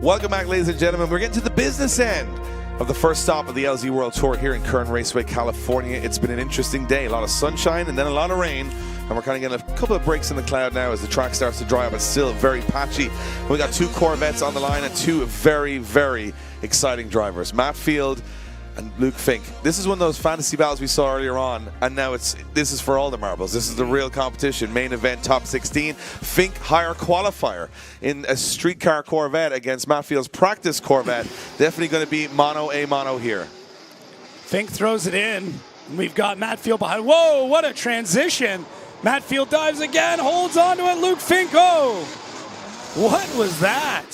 Welcome back, ladies and gentlemen. We're getting to the business end of the first stop of the LZ World Tour here in Kern Raceway, California. It's been an interesting day. A lot of sunshine and then a lot of rain. And we're kind of getting a couple of breaks in the cloud now as the track starts to dry up. It's still very patchy. We got two Corvettes on the line and two very, very exciting drivers. Matt Field and Luke Fink. This is one of those fantasy battles we saw earlier on, and now this is for all the marbles. This is the real competition. Main event, top 16. Fink, higher qualifier in a street car Corvette against Matt Field's practice Corvette. Definitely going to be mono here.
Fink throws it in. We've got Matt Field behind. Whoa, what a transition. Matt Field dives again, holds on to it. Luke Fink, oh, what was that?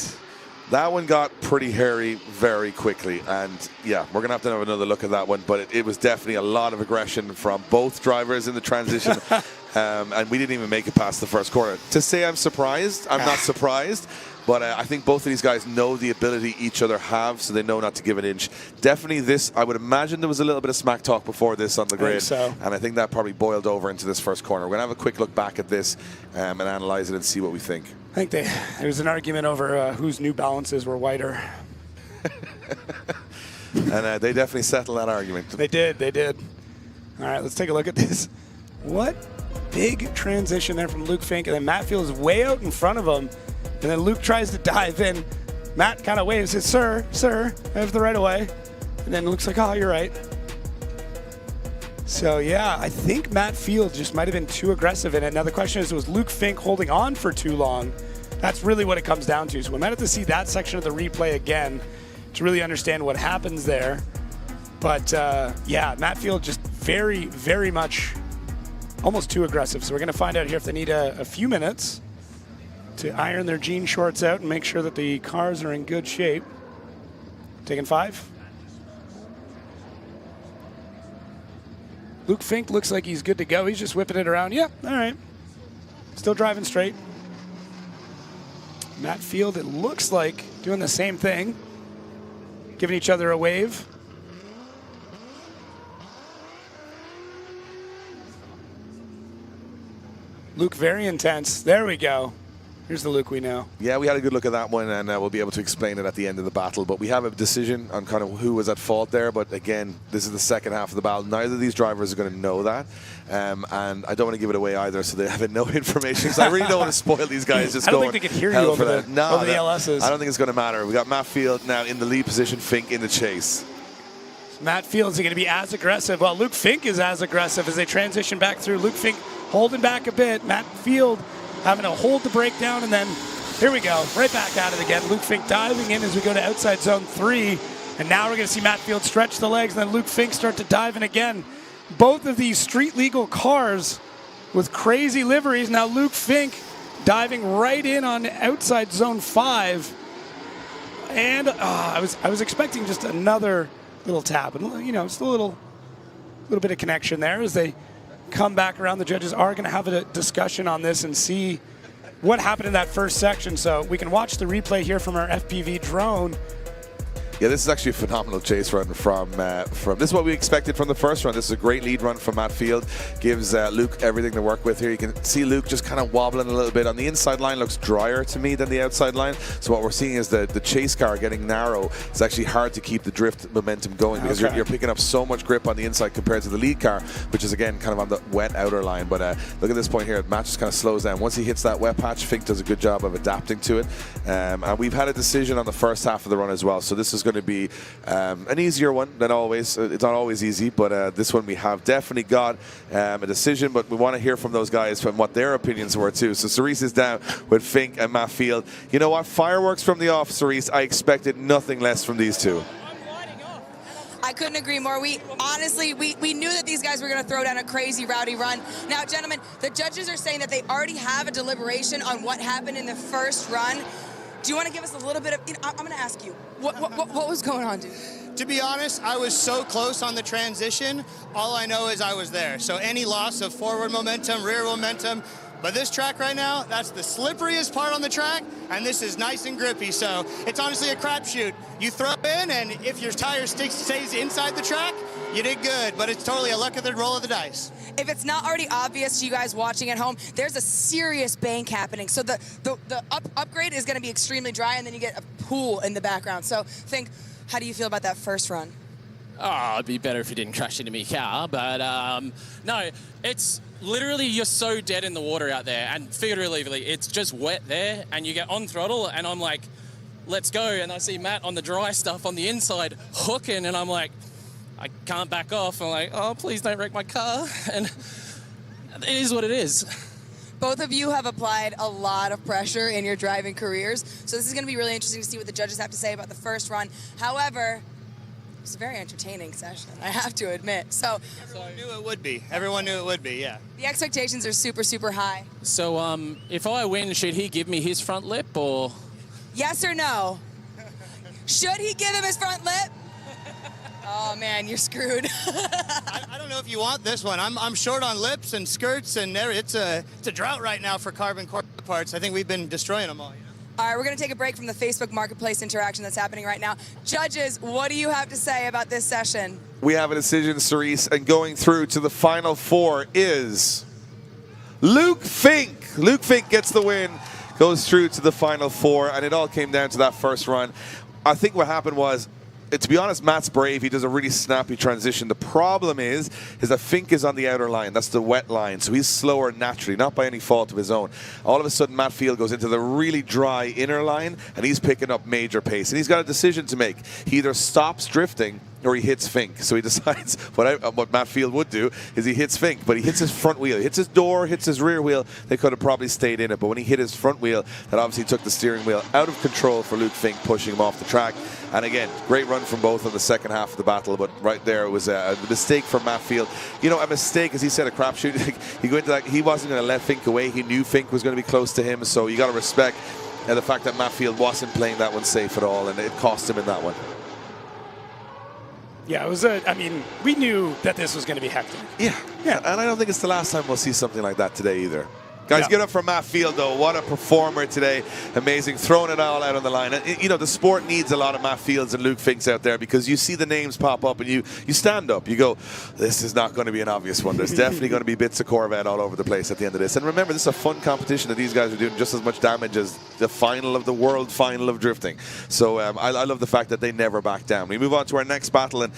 That one got pretty hairy very quickly, and yeah, we're going to have another look at that one, but it was definitely a lot of aggression from both drivers in the transition, and we didn't even make it past the first corner. To say I'm surprised, I'm not surprised, But I think both of these guys know the ability each other have, so they know not to give an inch. Definitely this, I would imagine there was a little bit of smack talk before this on the grid. And I think that probably boiled over into this first corner. We're going to have a quick look back at this and analyze it and see what we think.
I think there was an argument over whose New Balances were whiter.
And they definitely settled that argument.
They did. All right, let's take a look at this. What big transition there from Luke Fink, and then Matt Field is way out in front of him, and then Luke tries to dive in. Matt kind of waves, says, sir, I have the right of way. And then Luke's like, oh, you're right. So, yeah, I think Matt Field just might have been too aggressive in it. Now, the question is, was Luke Fink holding on for too long? That's really what it comes down to. So we might have to see that section of the replay again to really understand what happens there. But, yeah, Matt Field just very, very much almost too aggressive. So we're going to find out here if they need a few minutes to iron their jean shorts out and make sure that the cars are in good shape. Taking 5. Luke Fink looks like he's good to go. He's just whipping it around. Yep, all right. Still driving straight. Matt Field, it looks like, doing the same thing. Giving each other a wave. Luke very intense. There we go. Here's the Luke we know.
Yeah, we had a good look at that one, and we'll be able to explain it at the end of the battle. But we have a decision on kind of who was at fault there. But again, this is the second half of the battle. Neither of these drivers are going to know that. And I don't want to give it away either, so they have no information. So I really don't want to spoil these guys. Just
I don't think they can hear you over the LSs.
I don't think it's going to matter. We got Matt Field now in the lead position, Fink in the chase.
Matt Fields is going to be as aggressive. Well, Luke Fink is as aggressive as they transition back through. Luke Fink holding back a bit. Matt Field having to hold the breakdown, and then here we go, right back at it again. Luke Fink diving in as we go to outside zone 3, and now we're going to see Matt Field stretch the legs, and then Luke Fink start to dive in again. Both of these street legal cars with crazy liveries. Now Luke Fink diving right in on outside zone 5, and I was expecting just another little tap, and you know, just a little bit of connection there as they come back around. The judges are going to have a discussion on this and see what happened in that first section. So we can watch the replay here from our FPV drone.
Yeah, this is actually a phenomenal chase run from this is what we expected from the first run. This is a great lead run from Matt Field. Gives Luke everything to work with here. You can see Luke just kind of wobbling a little bit. On the inside line looks drier to me than the outside line. So what we're seeing is the chase car getting narrow. It's actually hard to keep the drift momentum going because you're picking up so much grip on the inside compared to the lead car, which is again kind of on the wet outer line. But look at this point here. Matt just kind of slows down. Once he hits that wet patch, Fink does a good job of adapting to it. And we've had a decision on the first half of the run as well. So this is going to be an easier one than always. It's not always easy, but this one we have definitely got a decision, but we want to hear from those guys from what their opinions were too. So Cerise is down with Fink and Matt Field. You know what? Fireworks from the off, Cerise. I expected nothing less from these two.
I couldn't agree more. We honestly, we knew that these guys were going to throw down a crazy, rowdy run. Now, gentlemen, the judges are saying that they already have a deliberation on what happened in the first run. Do you want to give us a little bit of, I'm going to ask you, what was going on, dude?
To be honest, I was so close on the transition. All I know is I was there. So any loss of forward momentum, rear momentum, but this track right now, that's the slipperiest part on the track, and this is nice and grippy. So it's honestly a crapshoot. You throw in, and if your tire stays inside the track, you did good, but it's totally a luck of the roll of the dice.
If it's not already obvious to you guys watching at home, there's a serious bank happening. So the upgrade is going to be extremely dry, and then you get a pool in the background. So Fink, how do you feel about that first run?
Oh, it'd be better if you didn't crash into my car, but no, it's literally you're so dead in the water out there, and figuratively, it's just wet there, and you get on throttle, and I'm like, let's go, and I see Matt on the dry stuff on the inside hooking, and I'm like, I can't back off. I'm like, oh, please don't wreck my car, and it is what it is.
Both of you have applied a lot of pressure in your driving careers, so this is going to be really interesting to see what the judges have to say about the first run. However, it's a very entertaining session, I have to admit. So
everyone knew it would be. Everyone knew it would be, yeah.
The expectations are super, super high.
So if I win, should he give me his front lip, or?
Yes or no? Should he give him his front lip? Oh man, you're screwed.
I don't know if you want this one. I'm short on lips and skirts, and it's a drought right now for carbon parts. I think we've been destroying them all. You know?
All right, we're going to take a break from the Facebook Marketplace interaction that's happening right now. Judges, what do you have to say about this session?
We have a decision, Cerise, and going through to the final 4 is Luke Fink. Luke Fink gets the win, goes through to the final 4, and it all came down to that first run. I think what happened was, to be honest, Matt's brave. He does a really snappy transition. The problem is that Fink is on the outer line. That's the wet line. So he's slower naturally, not by any fault of his own. All of a sudden, Matt Field goes into the really dry inner line, and he's picking up major pace. And he's got a decision to make. He either stops drifting or he hits Fink. So he decides what Matt Field would do is he hits Fink, but he hits his front wheel. He hits his door, hits his rear wheel. They could have probably stayed in it. But when he hit his front wheel, that obviously took the steering wheel out of control for Luke Fink, pushing him off the track. And again, great run from both in the second half of the battle, but right there it was a mistake from Matt Field. You know, a mistake, as he said, a crapshoot. He go into that, he wasn't going to let Fink away. He knew Fink was going to be close to him, so you got to respect the fact that Matt Field wasn't playing that one safe at all, and it cost him in that one.
Yeah, it was I mean, we knew that this was going to be hectic.
Yeah, and I don't think it's the last time we'll see something like that today either. Guys, give it up for Matt Field, though. What a performer today. Amazing. Throwing it all out on the line. And, you know, the sport needs a lot of Matt Fields and Luke Finks out there because you see the names pop up and you stand up. You go, this is not going to be an obvious one. There's definitely going to be bits of Corvette all over the place at the end of this. And remember, this is a fun competition that these guys are doing just as much damage as the final of the world final of drifting. So I love the fact that they never back down. We move on to our next battle, and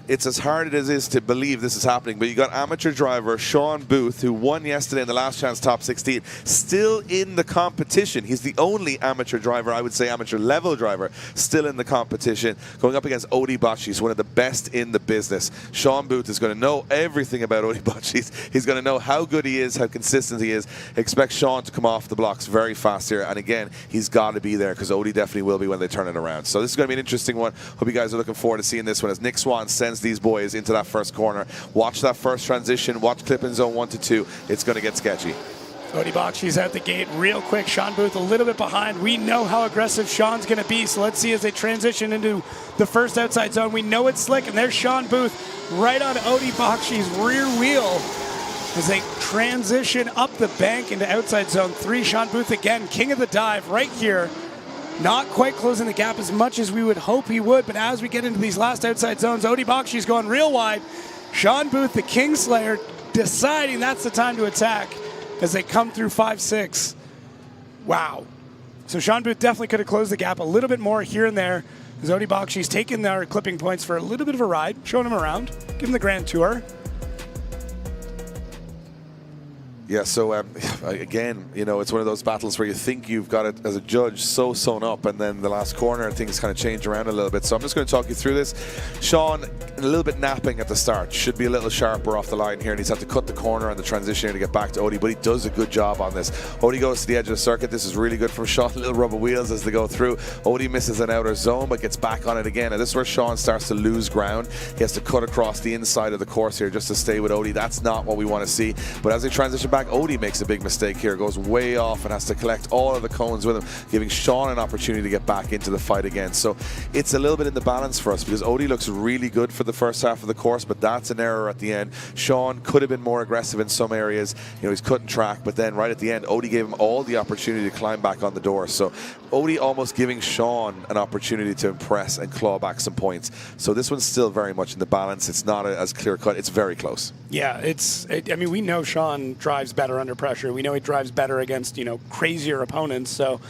it's as hard as it is to believe this is happening, but you got amateur driver Sean Booth, who won yesterday in the last chance top 16, still in the competition. He's the only amateur driver, I would say amateur level driver, still in the competition, going up against Odie Bocci's, one of the best in the business. Sean Booth is going to know everything about Odie Bocci's. He's going to know how good he is, how consistent he is. Expect Sean to come off the blocks very fast here, and again, he's got to be there because Odie definitely will be when they turn it around. So this is going to be an interesting one. Hope you guys are looking forward to seeing this one as Nick Swan sends these boys into that first corner. Watch that first transition. Watch clip in zone 1 to 2. It's going to get sketchy.
Odie Bocci's out the gate real quick. Sean Booth a little bit behind. We know how aggressive Sean's going to be, so let's see as they transition into the first outside zone. We know it's slick, and there's Sean Booth right on Odie Bocci's rear wheel as they transition up the bank into outside zone 3. Sean Booth again, king of the dive right here. Not quite closing the gap as much as we would hope he would, but as we get into these last outside zones, Odie Bocci's going real wide. Sean Booth, the Kingslayer, deciding that's the time to attack as they come through 5-6. Wow. So Sean Booth definitely could have closed the gap a little bit more here and there as Odie Bocci's taking our clipping points for a little bit of a ride, showing him around, giving him the grand tour.
Yeah, so again, you know, it's one of those battles where you think you've got it as a judge so sewn up, and then the last corner things kind of change around a little bit. So I'm just going to talk you through this. Sean, a little bit napping at the start, should be a little sharper off the line here, and he's had to cut the corner on the transition here to get back to Odie, but he does a good job on this. Odie goes to the edge of the circuit. This is really good from Sean. Little rubber wheels as they go through. Odie misses an outer zone, but gets back on it again, and this is where Sean starts to lose ground. He has to cut across the inside of the course here just to stay with Odie. That's not what we want to see, but as they transition back, Odie makes a big mistake here, goes way off and has to collect all of the cones with him, giving Sean an opportunity to get back into the fight again. So it's a little bit in the balance for us because Odie looks really good for the first half of the course, but that's an error at the end. Sean could have been more aggressive in some areas. You know, he's cutting track, but then right at the end, Odie gave him all the opportunity to climb back on the door. So Odie almost giving Sean an opportunity to impress and claw back some points. So this one's still very much in the balance. It's not as clear cut. It's very close.
Yeah, I mean, we know Sean drives better under pressure. We know he drives better against, you know, crazier opponents. So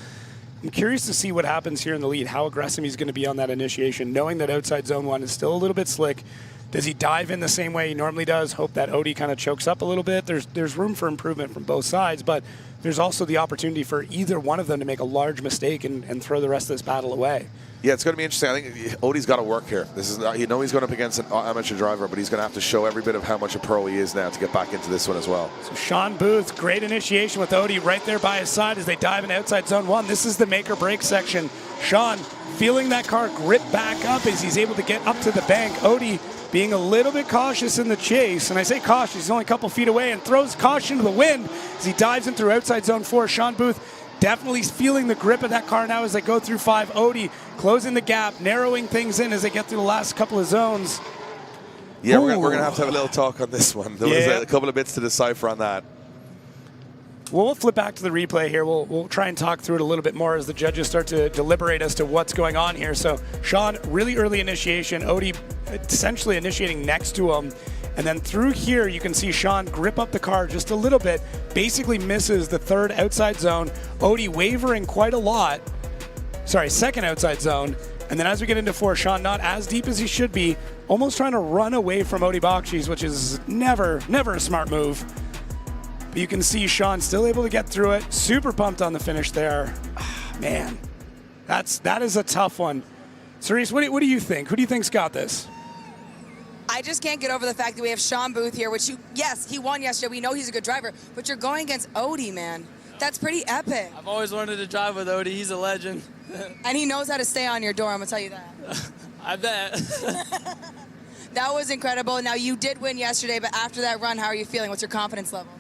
I'm curious to see what happens here in the lead, how aggressive he's going to be on that initiation, knowing that outside zone 1 is still a little bit slick. Does he dive in the same way he normally does? Hope that Odie kind of chokes up a little bit. There's room for improvement from both sides, but there's also the opportunity for either one of them to make a large mistake and throw the rest of this battle away.
Yeah, it's going to be interesting. I think Odie's got to work here. This is, you know, he's going up against an amateur driver, but he's going to have to show every bit of how much a pro he is now to get back into this one as well.
So Sean Booth, great initiation with Odie right there by his side as they dive in outside zone 1. This is the make or break section. Sean feeling that car grip back up as he's able to get up to the bank. Odie being a little bit cautious in the chase, and I say cautious, he's only a couple feet away, and throws caution to the wind as he dives in through outside zone 4. Sean Booth definitely feeling the grip of that car now as they go through 5. Odie closing the gap, narrowing things in as they get through the last couple of zones.
Yeah, we're going to have a little talk on this one. There was a couple of bits to decipher on that.
We'll flip back to the replay here. We'll try and talk through it a little bit more as the judges start to deliberate as to what's going on here. So Sean, really early initiation. Odie essentially initiating next to him. And then through here, you can see Sean grip up the car just a little bit, basically misses the third outside zone. Odie wavering quite a lot. Sorry, second outside zone. And then as we get into 4, Sean not as deep as he should be, almost trying to run away from Odie Bakshi's, which is never a smart move. But you can see Sean still able to get through it. Super pumped on the finish there. Man, that is a tough one. Cerise, what do you think? Who do you think's got this?
I just can't get over the fact that we have Sean Booth here, which yes, he won yesterday. We know he's a good driver, but you're going against Odie, man. That's pretty epic.
I've always wanted to drive with Odie. He's a legend.
And he knows how to stay on your door, I'm going to tell you that.
I bet.
That was incredible. Now, you did win yesterday, but after that run, how are you feeling? What's your confidence level?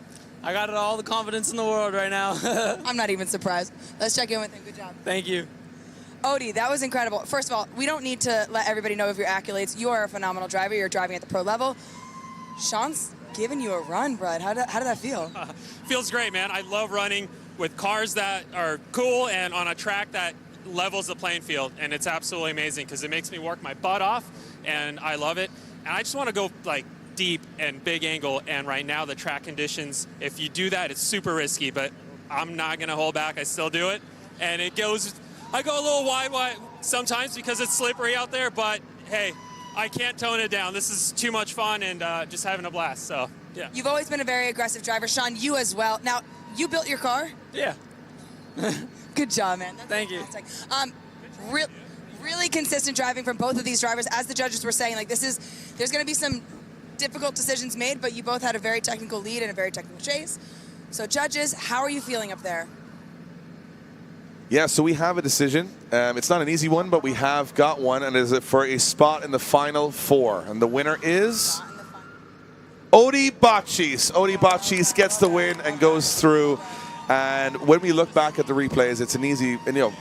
I got all the confidence in the world right now.
I'm not even surprised. Let's check in with him. Good job.
Thank you.
Odie, that was incredible. First of all, we don't need to let everybody know of your accolades. You are a phenomenal driver. You're driving at the pro level. Sean's giving you a run, bud. How did that feel?
Feels great, man. I love running with cars that are cool and on a track that levels the playing field, and it's absolutely amazing because it makes me work my butt off, and I love it. And I just want to go like deep and big angle, and right now the track conditions, if you do that, it's super risky, but I'm not going to hold back. I still do it, and it goes, I go a little wide sometimes because it's slippery out there, but hey, I can't tone it down. This is too much fun and just having a blast, so yeah.
You've always been a very aggressive driver. Sean, you as well. Now, you built your car?
Yeah.
Good job, man. That's
Thank
fantastic. You. Really consistent driving from both of these drivers. As the judges were saying, like there's going to be some difficult decisions made, but you both had a very technical lead and a very technical chase. So judges, how are you feeling up there?
Yeah, so we have a decision. It's not an easy one, but we have got one, and it is for a spot in the final 4. And the winner is Odie Bakshi's. Odie Bakshi's gets the win and goes through. And when we look back at the replays, it's an easy, and you know,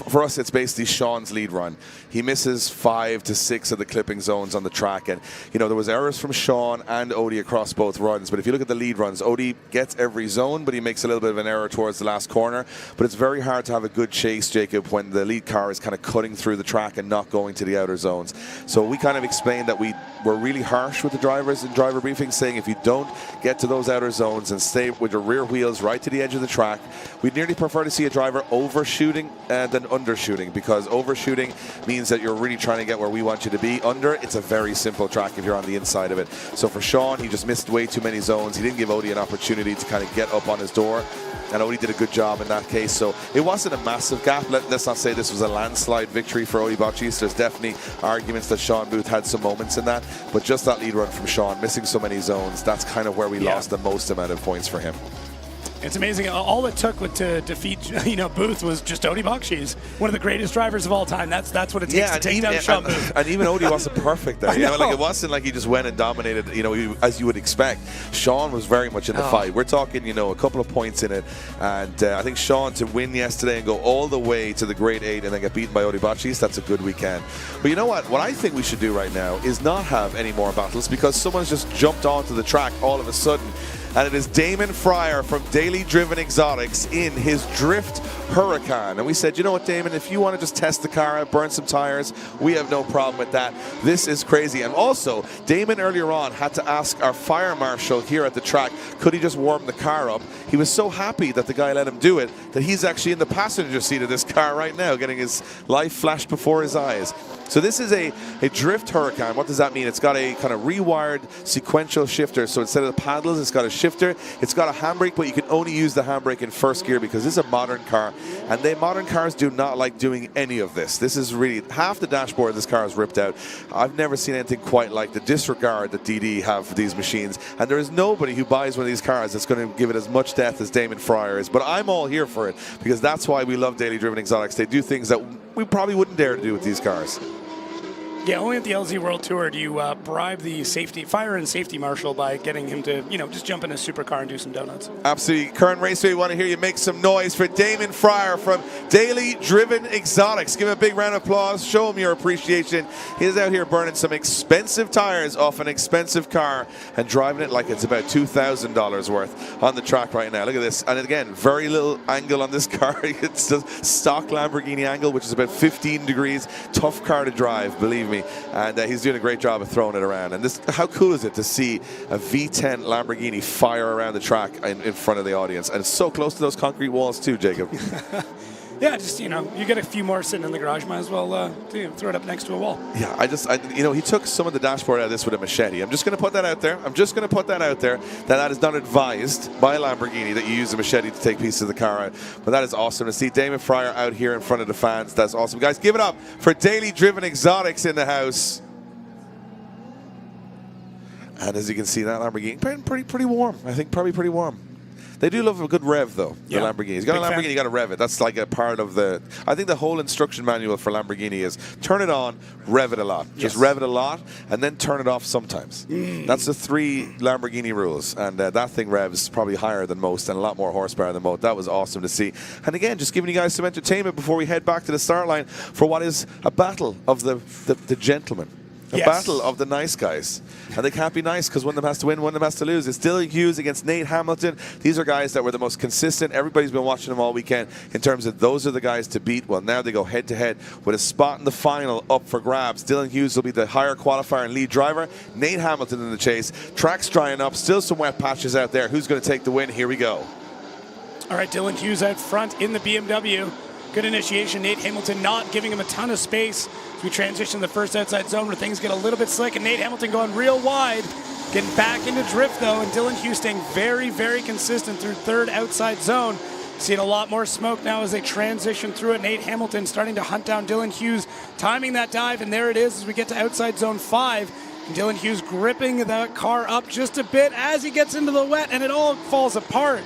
for us, it's basically Sean's lead run. He misses 5 to 6 of the clipping zones on the track. And, you know, there was errors from Sean and Odie across both runs. But if you look at the lead runs, Odie gets every zone, but he makes a little bit of an error towards the last corner. But it's very hard to have a good chase, Jacob, when the lead car is kind of cutting through the track and not going to the outer zones. So we kind of explained that we were really harsh with the drivers in driver briefings, saying if you don't get to those outer zones and stay with your rear wheels right to the edge of the track, we'd nearly prefer to see a driver overshooting than undershooting, because overshooting means that you're really trying to get where we want you to be. Under, it's a very simple track if you're on the inside of it. So for Sean, he just missed way too many zones. He didn't give Odie an opportunity to kind of get up on his door, and Odie did a good job in that case. So it wasn't a massive gap. Let's not say this was a landslide victory for Odie Bakshi's. There's definitely arguments that Sean Booth had some moments in that, but just that lead run from Sean, missing so many zones, that's kind of where we lost the most amount of points for him.
It's amazing. All it took to defeat, Booth was just Odie Bakshi's, one of the greatest drivers of all time. That's what it takes to take down Sean Booth.
And even Odie wasn't perfect there. Like it wasn't like he just went and dominated, as you would expect. Sean was very much in the fight. We're talking, a couple of points in it. And I think Sean to win yesterday and go all the way to the grade 8 and then get beaten by Odie Bakshi's, that's a good weekend. But you know what? What I think we should do right now is not have any more battles, because someone's just jumped onto the track all of a sudden. And it is Damon Fryer from Daily Driven Exotics in his Drift Huracan. And we said, you know what, Damon, if you want to just test the car out, burn some tires, we have no problem with that. This is crazy. And also, Damon earlier on had to ask our fire marshal here at the track, could he just warm the car up? He was so happy that the guy let him do it that he's actually in the passenger seat of this car right now, getting his life flashed before his eyes. So this is a Drift Huracan. What does that mean? It's got a kind of rewired sequential shifter. So instead of the paddles, it's got a shifter. It's got a handbrake, but you can only use the handbrake in first gear because this is a modern car. And modern cars do not like doing any of this. This is really, half the dashboard of this car is ripped out. I've never seen anything quite like the disregard that DD have for these machines. And there is nobody who buys one of these cars that's going to give it as much death as Damon Fryer is. But I'm all here for it, because that's why we love Daily Driven Exotics. They do things that we probably wouldn't dare to do with these cars.
Yeah, only at the LZ World Tour do you bribe the fire and safety marshal by getting him to, just jump in a supercar and do some donuts.
Absolutely. Kern Raceway, want to hear you make some noise for Damon Fryer from Daily Driven Exotics. Give him a big round of applause. Show him your appreciation. He's out here burning some expensive tires off an expensive car and driving it like it's about $2,000 worth on the track right now. Look at this. And again, very little angle on this car. It's the stock Lamborghini angle, which is about 15 degrees. Tough car to drive, believe me. And he's doing a great job of throwing it around. And this, how cool is it to see a V10 Lamborghini fire around the track in front of the audience? And it's so close to those concrete walls too, Jacob.
Yeah, just, you get a few more sitting in the garage, might as well throw it up next to a wall.
Yeah, he took some of the dashboard out of this with a machete. I'm just going to put that out there. That is not advised by Lamborghini that you use a machete to take pieces of the car out. But that is awesome to see Damon Fryer out here in front of the fans. That's awesome. Guys, give it up for Daily Driven Exotics in the house. And as you can see, that Lamborghini, pretty warm. I think probably pretty warm. They do love a good rev, though, the Lamborghini. You got a Lamborghini, you got to rev it. That's like a part of the... I think the whole instruction manual for Lamborghini is turn it on, rev it a lot. Just rev it a lot, and then turn it off sometimes. That's the 3 Lamborghini rules. And that thing revs probably higher than most and a lot more horsepower than most. That was awesome to see. And again, just giving you guys some entertainment before we head back to the start line for what is a battle of the gentlemen. A battle of the nice guys. And they can't be nice because one of them has to win, one of them has to lose. It's Dylan Hughes against Nate Hamilton. These are guys that were the most consistent. Everybody's been watching them all weekend in terms of those are the guys to beat. Well, now they go head-to-head with a spot in the final up for grabs. Dylan Hughes will be the higher qualifier and lead driver. Nate Hamilton in the chase. Track's drying up. Still some wet patches out there. Who's going to take the win? Here we go.
All right, Dylan Hughes out front in the BMW. Good initiation. Nate Hamilton not giving him a ton of space as we transition to the first outside zone where things get a little bit slick, and Nate Hamilton going real wide, getting back into drift though, and Dylan Hughes staying very, very consistent through third outside zone. Seeing a lot more smoke now as they transition through it. Nate Hamilton starting to hunt down Dylan Hughes, timing that dive, and there it is as we get to outside zone 5. And Dylan Hughes gripping that car up just a bit as he gets into the wet, and it all falls apart.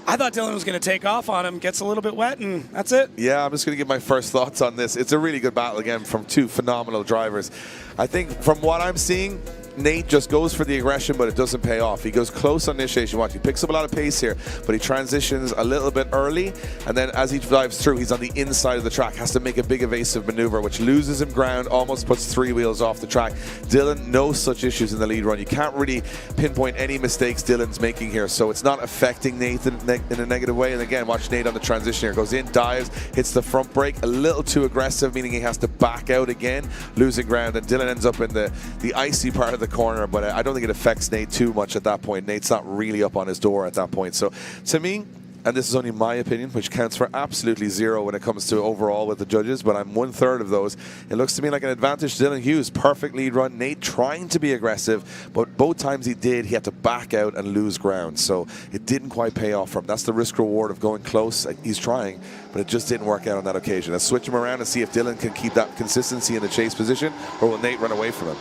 I thought Dylan was going to take off on him, gets a little bit wet, and that's it.
Yeah, I'm just going to give my first thoughts on this. It's a really good battle, again, from 2 phenomenal drivers. I think from what I'm seeing, Nate just goes for the aggression, but it doesn't pay off. He goes close on initiation. Watch, he picks up a lot of pace here, but he transitions a little bit early, and then as he drives through, he's on the inside of the track, has to make a big evasive maneuver, which loses him ground, almost puts 3 wheels off the track. Dylan, no such issues in the lead run. You can't really pinpoint any mistakes Dylan's making here, so it's not affecting Nate in a negative way. And again, watch Nate on the transition here. Goes in, dives, hits the front brake, a little too aggressive, meaning he has to back out again, losing ground, and Dylan ends up in the icy part of the corner, but I don't think it affects Nate too much at that point. Nate's not really up on his door at that point. So to me, and this is only my opinion, which counts for absolutely 0 when it comes to overall with the judges, but I'm 1/3 of those. It looks to me like an advantage to Dylan Hughes. Perfect lead run. Nate trying to be aggressive, but both times he did, he had to back out and lose ground. So it didn't quite pay off for him. That's the risk reward of going close. He's trying, but it just didn't work out on that occasion. Let's switch him around and see if Dylan can keep that consistency in the chase position, or will Nate run away from him?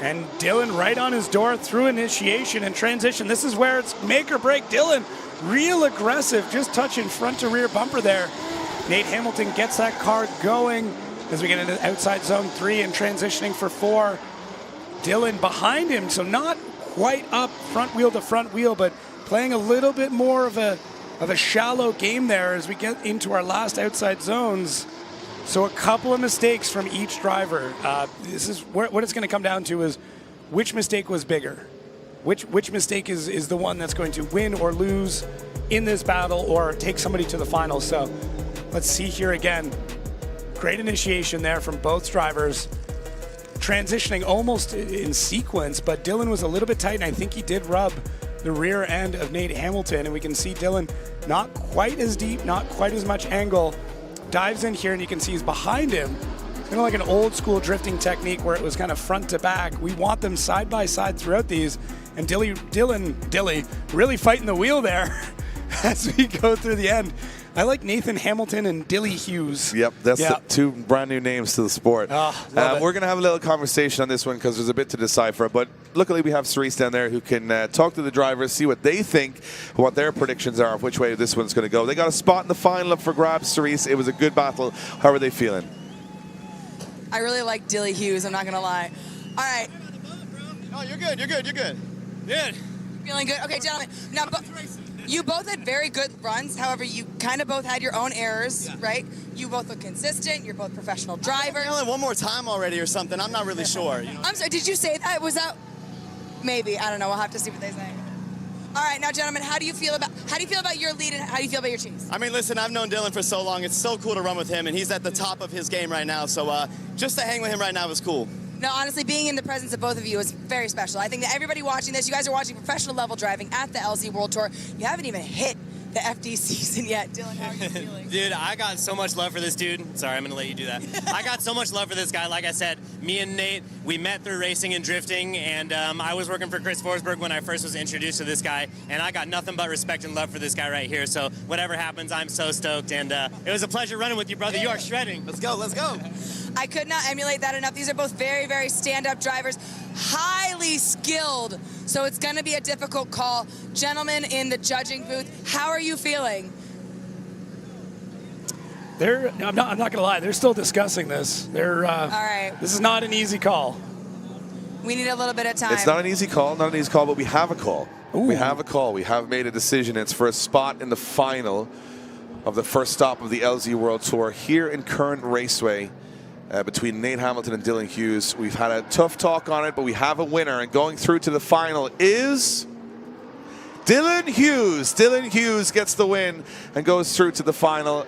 And Dylan right on his door through initiation and transition. This is where it's make or break. Dylan real aggressive, just touching front to rear bumper there. Nate Hamilton gets that car going as we get into outside zone 3 and transitioning for 4. Dylan behind him, so not quite up front wheel to front wheel, but playing a little bit more of a shallow game there as we get into our last outside zones. So a couple of mistakes from each driver. This is what it's going to come down to is which mistake was bigger. Which mistake is the one that's going to win or lose in this battle or take somebody to the final. So let's see here again. Great initiation there from both drivers. Transitioning almost in sequence, but Dylan was a little bit tight, and I think he did rub the rear end of Nate Hamilton, and we can see Dylan not quite as deep, not quite as much angle. Dives in here, and you can see he's behind him. Kind of like an old school drifting technique where it was kind of front to back. We want them side by side throughout these. And Dilly really fighting the wheel there as we go through the end. I like Nathan Hamilton and Dilly Hughes.
Yep, that's the 2 brand new names to the sport.
We're
going to have a little conversation on this one because there's a bit to decipher. But luckily we have Cerise down there who can talk to the drivers, see what they think, what their predictions are of which way this one's going to go. They got a spot in the final up for grabs, Cerise. It was a good battle. How are they feeling?
I really like Dilly Hughes, I'm not going to lie. All right.
Oh, you're good.
Good.
Feeling good? Okay, gentlemen. Now, you both had very good runs. However, you kind of both had your own errors, right? You both look consistent. You're both professional drivers.
One more time already or something. I'm not really sure. You know?
I'm sorry. Did you say that? Was that? Maybe. I don't know. We'll have to see what they say. All right, now, gentlemen, how do you feel about your lead and how do you feel about your chase?
I mean, listen, I've known Dylan for so long. It's so cool to run with him, and he's at the top of his game right now. So just to hang with him right now is cool.
No, honestly, being in the presence of both of you is very special. I think that everybody watching this, you guys are watching professional level driving at the LZ World Tour. You haven't even hit the FD season yet. Dylan, how are you feeling?
Dude, I got so much love for this dude. Sorry, I'm going to let you do that. I got so much love for this guy. Like I said, me and Nate, we met through racing and drifting, and I was working for Chris Forsberg when I first was introduced to this guy, and I got nothing but respect and love for this guy right here. So whatever happens, I'm so stoked, and it was a pleasure running with you, brother. You are shredding.
Let's go.
I could not emulate that enough. These are both very, very stand-up drivers, highly skilled, so it's going to be a difficult call. Gentlemen in the judging booth, how are you feeling?
I'm not going to lie, they're still discussing this. All
right.
This is not an easy call.
We need a little bit of time.
It's not an easy call, but we have a call. Ooh. We have a call. We have made a decision. It's for a spot in the final of the first stop of the LZ World Tour here in Kern Raceway. Between Nate Hamilton and Dylan Hughes. We've had a tough talk on it, but we have a winner, and going through to the final is Dylan Hughes. Dylan Hughes gets the win and goes through to the final.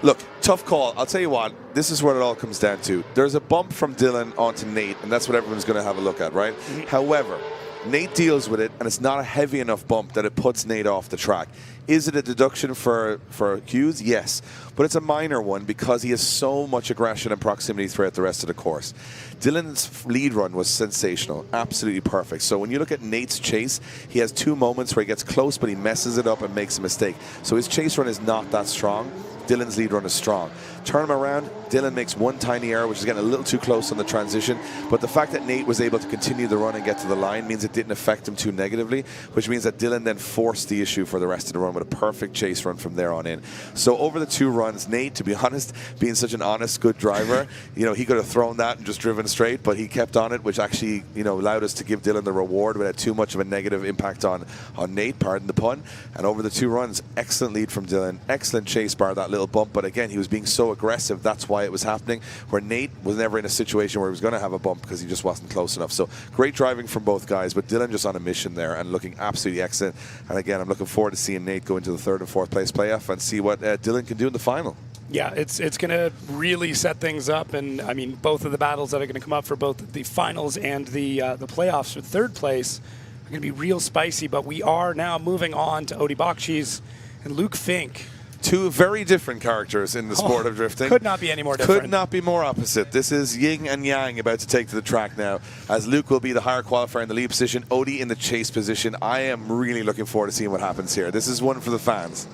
Look, tough call. I'll tell you what, this is what it all comes down to. There's a bump from Dylan onto Nate, and that's what everyone's going to have a look at, right? Mm-hmm. However, Nate deals with it, and it's not a heavy enough bump that it puts Nate off the track. Is it a deduction for Hughes? Yes. But it's a minor one because he has so much aggression and proximity throughout the rest of the course. Dylan's lead run was sensational, absolutely perfect. So when you look at Nate's chase, he has 2 moments where he gets close, but he messes it up and makes a mistake. So his chase run is not that strong. Dylan's lead run is strong. Turn him around, Dylan makes one tiny error, which is getting a little too close on the transition. But the fact that Nate was able to continue the run and get to the line means it didn't affect him too negatively, which means that Dylan then forced the issue for the rest of the run with a perfect chase run from there on in. So over the 2 runs, Nate, to be honest, being such an honest, good driver, you know, he could have thrown that and just driven straight, but he kept on it, which actually, you know, allowed us to give Dylan the reward without too much of a negative impact on Nate, pardon the pun. And over the 2 runs, excellent lead from Dylan, excellent chase bar that little bump, but again, he was being so aggressive, that's why it was happening, where Nate was never in a situation where he was going to have a bump because he just wasn't close enough. So great driving from both guys, but Dylan just on a mission there and looking absolutely excellent. And again, I'm looking forward to seeing Nate go into the 3rd and 4th place playoff and see what Dylan can do in the final. Yeah,
it's going to really set things up, and I mean, both of the battles that are going to come up for both the finals and the playoffs for 3rd place are going to be real spicy. But we are now moving on to Odie Bakshi's and Luke Fink.
2 very different characters in the sport of drifting.
Could not be any more different.
Could not be more opposite. This is yin and yang about to take to the track now, as Luke will be the higher qualifier in the lead position, Odie in the chase position. I am really looking forward to seeing what happens here. This is one for the fans.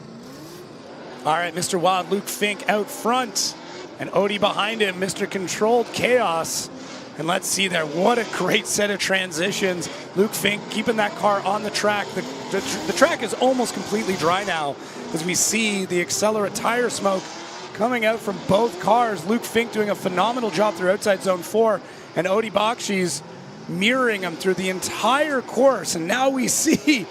All right, Mr. Wild, Luke Fink out front, and Odie behind him, Mr. Controlled Chaos. And let's see there, what a great set of transitions. Luke Fink keeping that car on the track. The track is almost completely dry now as we see the Accelerate tire smoke coming out from both cars. Luke Fink doing a phenomenal job through outside zone 4, and Odie Bakshi's mirroring him through the entire course. And now we see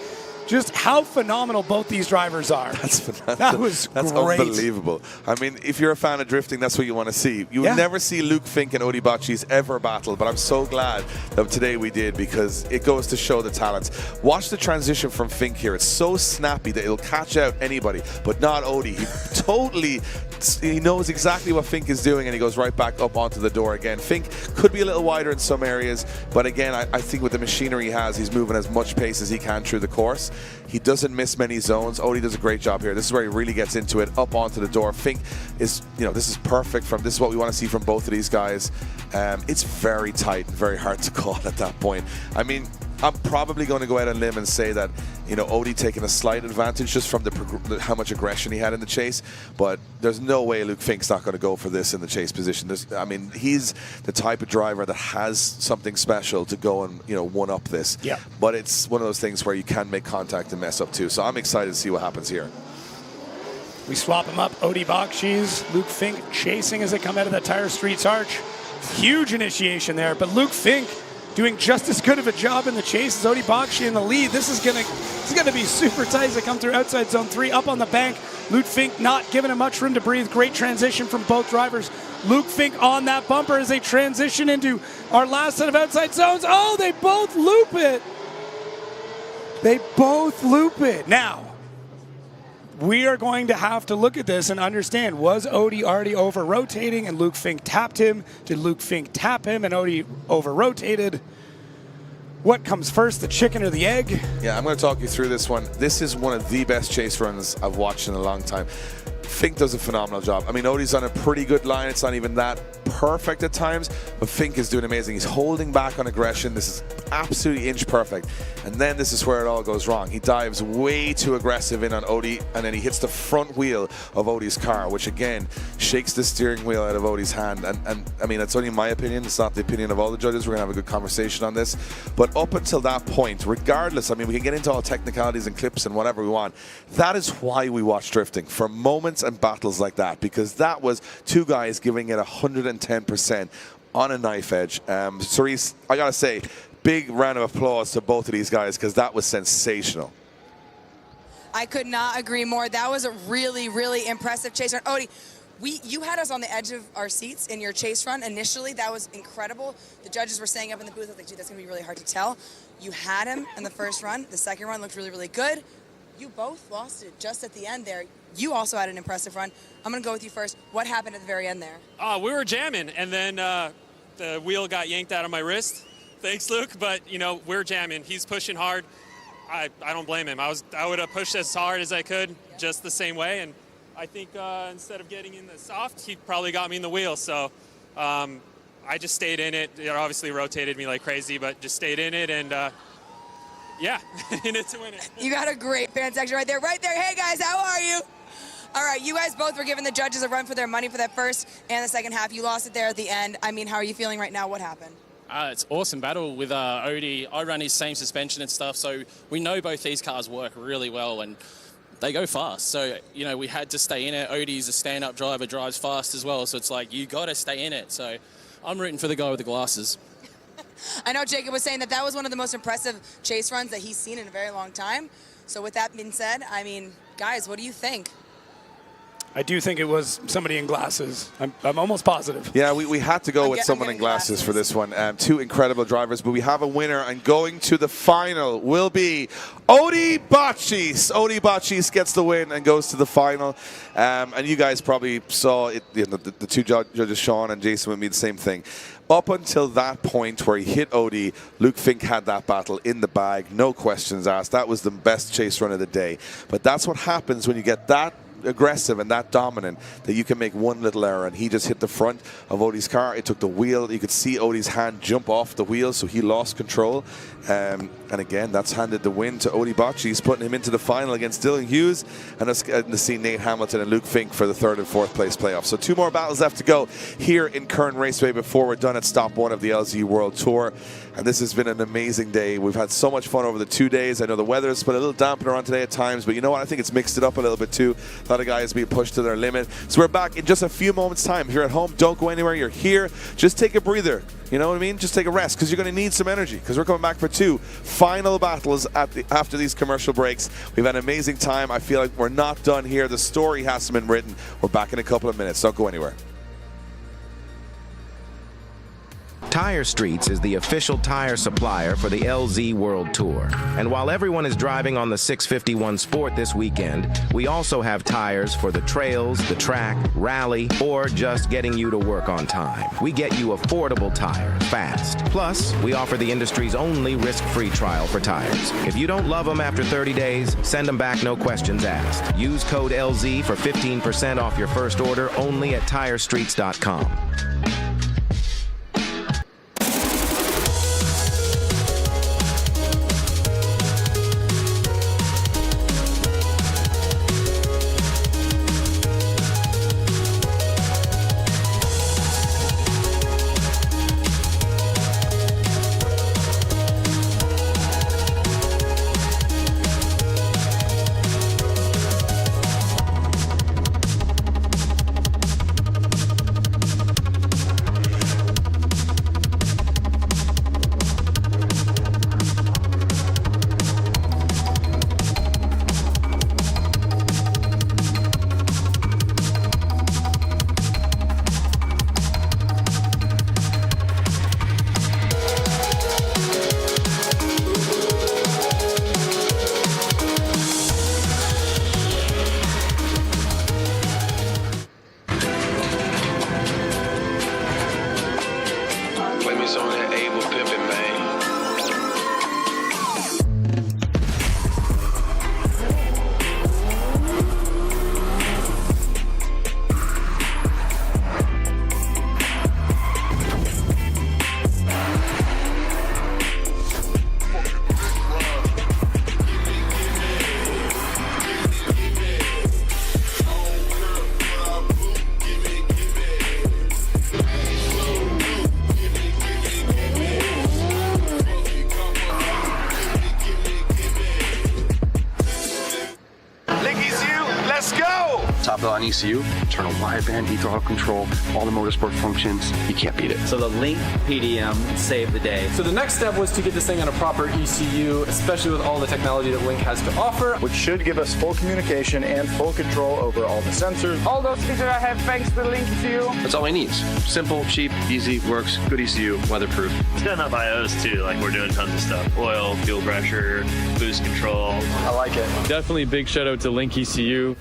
just how phenomenal both these drivers are. That was
That's
great.
Unbelievable. I mean, if you're a fan of drifting, that's what you want to see. You would never see Luke Fink and Odie Bakshi's ever battle, but I'm so glad that today we did, because it goes to show the talents. Watch the transition from Fink here. It's so snappy that it'll catch out anybody, but not Odie. He knows exactly what Fink is doing, and he goes right back up onto the door again. Fink could be a little wider in some areas, but again, I think with the machinery he has, he's moving as much pace as he can through the course. He doesn't miss many zones. Odie does a great job here. This is where he really gets into it, up onto the door. Fink is, this is perfect. This is what we want to see from both of these guys. It's very tight and very hard to call at that point. I mean, I'm probably going to go out on a limb and say that, Odie taking a slight advantage just from how much aggression he had in the chase, but there's no way Luke Fink's not going to go for this in the chase position. He's the type of driver that has something special to go and, one-up this.
Yeah.
But it's one of those things where you can make contact and mess up too. So I'm excited to see what happens here.
We swap them up. Odie Bakshi's, Luke Fink chasing as they come out of the Tire Streets arch. Huge initiation there, but Luke Fink doing just as good of a job in the chase as Odie Bakshi in the lead. This is gonna be super tight as they come through outside zone 3, up on the bank. Luke Fink not giving him much room to breathe. Great transition from both drivers. Luke Fink on that bumper as they transition into our last set of outside zones. Oh, they both loop it. They both loop it. Now, we are going to have to look at this and understand, was Odie already over-rotating and Luke Fink tapped him? Did Luke Fink tap him and Odie over-rotated? What comes first, the chicken or the egg?
Yeah, I'm going to talk you through this one. This is one of the best chase runs I've watched in a long time. Fink does a phenomenal job. I mean, Odie's on a pretty good line. It's not even that perfect at times, but Fink is doing amazing. He's holding back on aggression. This is absolutely inch perfect. And then this is where it all goes wrong. He dives way too aggressive in on Odie, and then he hits the front wheel of Odie's car, which again shakes the steering wheel out of Odie's hand. And I mean, that's only my opinion. It's not the opinion of all the judges. We're going to have a good conversation on this. But up until that point, regardless, I mean, we can get into all technicalities and clips and whatever we want. That is why we watch drifting, for moments and battles like that, because that was two guys giving it 110% on a knife edge. Cerise, I gotta say, big round of applause to both of these guys, because that was sensational.
I could not agree more. That was a really, really impressive chase run. Odie, you had us on the edge of our seats in your chase run initially. That was incredible. The judges were saying up in the booth, I was like, dude, that's gonna be really hard to tell. You had him in the first run. The second run looked really, really good. You both lost it just at the end there. You also had an impressive run. I'm going to go with you first. What happened at the very end there?
We were jamming, and then the wheel got yanked out of my wrist. Thanks, Luke. But, you know, we're jamming. He's pushing hard. I don't blame him. I would have pushed as hard as I could, just the same way. And I think instead of getting in the soft, he probably got me in the wheel. So I just stayed in it. It obviously rotated me like crazy, but just stayed in it. And yeah, in it to win it.
You got a great fan section right there. Right there. Hey, guys, how are you? All right, you guys both were giving the judges a run for their money for that first and the second half. You lost it there at the end. I mean, how are you feeling right now? What happened?
It's awesome battle with Odie. I run his same suspension and stuff, so we know both these cars work really well, and they go fast. So, you know, we had to stay in it. Odie's a stand-up driver, drives fast as well, so it's like, you got to stay in it. So I'm rooting for the guy with the glasses.
I know Jacob was saying that was one of the most impressive chase runs that he's seen in a very long time. So with that being said, I mean, guys, what do you think?
I do think it was somebody in glasses. I'm almost positive.
Yeah, we had to go with someone in glasses for this one. Two incredible drivers, but we have a winner, and going to the final will be Odie Bakshi. Odie Bakshi gets the win and goes to the final. And you guys probably saw it. You know, the two judges, Sean and Jason, with me, the same thing. Up until that point where he hit Odie, Luke Fink had that battle in the bag, no questions asked. That was the best chase run of the day. But that's what happens when you get that aggressive and that dominant, that you can make one little error, and he just hit the front of Odie's car. It took the wheel. You could see Odie's hand jump off the wheel, so he lost control. And again, that's handed the win to Odie Bakshi. He's putting him into the final against Dylan Hughes, and us getting to see Nate Hamilton and Luke Fink for the 3rd and 4th place playoffs. So 2 more battles left to go here in Kern Raceway before we're done at stop 1 of the LZ World Tour. And this has been an amazing day. We've had so much fun over the 2 days. I know the weather's put a little dampener on today at times, but you know what? I think it's mixed it up a little bit too. A lot of guys being pushed to their limit. So we're back in just a few moments' time. If you're at home, don't go anywhere. You're here. Just take a breather. You know what I mean? Just take a rest, because you're going to need some energy, because we're coming back for 2 final battles after these commercial breaks. We've had an amazing time. I feel like we're not done here. The story hasn't been written. We're back in a couple of minutes. Don't go anywhere.
Tire Streets is the official tire supplier for the LZ World Tour. And while everyone is driving on the 651 Sport this weekend, we also have tires for the trails, the track, rally, or just getting you to work on time. We get you affordable tires fast. Plus, we offer the industry's only risk-free trial for tires. If you don't love them after 30 days, send them back, no questions asked. Use code LZ for 15% off your first order only at TireStreets.com.
Let's go!
Top line ECU, internal wideband, throttle control, all the motorsport functions. You can't beat it.
So the Link PDM saved the day.
So the next step was to get this thing on a proper ECU, especially with all the technology that Link has to offer.
Which should give us full communication and full control over all the sensors.
All those features I have thanks to the Link ECU.
That's all he needs. Simple, cheap, easy, works, good ECU, weatherproof.
It's got enough IOs too, like we're doing tons of stuff. Oil, fuel pressure, boost control.
I like it.
Definitely big shout out to Link ECU.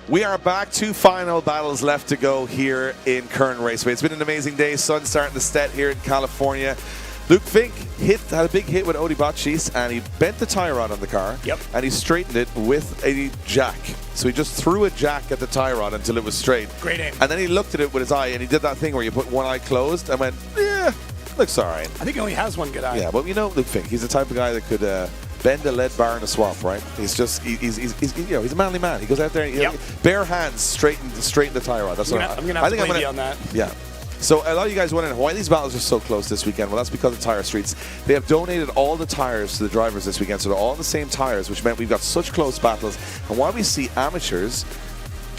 We are back. 2 final battles left to go here in Kern Raceway. It's been an amazing day. Sun starting to set here in California. Luke Fink had a big hit with Odi Botchis, and he bent the tie rod on the car.
Yep.
And he straightened it with a jack. So he just threw a jack at the tie rod until it was straight.
Great aim.
And then he looked at it with his eye, and he did that thing where you put one eye closed and went, yeah, looks all right.
I think he only has one good eye.
Yeah, but you know Luke Fink, he's the type of guy that could bend a lead bar in a swamp, right? He's just he's a manly man. He goes out there, and bare hands straighten the tie rod. That's
I'm gonna have to blame you on that.
Yeah. So a lot of you guys wondering why these battles are so close this weekend. Well, that's because of Tire Streets. They have donated all the tires to the drivers this weekend, so they're all the same tires, which meant we've got such close battles. And while we see amateurs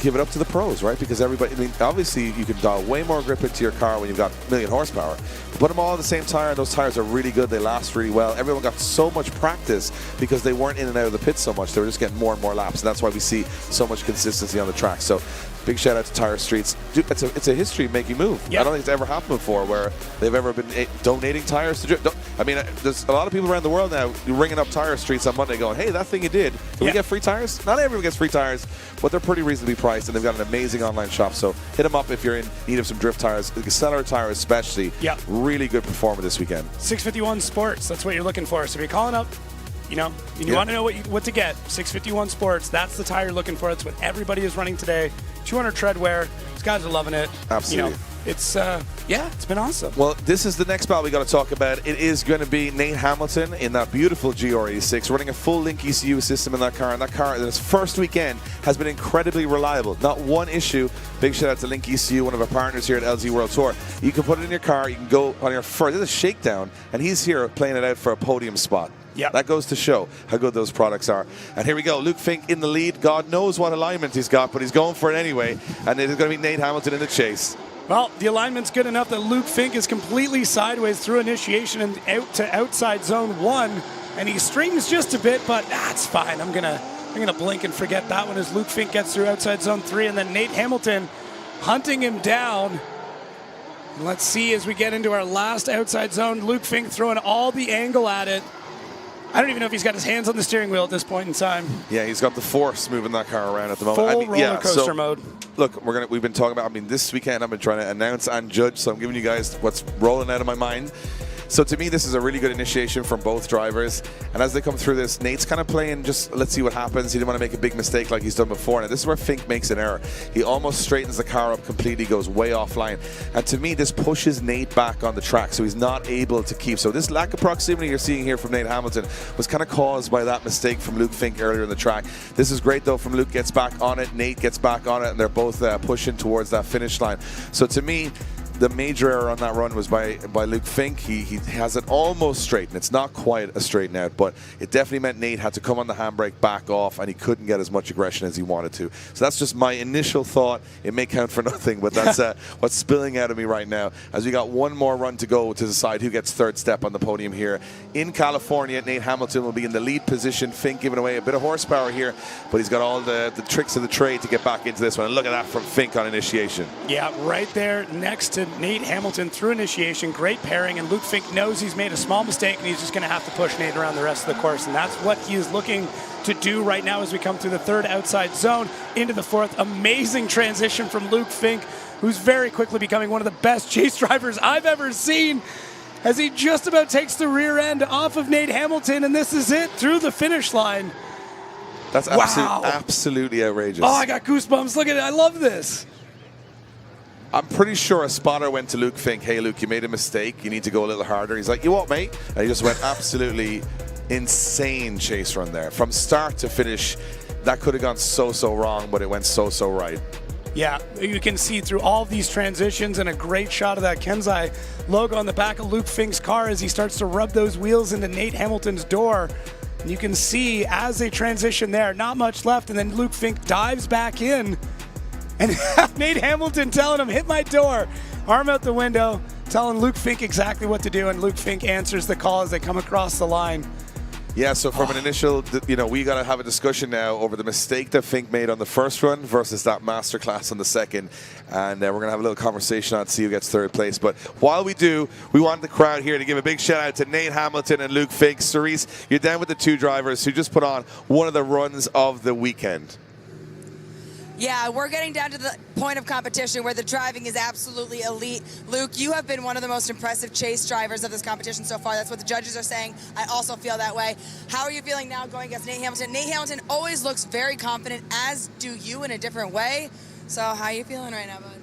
give it up to the pros, right? Because everybody, I mean, obviously you can dial way more grip into your car when you've got 1 million horsepower. Put them all on the same tire, and those tires are really good. They last really well. Everyone got so much practice because they weren't in and out of the pit so much. They were just getting more and more laps, and that's why we see so much consistency on the track. So big shout out to Tire Streets. Dude, it's a history-making move. Yep. I don't think it's ever happened before where they've ever been donating tires to. I mean, there's a lot of people around the world now ringing up Tire Streets on Monday going, hey, that thing you did, can we get free tires? Not everyone gets free tires, but they're pretty reasonably priced, and they've got an amazing online shop. So hit them up if you're in need of some drift tires. Accelerator Tire especially, really good performer this weekend.
651 Sports, that's what you're looking for. So if you're calling up, you know, and you want to know what to get, 651 Sports, that's the tire you're looking for. That's what everybody is running today. 200 tread wear. These guys are loving it.
Absolutely.
You know, it's it's been awesome.
Well, this is the next battle we got to talk about. It is going to be Nate Hamilton in that beautiful GR86, running a full Link ECU system in that car. And that car, in its first weekend, has been incredibly reliable. Not one issue. Big shout out to Link ECU, one of our partners here at LG World Tour. You can put it in your car. You can go on your first. This is a shakedown, and he's here playing it out for a podium spot.
Yep.
That goes to show how good those products are. And here we go. Luke Fink in the lead. God knows what alignment he's got, but he's going for it anyway. And it is going to be Nate Hamilton in the chase.
Well, the alignment's good enough that Luke Fink is completely sideways through initiation and out to outside zone 1. And he straightens just a bit, but that's fine. I'm gonna blink and forget that one as Luke Fink gets through outside zone 3. And then Nate Hamilton hunting him down. And let's see as we get into our last outside zone. Luke Fink throwing all the angle at it. I don't even know if he's got his hands on the steering wheel at this point in time.
Yeah, he's got the force moving that car around at the moment.
Full roller coaster mode.
Look, we've been talking about, I mean, this weekend I've been trying to announce and judge, so I'm giving you guys what's rolling out of my mind. So to me, this is a really good initiation from both drivers. And as they come through this, Nate's kind of playing just, let's see what happens. He didn't want to make a big mistake like he's done before. Now, this is where Fink makes an error. He almost straightens the car up completely, goes way offline. And to me, this pushes Nate back on the track, so he's not able to keep. So this lack of proximity you're seeing here from Nate Hamilton was kind of caused by that mistake from Luke Fink earlier in the track. This is great, though, from Luke gets back on it, Nate gets back on it, and they're both pushing towards that finish line. So to me, the major error on that run was by Luke Fink. He has it almost straight, and it's not quite a straighten out, but it definitely meant Nate had to come on the handbrake, back off, and he couldn't get as much aggression as he wanted to. So that's just my initial thought. It may count for nothing, but that's what's spilling out of me right now, as we got one more run to go to decide who gets third step on the podium here. In California, Nate Hamilton will be in the lead position. Fink giving away a bit of horsepower here, but he's got all the tricks of the trade to get back into this one. And look at that from Fink on initiation.
Yeah, right there next to Nate Hamilton through initiation. Great pairing, and Luke Fink knows he's made a small mistake, and he's just going to have to push Nate around the rest of the course, and that's what he is looking to do right now as we come through the third outside zone into the fourth. Amazing transition from Luke Fink, who's very quickly becoming one of the best chase drivers I've ever seen, as he just about takes the rear end off of Nate Hamilton, and this is it through the finish line.
That's absolutely outrageous.
Oh, I got goosebumps. Look at it. I love this.
I'm pretty sure a spotter went to Luke Fink, hey, Luke, you made a mistake. You need to go a little harder. He's like, you what, mate? And he just went absolutely insane chase run there. From start to finish, that could have gone so wrong, but it went so right.
Yeah, you can see through all of these transitions, and a great shot of that Kenzai logo on the back of Luke Fink's car as he starts to rub those wheels into Nate Hamilton's door. And you can see as they transition there, not much left, and then Luke Fink dives back in. And Nate Hamilton telling him, hit my door, arm out the window, telling Luke Fink exactly what to do, and Luke Fink answers the call as they come across the line.
Yeah, so from an initial, we got to have a discussion now over the mistake that Fink made on the first run versus that masterclass on the second. And we're going to have a little conversation on see who gets third place. But while we do, we want the crowd here to give a big shout out to Nate Hamilton and Luke Fink. Cerise, you're down with the two drivers who just put on one of the runs of the weekend.
Yeah, we're getting down to the point of competition where the driving is absolutely elite. Luke, you have been one of the most impressive chase drivers of this competition so far. That's what the judges are saying. I also feel that way. How are you feeling now going against Nate Hamilton? Nate Hamilton always looks very confident, as do you in a different way. So how are you feeling right now, bud?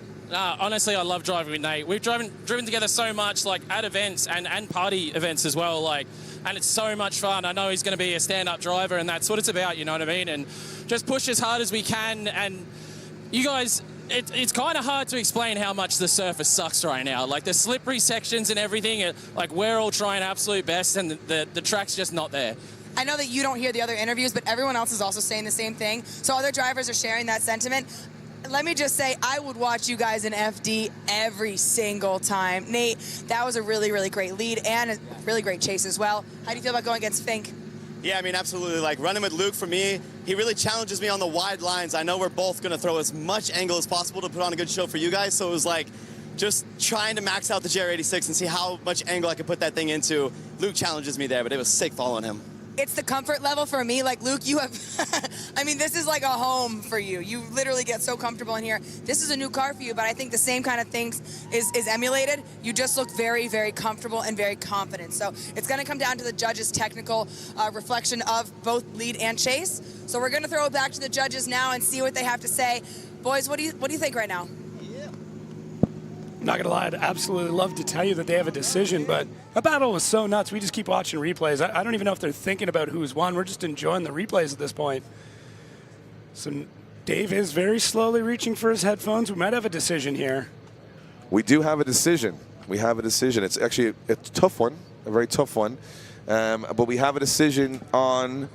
Honestly, I love driving with Nate. We've driven together so much, like at events and party events as well, and it's so much fun. I know he's going to be a stand-up driver, and that's what it's about, you know what I mean? And just push as hard as we can. And you guys, it's kind of hard to explain how much the surface sucks right now. Like the slippery sections and everything, we're all trying absolute best, and the track's just not there.
I know that you don't hear the other interviews, but everyone else is also saying the same thing. So other drivers are sharing that sentiment. Let me just say, I would watch you guys in FD every single time. Nate, that was a really, really great lead and a really great chase as well. How do you feel about going against Fink?
Yeah, I mean, absolutely. Like, running with Luke, for me, he really challenges me on the wide lines. I know we're both going to throw as much angle as possible to put on a good show for you guys. So it was like just trying to max out the JR86 and see how much angle I could put that thing into. Luke challenges me there, but it was sick following him.
It's the comfort level for me. Like, Luke, you have, I mean, this is like a home for you. You literally get so comfortable in here. This is a new car for you, but I think the same kind of things is emulated. You just look very, very comfortable and very confident. So it's going to come down to the judges' technical reflection of both lead and chase. So we're going to throw it back to the judges now and see what they have to say. Boys, what do you think right now?
I'm not gonna lie, I'd absolutely love to tell you that they have a decision, but the battle was so nuts. We just keep watching replays. I don't even know if they're thinking about who's won. We're just enjoying the replays at this point. So Dave is very slowly reaching for his headphones. We might have a decision here.
We do have a decision. We have a decision. It's actually a tough one, a very tough one. But we have a decision on,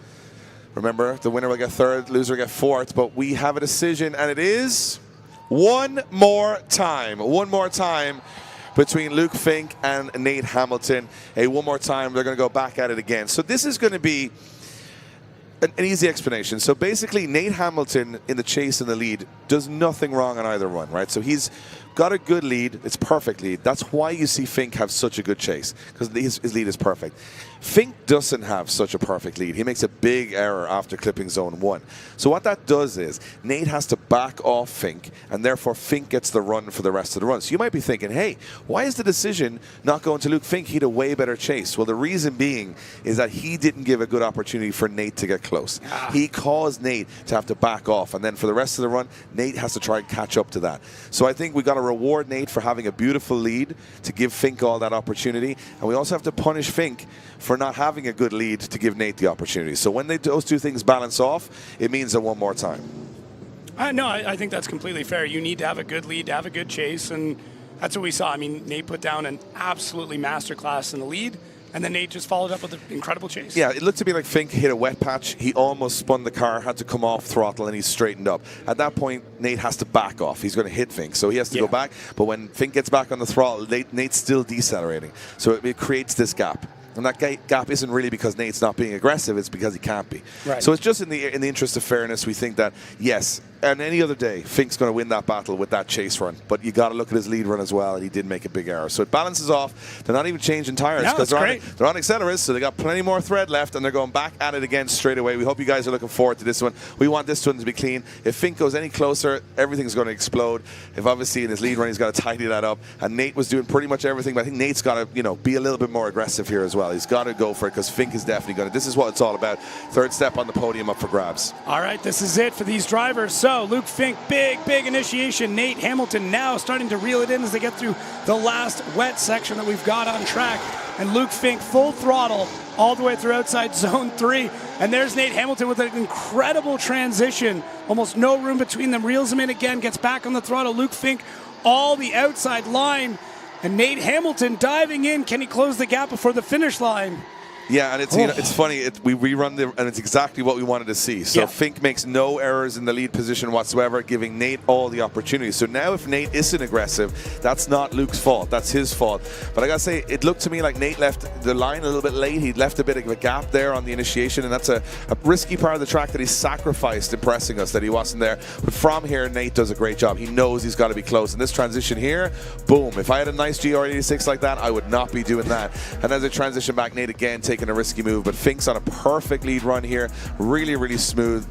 remember, the winner will get third, loser will get fourth, but we have a decision, and it is one more time between Luke Fink and Nate Hamilton. One more time, they're going to go back at it again. So this is going to be an easy explanation. So basically, Nate Hamilton in the chase and the lead does nothing wrong on either run, right? So he's got a good lead. It's perfect lead. That's why you see Fink have such a good chase, because his lead is perfect. Fink doesn't have such a perfect lead. He makes a big error after clipping zone 1. So what that does is Nate has to back off Fink, and therefore Fink gets the run for the rest of the run. So you might be thinking, hey, why is the decision not going to Luke Fink? He had a way better chase. Well, the reason being is that he didn't give a good opportunity for Nate to get close. He caused Nate to have to back off, and then for the rest of the run, Nate has to try and catch up to that. So I think we got to reward Nate for having a beautiful lead to give Fink all that opportunity, and we also have to punish Fink for not having a good lead to give Nate the opportunity. So when those two things balance off, it means that one more time.
No, I think that's completely fair. You need to have a good lead, to have a good chase, and that's what we saw. I mean, Nate put down an absolutely masterclass in the lead, and then Nate just followed up with an incredible chase.
Yeah, it looked to me like Fink hit a wet patch. He almost spun the car, had to come off throttle, and he straightened up. At that point, Nate has to back off. He's going to hit Fink, so he has to go back. But when Fink gets back on the throttle, Nate's still decelerating. So it creates this gap. And that gap isn't really because Nate's not being aggressive, it's because he can't be.
Right.
So it's just in the interest of fairness, we think that, yes, on any other day, Fink's going to win that battle with that chase run. But you got to look at his lead run as well, and he did make a big error. So it balances off. They're not even changing tires because they're on accelerators, so they got plenty more thread left, and they're going back at it again straight away. We hope you guys are looking forward to this one. We want this one to be clean. If Fink goes any closer, everything's going to explode. If obviously in his lead run, he's got to tidy that up. And Nate was doing pretty much everything, but I think Nate's got to, be a little bit more aggressive here as well. He's got to go for it because Fink is definitely going to. This is what it's all about. Third step on the podium up for grabs.
All right, this is it for these drivers. So Luke Fink, big initiation. Nate Hamilton now starting to reel it in as they get through the last wet section that we've got on track. And Luke Fink full throttle all the way through outside zone 3. And there's Nate Hamilton with an incredible transition. Almost no room between them. Reels him in again, gets back on the throttle. Luke Fink all the outside line. And Nate Hamilton diving in. Can he close the gap before the finish line?
Yeah, and it's funny. We rerun and it's exactly what we wanted to see. So Fink makes no errors in the lead position whatsoever, giving Nate all the opportunities. So now if Nate isn't aggressive, that's not Luke's fault. That's his fault. But I got to say, it looked to me like Nate left the line a little bit late. He left a bit of a gap there on the initiation, and that's a risky part of the track that he sacrificed impressing us, that he wasn't there. But from here, Nate does a great job. He knows he's got to be close. And this transition here, boom. If I had a nice GR86 like that, I would not be doing that. And as I transition back, Nate again taking a risky move, but Fink's on a perfect lead run here, really smooth.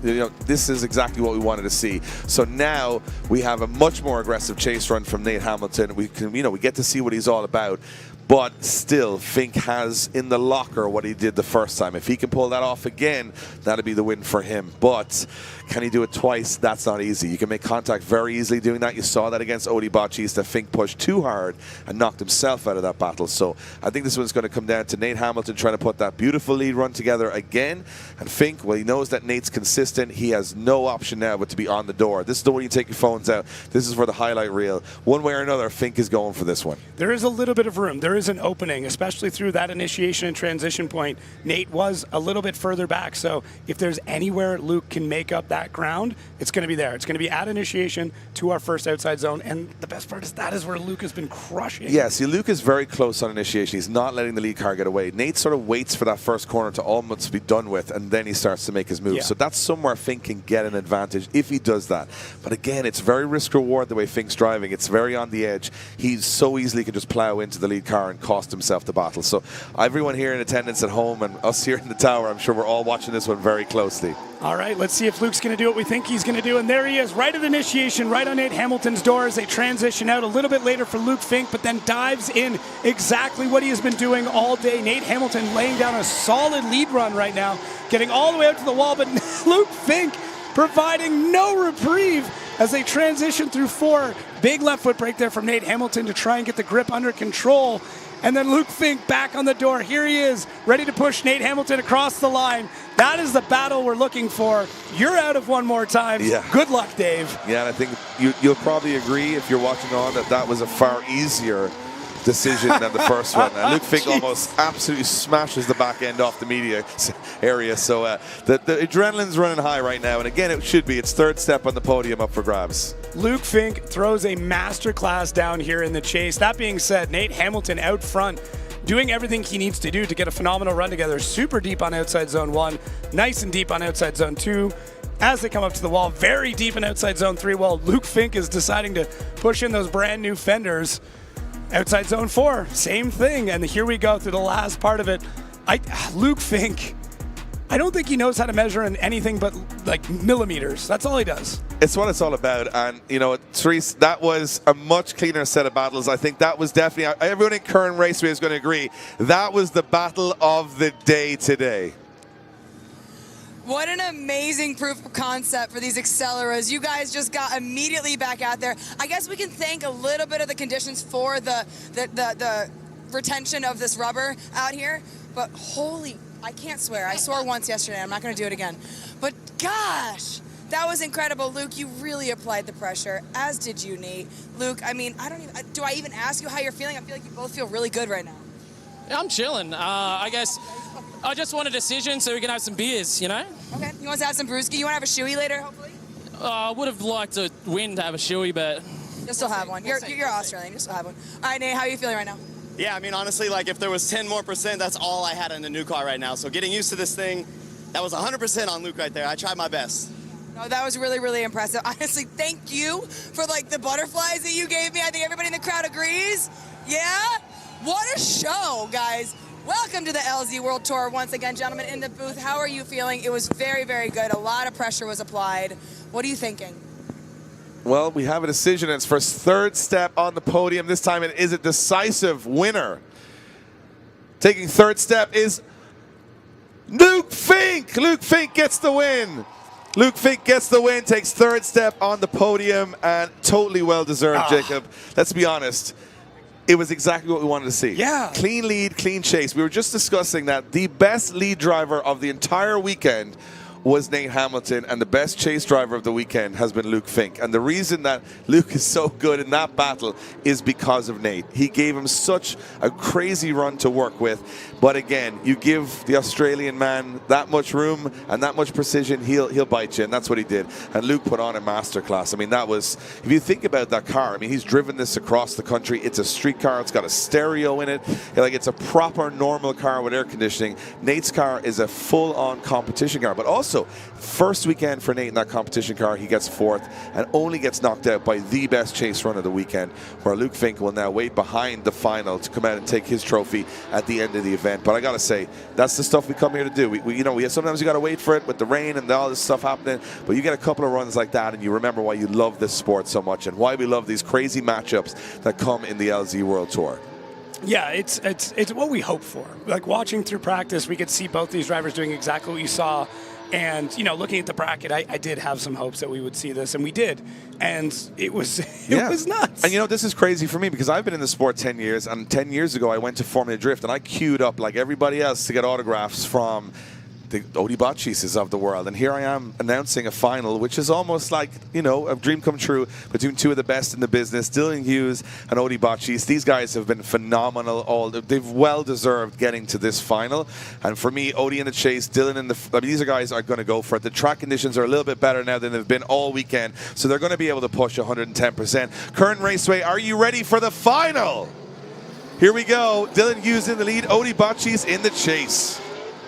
This is exactly what we wanted to see. So now we have a much more aggressive chase run from Nate Hamilton. We can, we get to see what he's all about. But still, Fink has in the locker what he did the first time. If he can pull that off again, that'll be the win for him. But can he do it twice? That's not easy. You can make contact very easily doing that. You saw that against Odi Bautista. Fink pushed too hard and knocked himself out of that battle. So I think this one's going to come down to Nate Hamilton trying to put that beautiful lead run together again. And Fink, well, he knows that Nate's consistent. He has no option now but to be on the door. This is the one you take your phones out. This is for the highlight reel. One way or another, Fink is going for this one.
There is a little bit of room. There is an opening, especially through that initiation and transition point. Nate was a little bit further back, so if there's anywhere Luke can make up that ground, it's going to be there. It's going to be at initiation to our first outside zone, and the best part is that is where Luke has been crushing.
Yeah, see, Luke is very close on initiation. He's not letting the lead car get away. Nate sort of waits for that first corner to almost be done with, and then he starts to make his move. So that's somewhere Fink can get an advantage if he does that. But again, it's very risk-reward the way Fink's driving. It's very on the edge. He so easily can just plow into the lead car and cost himself the battle. So everyone here in attendance at home and us here in the tower, I'm sure we're all watching this one very closely.
All right, let's see if Luke's going to do what we think he's going to do. And there he is, right at initiation, right on Nate Hamilton's door as they transition out a little bit later for Luke Fink, but then dives in exactly what he has been doing all day. Nate Hamilton laying down a solid lead run right now, getting all the way out to the wall, but Luke Fink providing no reprieve as they transition through 4. Big left foot brake there from Nate Hamilton to try and get the grip under control. And then Luke Fink back on the door. Here he is, ready to push Nate Hamilton across the line. That is the battle we're looking for. You're out of one more time.
Yeah.
Good luck, Dave.
Yeah, and I think you'll probably agree if you're watching on that was a far easier decision than the first one. And Luke Fink almost absolutely smashes the back end off the media area. So the adrenaline's running high right now. And again, it should be. It's third step on the podium up for grabs.
Luke Fink throws a masterclass down here in the chase. That being said, Nate Hamilton out front, doing everything he needs to do to get a phenomenal run together. Super deep on outside zone 1, nice and deep on outside zone 2. as they come up to the wall, very deep in outside zone 3, while Luke Fink is deciding to push in those brand new fenders. Outside zone 4, same thing. And here we go through the last part of it. Luke Fink, I don't think he knows how to measure in anything but like millimeters. That's all he does.
It's what it's all about. And, you know, Therese, that was a much cleaner set of battles. I think that was definitely, everyone in Kern Raceway is going to agree, that was the battle of the day today.
What an amazing proof of concept for these Acceleras. You guys just got immediately back out there. I guess we can thank a little bit of the conditions for the retention of this rubber out here. But holy, I can't swear. I swore once yesterday. I'm not going to do it again. But gosh, that was incredible. Luke, you really applied the pressure, as did you, Nate. Luke, I mean, do I even ask you how you're feeling? I feel like you both feel really good right now.
Yeah, I'm chilling. I guess I just want a decision so we can have some beers, you know?
Okay, you want to have some brewski? You want to have a shoey later, hopefully?
I would have liked to win to have a shoey, but...
You'll still have one. You're Australian. You'll still have one. All right, Nate, how are you feeling right now?
Yeah, I mean, honestly, like, if there was 10 more %, that's all I had in the new car right now. So getting used to this thing, that was 100% on Luke right there. I tried my best.
No, that was really, really impressive. Honestly, thank you for, like, the butterflies that you gave me. I think everybody in the crowd agrees. Yeah? What a show, guys. Welcome to the LZ World Tour once again, gentlemen, in the booth. How are you feeling? It was very, very good. A lot of pressure was applied. What are you thinking?
Well, we have a decision. It's for his third step on the podium. This time it is a decisive winner. Taking third step is Luke Fink. Luke Fink gets the win. Luke Fink gets the win, takes third step on the podium, and totally well-deserved, Jacob. Let's be honest. It was exactly what we wanted to see.
Yeah.
Clean lead, clean chase. We were just discussing that the best lead driver of the entire weekend was Nate Hamilton, and the best chase driver of the weekend has been Luke Fink. And the reason that Luke is so good in that battle is because of Nate. He gave him such a crazy run to work with. But again, you give the Australian man that much room and that much precision, he'll bite you, and that's what he did. And Luke put on a masterclass. I mean, that was, if you think about that car, I mean, he's driven this across the country. It's a street car. It's got a stereo in it. Like, it's a proper normal car with air conditioning. Nate's car is a full-on competition car, but also first weekend for Nate in that competition car, he gets fourth and only gets knocked out by the best chase run of the weekend, where Luke Fink will now wait behind the final to come out and take his trophy at the end of the event. But I gotta say, that's the stuff we come here to do. We sometimes you gotta wait for it with the rain and all this stuff happening, but you get a couple of runs like that and you remember why you love this sport so much and why we love these crazy matchups that come in the LZ World Tour.
Yeah, it's what we hope for. Like, watching through practice, we could see both these drivers doing exactly what you saw. And, you know, looking at the bracket, I did have some hopes that we would see this, and we did. And it was was nuts.
And, you know, this is crazy for me because I've been in the sport 10 years, and 10 years ago I went to Formula Drift, and I queued up like everybody else to get autographs from the Odi Botchises of the world. And here I am announcing a final, which is almost like, you know, a dream come true between two of the best in the business, Dylan Hughes and Odi Botchis. These guys have been phenomenal. They've well-deserved getting to this final. And for me, Odi in the chase, Dylan in the... I mean, these guys are going to go for it. The track conditions are a little bit better now than they've been all weekend, so they're going to be able to push 110%. Kern Raceway, are you ready for the final? Here we go. Dylan Hughes in the lead, Odi Botchis in the chase.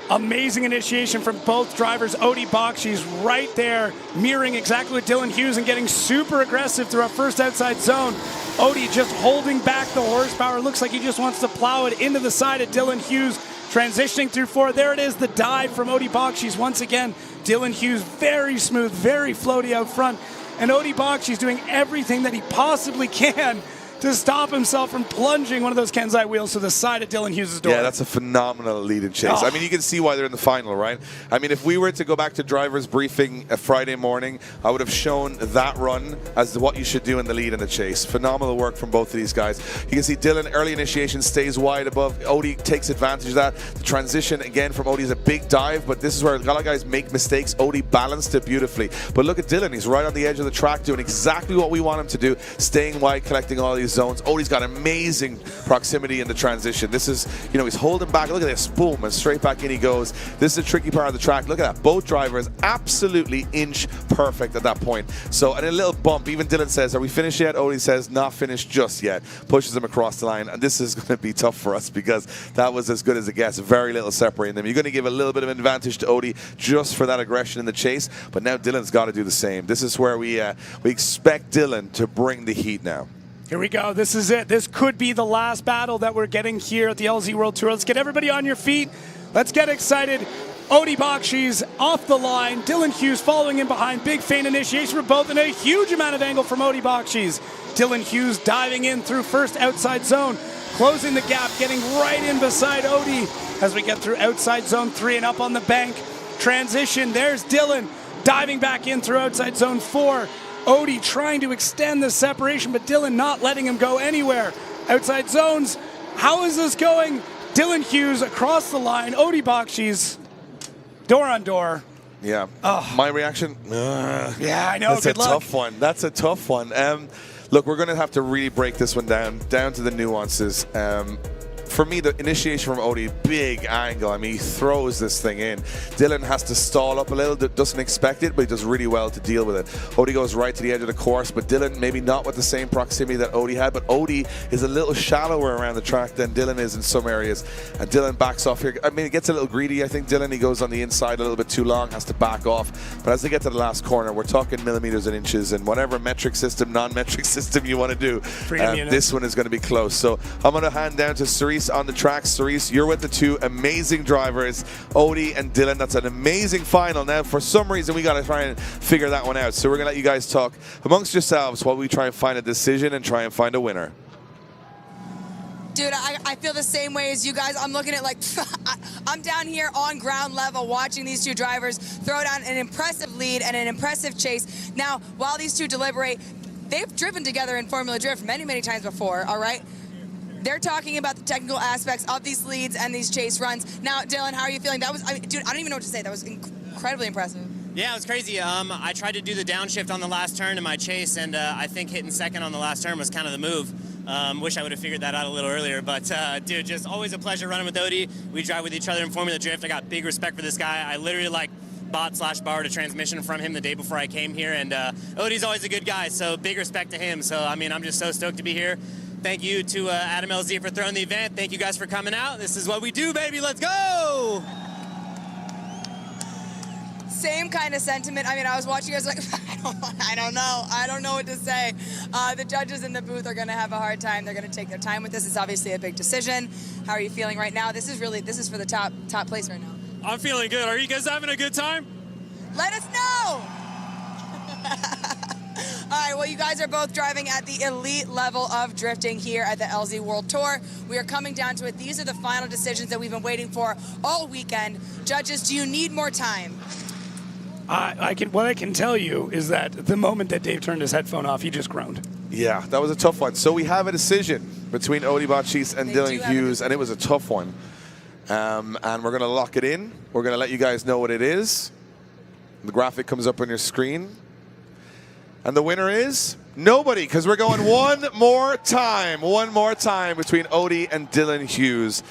Amazing initiation from both drivers. Odi Botchis right there, mirroring exactly what Dylan Hughes and getting super aggressive through our first outside zone. Odi just holding back the horsepower. Looks like he just wants to plow it into the side of Dylan Hughes. Transitioning through 4. There it is, the dive from Odi Botchis. Once again, Dylan Hughes very smooth, very floaty out front. And Odi Botchis doing everything that he possibly can to stop himself from plunging one of those Kenzai wheels to the side of Dylan Hughes' door.
Yeah, that's a phenomenal lead and chase.
Oh.
I mean, you can see why they're in the final, right? I mean, if we were to go back to driver's briefing a Friday morning, I would have shown that run as what you should do in the lead and the chase. Phenomenal work from both of these guys. You can see Dylan, early initiation, stays wide above. Odi takes advantage of that. The transition, again, from Odi is a big dive, but this is where a lot of guys make mistakes. Odi balanced it beautifully. But look at Dylan. He's right on the edge of the track doing exactly what we want him to do, staying wide, collecting all these zones. Odie's got amazing proximity in the transition. This is, you know, he's holding back. Look at this, boom, and straight back in he goes. This is a tricky part of the track. Look at that. Both drivers absolutely inch perfect at that point. So, and a little bump. Even Dylan says, are we finished yet? Odie says, not finished just yet. Pushes him across the line. And this is going to be tough for us because that was as good as it gets. Very little separating them. You're going to give a little bit of advantage to Odie just for that aggression in the chase. But now Dylan's got to do the same. This is where we expect Dylan to bring the heat now.
Here we go. This is it. This could be the last battle that we're getting here at the LZ World Tour. Let's get everybody on your feet. Let's get excited. Odie Bakshi's off the line. Dylan Hughes following in behind. Big feint initiation for both and a huge amount of angle from Odie Bakshi's. Dylan Hughes diving in through first outside zone. Closing the gap, getting right in beside Odie as we get through outside zone 3 and up on the bank. Transition. There's Dylan diving back in through outside zone 4. Odie trying to extend the separation, but Dylan not letting him go anywhere. Outside zones. How is this going? Dylan Hughes across the line. Odie Bakshi's door on door.
Yeah. My reaction?
Yeah, I know.
That's a tough one. That's a tough one. Look, we're going to have to really break this one down to the nuances. For me, the initiation from Odie, big angle. I mean, he throws this thing in. Dylan has to stall up a little, doesn't expect it, but he does really well to deal with it. Odie goes right to the edge of the course, but Dylan maybe not with the same proximity that Odie had, but Odie is a little shallower around the track than Dylan is in some areas. And Dylan backs off here. I mean, it gets a little greedy, I think, Dylan. He goes on the inside a little bit too long, has to back off. But as they get to the last corner, we're talking millimeters and inches, and whatever metric system, non-metric system you want to do, this one is going to be close. So I'm going to hand down to Cerise on the track. Cerise, you're with the two amazing drivers, Odie and Dylan. That's an amazing final. Now, for some reason, we got to try and figure that one out. So we're going to let you guys talk amongst yourselves while we try and find a decision and try and find a winner.
Dude, I feel the same way as you guys. I'm looking at, like, I'm down here on ground level watching these two drivers throw down an impressive lead and an impressive chase. Now, while these two deliberate, they've driven together in Formula Drift many, many times before, all right? They're talking about the technical aspects of these leads and these chase runs. Now, Dylan, how are you feeling? That was, dude, I don't even know what to say. That was incredibly impressive.
Yeah, it was crazy. I tried to do the downshift on the last turn in my chase, and I think hitting second on the last turn was kind of the move. Wish I would have figured that out a little earlier, but dude, just always a pleasure running with Odie. We drive with each other in Formula Drift. I got big respect for this guy. I literally bought/borrowed a transmission from him the day before I came here, and Odie's always a good guy, so big respect to him. So, I mean, I'm just so stoked to be here. Thank you to Adam LZ for throwing the event. Thank you guys for coming out. This is what we do, baby. Let's go!
Same kind of sentiment. I mean, I was watching you guys like, I don't know. I don't know what to say. The judges in the booth are going to have a hard time. They're going to take their time with this. It's obviously a big decision. How are you feeling right now? This is for the top place right now.
I'm feeling good. Are you guys having a good time?
Let us know! All right, well, you guys are both driving at the elite level of drifting here at the LZ World Tour. We are coming down to it. These are the final decisions that we've been waiting for all weekend. Judges, do you need more time?
What I can tell you is that the moment that Dave turned his headphone off, he just groaned.
Yeah, that was a tough one. So we have a decision between Odie Bakshi's and Dylan Hughes, and it was a tough one. And we're going to lock it in. We're going to let you guys know what it is. The graphic comes up on your screen. And the winner is nobody, because we're going one more time between Odie and Dylan Hughes.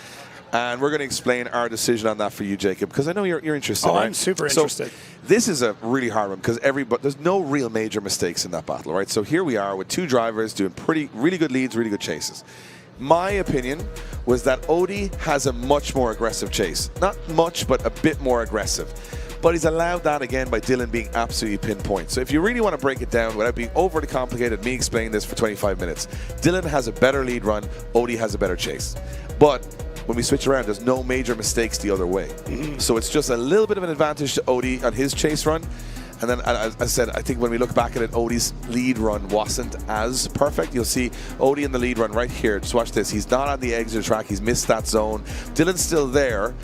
And we're going to explain our decision on that for you, Jacob, because I know you're interested, right?
I'm super interested.
So this is a really hard one because there's no real major mistakes in that battle, right? So here we are with two drivers doing really good leads, really good chases. My opinion was that Odie has a much more aggressive chase. Not much, but a bit more aggressive. But he's allowed that again by Dylan being absolutely pinpoint. So if you really want to break it down without being overly complicated, me explaining this for 25 minutes, Dylan has a better lead run, Odie has a better chase. But when we switch around, there's no major mistakes the other way. So it's just a little bit of an advantage to Odie on his chase run. And then, as I said, I think when we look back at it, Odie's lead run wasn't as perfect. You'll see Odie in the lead run right here. Just watch this. He's not on the exit of the track. He's missed that zone. Dylan's still there.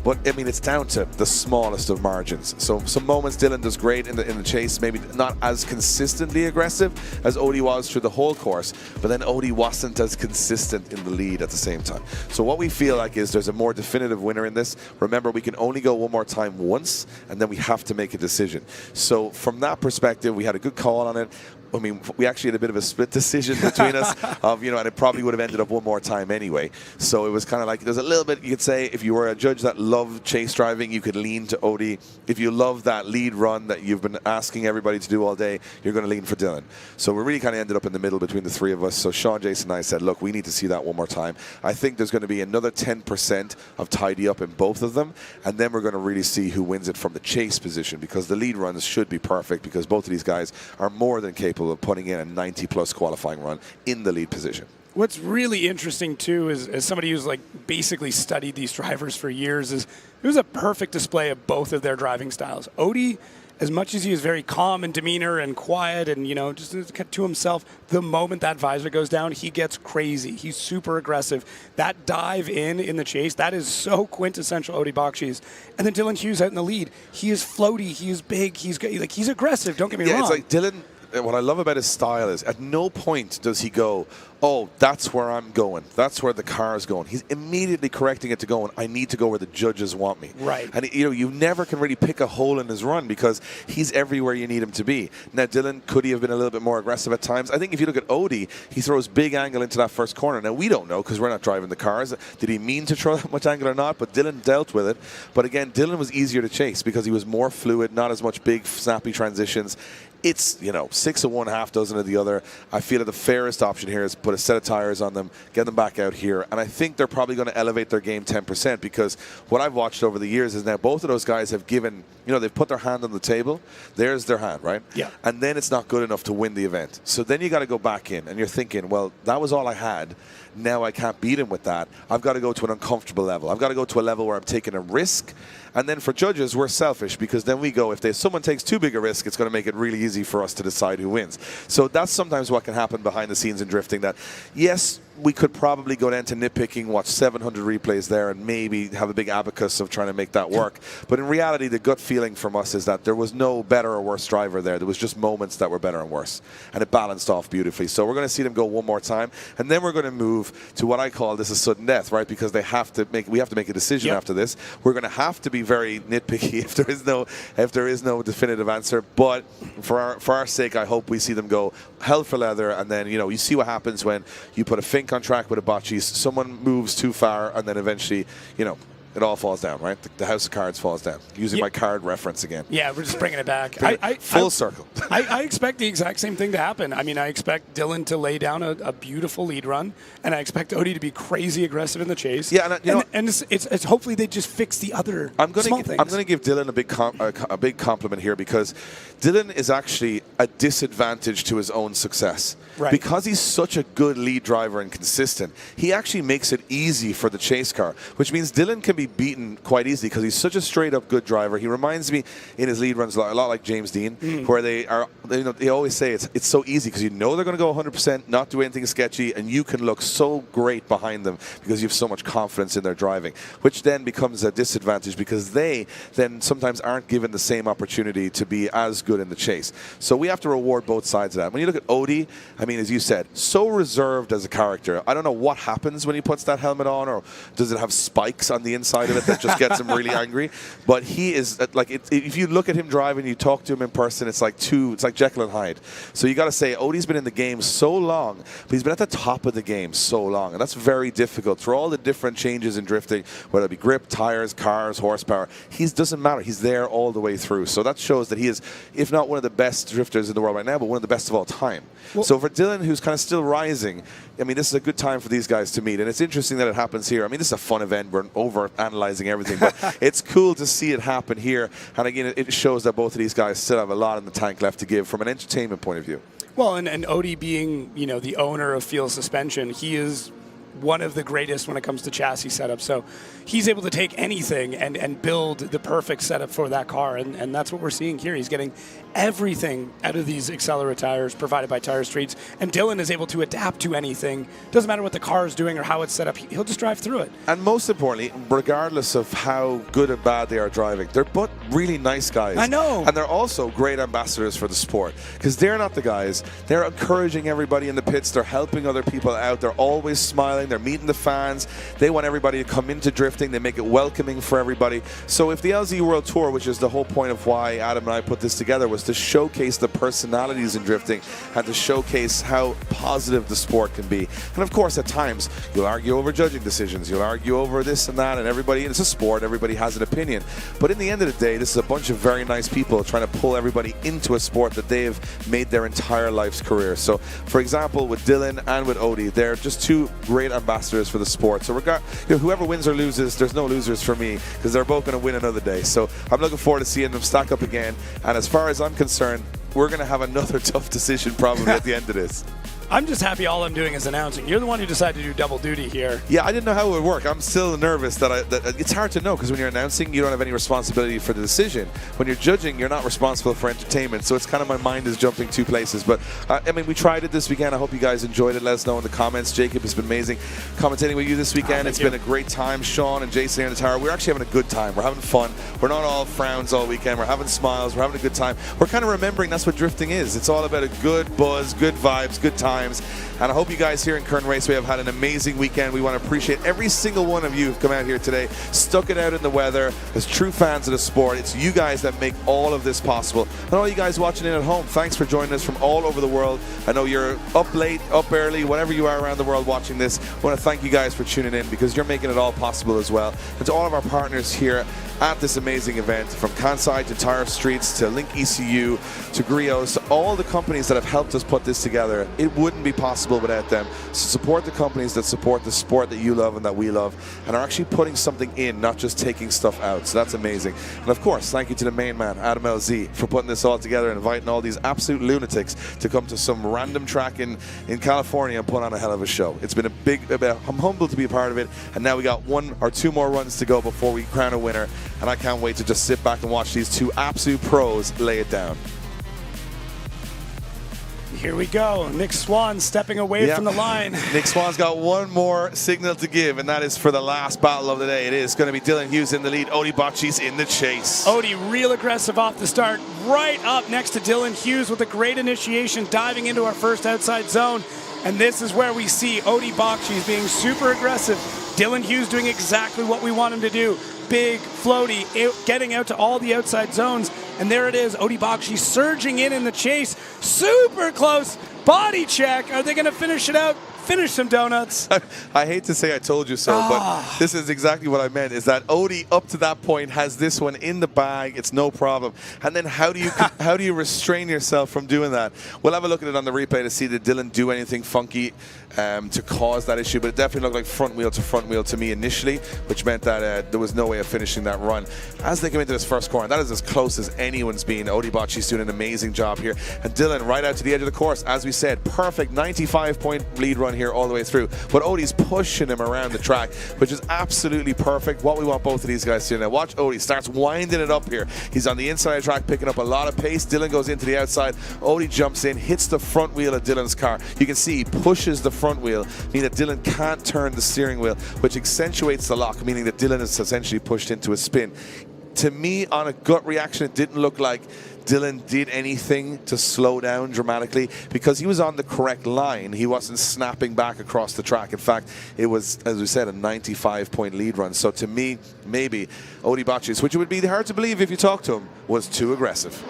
But, I mean, it's down to the smallest of margins. So some moments Dylan does great in the chase, maybe not as consistently aggressive as Odie was through the whole course, but then Odie wasn't as consistent in the lead at the same time. So what we feel like is there's a more definitive winner in this. Remember, we can only go one more time once, and then we have to make a decision. So from that perspective, we had a good call on it. I mean, we actually had a bit of a split decision between us of, and it probably would have ended up one more time anyway. So it was kind of like, there's a little bit, you could say, if you were a judge that loved chase driving, you could lean to Odie. If you love that lead run that you've been asking everybody to do all day, you're going to lean for Dylan. So we really kind of ended up in the middle between the three of us. So Sean, Jason, and I said, look, we need to see that one more time. I think there's going to be another 10% of tidy up in both of them, and then we're going to really see who wins it from the chase position, because the lead runs should be perfect, because both of these guys are more than capable of putting in a 90-plus qualifying run in the lead position.
What's really interesting, too, is as somebody who's like basically studied these drivers for years, is it was a perfect display of both of their driving styles. Odie, as much as he is very calm in demeanor and quiet and, just to himself, the moment that visor goes down, he gets crazy. He's super aggressive. That dive in the chase, that is so quintessential Odie Bakshi's. And then Dylan Hughes out in the lead. He is floaty. He is big. He's aggressive. Don't get me wrong.
Yeah, it's like Dylan. What I love about his style is at no point does he go, oh, that's where I'm going. That's where the car is going. He's immediately correcting it to going, I need to go where the judges want me.
Right.
And, you never can really pick a hole in his run because he's everywhere you need him to be. Now, Dylan, could he have been a little bit more aggressive at times? I think if you look at Odie, he throws big angle into that first corner. Now, we don't know because we're not driving the cars. Did he mean to throw that much angle or not? But Dylan dealt with it. But again, Dylan was easier to chase because he was more fluid, not as much big, snappy transitions. It's, 6 of one, half dozen of the other. I feel that the fairest option here is put a set of tires on them, get them back out here. And I think they're probably going to elevate their game 10% because what I've watched over the years is now both of those guys have given, they've put their hand on the table. There's their hand, right?
Yeah.
And then it's not good enough to win the event. So then you got to go back in and you're thinking, well, that was all I had. Now I can't beat him with that. I've got to go to an uncomfortable level. I've got to go to a level where I'm taking a risk. And then for judges, we're selfish because then we go, if someone takes too big a risk, it's going to make it really easy for us to decide who wins. So that's sometimes what can happen behind the scenes in drifting, that, yes, we could probably go down to nitpicking, watch 700 replays there, and maybe have a big abacus of trying to make that work. But in reality, the gut feeling from us is that there was no better or worse driver there. There was just moments that were better and worse. And it balanced off beautifully. So we're going to see them go one more time. And then we're going to move to what I call this is sudden death, right? Because we have to make a decision after this. We're going to have to be very nitpicky if there is no definitive answer. But for our sake, I hope we see them go hell for leather. And then, you see what happens when you put a Fink on track with a Bocce's, someone moves too far, and then eventually, it all falls down, right? The house of cards falls down. Using my card reference again.
Yeah, we're just bringing it back.
Full circle.
I expect the exact same thing to happen. I mean, I expect Dylan to lay down a beautiful lead run, and I expect Odie to be crazy aggressive in the chase.
Yeah,
and it's hopefully they just fix the other small things.
I'm going to give Dylan a big compliment here because Dylan is actually a disadvantage to his own success.
Right.
Because he's such a good lead driver and consistent, he actually makes it easy for the chase car, which means Dylan can be beaten quite easily because he's such a straight-up good driver. He reminds me in his lead runs a lot like James Dean, where they always say it's so easy because they're going to go 100%, not do anything sketchy, and you can look so great behind them because you have so much confidence in their driving, which then becomes a disadvantage because they then sometimes aren't given the same opportunity to be as good in the chase. So we have to reward both sides of that. When you look at Odie, I mean, as you said, so reserved as a character. I don't know what happens when he puts that helmet on, or does it have spikes on the inside of it that just gets him really angry? But he is if you look at him driving, you talk to him in person, it's like Jekyll and Hyde. So you got to say Odie's been in the game so long, but he's been at the top of the game so long, and that's very difficult through all the different changes in drifting, whether it be grip, tires, cars, horsepower. Doesn't matter. He's there all the way through. So that shows that he is, if not one of the best drifters in the world right now, but one of the best of all time. Well, so for Dylan, who's kind of still rising, I mean, this is a good time for these guys to meet, and it's interesting that it happens here. I mean, this is a fun event. We're over-analyzing everything, but it's cool to see it happen here. And again, it shows that both of these guys still have a lot in the tank left to give from an entertainment point of view.
Well, and Odie being, the owner of Field Suspension, he is one of the greatest when it comes to chassis setup. So he's able to take anything and build the perfect setup for that car, and that's what we're seeing here. He's getting everything out of these Accelera tires provided by Tire Streets, and Dylan is able to adapt to anything. Doesn't matter what the car is doing or how it's set up, he'll just drive through it.
And most importantly, regardless of how good or bad they are driving, they're both really nice guys.
I know.
And they're also great ambassadors for the sport, because they're not the guys. They're encouraging everybody in the pits. They're helping other people out. They're always smiling. smiling, they're meeting the fans. They want everybody to come into drifting. They make it welcoming for everybody. So if the LZ World Tour, which is the whole point of why Adam and I put this together, was to showcase the personalities in drifting and to showcase how positive the sport can be. And of course, at times, you'll argue over judging decisions. You'll argue over this and that, and everybody, it's a sport, everybody has an opinion. But in the end of the day, this is a bunch of very nice people trying to pull everybody into a sport that they've made their entire life's career. So, for example, with Dylan and with Odie, they're just two great ambassadors for the sport. So whoever wins or loses, there's no losers for me, because they're both going to win another day. So I'm looking forward to seeing them stack up again. And as far as I'm concerned, we're going to have another tough decision probably at the end of this.
I'm just happy all I'm doing is announcing. You're the one who decided to do double duty here.
Yeah, I didn't know how it would work. I'm still nervous that it's hard to know, because when you're announcing, you don't have any responsibility for the decision. When you're judging, you're not responsible for entertainment. So it's kind of, my mind is jumping two places. But I mean, we tried it this weekend. I hope you guys enjoyed it. Let us know in the comments. Jacob, has been amazing commentating with you this weekend. It's been a great time. Sean and Jason here in the tower. We're actually having a good time. We're having fun. We're not all frowns all weekend. We're having smiles. We're having a good time. We're kind of remembering that's what drifting is. It's all about a good buzz, good vibes, good times. And I hope you guys here in Kern Raceway have had an amazing weekend. We want to appreciate every single one of you who've come out here today, stuck it out in the weather as true fans of the sport. It's you guys that make all of this possible. And all you guys watching in at home, thanks for joining us from all over the world. I know you're up late, up early, whatever you are around the world watching this. I want to thank you guys for tuning in, because you're making it all possible as well. And to all of our partners here at this amazing event, from Kansai to Tire Streets to Link ECU to Griots, to all the companies that have helped us put this together, it wouldn't be possible without them. So support the companies that support the sport that you love and that we love, and are actually putting something in, not just taking stuff out. So that's amazing. And of course, thank you to the main man, Adam LZ, for putting this all together and inviting all these absolute lunatics to come to some random track in California and put on a hell of a show. It's been I'm humbled to be a part of it, and now we got 1 or 2 more runs to go before we crown a winner. And I can't wait to just sit back and watch these two absolute pros lay it down.
Here we go. Nick Swan stepping away from the line.
Nick Swan's got one more signal to give, and that is for the last battle of the day. It is going to be Dylan Hughes in the lead. Odie Bocci's in the chase.
Odie real aggressive off the start. Right up next to Dylan Hughes with a great initiation, diving into our first outside zone. And this is where we see Odie Bocci's being super aggressive. Dylan Hughes doing exactly what we want him to do. Big, floaty, getting out to all the outside zones. And there it is, Odie Bocci surging in the chase. Super close, body check. Are they going to finish it out? Finish some donuts.
I hate to say I told you so, but this is exactly what I meant, is that Odie, up to that point, has this one in the bag. It's no problem. And then how do you restrain yourself from doing that? We'll have a look at it on the replay to see did Dylan do anything funky to cause that issue, but it definitely looked like front wheel to me initially, which meant that there was no way of finishing that run. As they come into this first corner, that is as close as anyone's been. Odie Bocci's doing an amazing job here. And Dylan right out to the edge of the course, as we said, perfect 95-point lead run here all the way through. But Odie's pushing him around the track, which is absolutely perfect. What we want both of these guys to do now. Watch Odie starts winding it up here. He's on the inside of the track, picking up a lot of pace. Dylan goes into the outside. Odie jumps in, hits the front wheel of Dylan's car. You can see he pushes the front wheel, meaning that Dylan can't turn the steering wheel, which accentuates the lock, meaning that Dylan is essentially pushed into a spin. To me, on a gut reaction, it didn't look like Dylan did anything to slow down dramatically, because he was on the correct line. He wasn't snapping back across the track. In fact, it was, as we said, a 95-point lead run. So to me, maybe Odie Bocci's, which would be hard to believe if you talk to him, was too aggressive.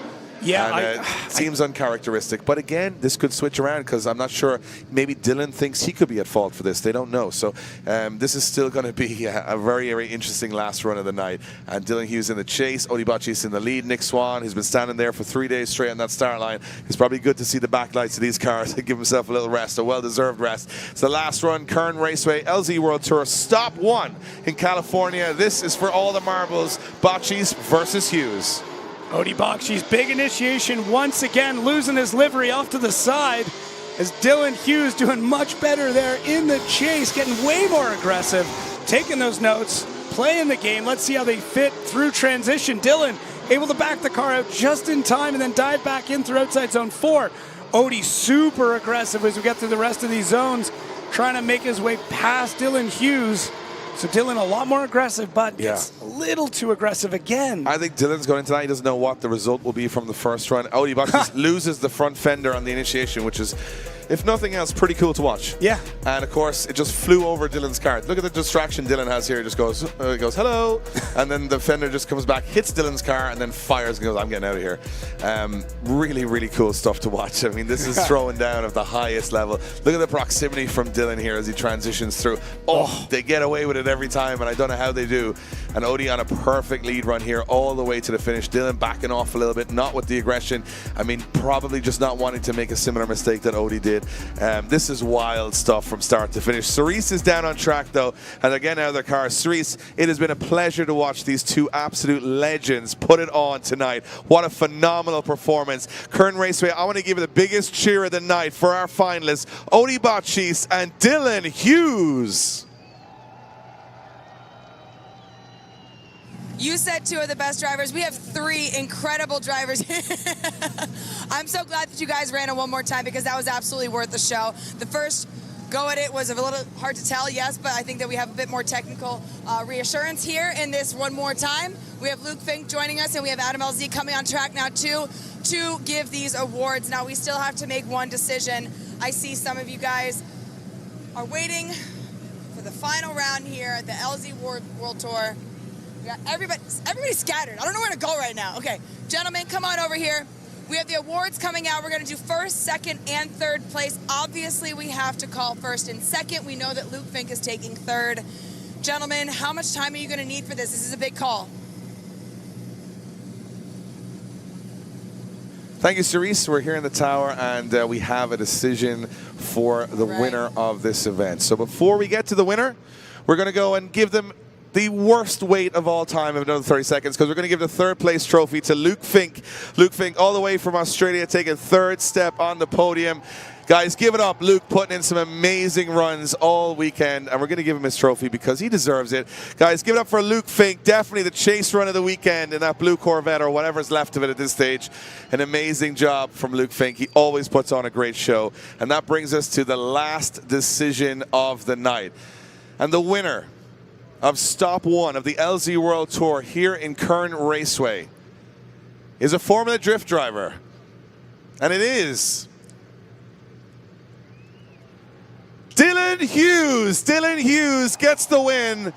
Yeah,
and, seems uncharacteristic. But again, this could switch around, because I'm not sure. Maybe Dylan thinks he could be at fault for this. They don't know. So this is still going to be a very, very interesting last run of the night. And Dylan Hughes in the chase. Odie Bocci's in the lead. Nick Swan, who's been standing there for 3 days straight on that start line. It's probably good to see the backlights of these cars and give himself a little rest, a well-deserved rest. It's the last run, Kern Raceway, LZ World Tour, stop 1 in California. This is for all the marbles. Bocci's versus Hughes.
Odie Bocci's big initiation once again, losing his livery off to the side, as Dylan Hughes doing much better there in the chase, getting way more aggressive, taking those notes, playing the game. Let's see how they fit through transition. Dylan able to back the car out just in time and then dive back in through outside zone 4. Odie super aggressive as we get through the rest of these zones, trying to make his way past Dylan Hughes. So Dylan a lot more aggressive, but gets a little too aggressive again.
I think Dylan's going into that. He doesn't know what the result will be from the first run. Odie Bocci loses the front fender on the initiation, which is if nothing else, pretty cool to watch.
Yeah.
And of course, it just flew over Dylan's car. Look at the distraction Dylan has here. It just goes hello, and then the fender just comes back, hits Dylan's car, and then fires and goes, I'm getting out of here. Really, really cool stuff to watch. I mean, this is throwing down of the highest level. Look at the proximity from Dylan here as he transitions through. Oh, they get away with it every time, and I don't know how they do. And Odie on a perfect lead run here all the way to the finish. Dylan backing off a little bit, not with the aggression. I mean, probably just not wanting to make a similar mistake that Odie did. This is wild stuff from start to finish. Cerise is down on track, though, and again out of their car. Cerise, it has been a pleasure to watch these two absolute legends put it on tonight. What a phenomenal performance. Kern Raceway, I want to give it the biggest cheer of the night for our finalists, Odie Botchis and Dylan Hughes.
You said two of the best drivers. We have three incredible drivers. I'm so glad that you guys ran it one more time because that was absolutely worth the show. The first go at it was a little hard to tell, yes, but I think that we have a bit more technical reassurance here in this one more time. We have Luke Fink joining us, and we have Adam LZ coming on track now too to give these awards. Now we still have to make one decision. I see some of you guys are waiting for the final round here at the LZ World Tour. We got everybody's scattered. I don't know where to go right now. Okay, gentlemen, come on over here. We have the awards coming out. We're going to do first, second, and third place. Obviously, we have to call first and second. We know that Luke Fink is taking third. Gentlemen, how much time are you going to need for this? This is a big call.
Thank you, Cerise. We're here in the tower, and we have a decision for the winner of this event. So before we get to the winner, we're going to go and give them the worst wait of all time of another 30 seconds, because we're going to give the third place trophy to Luke Fink. Luke Fink, all the way from Australia, taking third step on the podium. Guys, give it up. Luke putting in some amazing runs all weekend, and we're going to give him his trophy because he deserves it. Guys, give it up for Luke Fink. Definitely the chase run of the weekend in that blue Corvette or whatever's left of it at this stage. An amazing job from Luke Fink. He always puts on a great show. And that brings us to the last decision of the night. And the winner of Stop 1 of the LZ World Tour here in Kern Raceway is a Formula Drift driver. And it is Dylan Hughes. Dylan Hughes gets the win,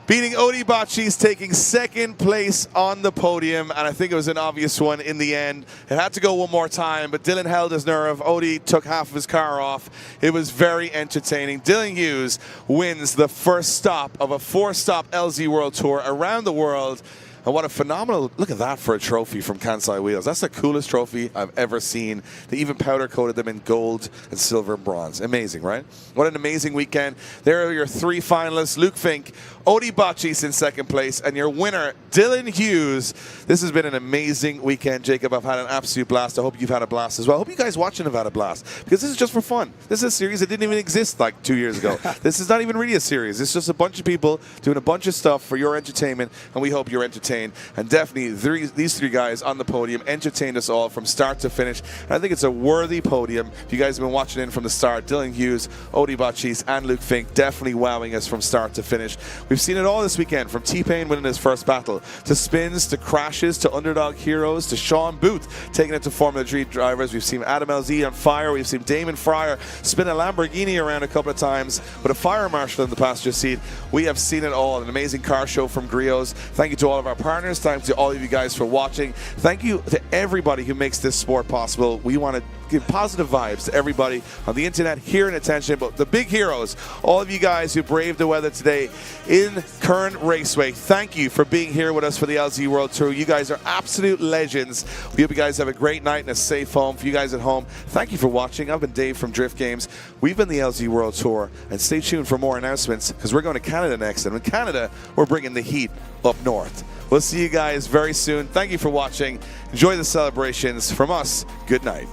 beating Odie Botchis, taking second place on the podium. And I think it was an obvious one in the end. It had to go one more time, but Dylan held his nerve. Odie took half of his car off. It was very entertaining. Dylan Hughes wins the first stop of a 4-stop LZ World Tour around the world. And what a phenomenal, look at that for a trophy from Kansai Wheels. That's the coolest trophy I've ever seen. They even powder coated them in gold and silver and bronze. Amazing, right? What an amazing weekend. There are your three finalists, Luke Fink, Odie Botchis in second place, and your winner, Dylan Hughes. This has been an amazing weekend, Jacob. I've had an absolute blast. I hope you've had a blast as well. I hope you guys watching have had a blast, because this is just for fun. This is a series that didn't even exist like 2 years ago. This is not even really a series. It's just a bunch of people doing a bunch of stuff for your entertainment, and we hope you're entertained. And definitely these three guys on the podium entertained us all from start to finish. And I think it's a worthy podium. If you guys have been watching in from the start, Dylan Hughes, Odie Botchis, and Luke Fink definitely wowing us from start to finish. We've seen it all this weekend, from T-Pain winning his first battle, to spins, to crashes, to underdog heroes, to Sean Booth taking it to Formula 3 drivers. We've seen Adam LZ on fire. We've seen Damon Fryer spin a Lamborghini around a couple of times with a fire marshal in the passenger seat. We have seen it all. An amazing car show from Griots. Thank you to all of our partners. Thank you to all of you guys for watching. Thank you to everybody who makes this sport possible. We want to give positive vibes to everybody on the internet, here in attention, but the big heroes, all of you guys who braved the weather today in Kern Raceway, thank you for being here with us for the LZ World Tour. You guys are absolute legends. We hope you guys have a great night and a safe home. For you guys at home, thank you for watching. I've been Dave from Drift Games. We've been the LZ World Tour, and stay tuned for more announcements, because we're going to Canada next, and in Canada, we're bringing the heat up north. We'll see you guys very soon. Thank you for watching. Enjoy the celebrations. From us, good night.